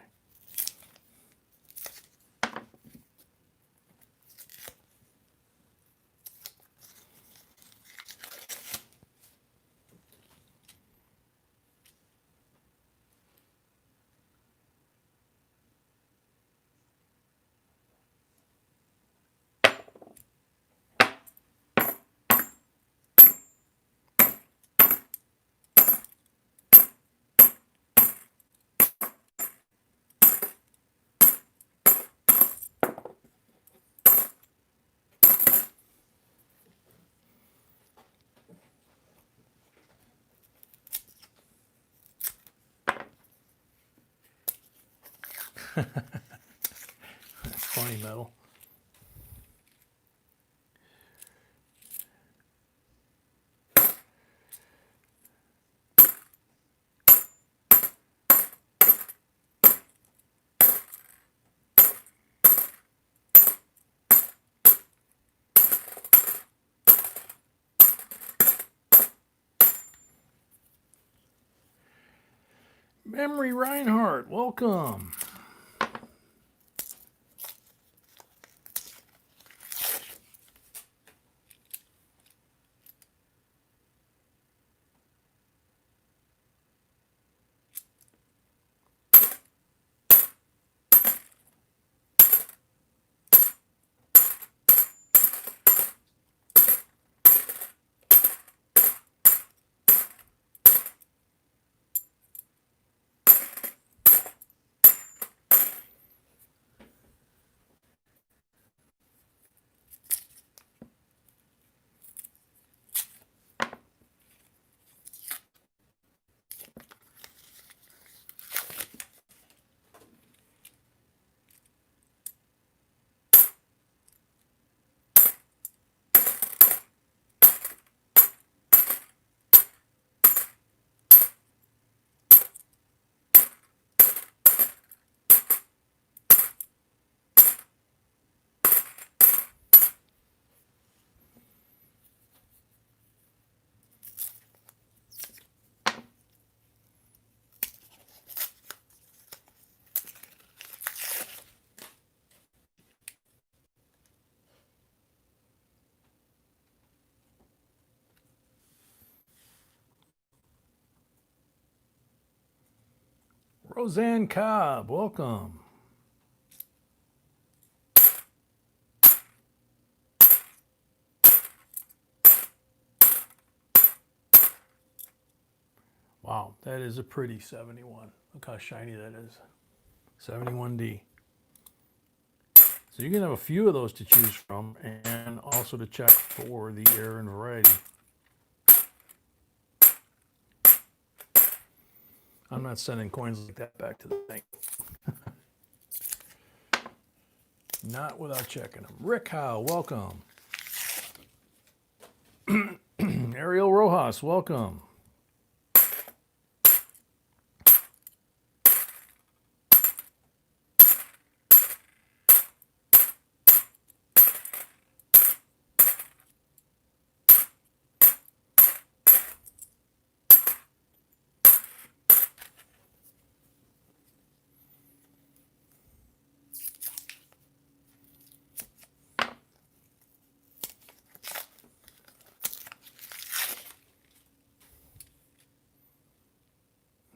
That's funny, metal. Memory Reinhardt, welcome. Roseanne Cobb, welcome. Wow, that is a pretty 71. Look how shiny that is. 71D. So you can have a few of those to choose from and also to check for the error and variety. I'm not sending coins like that back to the bank. Not without checking them. Rick Howe, welcome. Ariel Rojas, welcome.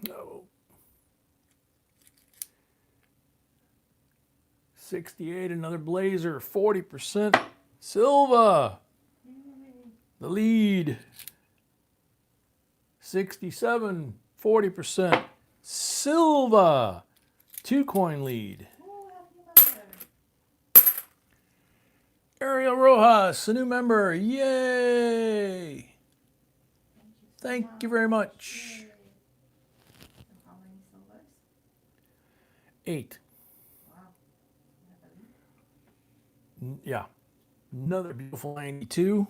No. 68, another blazer, 40%. Silva, the lead. 67, 40%. Silva, 2-coin lead. Oh, happy birthday. Ariel Rojas, a new member. Yay! Thank you very much. Yay. And how many silvers? 8. Wow. Another lead? Yeah. Another beautiful 92.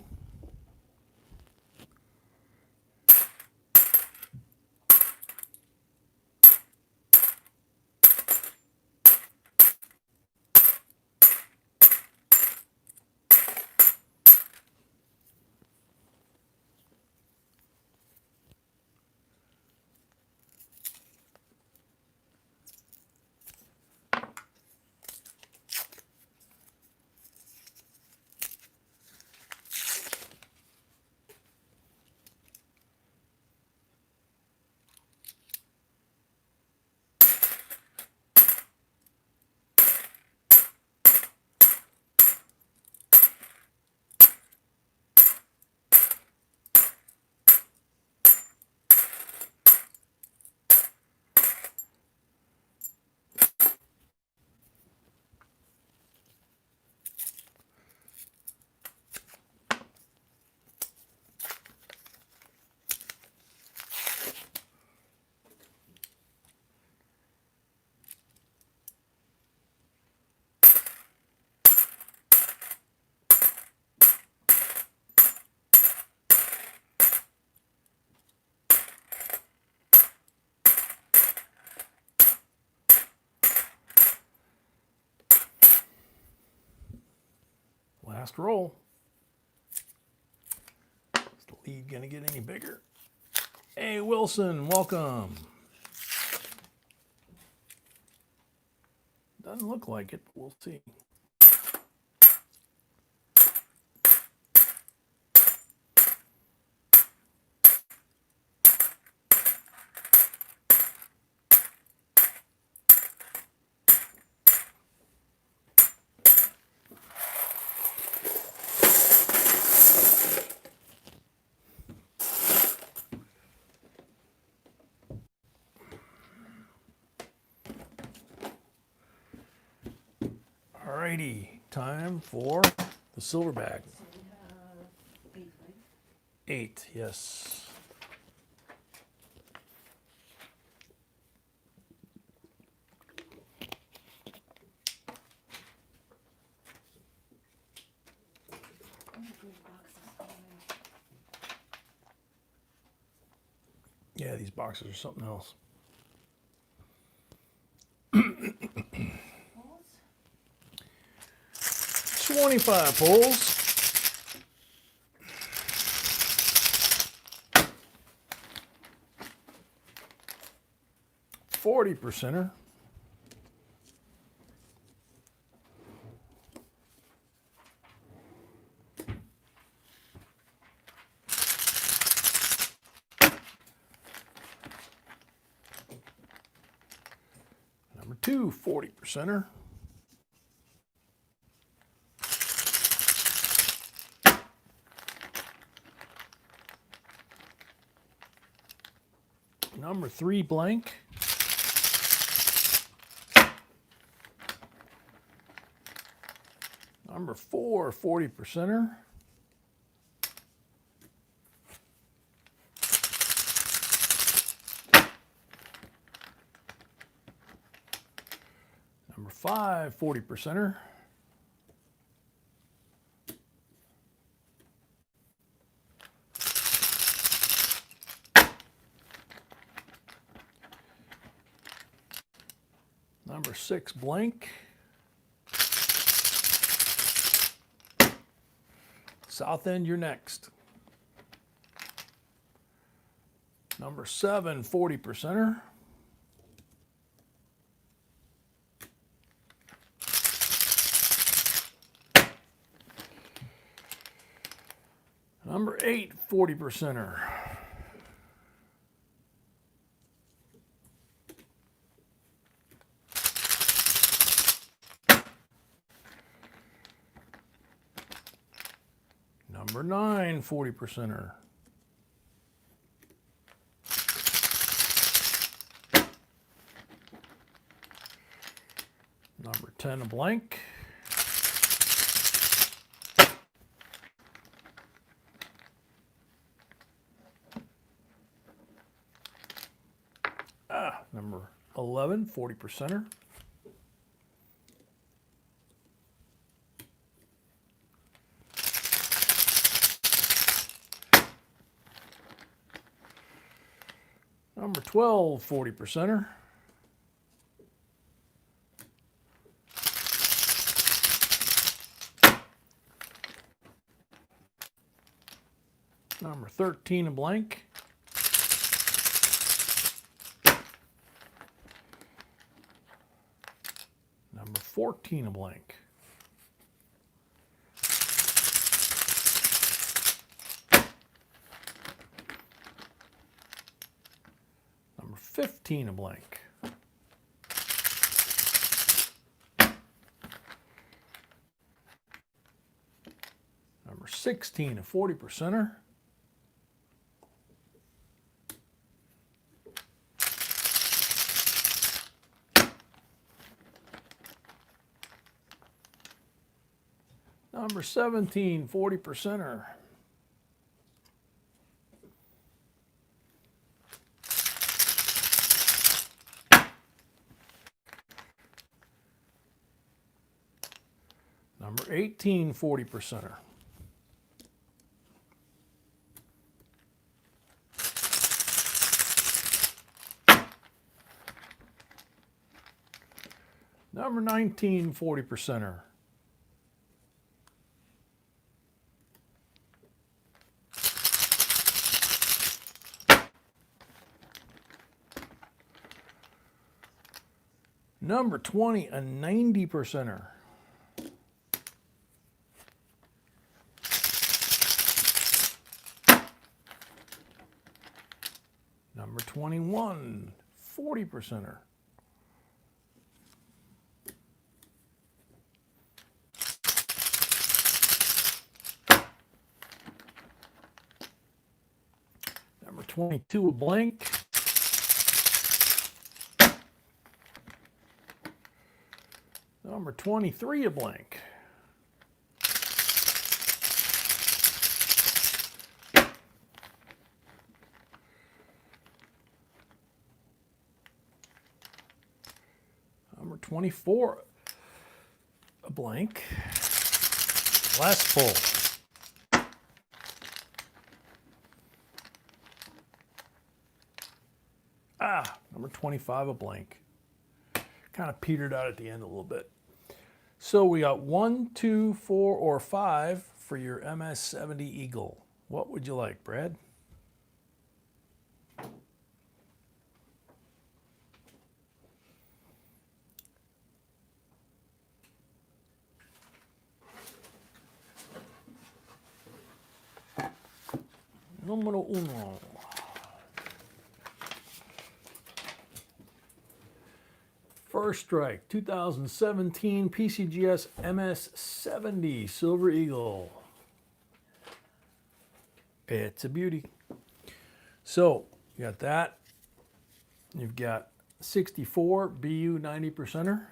Last roll. Is the lead going to get any bigger? Hey, Wilson, welcome. Doesn't look like it, but we'll see. Alrighty, time for the silver bag. So we have 8, right? 8, yes. Yeah, these boxes are something else. Balls? 25 pulls. $40%er. Number 2, 40%er. Number 3, blank. Number 4, 40%er. Number 5, 40 percenter. Number 6, blank. South end, you're next. Number 7, 40 percenter. Number 8, 40 percenter. Number 9, 40 percenter. Number 10, a blank. Number 11, 40 percenter. Number 12, 40 percenter. Number 13, a blank. Number 14, a blank. Number 15, a blank. Number 16, a 40 percenter. Number 17, 40 percenter. Number 18, 40 percenter. Number 19, 40 percenter. Number 20, a 90 percenter. Number 21, 40 percenter. Number 22, a blank. Number 23, a blank. Number 24, a blank. Last pull. Number 25, a blank. Kind of petered out at the end a little bit. So we got 1, 2, 4, or 5 for your MS-70 Eagle. What would you like, Brad? Numero uno. First strike, 2017 PCGS MS-70 Silver Eagle. It's a beauty. So, you got that. You've got 64 BU 90 percenter,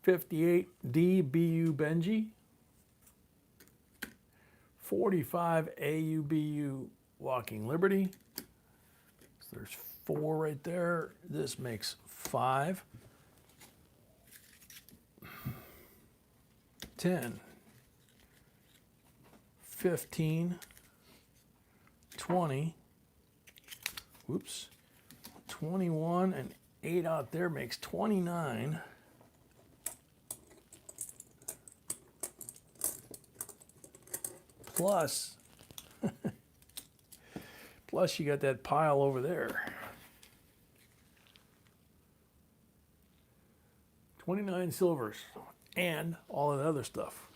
58 D BU Benji, 45 AUBU Walking Liberty. So there's 4 right there. This makes 5. 10, 15, 20, whoops, 21, and 8 out there makes 29. Plus, plus you got that pile over there. 29 silvers and all that other stuff.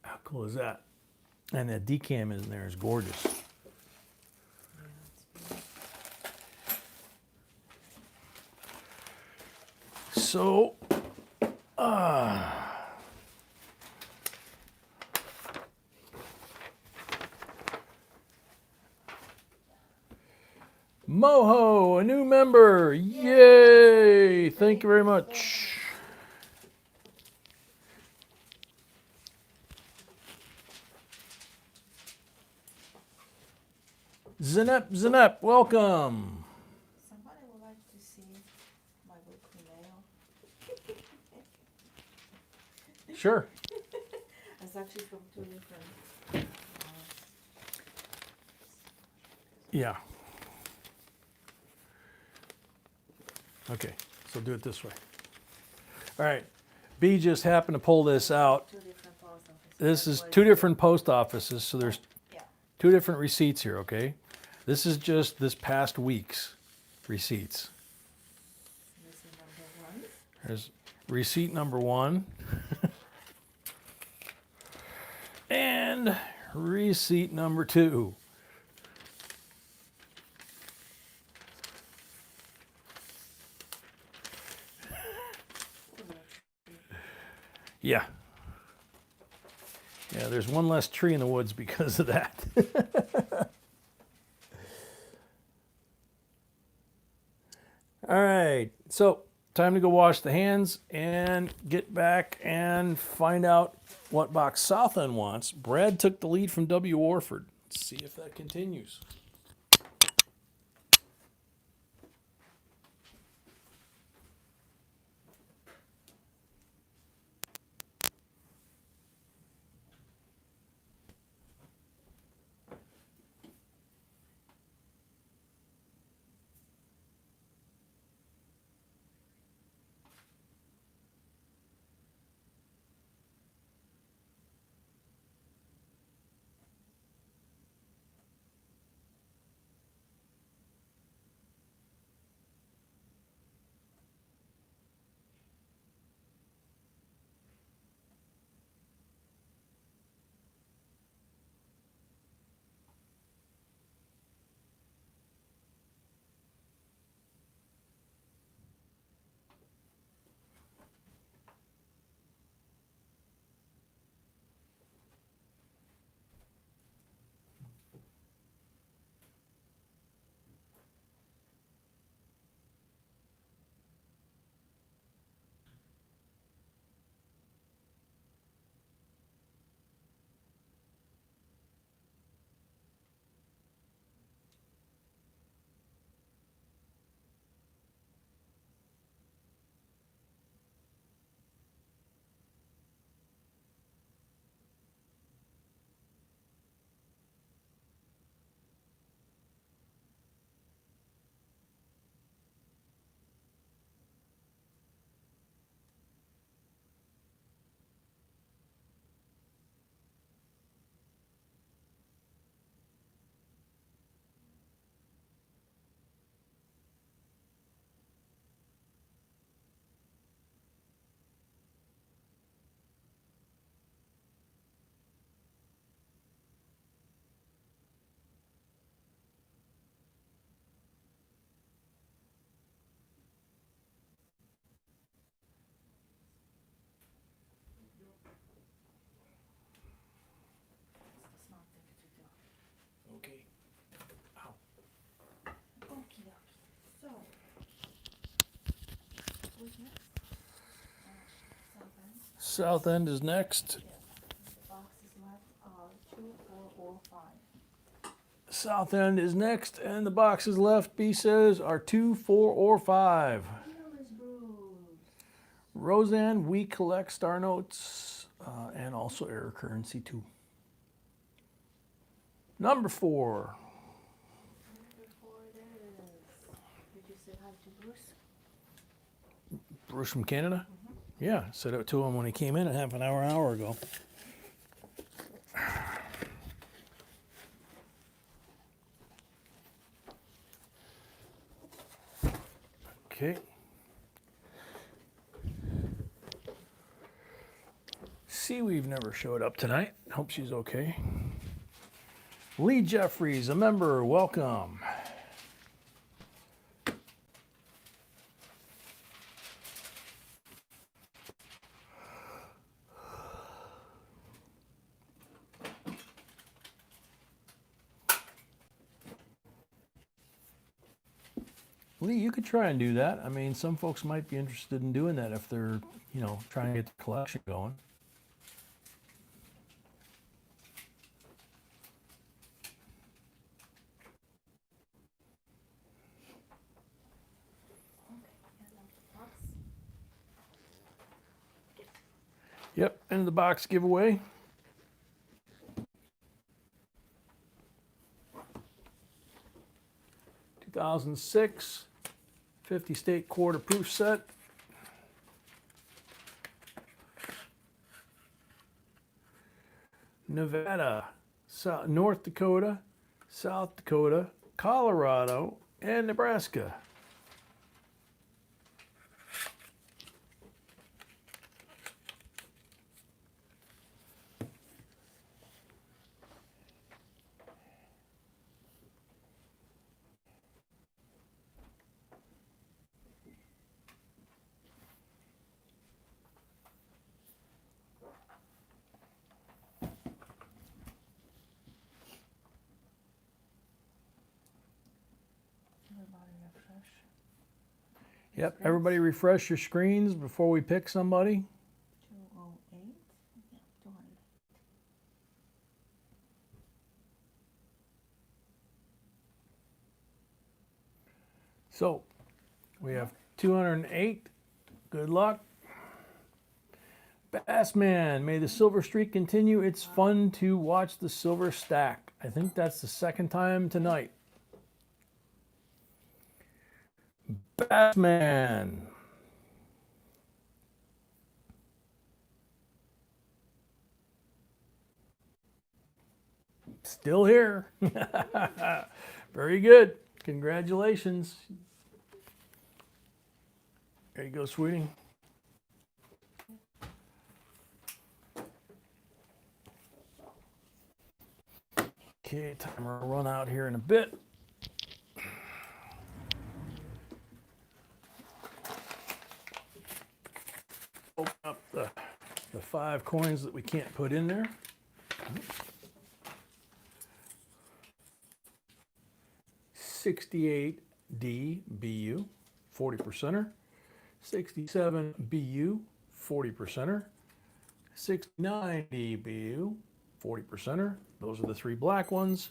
How cool is that? And that decam in there is gorgeous. So, Moho, a new member. Yay! Thank you very much. Zenep, welcome. Somebody would like to see my weekly mail. Sure. It's actually from 2 different. Yeah. Okay, so do it this way. All right. B just happened to pull this out. 2 different post offices. This is That's 2 why different post offices, so there's Yeah. 2 different receipts here, okay? This is just this past week's receipts. This is number 1. There's receipt number 1. And receipt number 2. Yeah. Yeah, there's one less tree in the woods because of that. All right, so time to go wash the hands and get back and find out what box Southend wants. Brad took the lead from W. Warford. Let's see if that continues. South end is next. Boxes left, 2, 4, or 5. South end is next, and the boxes left, B says, are 2, 4, or 5. Here's Bruce. Roseanne, we collect star notes and also error currency too. Number 4. Number 4 it is. Did you say hi to Bruce? Bruce from Canada? Yeah, said it to him when he came in a half an hour ago. Okay. Seaweave never showed up tonight. Hope she's okay. Lee Jeffries, a member, welcome. Lee, you could try and do that. I mean, some folks might be interested in doing that if they're, you know, trying to get the collection going. Yep, end the box giveaway. (2006) 50 state quarter proof set. Nevada, North Dakota, South Dakota, Colorado, and Nebraska. Everybody refresh. Yep, everybody refresh your screens before we pick somebody. 208. Yeah, 200. So, we have 208. Good luck. Bassman, may the silver streak continue. It's fun to watch the silver stack. I think that's the second time tonight. Bassman. Still here. Very good. Congratulations. There you go, sweetie. Okay, timer will run out here in a bit. Open up the 5 coins that we can't put in there. 68 DBU, 40%er. 67 BU, 40%er. 69 DBU, 40%er. Those are the 3 black ones.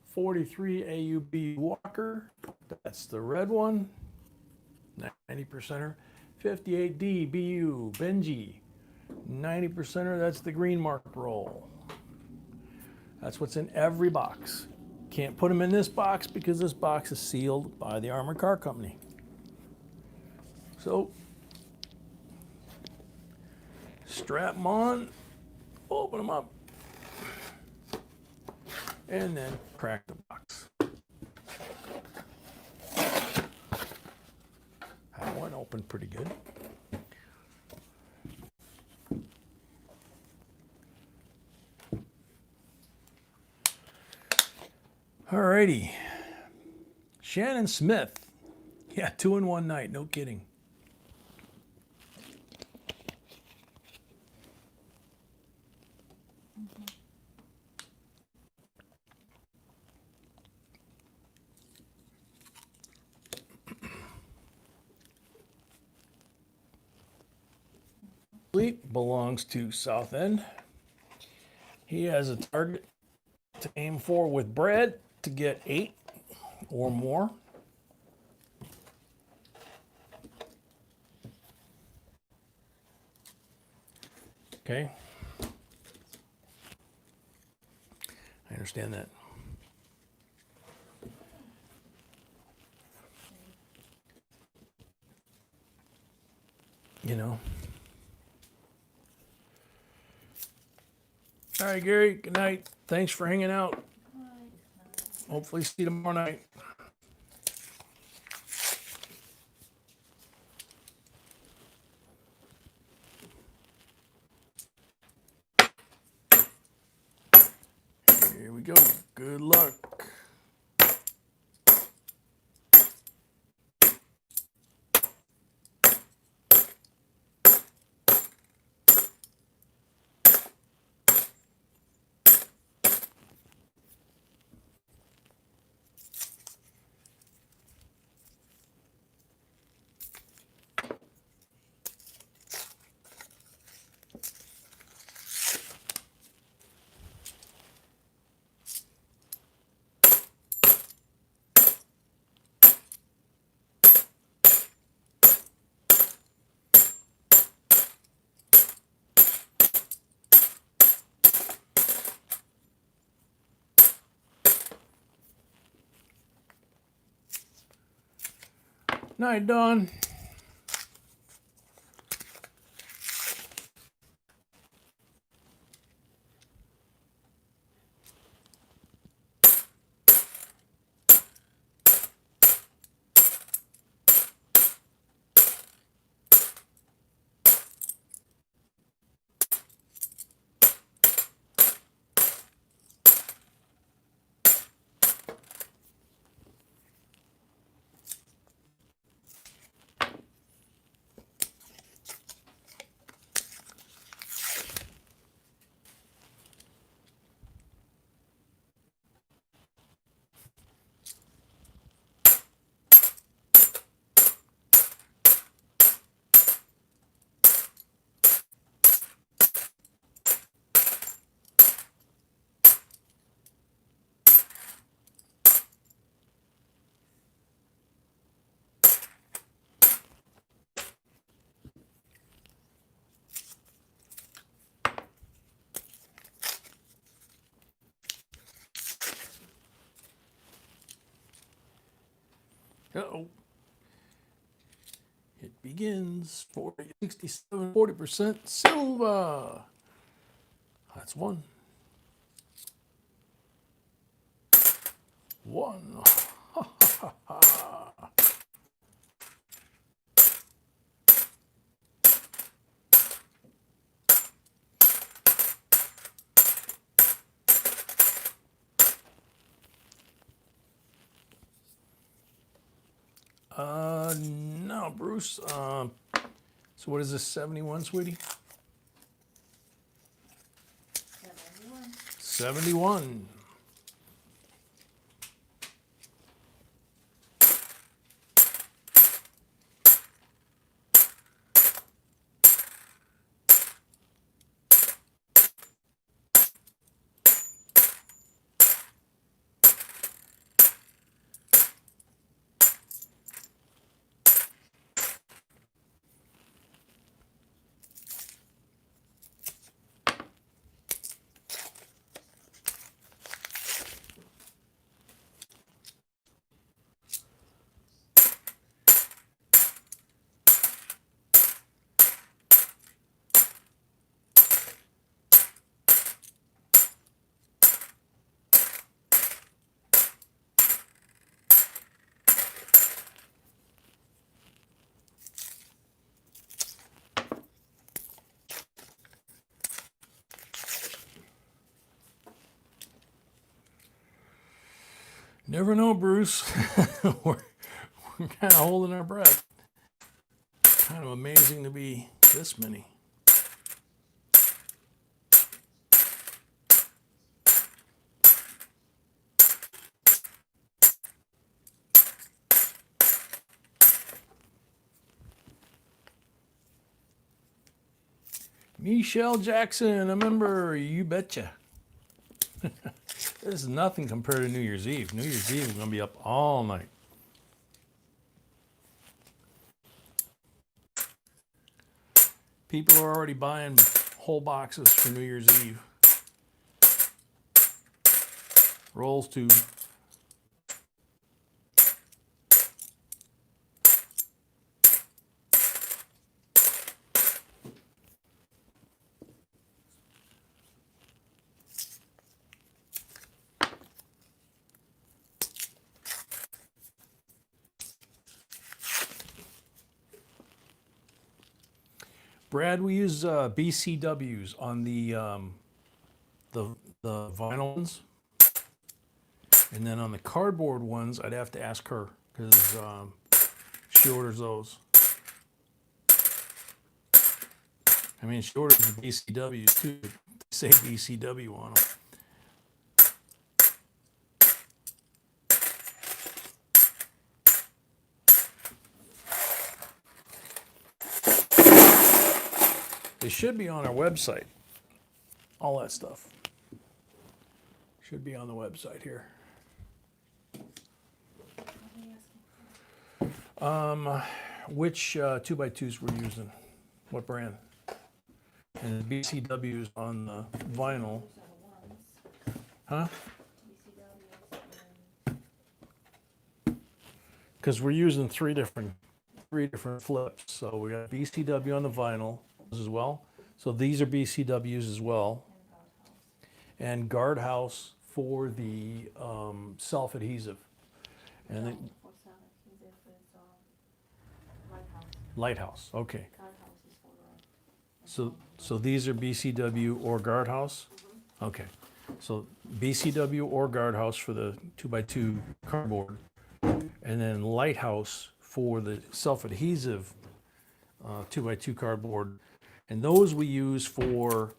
43 AUB Walker, that's the red one. 90%er. 58 DBU Benji, 90%er. That's the green mark roll. That's what's in every box. Can't put them in this box because this box is sealed by the Armored Car Company. So, strap them on, open them up, and then crack the box. That one opened pretty good. Alrighty. Shannon Smith. Yeah, 2 in one night, no kidding. complete. Belongs to South End. He has a target to aim for with Brad to get 8 or more. Okay. I understand that. You know. All right, Gary. Good night. Thanks for hanging out. Hopefully see you tomorrow night. Here we go. Good luck. Night, Dawn. Uh-oh. It begins 40, 67, 40% silver. That's one. One. No, Bruce. So what is this, 71, sweetie? 71. 71. Never know, Bruce. we're kind of holding our breath. Kind of amazing to be this many. Michelle Jackson, a member, you betcha. This is nothing compared to New Year's Eve. New Year's Eve, we're going to be up all night. People are already buying whole boxes for New Year's Eve. Rolls too. Brad, we use BCWs on the vinyl ones, and then on the cardboard ones, I'd have to ask her because she orders those. I mean, she orders the BCWs too. They say BCW on them. They should be on our website. All that stuff should be on the website here. Which 2x2s we're using? What brand? And the BCWs on the vinyl. Huh? Because we're using three different flips. So we got BCW on the vinyl as well. So these are BCWs as well. And guardhouse for the self-adhesive. And the lighthouse. Okay. So these are BCW or guardhouse? Okay. So BCW or guardhouse for the 2x2 cardboard. And then lighthouse for the self-adhesive 2x2 cardboard. And those we use for,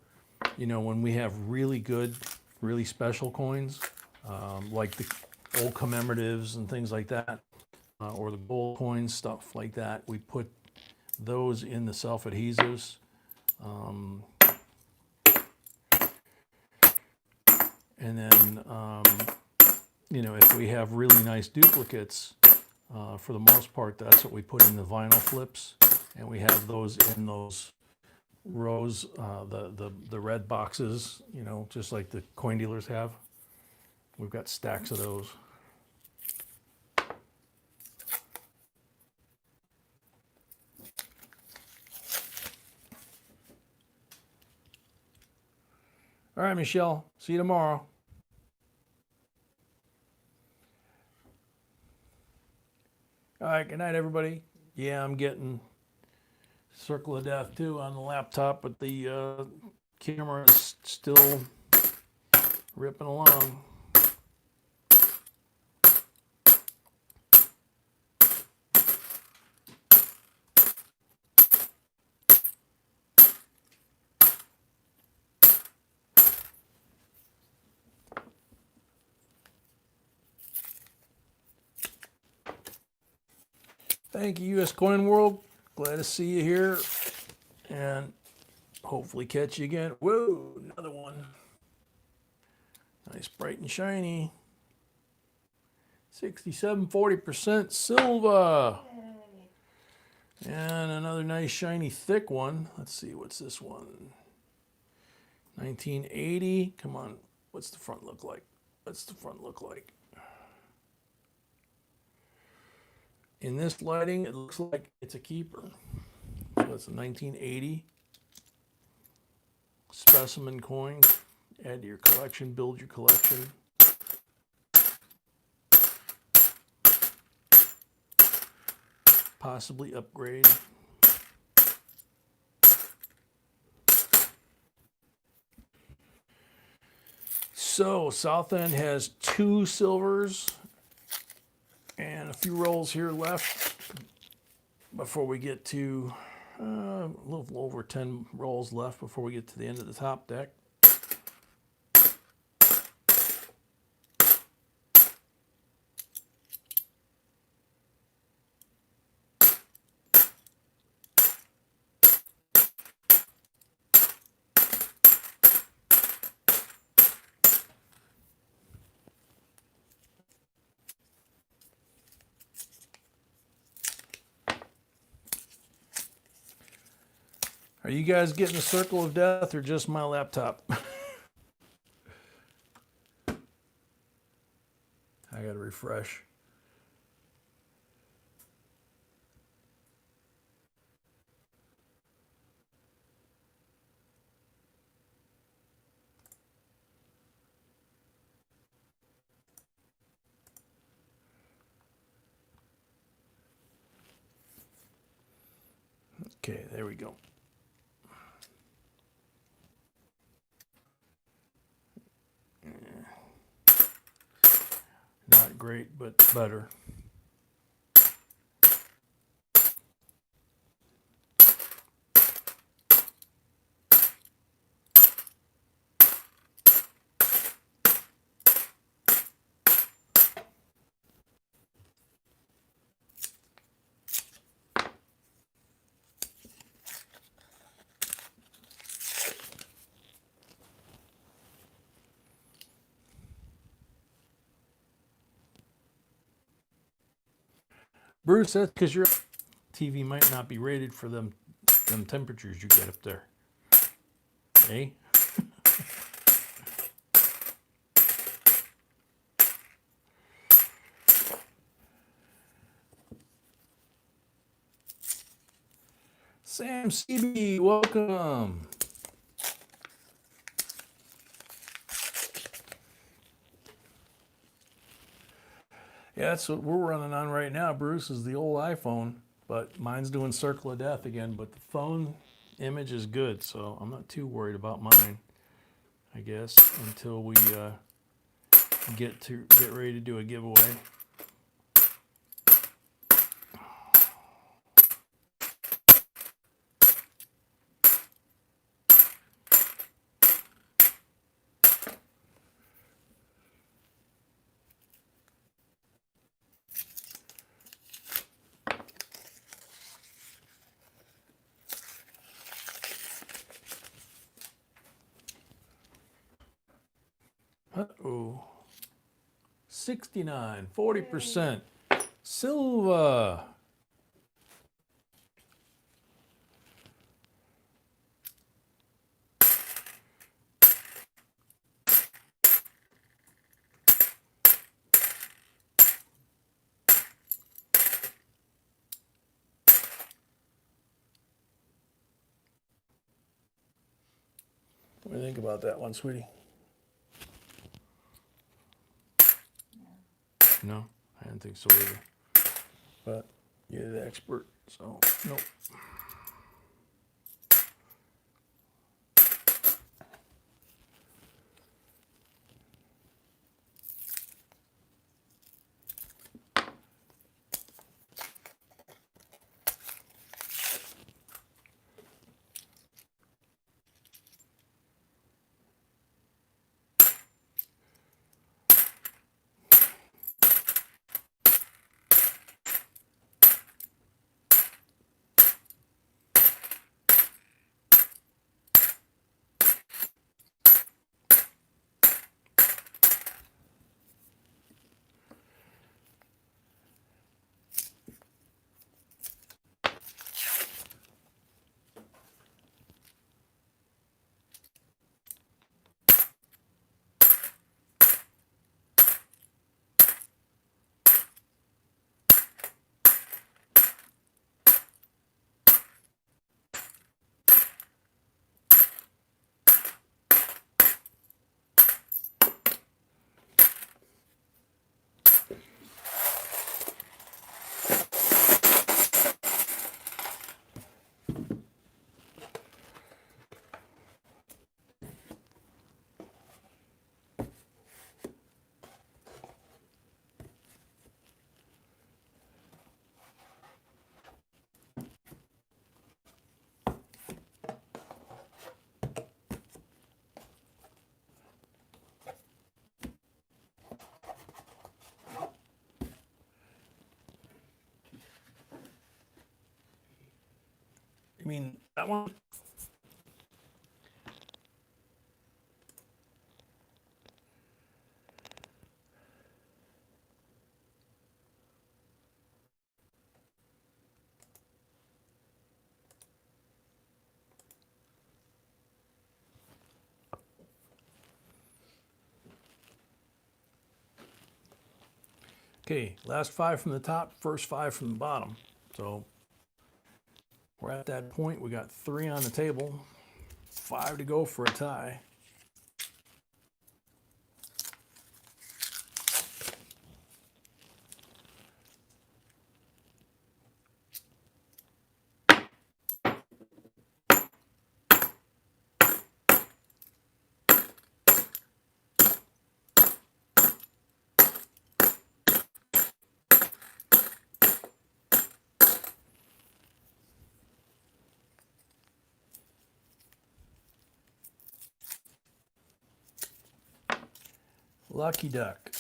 you know, when we have really good, really special coins, like the old commemoratives and things like that, or the gold coins, stuff like that. We put those in the self-adhesives. And then, you know, if we have really nice duplicates, for the most part, that's what we put in the vinyl flips. And we have those in those rows, the red boxes, you know, just like the coin dealers have. We've got stacks of those. All right, Michelle, see you tomorrow. All right, good night, everybody. Yeah, I'm getting Circle of Death too on the laptop, but the camera is still ripping along. Thank you, US Coin World. Glad to see you here, and hopefully catch you again. Whoa, another one. Nice, bright and shiny. 67.40% silver. Yay. And another nice, shiny, thick one. Let's see, what's this one? 1980. Come on, what's the front look like? What's the front look like? In this lighting, it looks like it's a keeper. So it's a 1980 specimen coin. Add to your collection, build your collection. Possibly upgrade. So South End has 2 silvers and a few rolls here left before we get to a little over 10 rolls left before we get to the end of the top deck. Are you guys getting the circle of death or just my laptop? I gotta refresh. Okay, there we go. Not great, but better. Bruce, that's because your TV might not be rated for them temperatures you get up there. Eh? Sam CB, welcome. Yeah, that's what we're running on right now, Bruce, is the old iPhone, but mine's doing Circle of Death again, but the phone image is good, so I'm not too worried about mine, I guess, until we get ready to do a giveaway. Uh-oh. 69, 40%. Silva. What do you think about that one, sweetie? No, I didn't think so either. But you're the expert, so nope. You mean that one? Okay, last 5 from the top, first 5 from the bottom. So we're at that point. We got 3 on the table, 5 to go for a tie. Lucky Duck.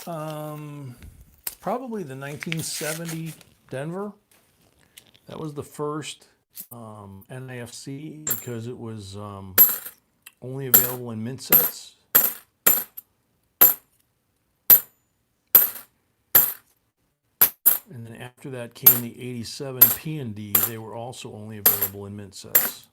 Probably the 1970 Denver. That was the first NIFC because it was only available in mint sets. And then after that came the 87 P&D. They were also only available in mint sets.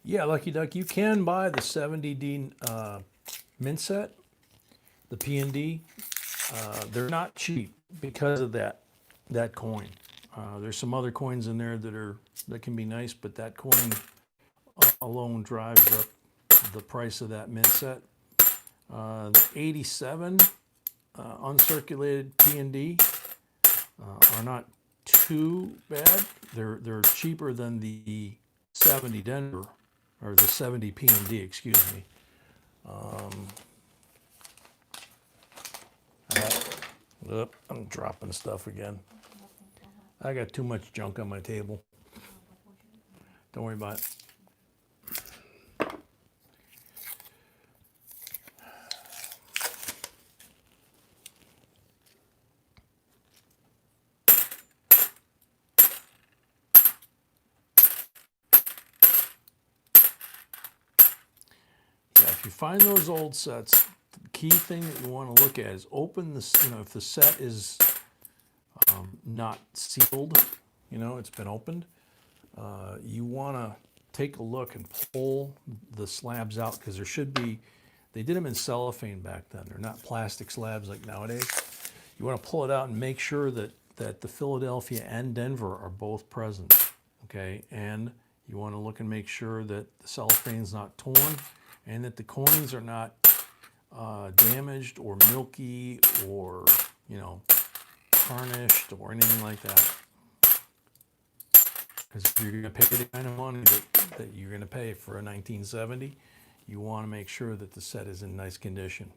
Yeah, Lucky Duck, you can buy the 70D mint set, the P&D. They're not cheap because of that coin. There's some other coins in there that can be nice, but that coin alone drives up the price of that mint set. The 87 uncirculated P&D are not too bad. They're cheaper than the 70 Denver, or the 70 P&D, excuse me. I'm dropping stuff again. I got too much junk on my table. Don't worry about it. Yeah, if you find those old sets, the key thing that you want to look at is open this, if the set is not sealed, it's been opened, you want to take a look and pull the slabs out, because they did them in cellophane back then. They're not plastic slabs like nowadays. You want to pull it out and make sure that the Philadelphia and Denver are both present, okay? And you want to look and make sure that the cellophane's not torn and that the coins are not damaged or milky or, tarnished or anything like that. Because if you're going to pay the kind of money that you're going to pay for a 1970, you want to make sure that the set is in nice condition.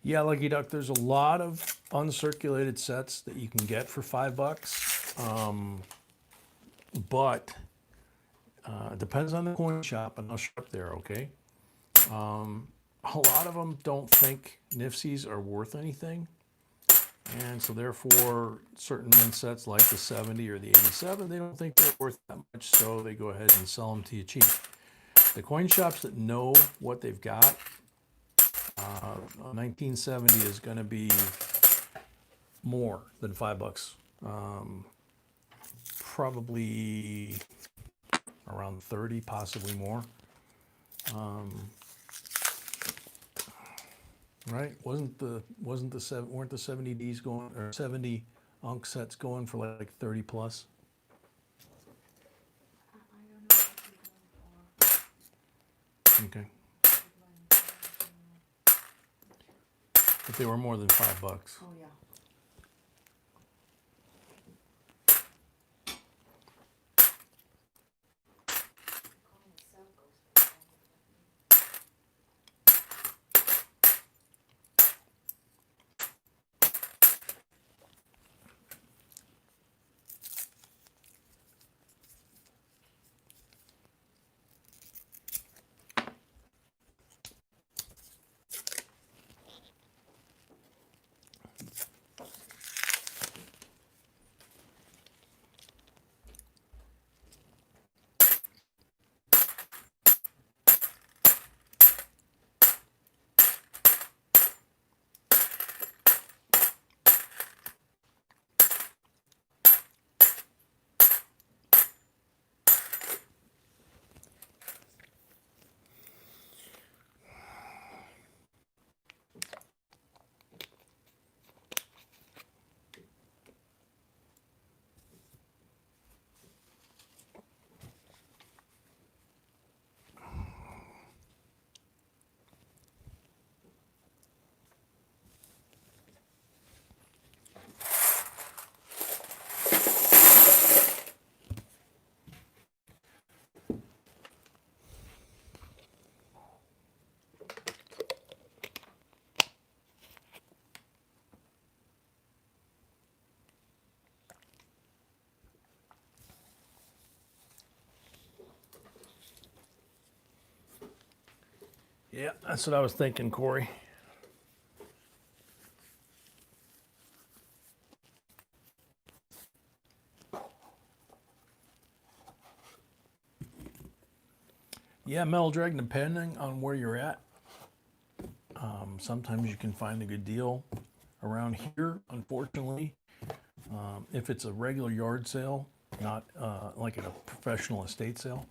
Yeah, Lucky Duck, there's a lot of uncirculated sets that you can get for $5. But it depends on the coin shop, and I'll show up there, okay? A lot of them don't think NIFCs are worth anything. And so therefore, certain mint sets like the 70 or the 87, they don't think they're worth that much, so they go ahead and sell them to you cheap. The coin shops that know what they've got, 1970 is going to be more than $5. Probably around 30, possibly more. right? Weren't the weren't the 70Ds going, or 70 unk sets going for like 30 plus? I don't know what you're doing for Okay, deadline. but they were more than $5. Oh, yeah. The coin itself goes for Yeah, that's what I was thinking, Corey. Yeah, Metal Dragon, depending on where you're at, sometimes you can find a good deal. Around here, unfortunately, if it's a regular yard sale, not like at a professional estate sale,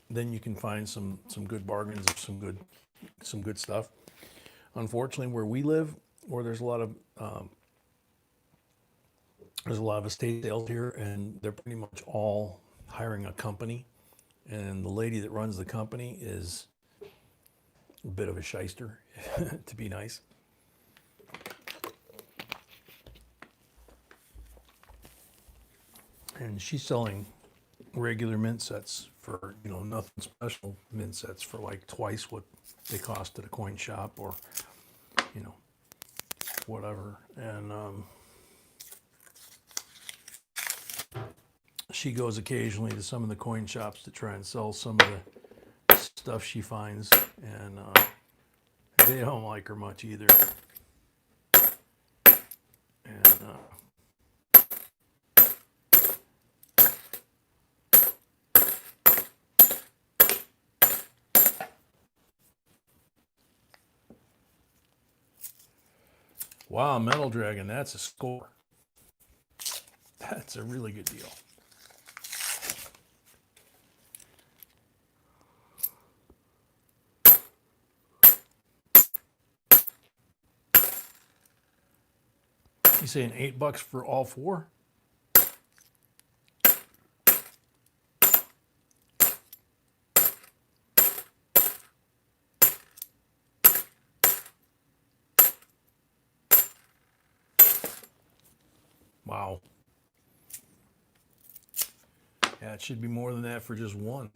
then you can find some good bargains of some good stuff. Unfortunately, where we live, where there's a lot of estate sales here, and they're pretty much all hiring a company, and the lady that runs the company is a bit of a shyster, to be nice. And she's selling regular mint sets for, nothing special mint sets for like twice what they cost at a coin shop, or, whatever. And she goes occasionally to some of the coin shops to try and sell some of the stuff she finds, and they don't like her much either. And wow, Metal Dragon, that's a score. That's a really good deal. You saying $8 for all four? Wow. Yeah, it should be more than that for just one.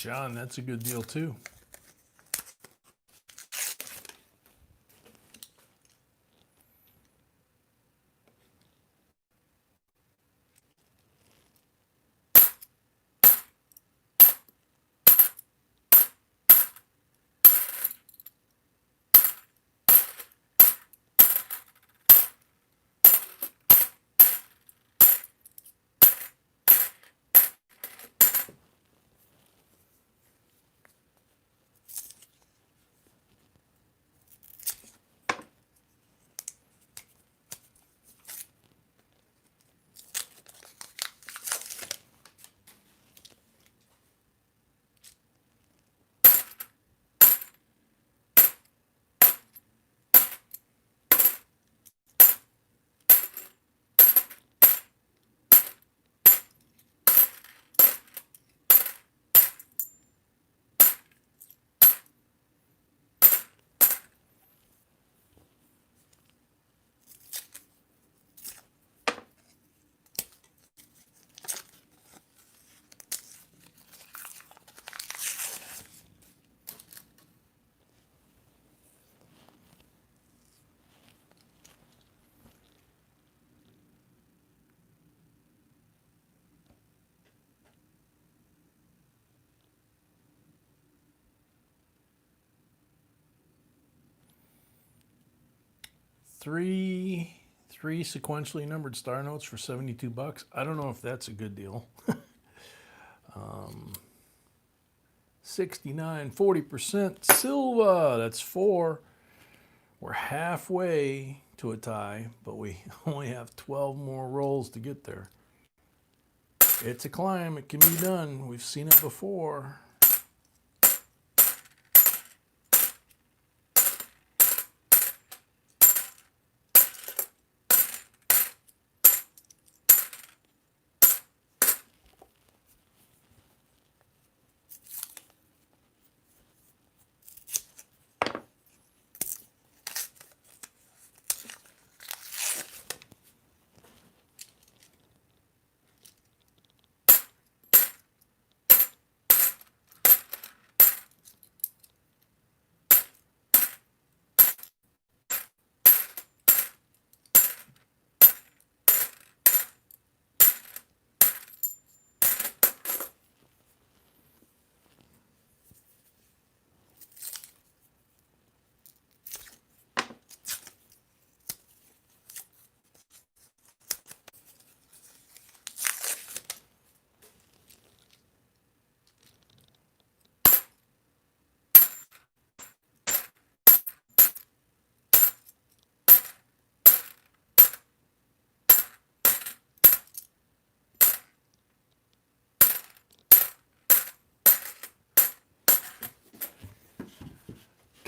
John, that's a good deal too. Three sequentially numbered star notes for 72 bucks. I don't know if that's a good deal. 69, 40% silver. That's 4. We're halfway to a tie, but we only have 12 more rolls to get there. It's a climb. It can be done. We've seen it before.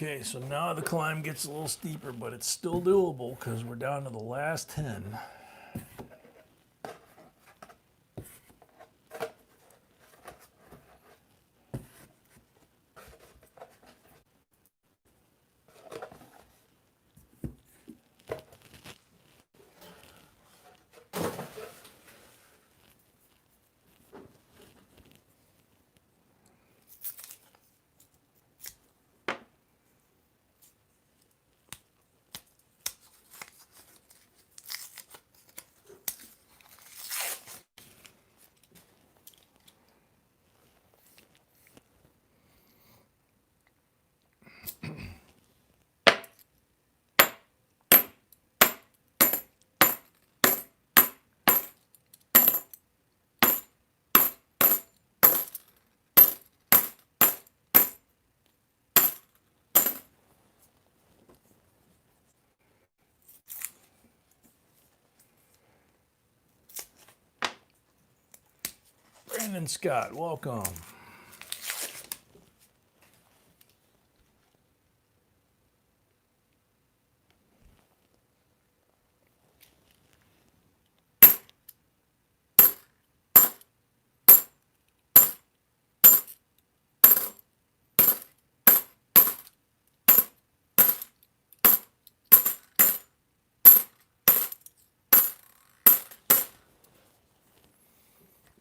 Okay, so now the climb gets a little steeper, but it's still doable because we're down to the last 10. Brandon Scott, welcome.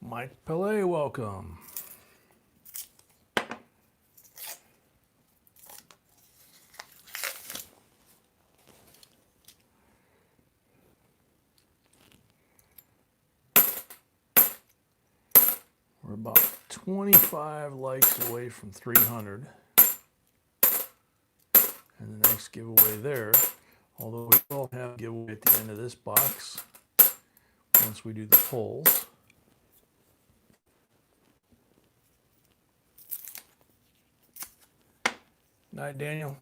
Mike Pele, welcome. 25 likes away from 300. And the next giveaway there, although we will have a giveaway at the end of this box once we do the polls. Night, Daniel.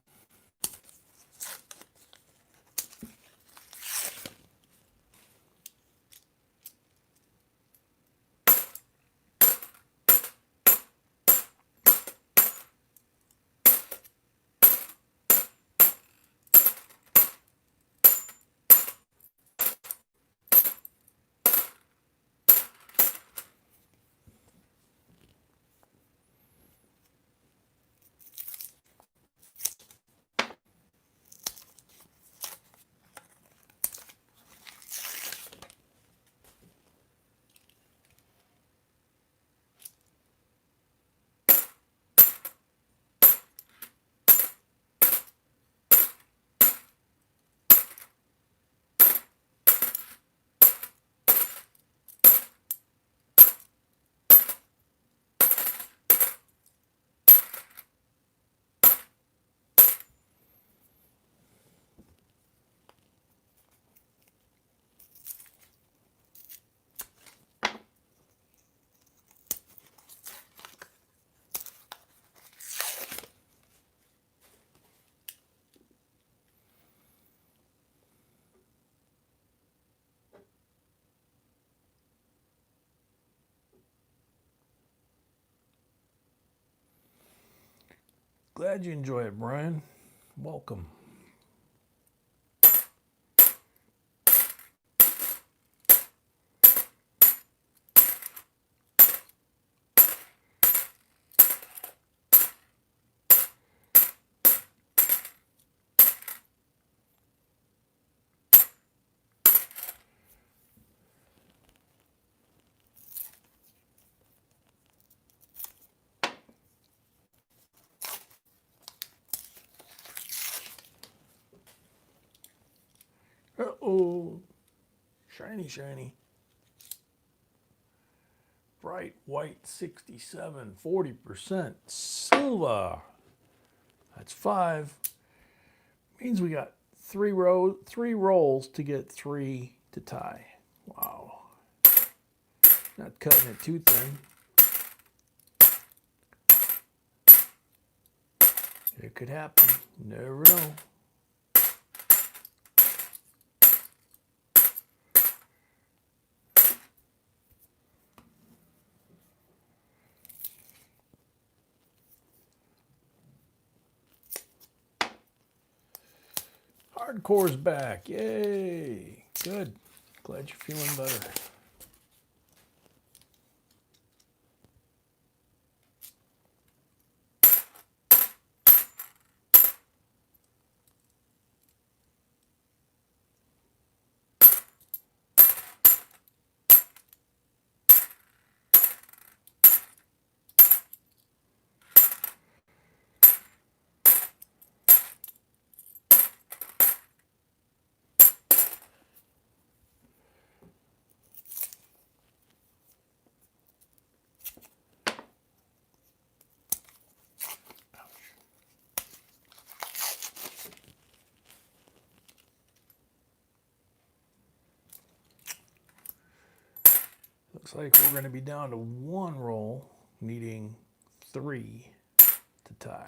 Glad you enjoy it, Brian. Welcome. Uh-oh. Shiny, shiny. Bright white 67, 40%. Silver. That's 5. Means we got 3 rolls to get 3 to tie. Wow. Not cutting it too thin. It could happen. Never know. Hardcore's back. Yay. Good. Glad you're feeling better. Looks like we're going to be down to 1 roll, needing 3 to tie.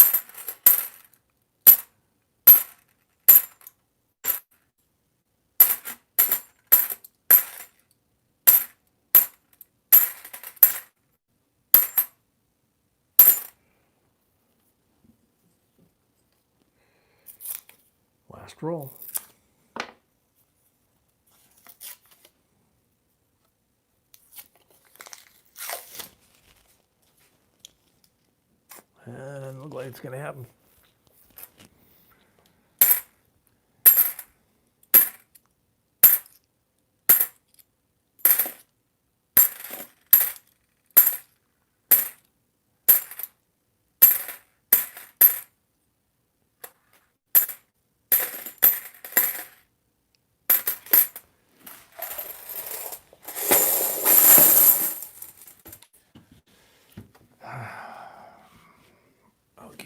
Last roll. And look like it's going to happen.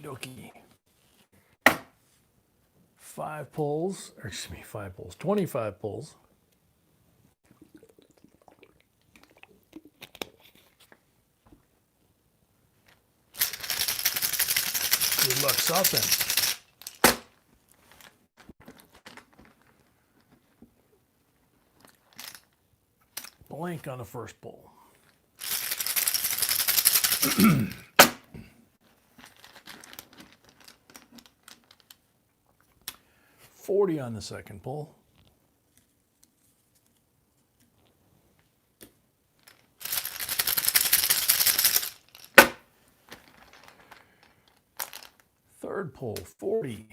Okie dokie. 5 pulls, or excuse me, 5 pulls, 25 pulls. Good luck something. Blank on the first pull. $40 on the second pull. Third pull, 40.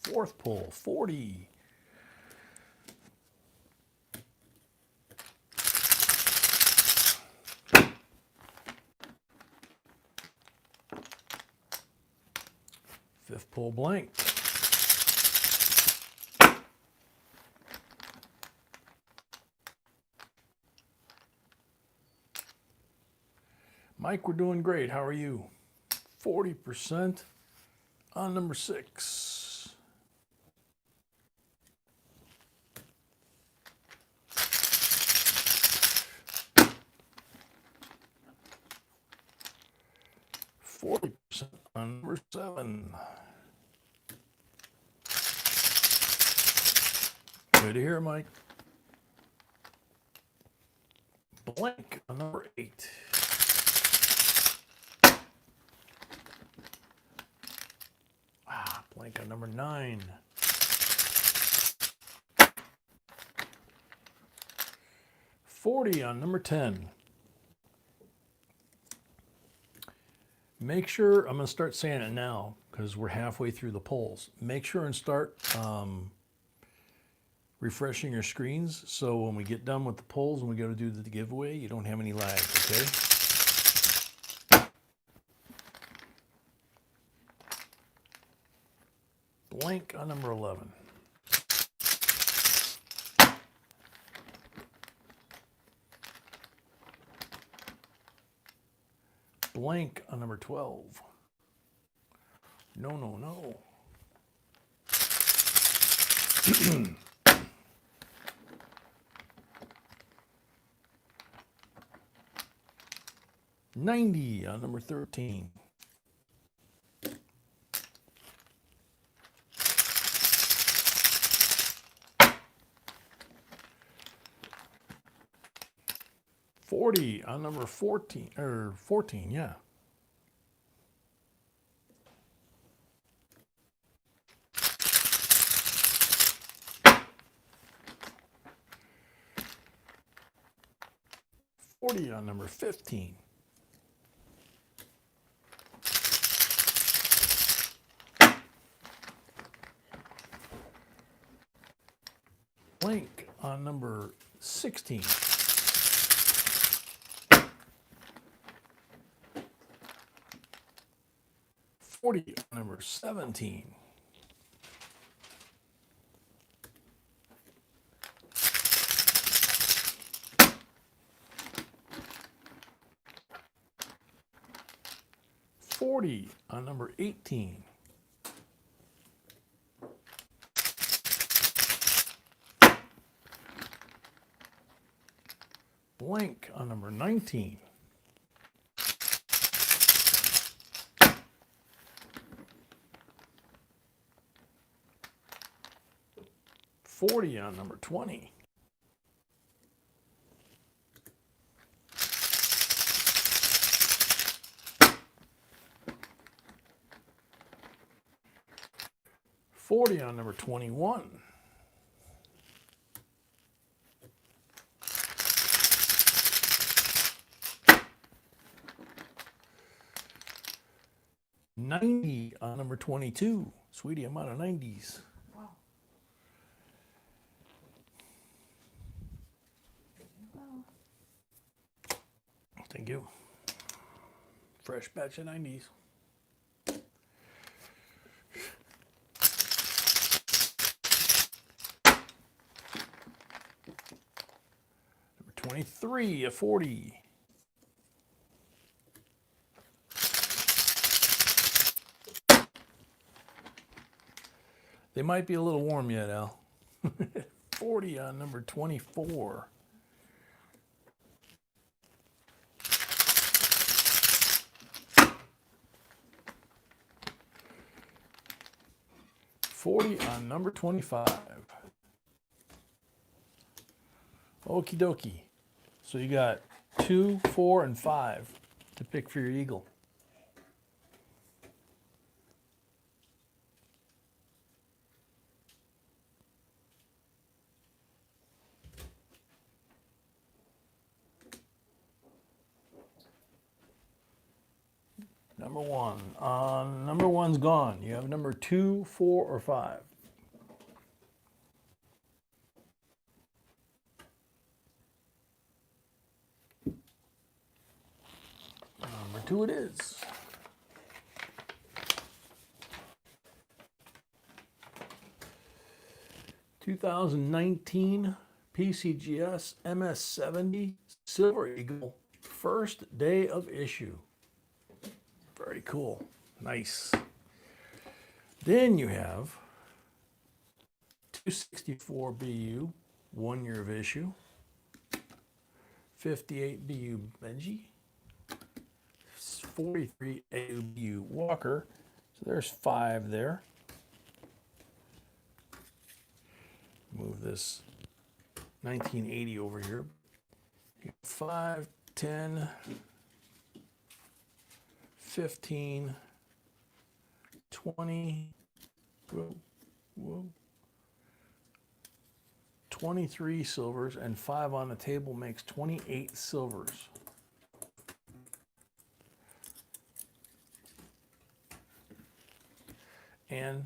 Fourth pull, 40. Fifth pull, blank. Mike, we're doing great. How are you? 40% on number 6. %, on number 7. Good to hear, Mike. Blank on number 8. Blank on number 9. $40 on number 10. Make sure, I'm going to start saying it now because we're halfway through the polls. Make sure and start refreshing your screens so when we get done with the polls and we go to do the giveaway, you don't have any lag, okay? Blank on number 11. Blank on number 12. No, no, no. $90 on number 13. $40 on number 14, or 14, yeah. $40 on number 15. Blank on number 16. $40 on number 17. $40 on number 18. Blank on number 19. $40 on number 20. $40 on number 21. $90 on number 22. Sweetie, I'm out of 90s. Wow. Thank you. Fresh batch of 90s. 23, a 40. They might be a little warm yet, Al. 40 on number 24. $40 on number 25. Okie dokie. So you got 2, 4, and 5 to pick for your eagle. Number 1. Number 1's gone. You have number 2, 4, or 5. Number 2 it is. (2019) PCGS MS70 Silver Eagle, first day of issue. Very cool. Nice. Then you have 264 BU, 1 year of issue. 58 BU Benji. 43 AU Walker. So there's 5 there. Move this 1980 over here. 5, 10, 15, 20, whoa, 23 silvers, and 5 on the table makes 28 silvers. And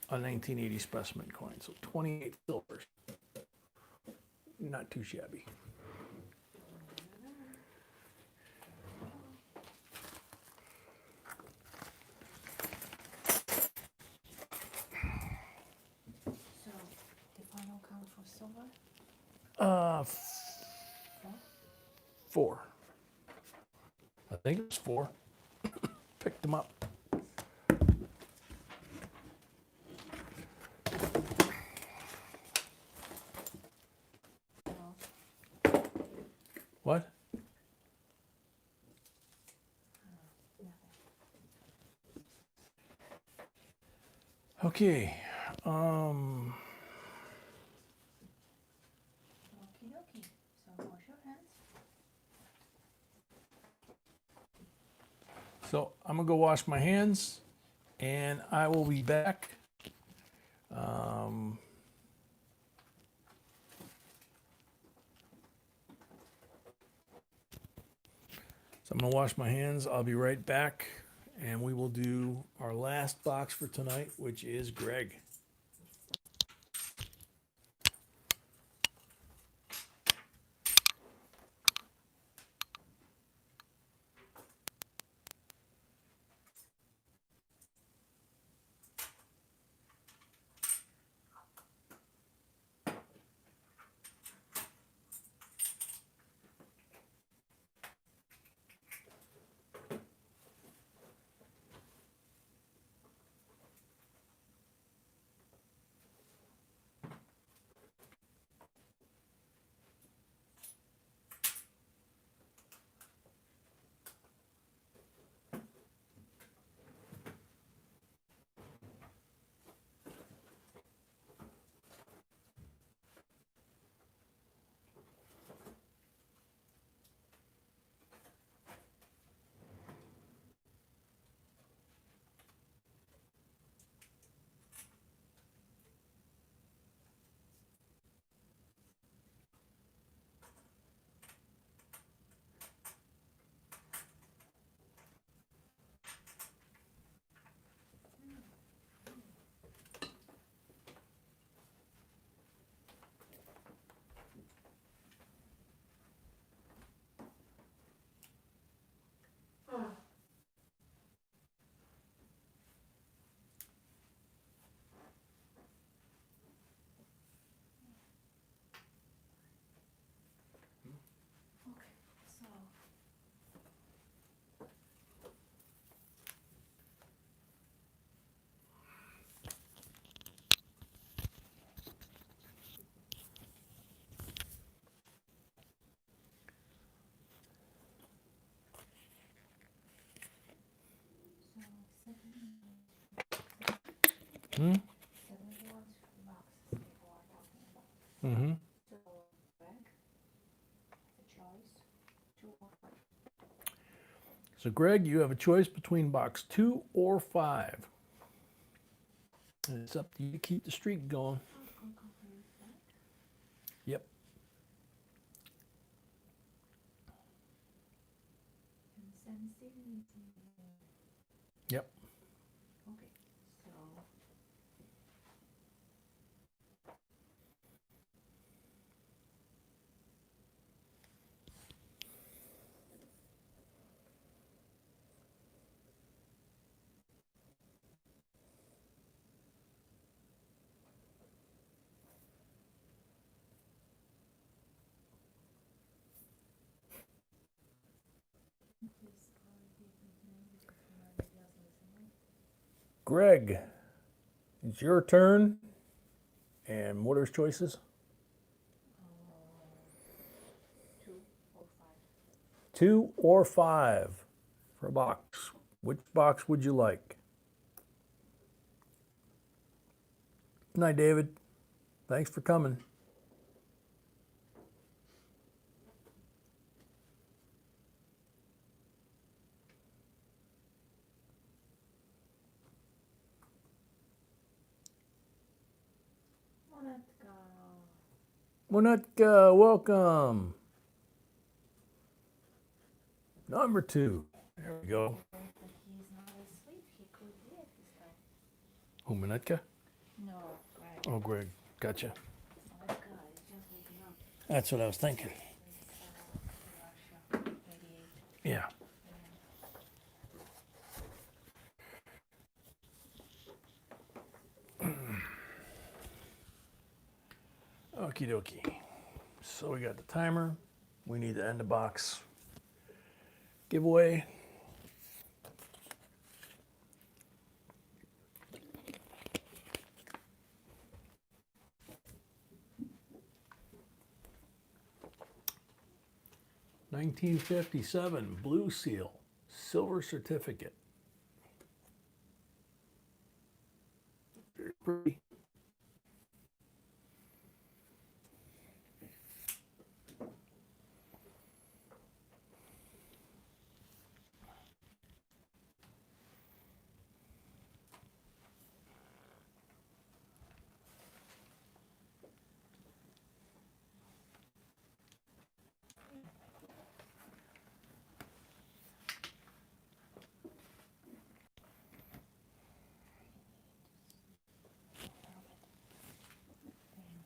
a 1980 specimen coin, so 28 silvers. Not too shabby. So the final count for silver? 4. I think it was 4. Picked them up. What? Okay. Okie dokie. So wash your hands. So I'm gonna go wash my hands, and I will be back. So I'm gonna wash my hands. I'll be right back, and we will do our last box for tonight, which is Greg. Hmm? 71 boxes people are talking about. Mm-hmm. So, Greg, the choice, 2 or 5. So, Greg, you have a choice between box 2 or 5. And it's up to you to keep the streak going. Yep. And sensitivity. Yep. Okay, so Greg, it's your turn. And what are his choices? 2 or 5. 2 or 5 for a box. Which box would you like? Good night, David. Thanks for coming. Monetka, welcome. Number 2. There we go. But he's not asleep. He could be at this time. Oh, Monetka? No, Greg. Oh, Greg. Gotcha. Oh, God, he's just waking up. That's what I was thinking. It's Russia, 88. Yeah. Okie dokie. So we got the timer. We need to end the box giveaway. $1957 Blue Seal Silver Certificate. Very pretty.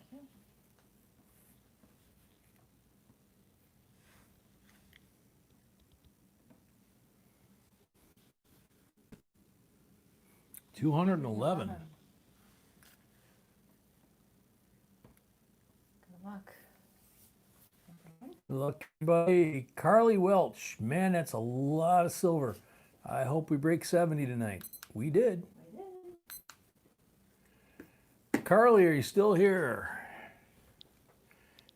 Thank you. $211. Good luck. Look, everybody. Carly Welch. Man, that's a lot of silver. I hope we break 70 tonight. We did. Carly, are you still here?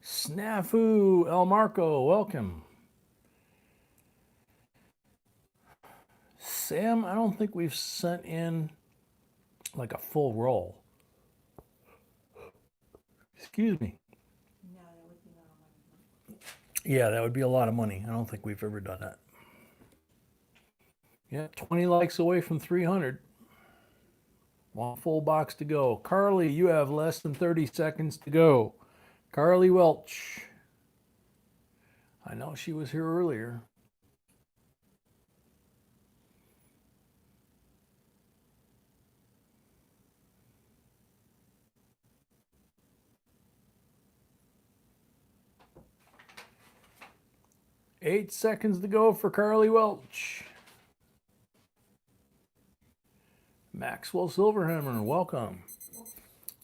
Snafu El Marco, welcome. Sam, I don't think we've sent in like a full roll. Excuse me. No, that would be a lot of money. Yeah, that would be a lot of money. I don't think we've ever done that. Yeah, 20 likes away from 300. One full box to go. Carly, you have less than 30 seconds to go. Carly Welch. I know she was here earlier. Eight seconds to go for Carly Welch. Maxwell Silverhammer, welcome.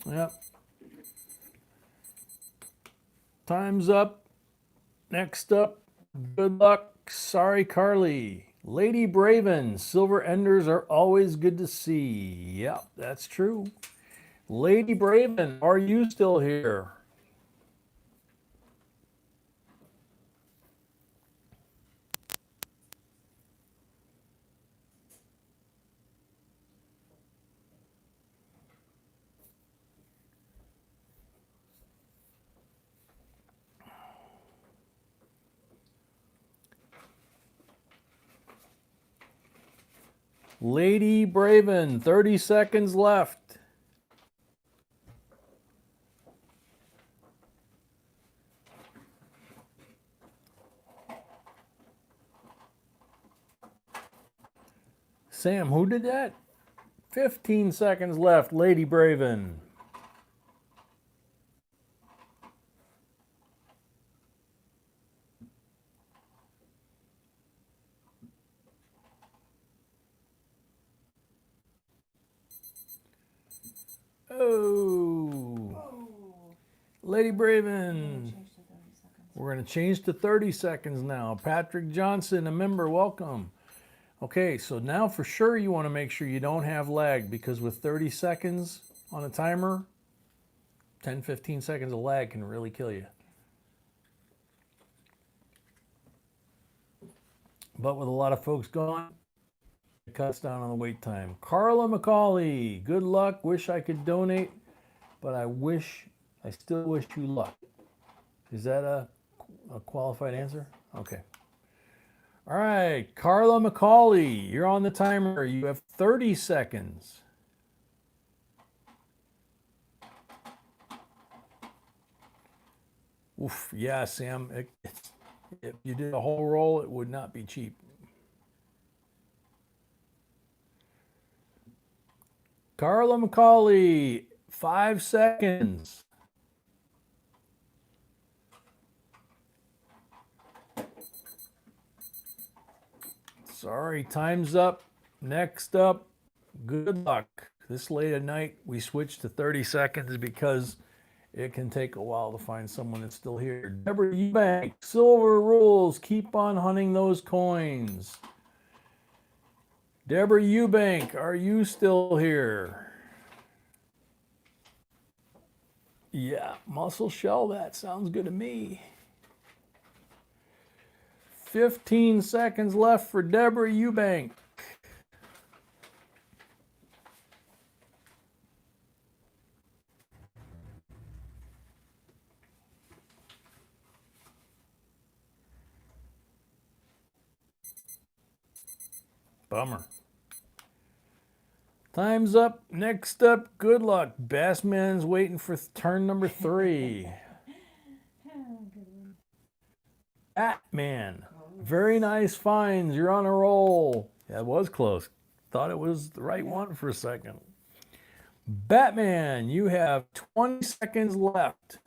Yep. Time's up. Next up, good luck. Sorry, Carly. Lady Braven, silver enders are always good to see. Yep, that's true. Lady Braven, are you still here? Lady Braven, 30 seconds left. Sam, who did that? 15 seconds left, Lady Braven. Oh, Lady Braven. We're going to change to 30 seconds now. Patrick Johnson, a member, welcome. Okay, so now for sure you want to make sure you don't have lag, because with 30 seconds on a timer, 10, 15 seconds of lag can really kill you. But with a lot of folks gone, it cuts down on the wait time. Carla McCauley, good luck. Wish I could donate, but I still wish you luck. Is that a qualified answer? Okay. All right, Carla McCauley, you're on the timer. You have 30 seconds. Oof, yeah, Sam. If you did a whole roll, it would not be cheap. Carla McCauley, 5 seconds. Sorry, time's up. Next up, good luck. This late at night, we switched to 30 seconds because it can take a while to find someone that's still here. Deborah Eubank, silver rules. Keep on hunting those coins. Deborah Eubank, are you still here? Yeah, muscle shell, that sounds good to me. 15 seconds left for Deborah Eubank. Bummer. Time's up. Next up, good luck. Bassman's waiting for turn number 3. Batman. Very nice finds. You're on a roll. That was close. Thought it was the right one for a second. Batman, you have 20 seconds left.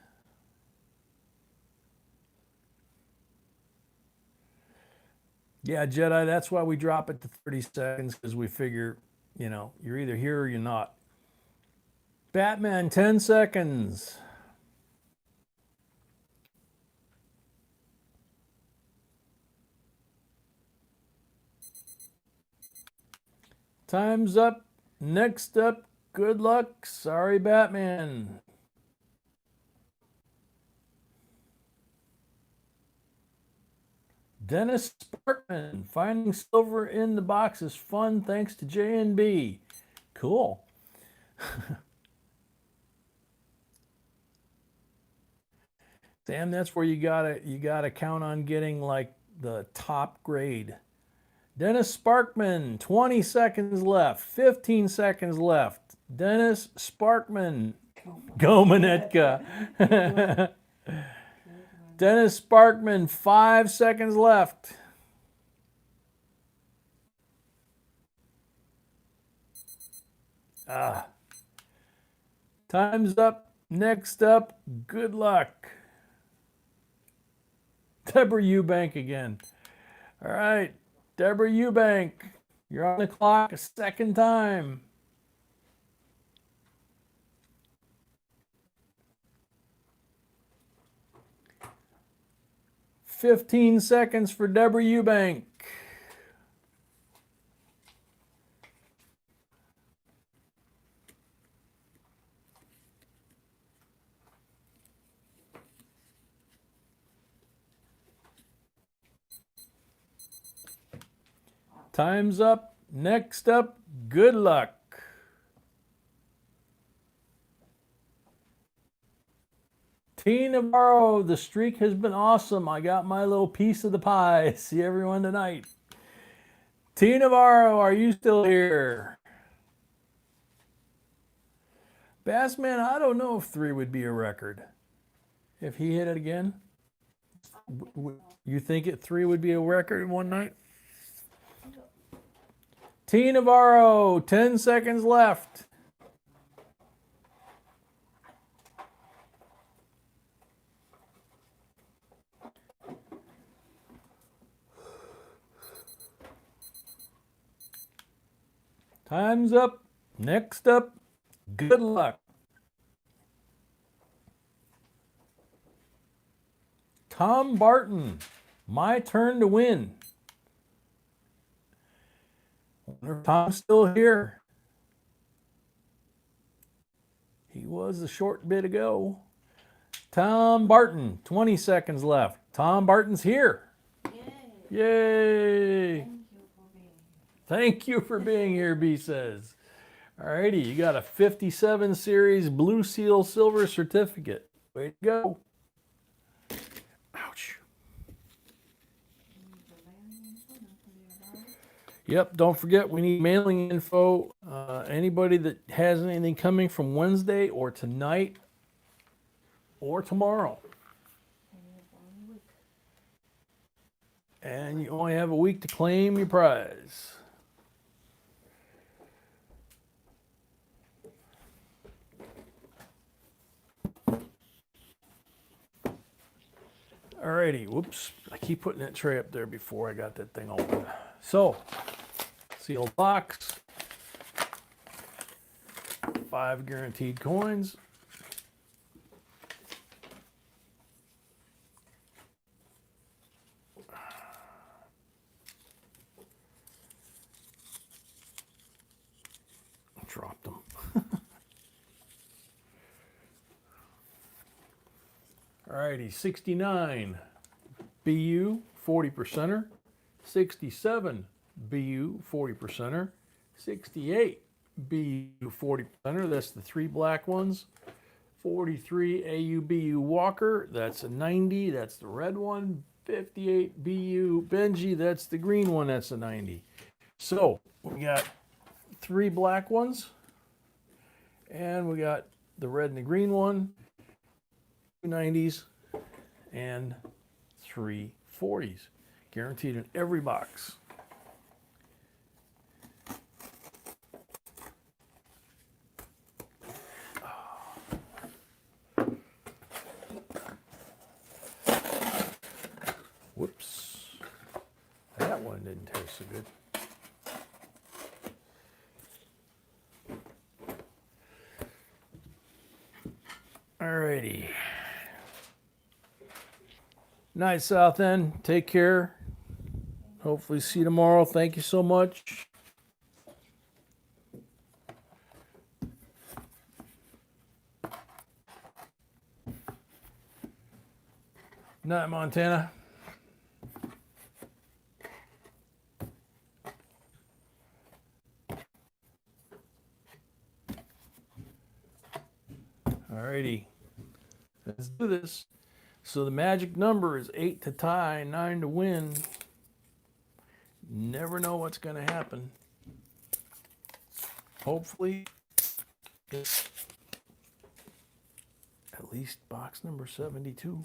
Yeah, Jedi, that's why we drop it to 30 seconds, because we figure, you're either here or you're not. Batman, 10 seconds. Time's up. Next up, good luck. Sorry, Batman. Dennis Sparkman, finding silver in the box is fun thanks to J&B. Cool. Sam, that's where you gotta count on getting like the top grade. Dennis Sparkman, 20 seconds left, 15 seconds left. Dennis Sparkman, go Manetka. Dennis Sparkman, 5 seconds left. Time's up. Next up, good luck. Deborah Eubank again. All right, Deborah Eubank, you're on the clock a second time. "15 seconds for Deborah Eubank." Time's up. Next up, good luck. T. Navarro, the streak has been awesome. I got my little piece of the pie. See everyone tonight. T. Navarro, are you still here? Bassman, I don't know if 3 would be a record. If he hit it again? You think 3 would be a record one night? T. Navarro, 10 seconds left. Time's up. Next up, good luck. Tom Barton, my turn to win. Wonder if Tom's still here. He was a short bit ago. Tom Barton, 20 seconds left. Tom Barton's here. Yay! Yay! Thank you for being here, B says. Alrighty, you got a 57 series Blue Seal Silver certificate. Way to go. Ouch. Yep, don't forget we need mailing info. Anybody that has anything coming from Wednesday or tonight or tomorrow. And you only have a week to claim your prize. Alrighty, whoops. I keep putting that tray up there before I got that thing open. So, sealed box. 5 guaranteed coins. Dropped them. Alrighty, 69 BU 40%er, 67 BU 40%er, 68 BU 40%er, that's the 3 black ones, 43 AUBU Walker, that's a 90, that's the red one, 58 BU Benji, that's the green one, that's a 90. So we got 3 black ones, and we got the red and the green one, 2 90s, and 3 40s. Guaranteed in every box. Whoops. That one didn't taste so good. Alrighty. Night, South End. Take care. Hopefully see you tomorrow. Thank you so much. Night, Montana. Alrighty. Let's do this. So the magic number is 8 to tie, 9 to win. Never know what's going to happen. Hopefully, it's at least box number 72.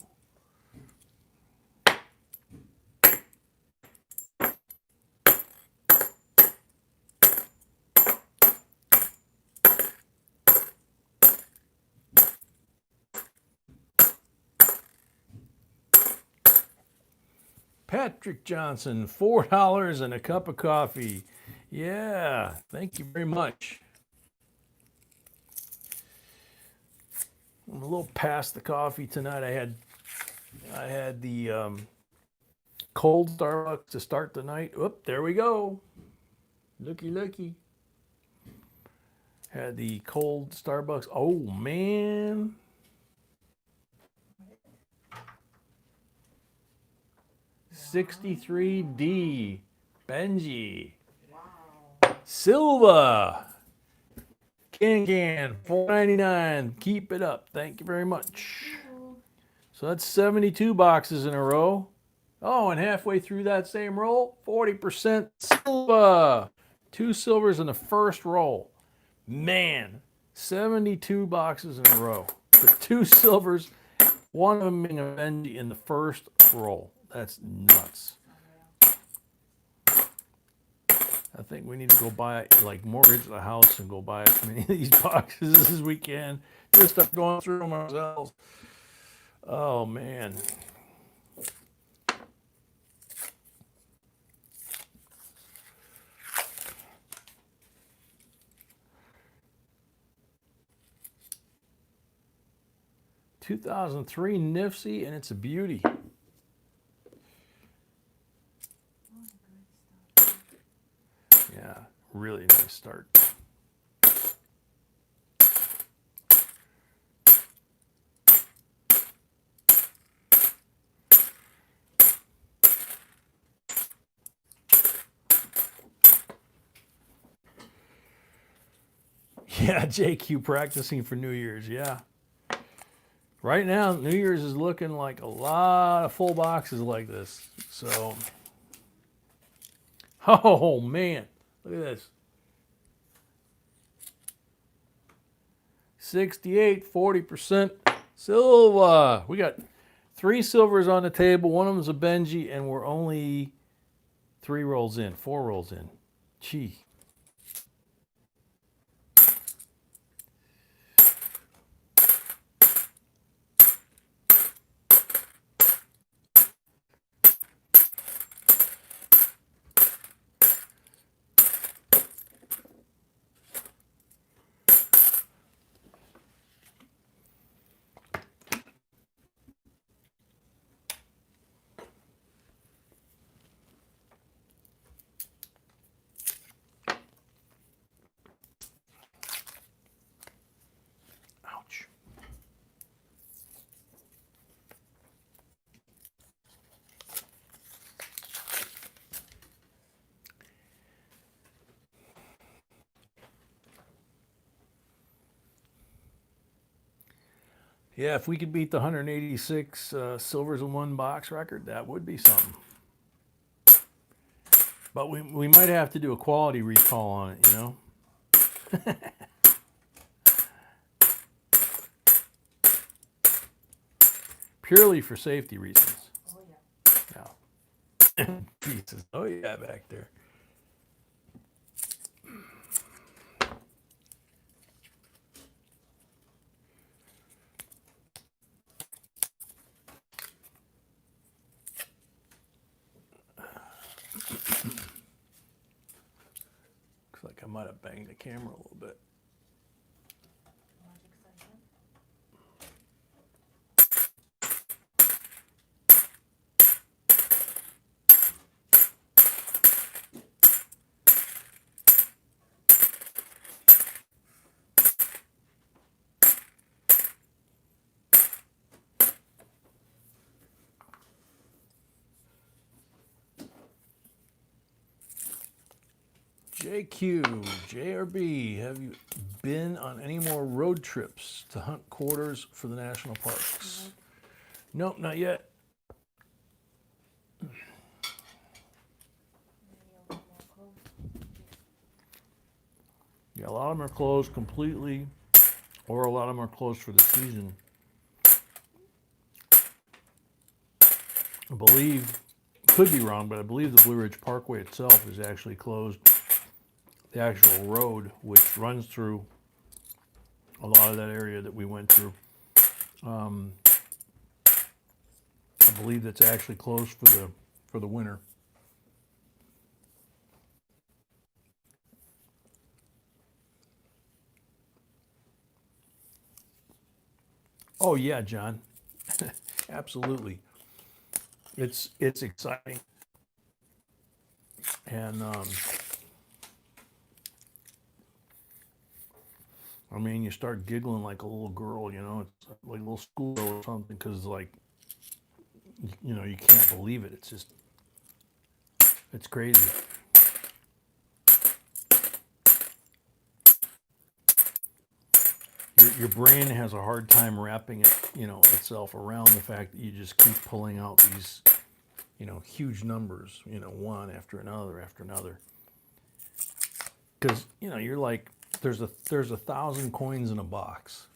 Patrick Johnson, $4 and a cup of coffee. Yeah, thank you very much. I'm a little past the coffee tonight. I had the cold Starbucks to start the night. Oop, there we go. Looky, looky. Had the cold Starbucks. Oh, man. $63D. Benji. Wow. Silva. Can, $4.99. Keep it up. Thank you very much. So that's 72 boxes in a row. Oh, and halfway through that same roll, 40% silver. 2 silvers in the first roll. Man, 72 boxes in a row. With 2 silvers, one of them being a Benji in the first roll. That's nuts. I think we need to go buy, like, mortgage the house and go buy as many of these boxes as we can. Just start going through them ourselves. Oh, man. (2003) Nifty, and it's a beauty. Yeah, really nice start. Yeah, JQ practicing for New Year's, yeah. Right now, New Year's is looking like a lot of full boxes like this. So, oh man, look at this. 68, 40% silver. We got 3 silvers on the table. One of them's a Benji, and we're only 4 rolls in. Gee. Ouch. Yeah, if we could beat the 186 silvers in one box record, that would be something. But we might have to do a quality recall on it, you know? Purely for safety reasons. Oh yeah. Yeah. Pieces. Oh yeah, back there. Looks like I might have banged the camera a little bit. Magic session. JQ, JRB, have you been on any more road trips to hunt quarters for the national parks? Nope, not yet. Maybe a little more close. Yeah, a lot of them are closed completely, or a lot of them are closed for the season. I believe, could be wrong, but I believe the Blue Ridge Parkway itself is actually closed. The actual road, which runs through a lot of that area that we went through, I believe that's actually closed for the winter. Oh yeah, John, absolutely. It's exciting, and I mean, you start giggling like a little girl, you know, it's like a little schoolgirl or something, because like, you know, you can't believe it. It's just, it's crazy. Your brain has a hard time wrapping it, you know, itself around the fact that you just keep pulling out you know, huge numbers, you know, one after another after another. Because, you know, you're like, there's 1,000 coins in a box.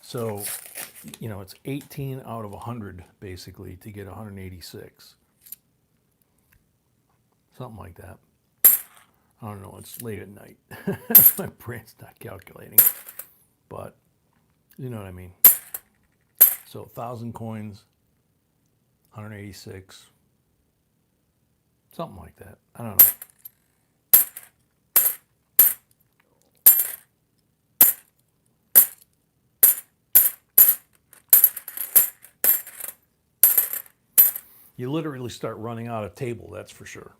So, you know, it's 18 out of 100 basically to get 186. Something like that. I don't know, it's late at night. My brain's not calculating. But you know what I mean. So 1,000 coins, 186. Something like that. I don't know. You literally start running out of table, that's for sure.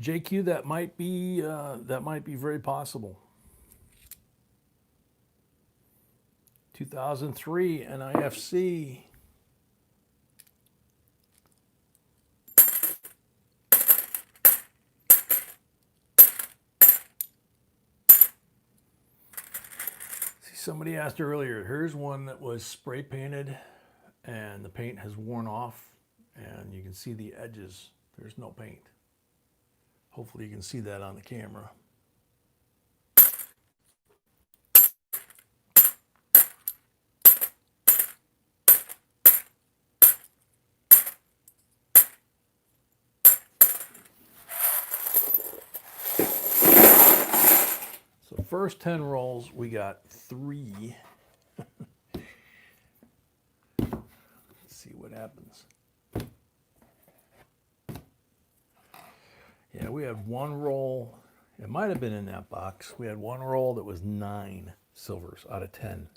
JQ, that might be very possible. 2003 NIFC. See, somebody asked earlier, here's one that was spray painted and the paint has worn off and you can see the edges. There's no paint. Hopefully you can see that on the camera. So first 10 rolls, we got 3. Let's see what happens. Yeah, we had one roll. It might have been in that box. We had one roll that was 9 silvers out of 10.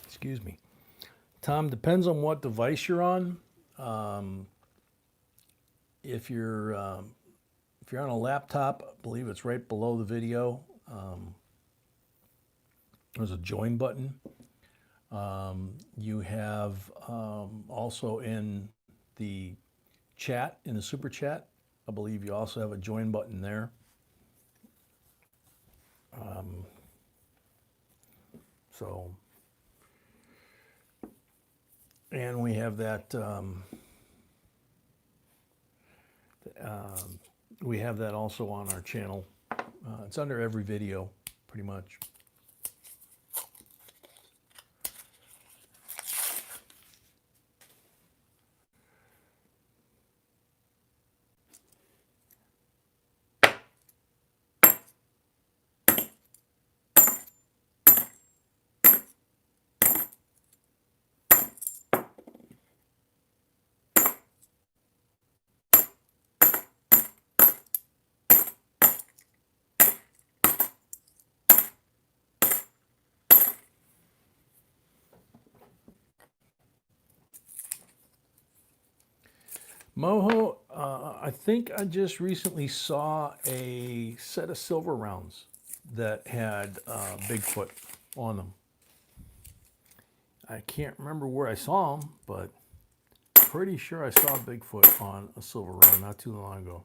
Excuse me. Tom, depends on what device you're on. If you're on a laptop, I believe it's right below the video. There's a join button. You have also in the chat, in the super chat, I believe you also have a join button there. And we have that. We have that also on our channel. It's under every video, pretty much. Moho, I think I just recently saw a set of silver rounds that had Bigfoot on them. I can't remember where I saw them, but pretty sure I saw Bigfoot on a silver round not too long ago.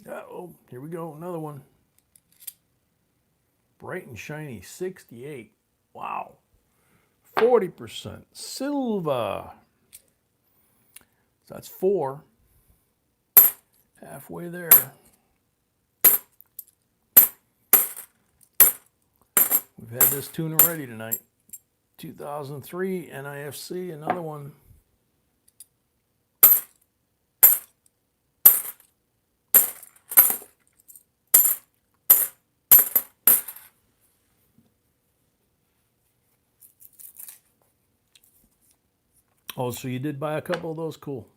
Uh-oh, here we go, another one. Bright and shiny, 68. Wow. 40% silver. So that's 4. Halfway there. We've had this tune already tonight. 2003 NIFC, another one. Oh, so you did buy a couple of those? Cool.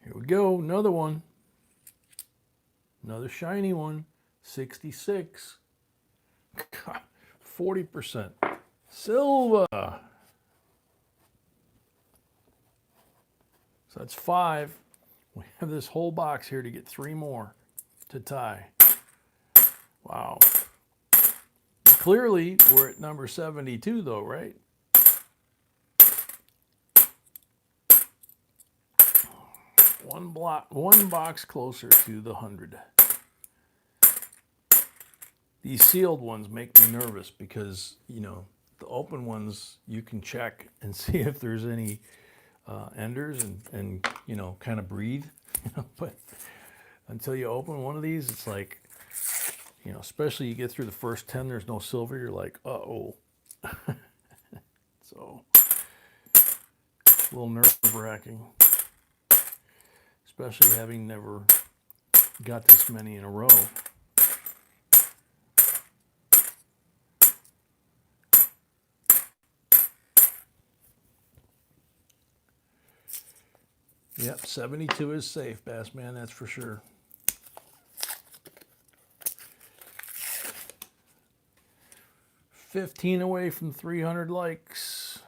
Here we go. Another one. Another shiny one. 66. 40%. Silver. So that's 5. We have this whole box here to get 3 more to tie. Wow. Clearly, we're at number 72 though, right? One box closer to the 100. These sealed ones make me nervous because, you know, the open ones you can check and see if there's any enders and you know, kind of breathe. But until you open one of these, it's like, you know, especially you get through the first 10, there's no silver, you're like, uh-oh. So, a little nerve-wracking. Especially having never got this many in a row. Yep, 72 is safe, Bassman, that's for sure. $15 away from 300 likes.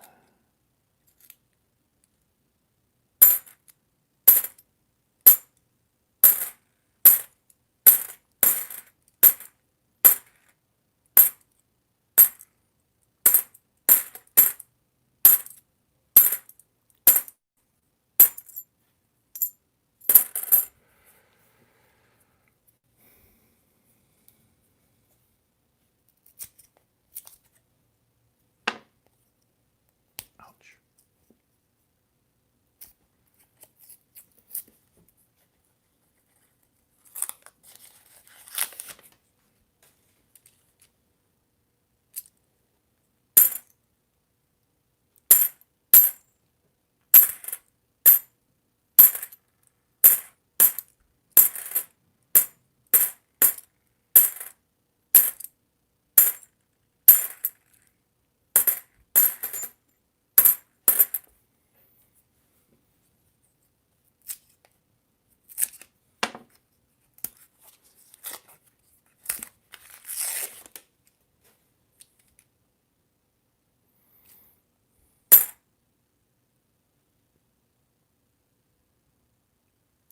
Ouch.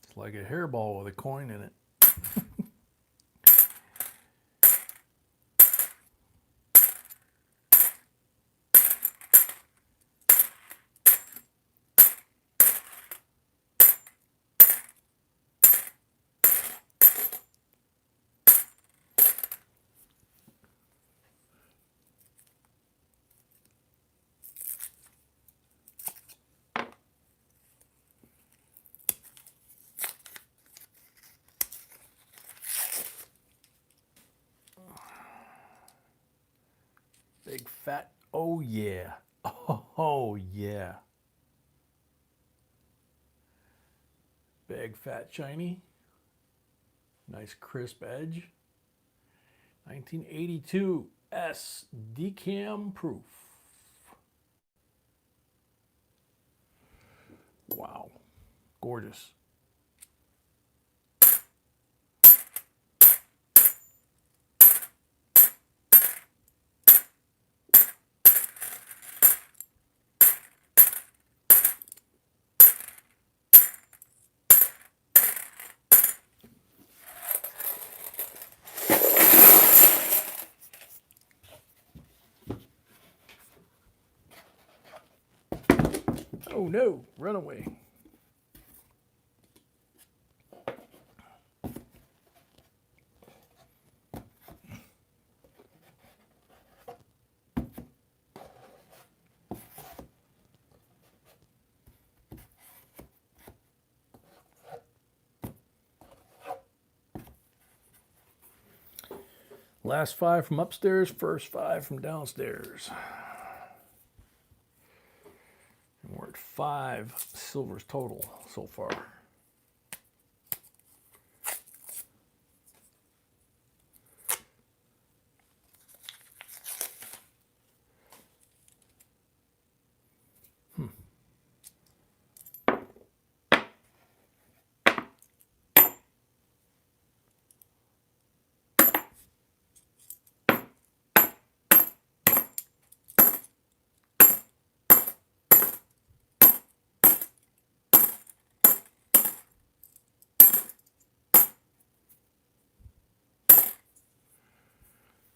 It's like a hairball with a coin in it. Big fat, oh yeah. Oh yeah. Big fat shiny. Nice crisp edge. 1982 S decam proof. Wow. Gorgeous. Oh no, run away. Last 5 from upstairs, first 5 from downstairs. And we're at 5 silvers total so far.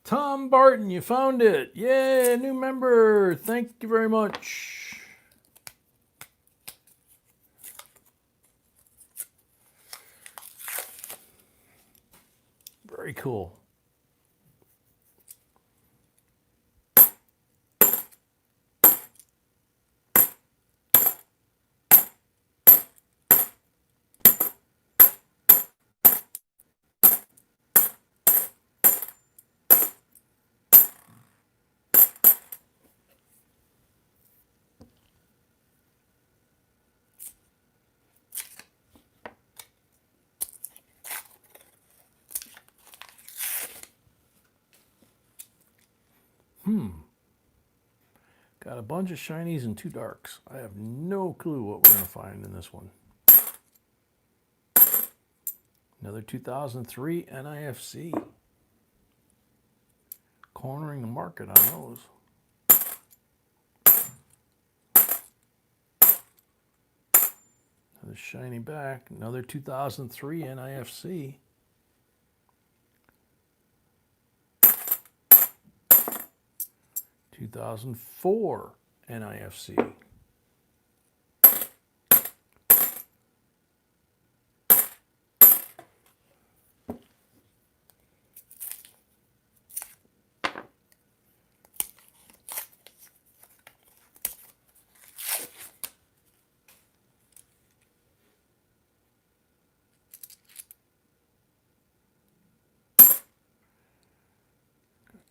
Tom Barton, you found it. Yay, new member. Thank you very much. Very cool. Got a bunch of shinies and 2 darks. I have no clue what we're going to find in this one. Another 2003 NIFC. Cornering the market on those. Another shiny back. Another 2003 NIFC. 2004 NIFC. A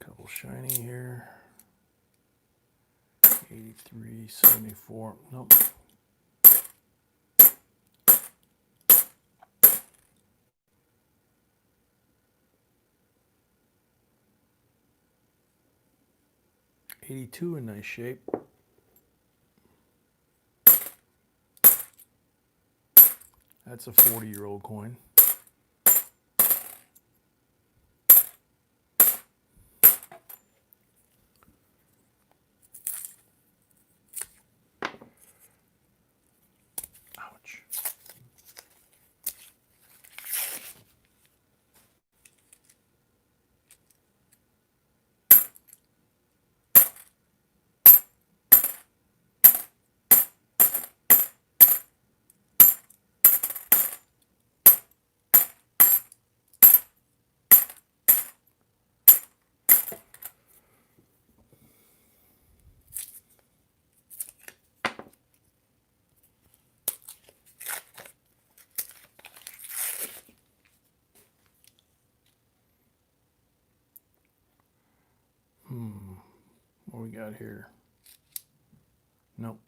couple shiny here. 83, 74, nope. '82 in nice shape. That's a 40-year-old coin. Ouch. What we got here? Nope.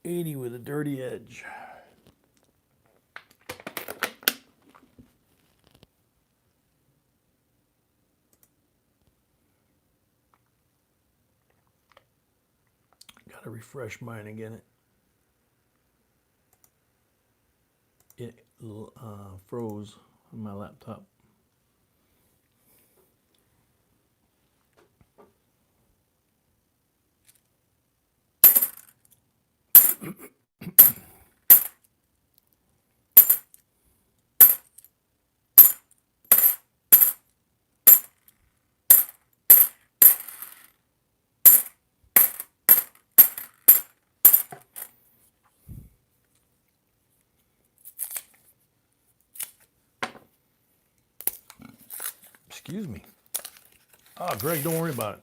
80 with a dirty edge. Gotta refresh mine again. It froze on my laptop. Excuse me. Oh, Greg, don't worry about it.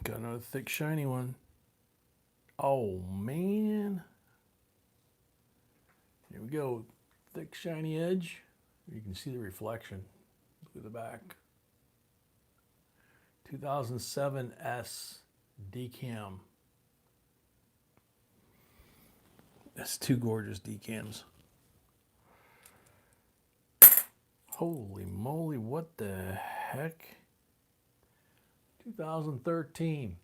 Got another thick, shiny one. Oh, man. Here we go. Thick, shiny edge. You can see the reflection. Look at the back. 2007 S decam. That's two gorgeous decams. Holy moly, what the heck? 2013.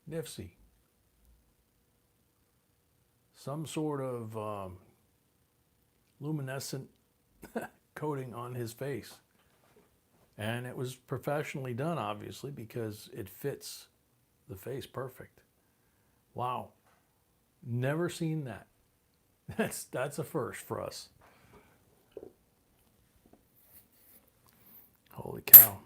Nifsy. Some sort of luminescent coating on his face. And it was professionally done, obviously, because it fits the face perfect. Wow. Never seen that. That's a first for us. Holy cow.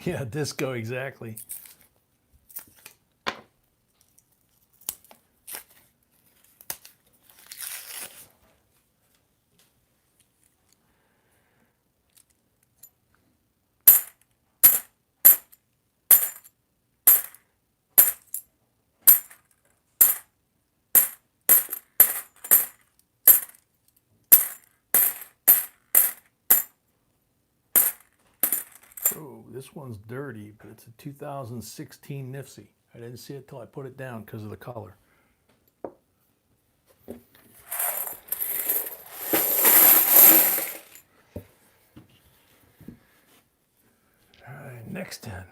Yeah, disco, exactly. Oh, this one's dirty, but it's a 2016 Nifsy. I didn't see it till I put it down because of the color. All right, next 10.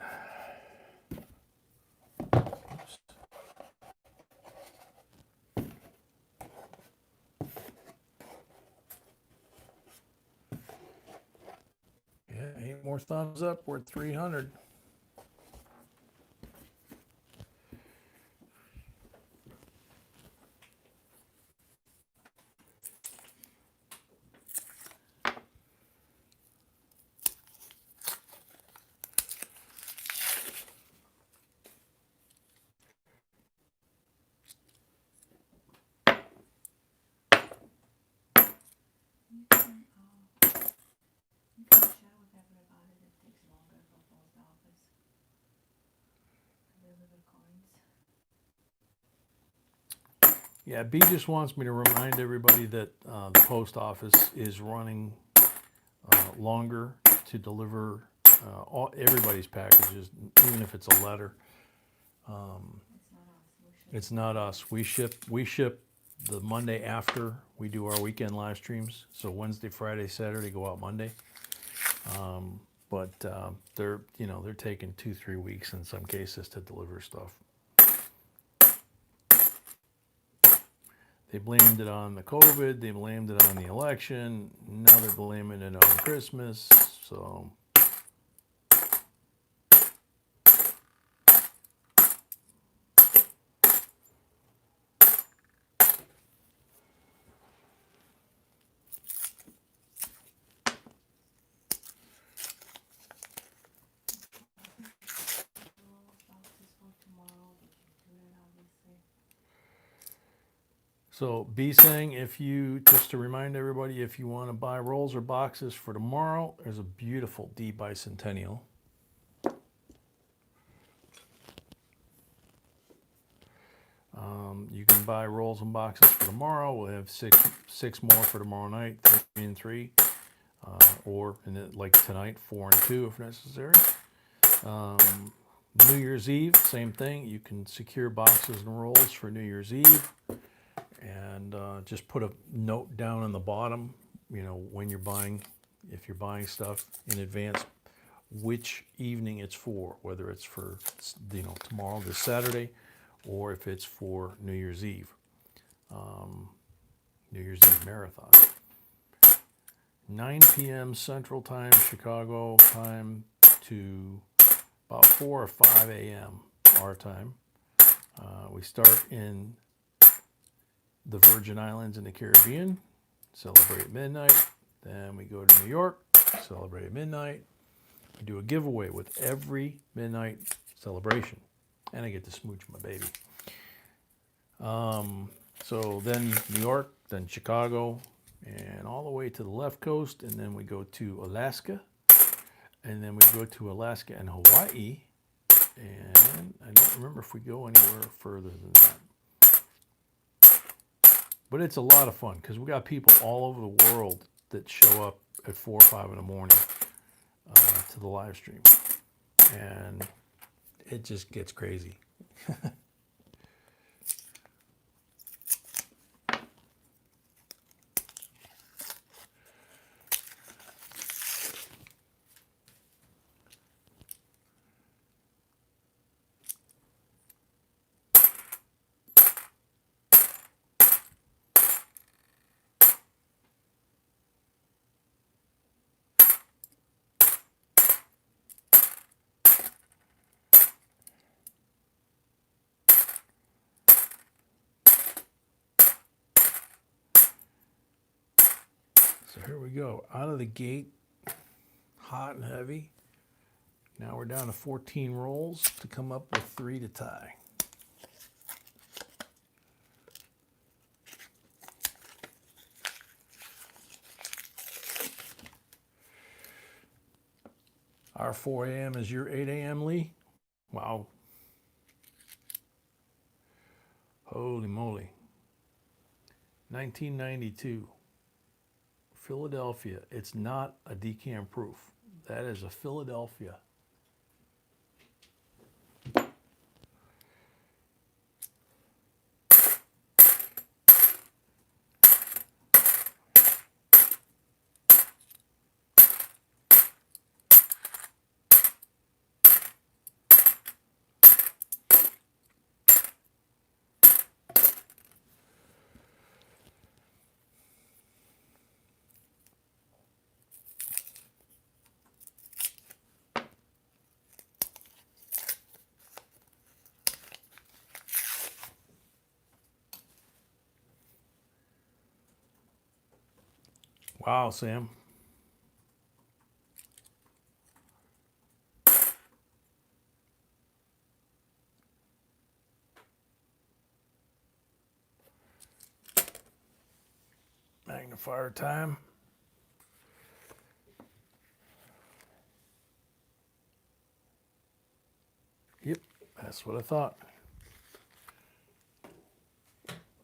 Oops. Yeah, 8 more thumbs up. We're at 300. You can share with everybody that takes longer for post office. Deliver coins. Yeah, B just wants me to remind everybody that the post office is running longer to deliver everybody's packages, even if it's a letter. It's not us. We ship. It's not us. We ship the Monday after we do our weekend live streams. So Wednesday, Friday, Saturday go out Monday. But they're taking 2-3 weeks in some cases to deliver stuff. They blamed it on the COVID. They blamed it on the election. Now they're blaming it on Christmas. So. Boxes for tomorrow, but you do it obviously. So B saying, just to remind everybody, if you want to buy rolls or boxes for tomorrow, there's a beautiful D bicentennial. You can buy rolls and boxes for tomorrow. We'll have six more for tomorrow night, 3 and 3, or like tonight, 4 and 2 if necessary. New Year's Eve, same thing. You can secure boxes and rolls for New Year's Eve. And just put a note down on the bottom, when you're buying, if you're buying stuff in advance, which evening it's for, whether it's for, tomorrow, this Saturday, or if it's for New Year's Eve, New Year's Eve marathon. 9 p.m. Central Time, Chicago time to about 4 or 5 a.m. our time. We start in the Virgin Islands in the Caribbean, celebrate at midnight. Then we go to New York, celebrate at midnight. We do a giveaway with every midnight celebration. and I get to smooch my baby. So then New York, then Chicago, and all the way to the left coast, and then we go to Alaska, and then we go to Alaska and Hawaii, and I don't remember if we go anywhere further than that. But it's a lot of fun because we got people all over the world that show up at 4 or 5 in the morning to the live stream, and it just gets crazy. So here we go, out of the gate, hot and heavy. Now we're down to 14 rolls to come up with 3 to tie. Our 4 a.m. is your 8 a.m., Lee? Wow. Holy moly. 1992. Philadelphia. It's not a decam proof. That is a Philadelphia. Wow, Sam. Magnifier time. Yep, that's what I thought.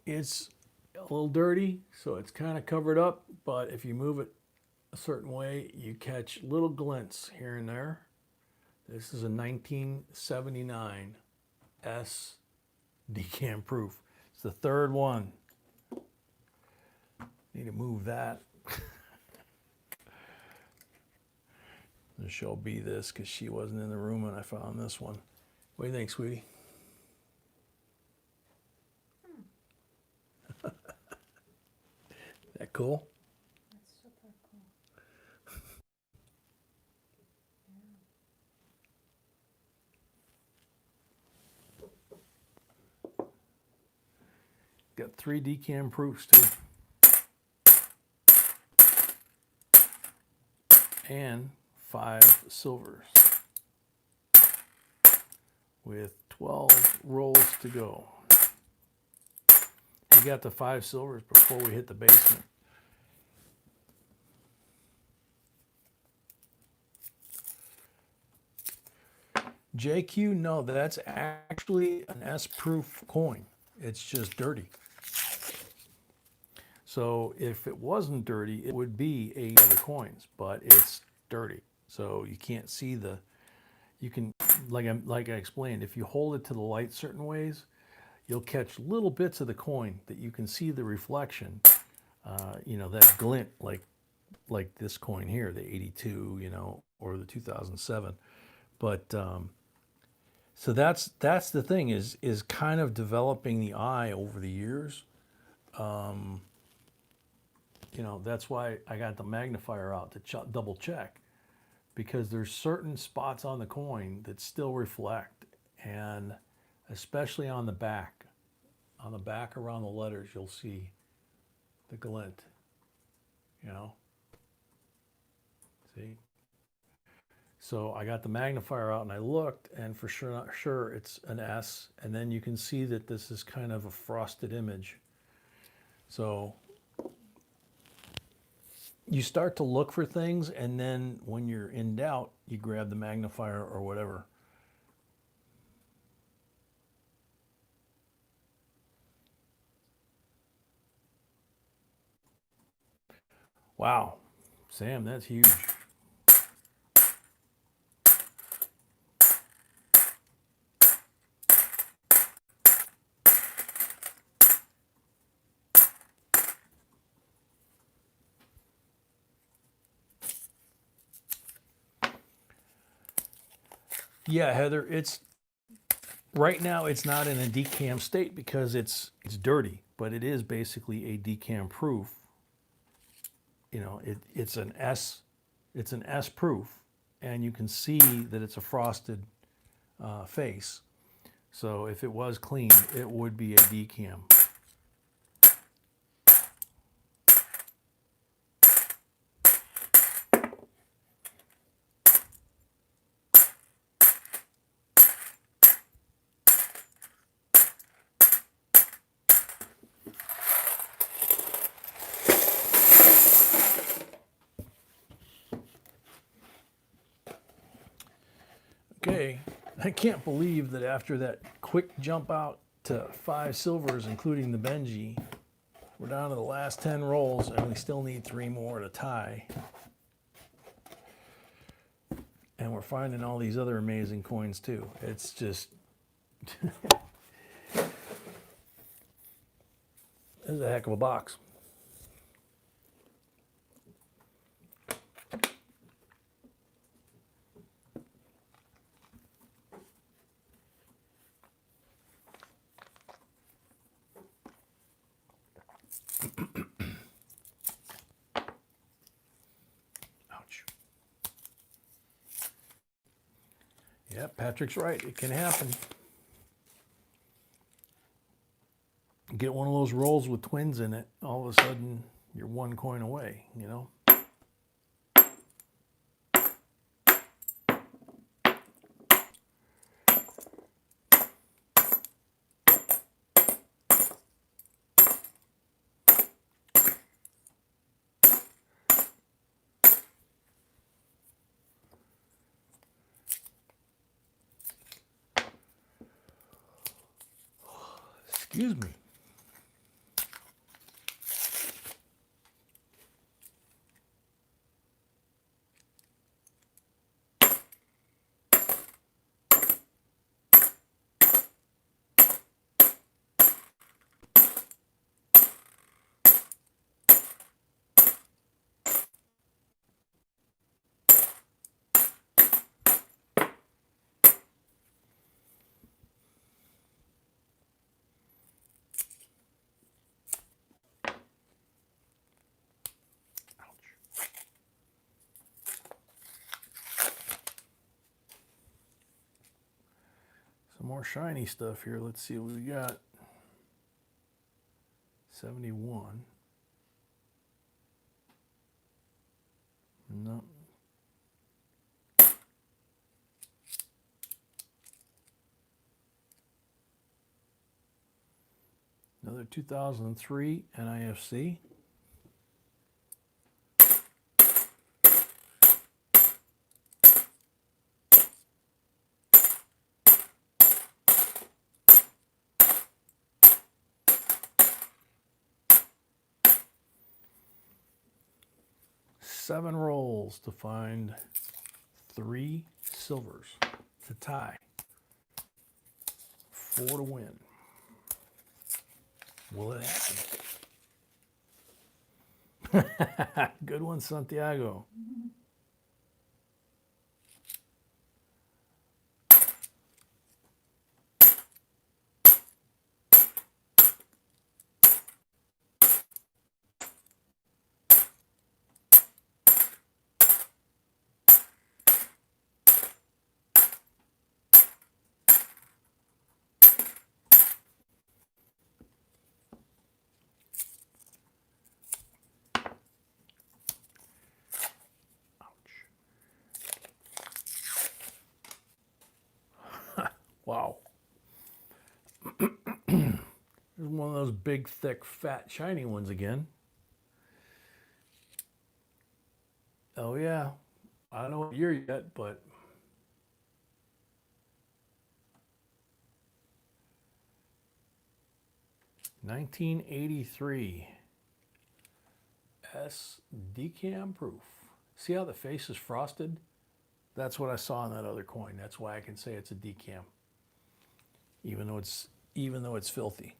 It's a little dirty, so it's kind of covered up, but if you move it a certain way, you catch little glints here and there. This is a 1979 S decam proof. It's the third one. Need to move that. There shall be this because she wasn't in the room when I found this one. What do you think, sweetie? That cool? That's super cool. Got 3 decam proofs too. And 5 silvers. With 12 rolls to go. We got the 5 silvers before we hit the basement. JQ, no, that's actually an S-proof coin. It's just dirty. So if it wasn't dirty, it would be 8 other coins, but it's dirty. So you can't see the, you can, like I explained, if you hold it to the light certain ways, you'll catch little bits of the coin that you can see the reflection, you know, that glint, like this coin here, the 82, you know, or the 2007. But so that's the thing is kind of developing the eye over the years. You know, that's why I got the magnifier out to double check, because there's certain spots on the coin that still reflect, and especially on the back around the letters, you'll see the glint, you know, see? So I got the magnifier out and I looked, and for sure it's an S. And then you can see that this is kind of a frosted image. So you start to look for things, and then when you're in doubt, you grab the magnifier or whatever. Wow, Sam, that's huge. Yeah, Heather, it's right now it's not in a decam state because it's dirty, but it is basically a decam proof. You know, it's an S proof, and you can see that it's a frosted face. So if it was clean, it would be a decam. Okay, I can't believe that after that quick jump out to 5 silvers, including the Benji, we're down to the last 10 rolls and we still need 3 more to tie. And we're finding all these other amazing coins too. It's just, this is a heck of a box. Ouch. Yeah, Patrick's right. It can happen. Get one of those rolls with twins in it, all of a sudden you're 1 coin away, you know? Excuse me. Some more shiny stuff here. Let's see what we got. 71. No. Another 2003 NIFC. Seven rolls to find 3 silvers to tie. 4 to win. Will it happen? Good one, Santiago. those big, thick, fat, shiny ones again. Oh yeah, I don't know what year yet, but $1983 S decam proof. See how the face is frosted? That's what I saw in that other coin. That's why I can say it's a decam, even though it's filthy.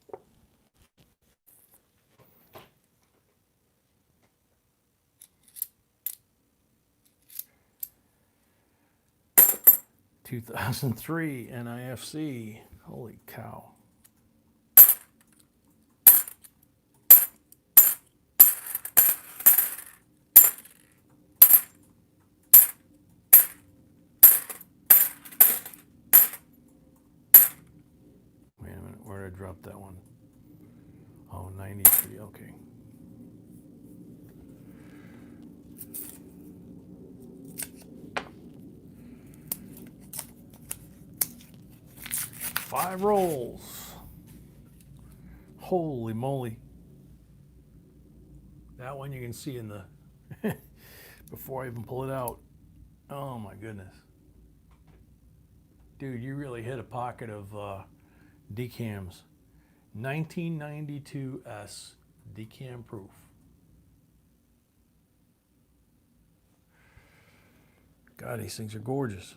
$2003 NIFC. Holy cow. Wait a minute, where did I drop that one? Oh, 93, okay. Five rolls. Holy moly. That one you can see in the, before I even pull it out. Oh my goodness. Dude, you really hit a pocket of decams. 1992 S decam proof. God, these things are gorgeous.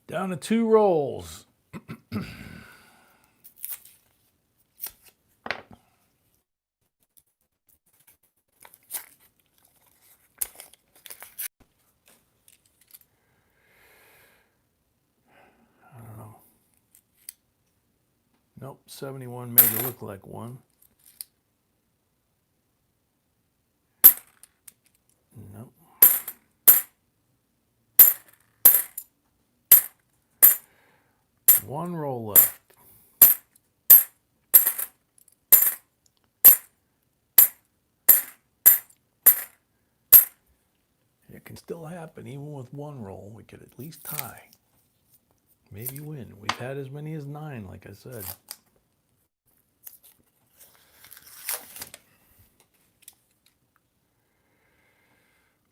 Down to 2 rolls. I don't know. Nope, 71 made it look like one. Nope. One roll left. It can still happen, even with one roll. We could at least tie. Maybe win. We've had as many as 9, like I said.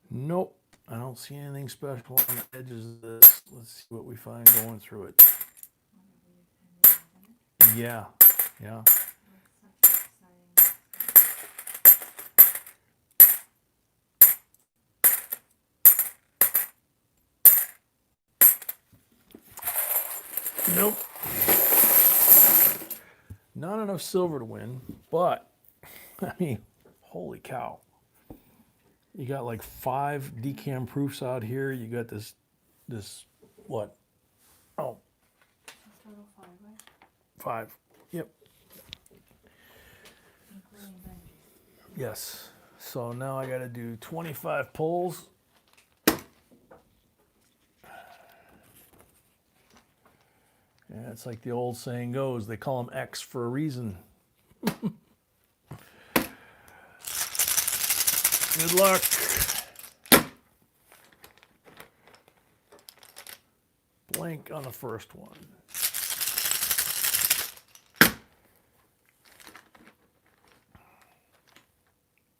Nope. I don't see anything special on the edges of this. Let's see what we find going through it. Yeah, yeah. Nope. Not enough silver to win, but, I mean, holy cow. You got like 5 decam proofs out here. You got this, what? Oh, Total 5, right? 5. Yep. Including Benji. Yes. So now I got to do 25 pulls Yeah, it's like the old saying goes, they call them X for a reason. Good luck. Blank on the first one.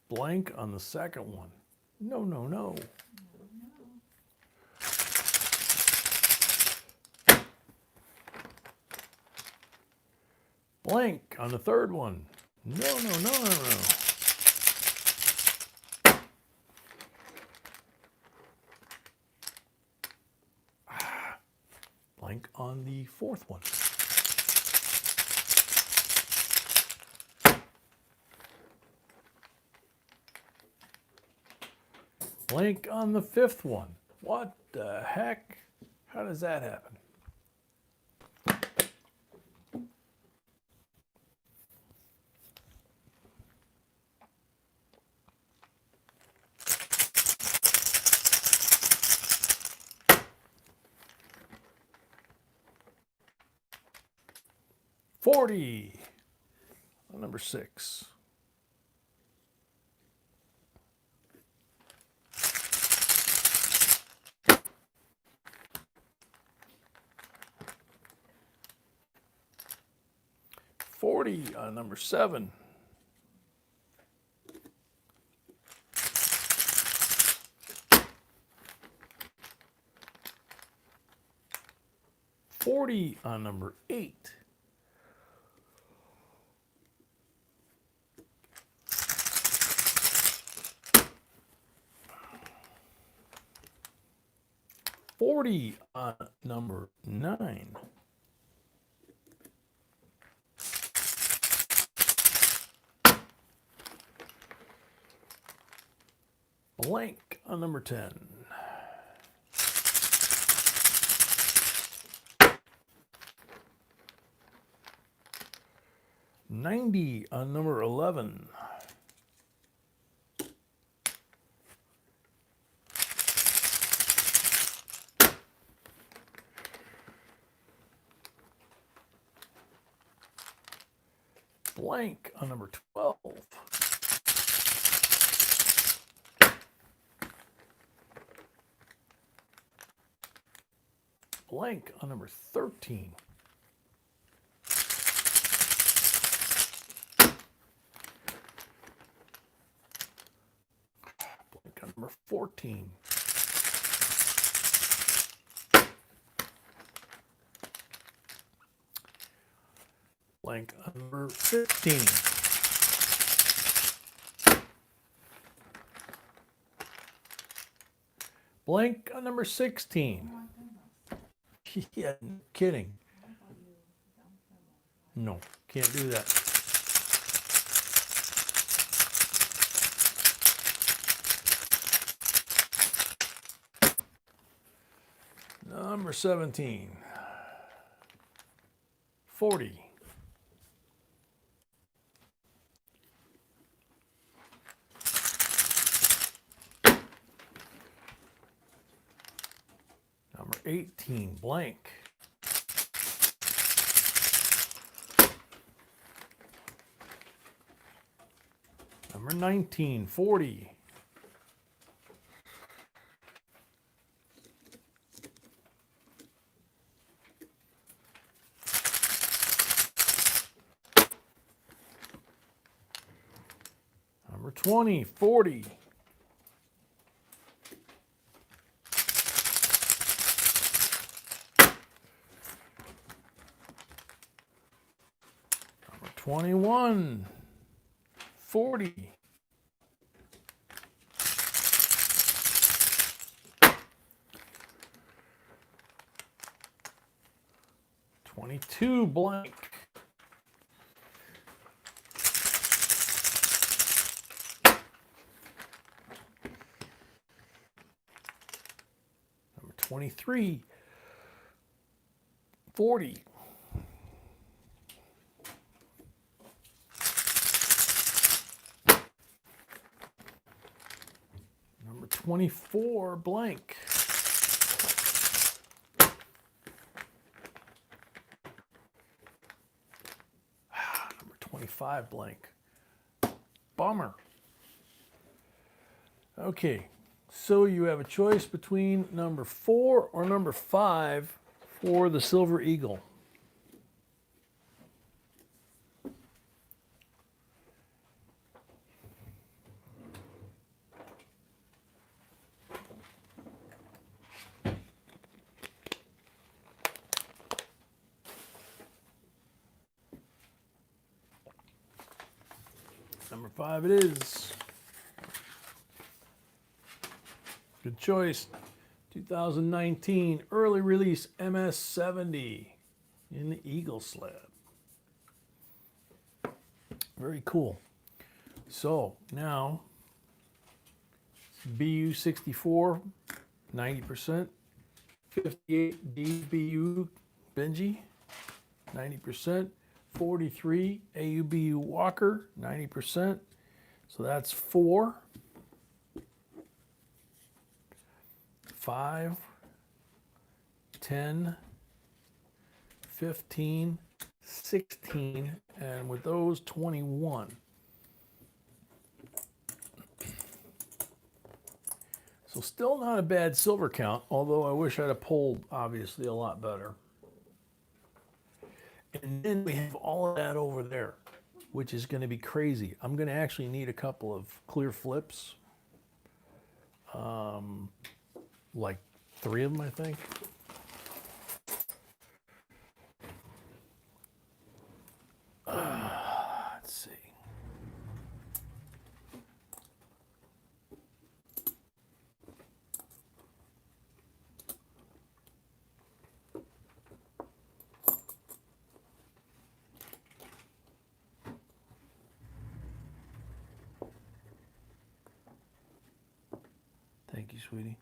Blank on the second one. No, no, no. Blank on the third one. No, no, no, no, no. Blank on the fourth one. Blank on the fifth one. What the heck? How does that happen? $40 on number 6. $40 on number 7. $40 on number 8. $40 on number 9. Blank on number 10. $90 on number 11. Blank on number 12. Blank on number 13. Blank on number 14. Blank on number 15. Blank on number 16. Yeah, no kidding. No, can't do that. Number 17. 40. Number 18, blank. Number 19, 40. Number 20, 40. Number 21, 40. $22, blank. Number 23, 40. Number 24, blank. 25 blank. Bummer. Okay, so you have a choice between number 4 or number 5 for the Silver Eagle. Number 5 it is. Good choice. 2019 early release MS-70 in the Eagle slab. Very cool. So now BU64, 90%. 58 DBU Benji, 90%. 43 AUBU Walker, 90%. So that's 4. 5, 10, 15, 16, and with those 21. So still not a bad silver count, although I wish I'd have pulled obviously a lot better. And then we have all of that over there, which is going to be crazy. I'm going to actually need a couple of clear flips. Like 3 of them, I think. Let's see. Thank you, sweetie.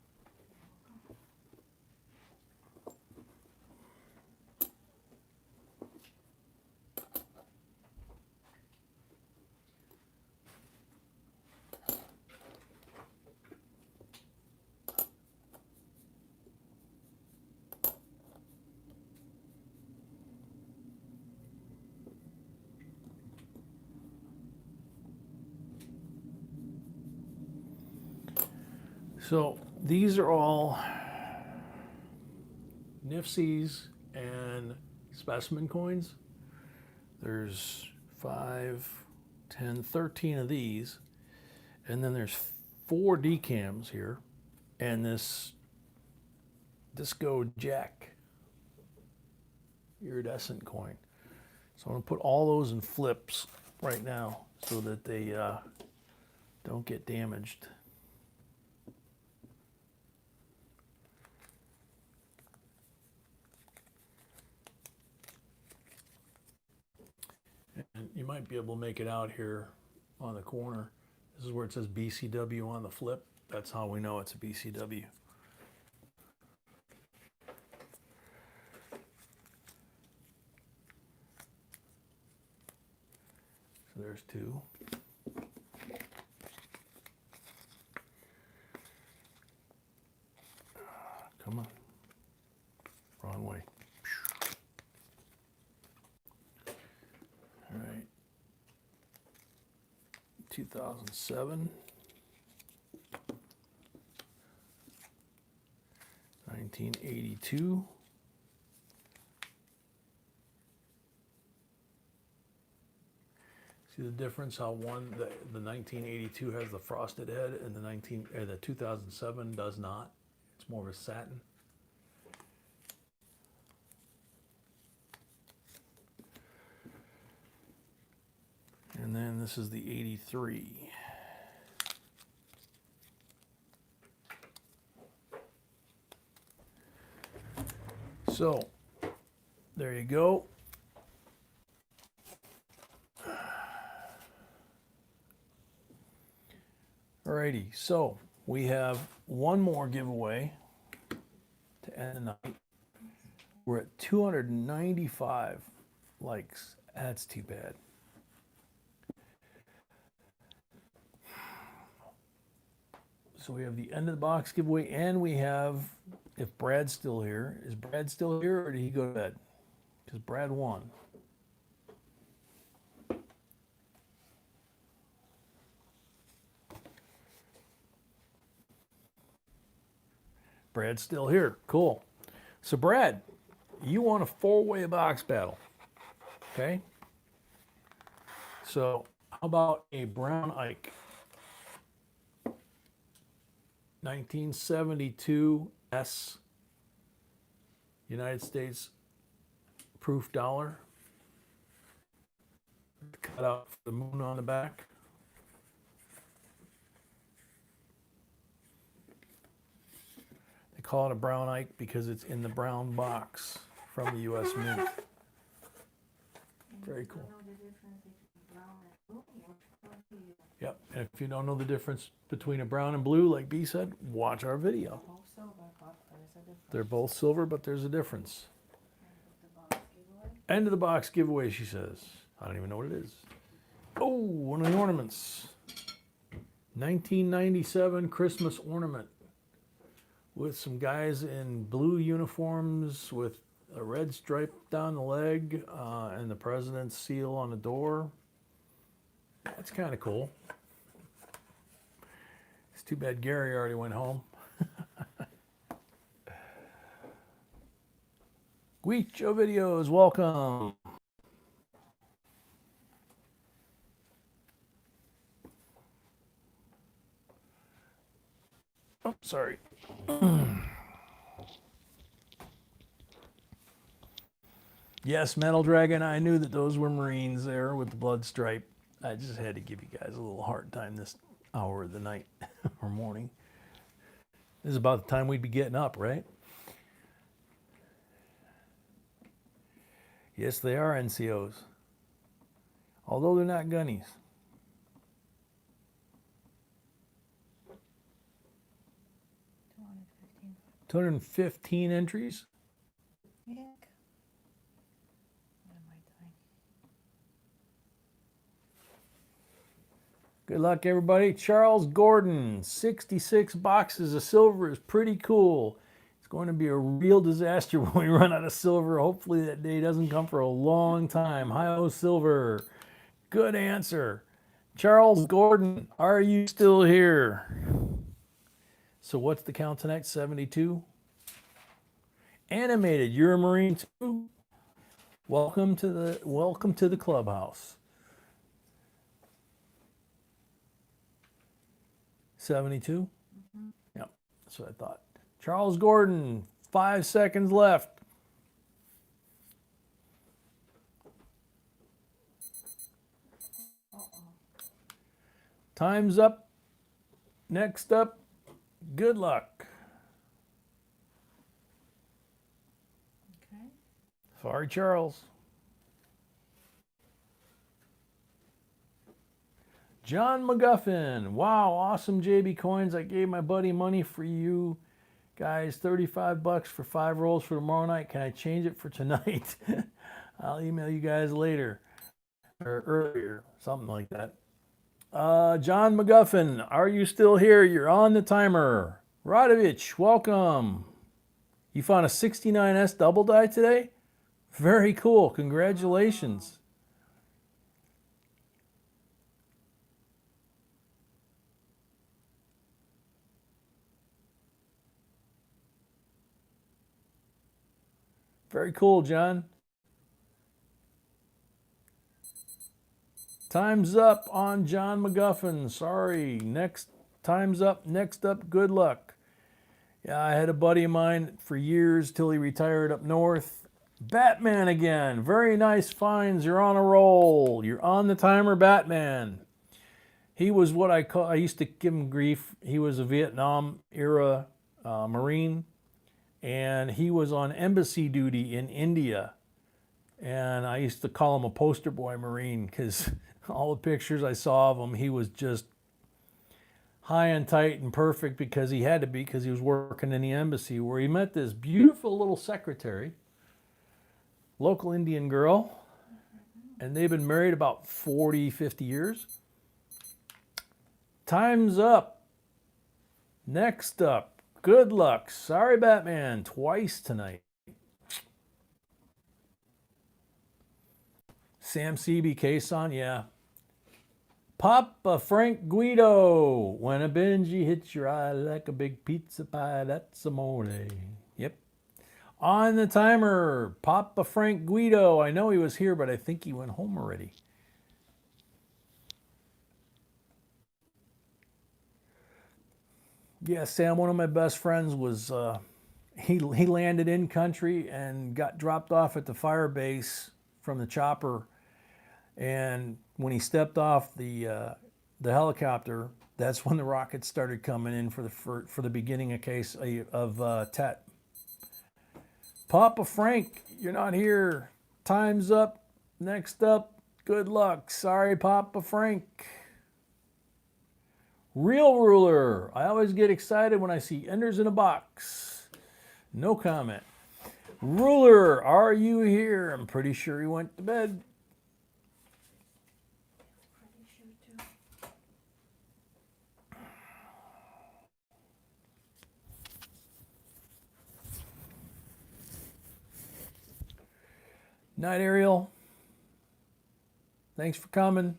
So these are all NIFCs and specimen coins. There's 5, 10, 13 of these. And then there's 4 decams here. And this Disco Jack iridescent coin. So I'm going to put all those in flips right now so that they don't get damaged. And you might be able to make it out here on the corner. This is where it says BCW on the flip. That's how we know it's a BCW. So there's 2. Come on. Wrong way. All right. 2007. 1982. See the difference? How the 1982 has the frosted head, and the 2007 does not. It's more of a satin. And then this is the 83. So there you go. Alrighty, so we have one more giveaway to end the night. We're at 295 likes. That's too bad. So we have the end of the box giveaway, and we have, if Brad's still here, is Brad still here or did he go to bed? Because Brad won. Brad's still here. Cool. So Brad, you want a 4-way box battle. Okay? So how about a Brown Ike 1972 S United States proof dollar. Cut out the moon on the back. They call it a Brown Ike because it's in the brown box from the U.S. Mint. Very cool. Yep, and if you don't know the difference between a brown and blue, like B said, watch our video. They're both silver, but there's a difference. End of the box giveaway, she says. I don't even know what it is. Oh, one of the ornaments. 1997 Christmas ornament with some guys in blue uniforms with a red stripe down the leg and the president's seal on the door. That's kind of cool. It's too bad Gary already went home. Guicho Videos, welcome. Oh, sorry. Yes, Metal Dragon, I knew that those were Marines there with the blood stripe. I just had to give you guys a little hard time this hour of the night or morning. This is about the time we'd be getting up, right? Yes, they are NCOs. Although they're not gunnies. 215 entries. What am I doing? Good luck, everybody. Charles Gordon, 66 boxes of silver is pretty cool. It's going to be a real disaster when we run out of silver. Hopefully that day doesn't come for a long time. Hi-ho silver. Good answer. Charles Gordon, are you still here? So what's the count tonight? 72? Animated, you're a Marine too? Welcome to the clubhouse. 72? Mm-hmm. Yep, that's what I thought. Charles Gordon, 5 seconds left. Time's up. Next up, good luck. Okay. Sorry, Charles. John McGuffin. Wow, awesome JB coins. I gave my buddy money for you guys. 35 bucks for 5 rolls for tomorrow night. Can I change it for tonight? I'll email you guys later or earlier, something like that. John McGuffin, are you still here? You're on the timer. Radovich, welcome. You found a 69S double die today? Very cool. Congratulations. Very cool, John. Time's up on John McGuffin. Sorry. Time's up. Next up, good luck. Yeah, I had a buddy of mine for years till he retired up north. Batman again. Very nice finds. You're on a roll. You're on the timer, Batman. He was what I used to give him grief. He was a Vietnam era Marine, and he was on embassy duty in India. And I used to call him a poster boy Marine because all the pictures I saw of him, he was just high and tight and perfect because he had to be, because he was working in the embassy, where he met this beautiful little secretary, local Indian girl, and they've been married about 40, 50 years. Time's up. Next up, good luck. Sorry, Batman, twice tonight. Sam CB Kason, yeah. Papa Frank Guido. When a Benji hits your eye like a big pizza pie, that's amore. Yep. On the timer, Papa Frank Guido. I know he was here, but I think he went home already. Yeah, Sam, one of my best friends was, he landed in country and got dropped off at the fire base from the chopper. And when he stepped off the helicopter, that's when the rockets started coming in for the beginning of Tet. Papa Frank, you're not here. Time's up. Next up, good luck. Sorry, Papa Frank. Real ruler. I always get excited when I see enders in a box. No comment. Ruler, are you here? I'm pretty sure he went to bed. Pretty sure too. Night, Ariel. Thanks for coming.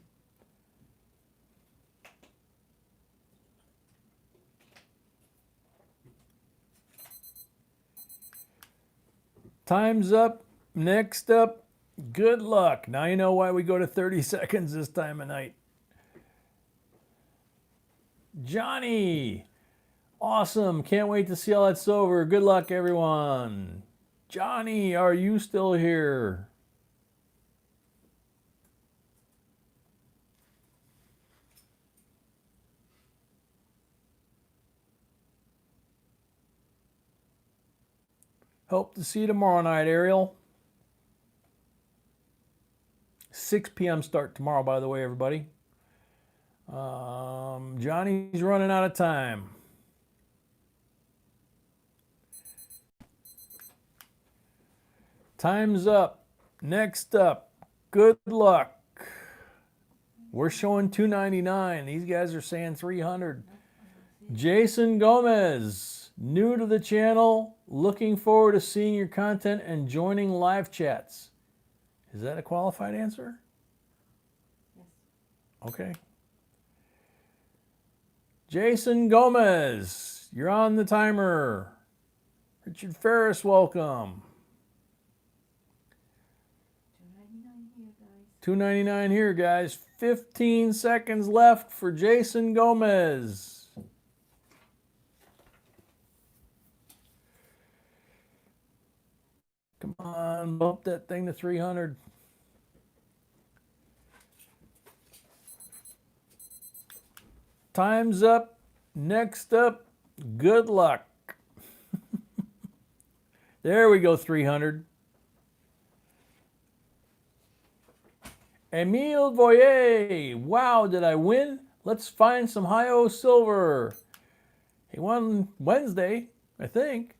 Time's up. Next up, good luck. Now you know why we go to 30 seconds this time of night. Johnny. Awesome. Can't wait to see how that's over. Good luck, everyone. Johnny, are you still here? Hope to see you tomorrow night, Ariel. 6 p.m. start tomorrow, by the way, everybody. Johnny's running out of time. Time's up. Next up, good luck. We're showing $2.99. These guys are saying $300. Jason Gomez, new to the channel. Looking forward to seeing your content and joining live chats. Is that a qualified answer? Yes. Okay. Jason Gomez, you're on the timer. Richard Ferris, welcome. $2.99 here, guys. 15 seconds left for Jason Gomez. Come on, bump that thing to 300. Time's up. Next up, good luck. There we go, 300. Emile Voyer. Wow, did I win? Let's find some high-O silver. He won Wednesday, I think.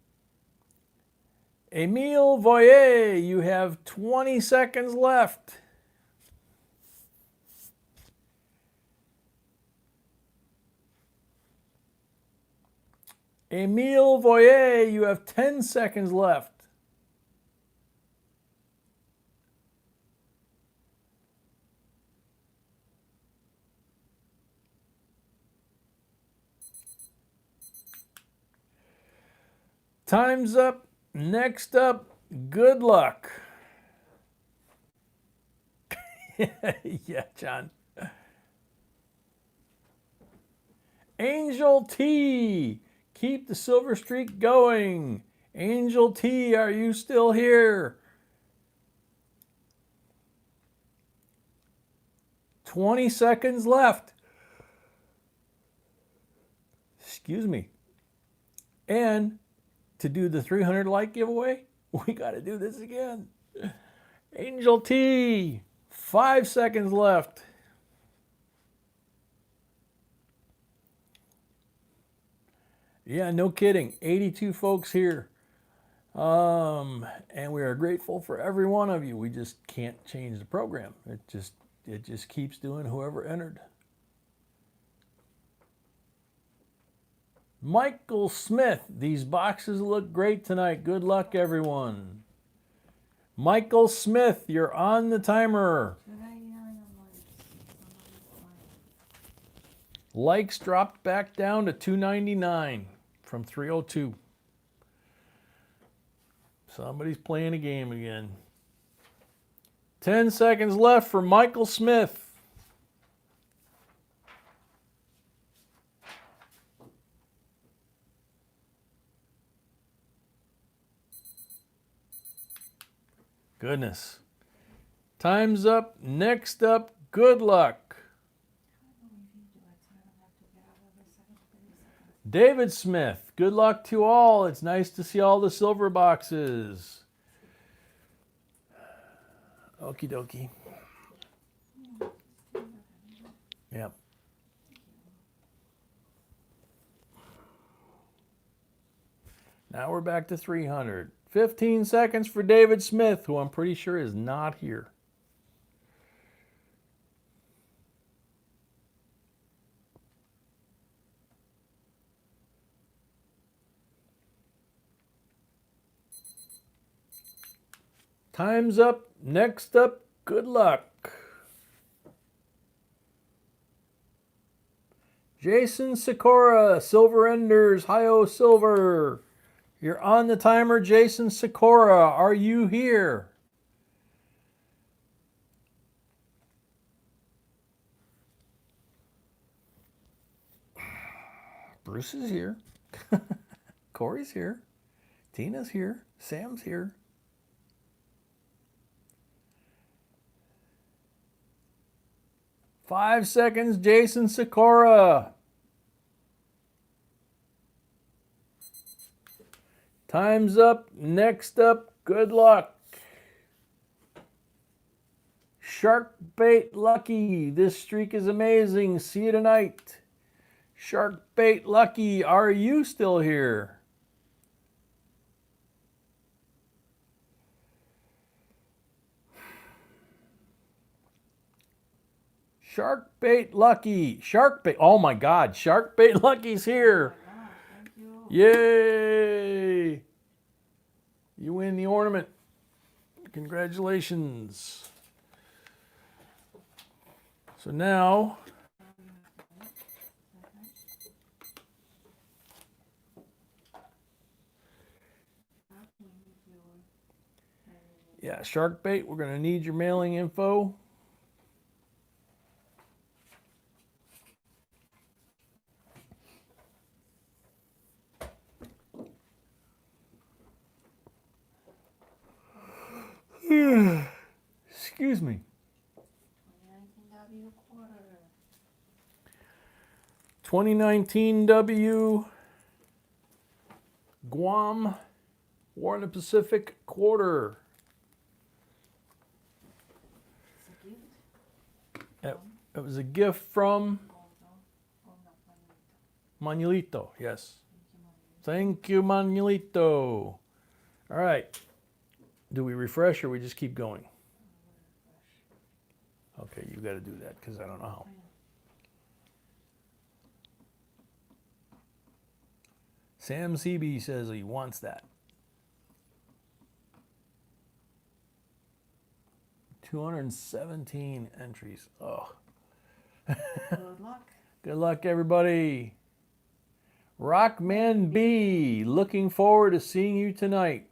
Emile Voyer, you have 20 seconds left. Emile Voyer, you have 10 seconds left. Time's up. Next up, good luck. Yeah, John. Angel T, keep the silver streak going. Angel T, are you still here? 20 seconds left. Excuse me. And to do the 300 like giveaway, we got to do this again. Angel T, 5 seconds left. Yeah, no kidding. 82 folks here. And we are grateful for every one of you. We just can't change the program. It just keeps doing whoever entered. Michael Smith, these boxes look great tonight. Good luck, everyone. Michael Smith, you're on the timer. Likes dropped back down to 299 from 302. Somebody's playing a game again. 10 seconds left for Michael Smith. Goodness. Time's up. Next up, good luck. David Smith, good luck to all. It's nice to see all the silver boxes. Okie dokie. Yep. Now we're back to 300. 15 seconds for David Smith, who I'm pretty sure is not here. Time's up. Next up, good luck. Jason Sikora, Silver Enders, Hi-O Silver. You're on the timer, Jason Sikora. Are you here? Bruce is here. Corey's here. Tina's here. Sam's here. Five seconds, Jason Sikora. Time's up. Next up, good luck. Shark Bait Lucky. This streak is amazing. See you tonight. Shark Bait Lucky, are you still here? Shark Bait Lucky. Shark Bait. Oh my God. Shark Bait Lucky's here. Oh my gosh, thank you. Yay. You win the ornament. Congratulations. So now, yeah, Shark Bait, we're going to need your mailing info. Excuse me. 2019 W Guam War in the Pacific quarter. It was a gift from Manuelito. Yes. Thank you, Manuelito. All right. Do we refresh or we just keep going? Okay, you got to do that because I don't know how. Sam CB says he wants that. 217 entries. Oh. Good luck. Good luck, everybody. Rockman B, looking forward to seeing you tonight.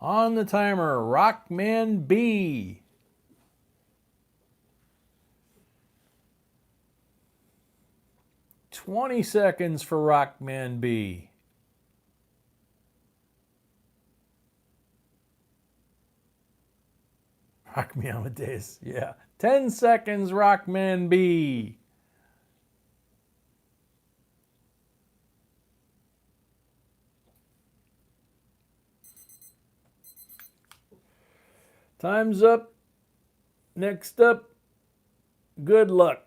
On the timer, Rockman B. "20 seconds for Rockman B. Rock me Amadeus, yeah. 10 seconds, Rockman B. Time's up. Next up, good luck.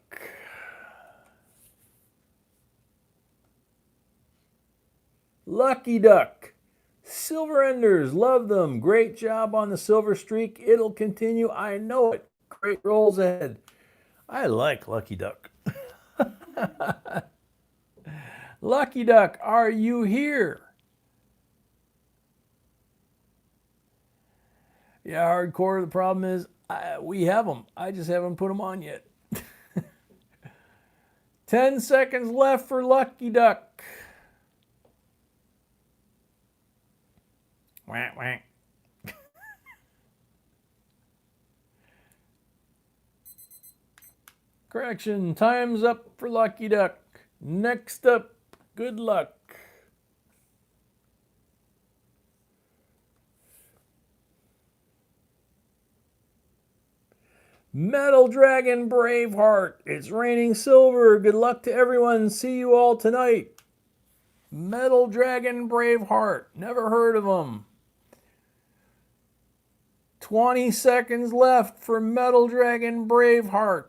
Lucky Duck. Silver Enders, love them. Great job on the silver streak. It'll continue. I know it. Great rolls ahead. I like Lucky Duck. Lucky Duck, are you here? Yeah, hardcore. The problem is we have them. I just haven't put them on yet. 10 seconds left for Lucky Duck. Whack, whack. Correction, time's up for Lucky Duck. Next up, good luck. Metal Dragon Braveheart. It's raining silver. Good luck to everyone. See you all tonight. Metal Dragon Braveheart. Never heard of him. 20 seconds left for Metal Dragon Braveheart.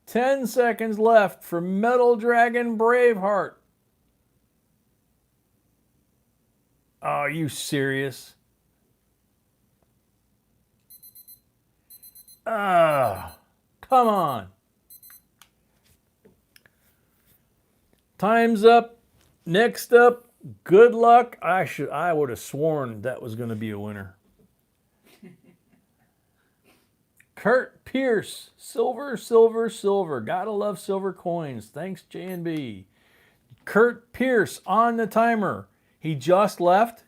Ten seconds left for Metal Dragon Braveheart. Oh, are you serious? Come on. Time's up. Next up, good luck. I would have sworn that was going to be a winner. Kurt Pierce, silver, silver, silver. Gotta love silver coins. Thanks, J&B. Kurt Pierce on the timer. He just left.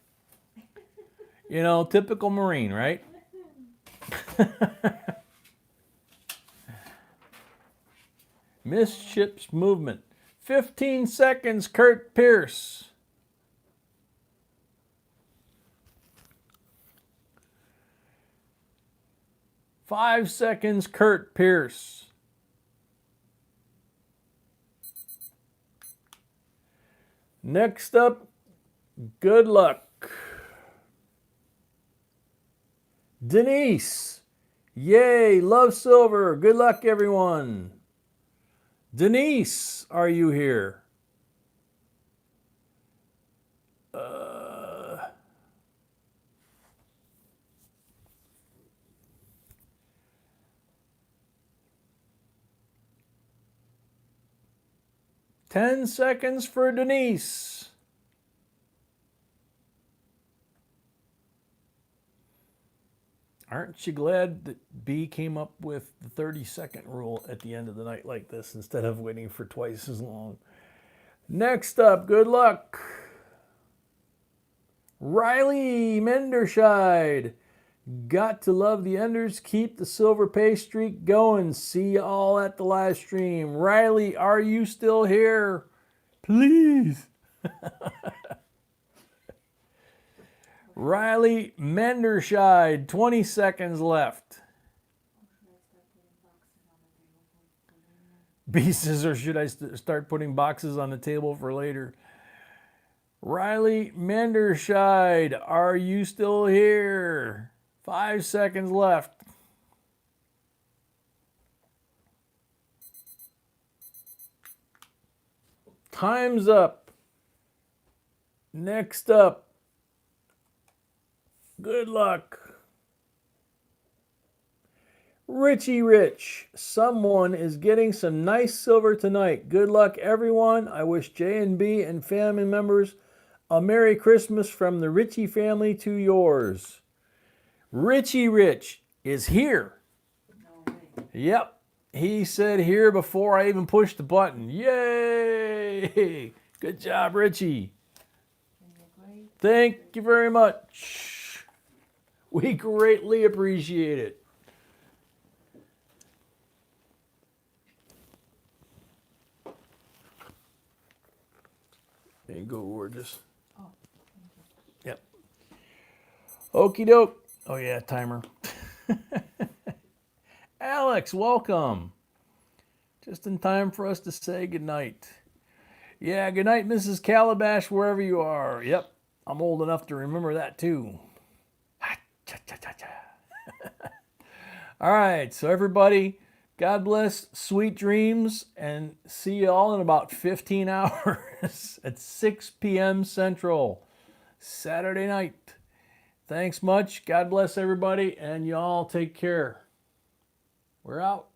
You know, typical Marine, right? Midship's movement. 15 seconds, Kurt Pierce. Five seconds, Kurt Pierce. Next up, good luck. Denise. Yay, love silver. Good luck, everyone. Denise, are you here? 10 seconds for Denise. Aren't you glad that B came up with the 30-second rule at the end of the night like this instead of waiting for twice as long? Next up, good luck. Riley Menderscheid. Got to love the Enders. Keep the silver pay streak going. See you all at the live stream. Riley, are you still here? Please. Riley Menderscheid, 20 seconds left. B says, or should I start putting boxes on the table for later? Riley Menderscheid, are you still here? 5 seconds left. Time's up. Next up, good luck. Richie Rich, someone is getting some nice silver tonight. Good luck, everyone. I wish J&B and family members a Merry Christmas from the Richie family to yours. Richie Rich is here. No way. Yep, he said here before I even pushed the button. Yay! Good job, Richie. Thank you very much. We greatly appreciate it. There you go, gorgeous. Oh, thank you. Yep. Okie doke. Oh yeah, timer. Alex, welcome. Just in time for us to say goodnight. Yeah, goodnight, Mrs. Calabash, wherever you are. Yep, I'm old enough to remember that too. All right, so everybody, God bless, sweet dreams, and see you all in about 15 hours at 6 p.m. Central, Saturday night. Thanks much. God bless everybody, and y'all take care. We're out.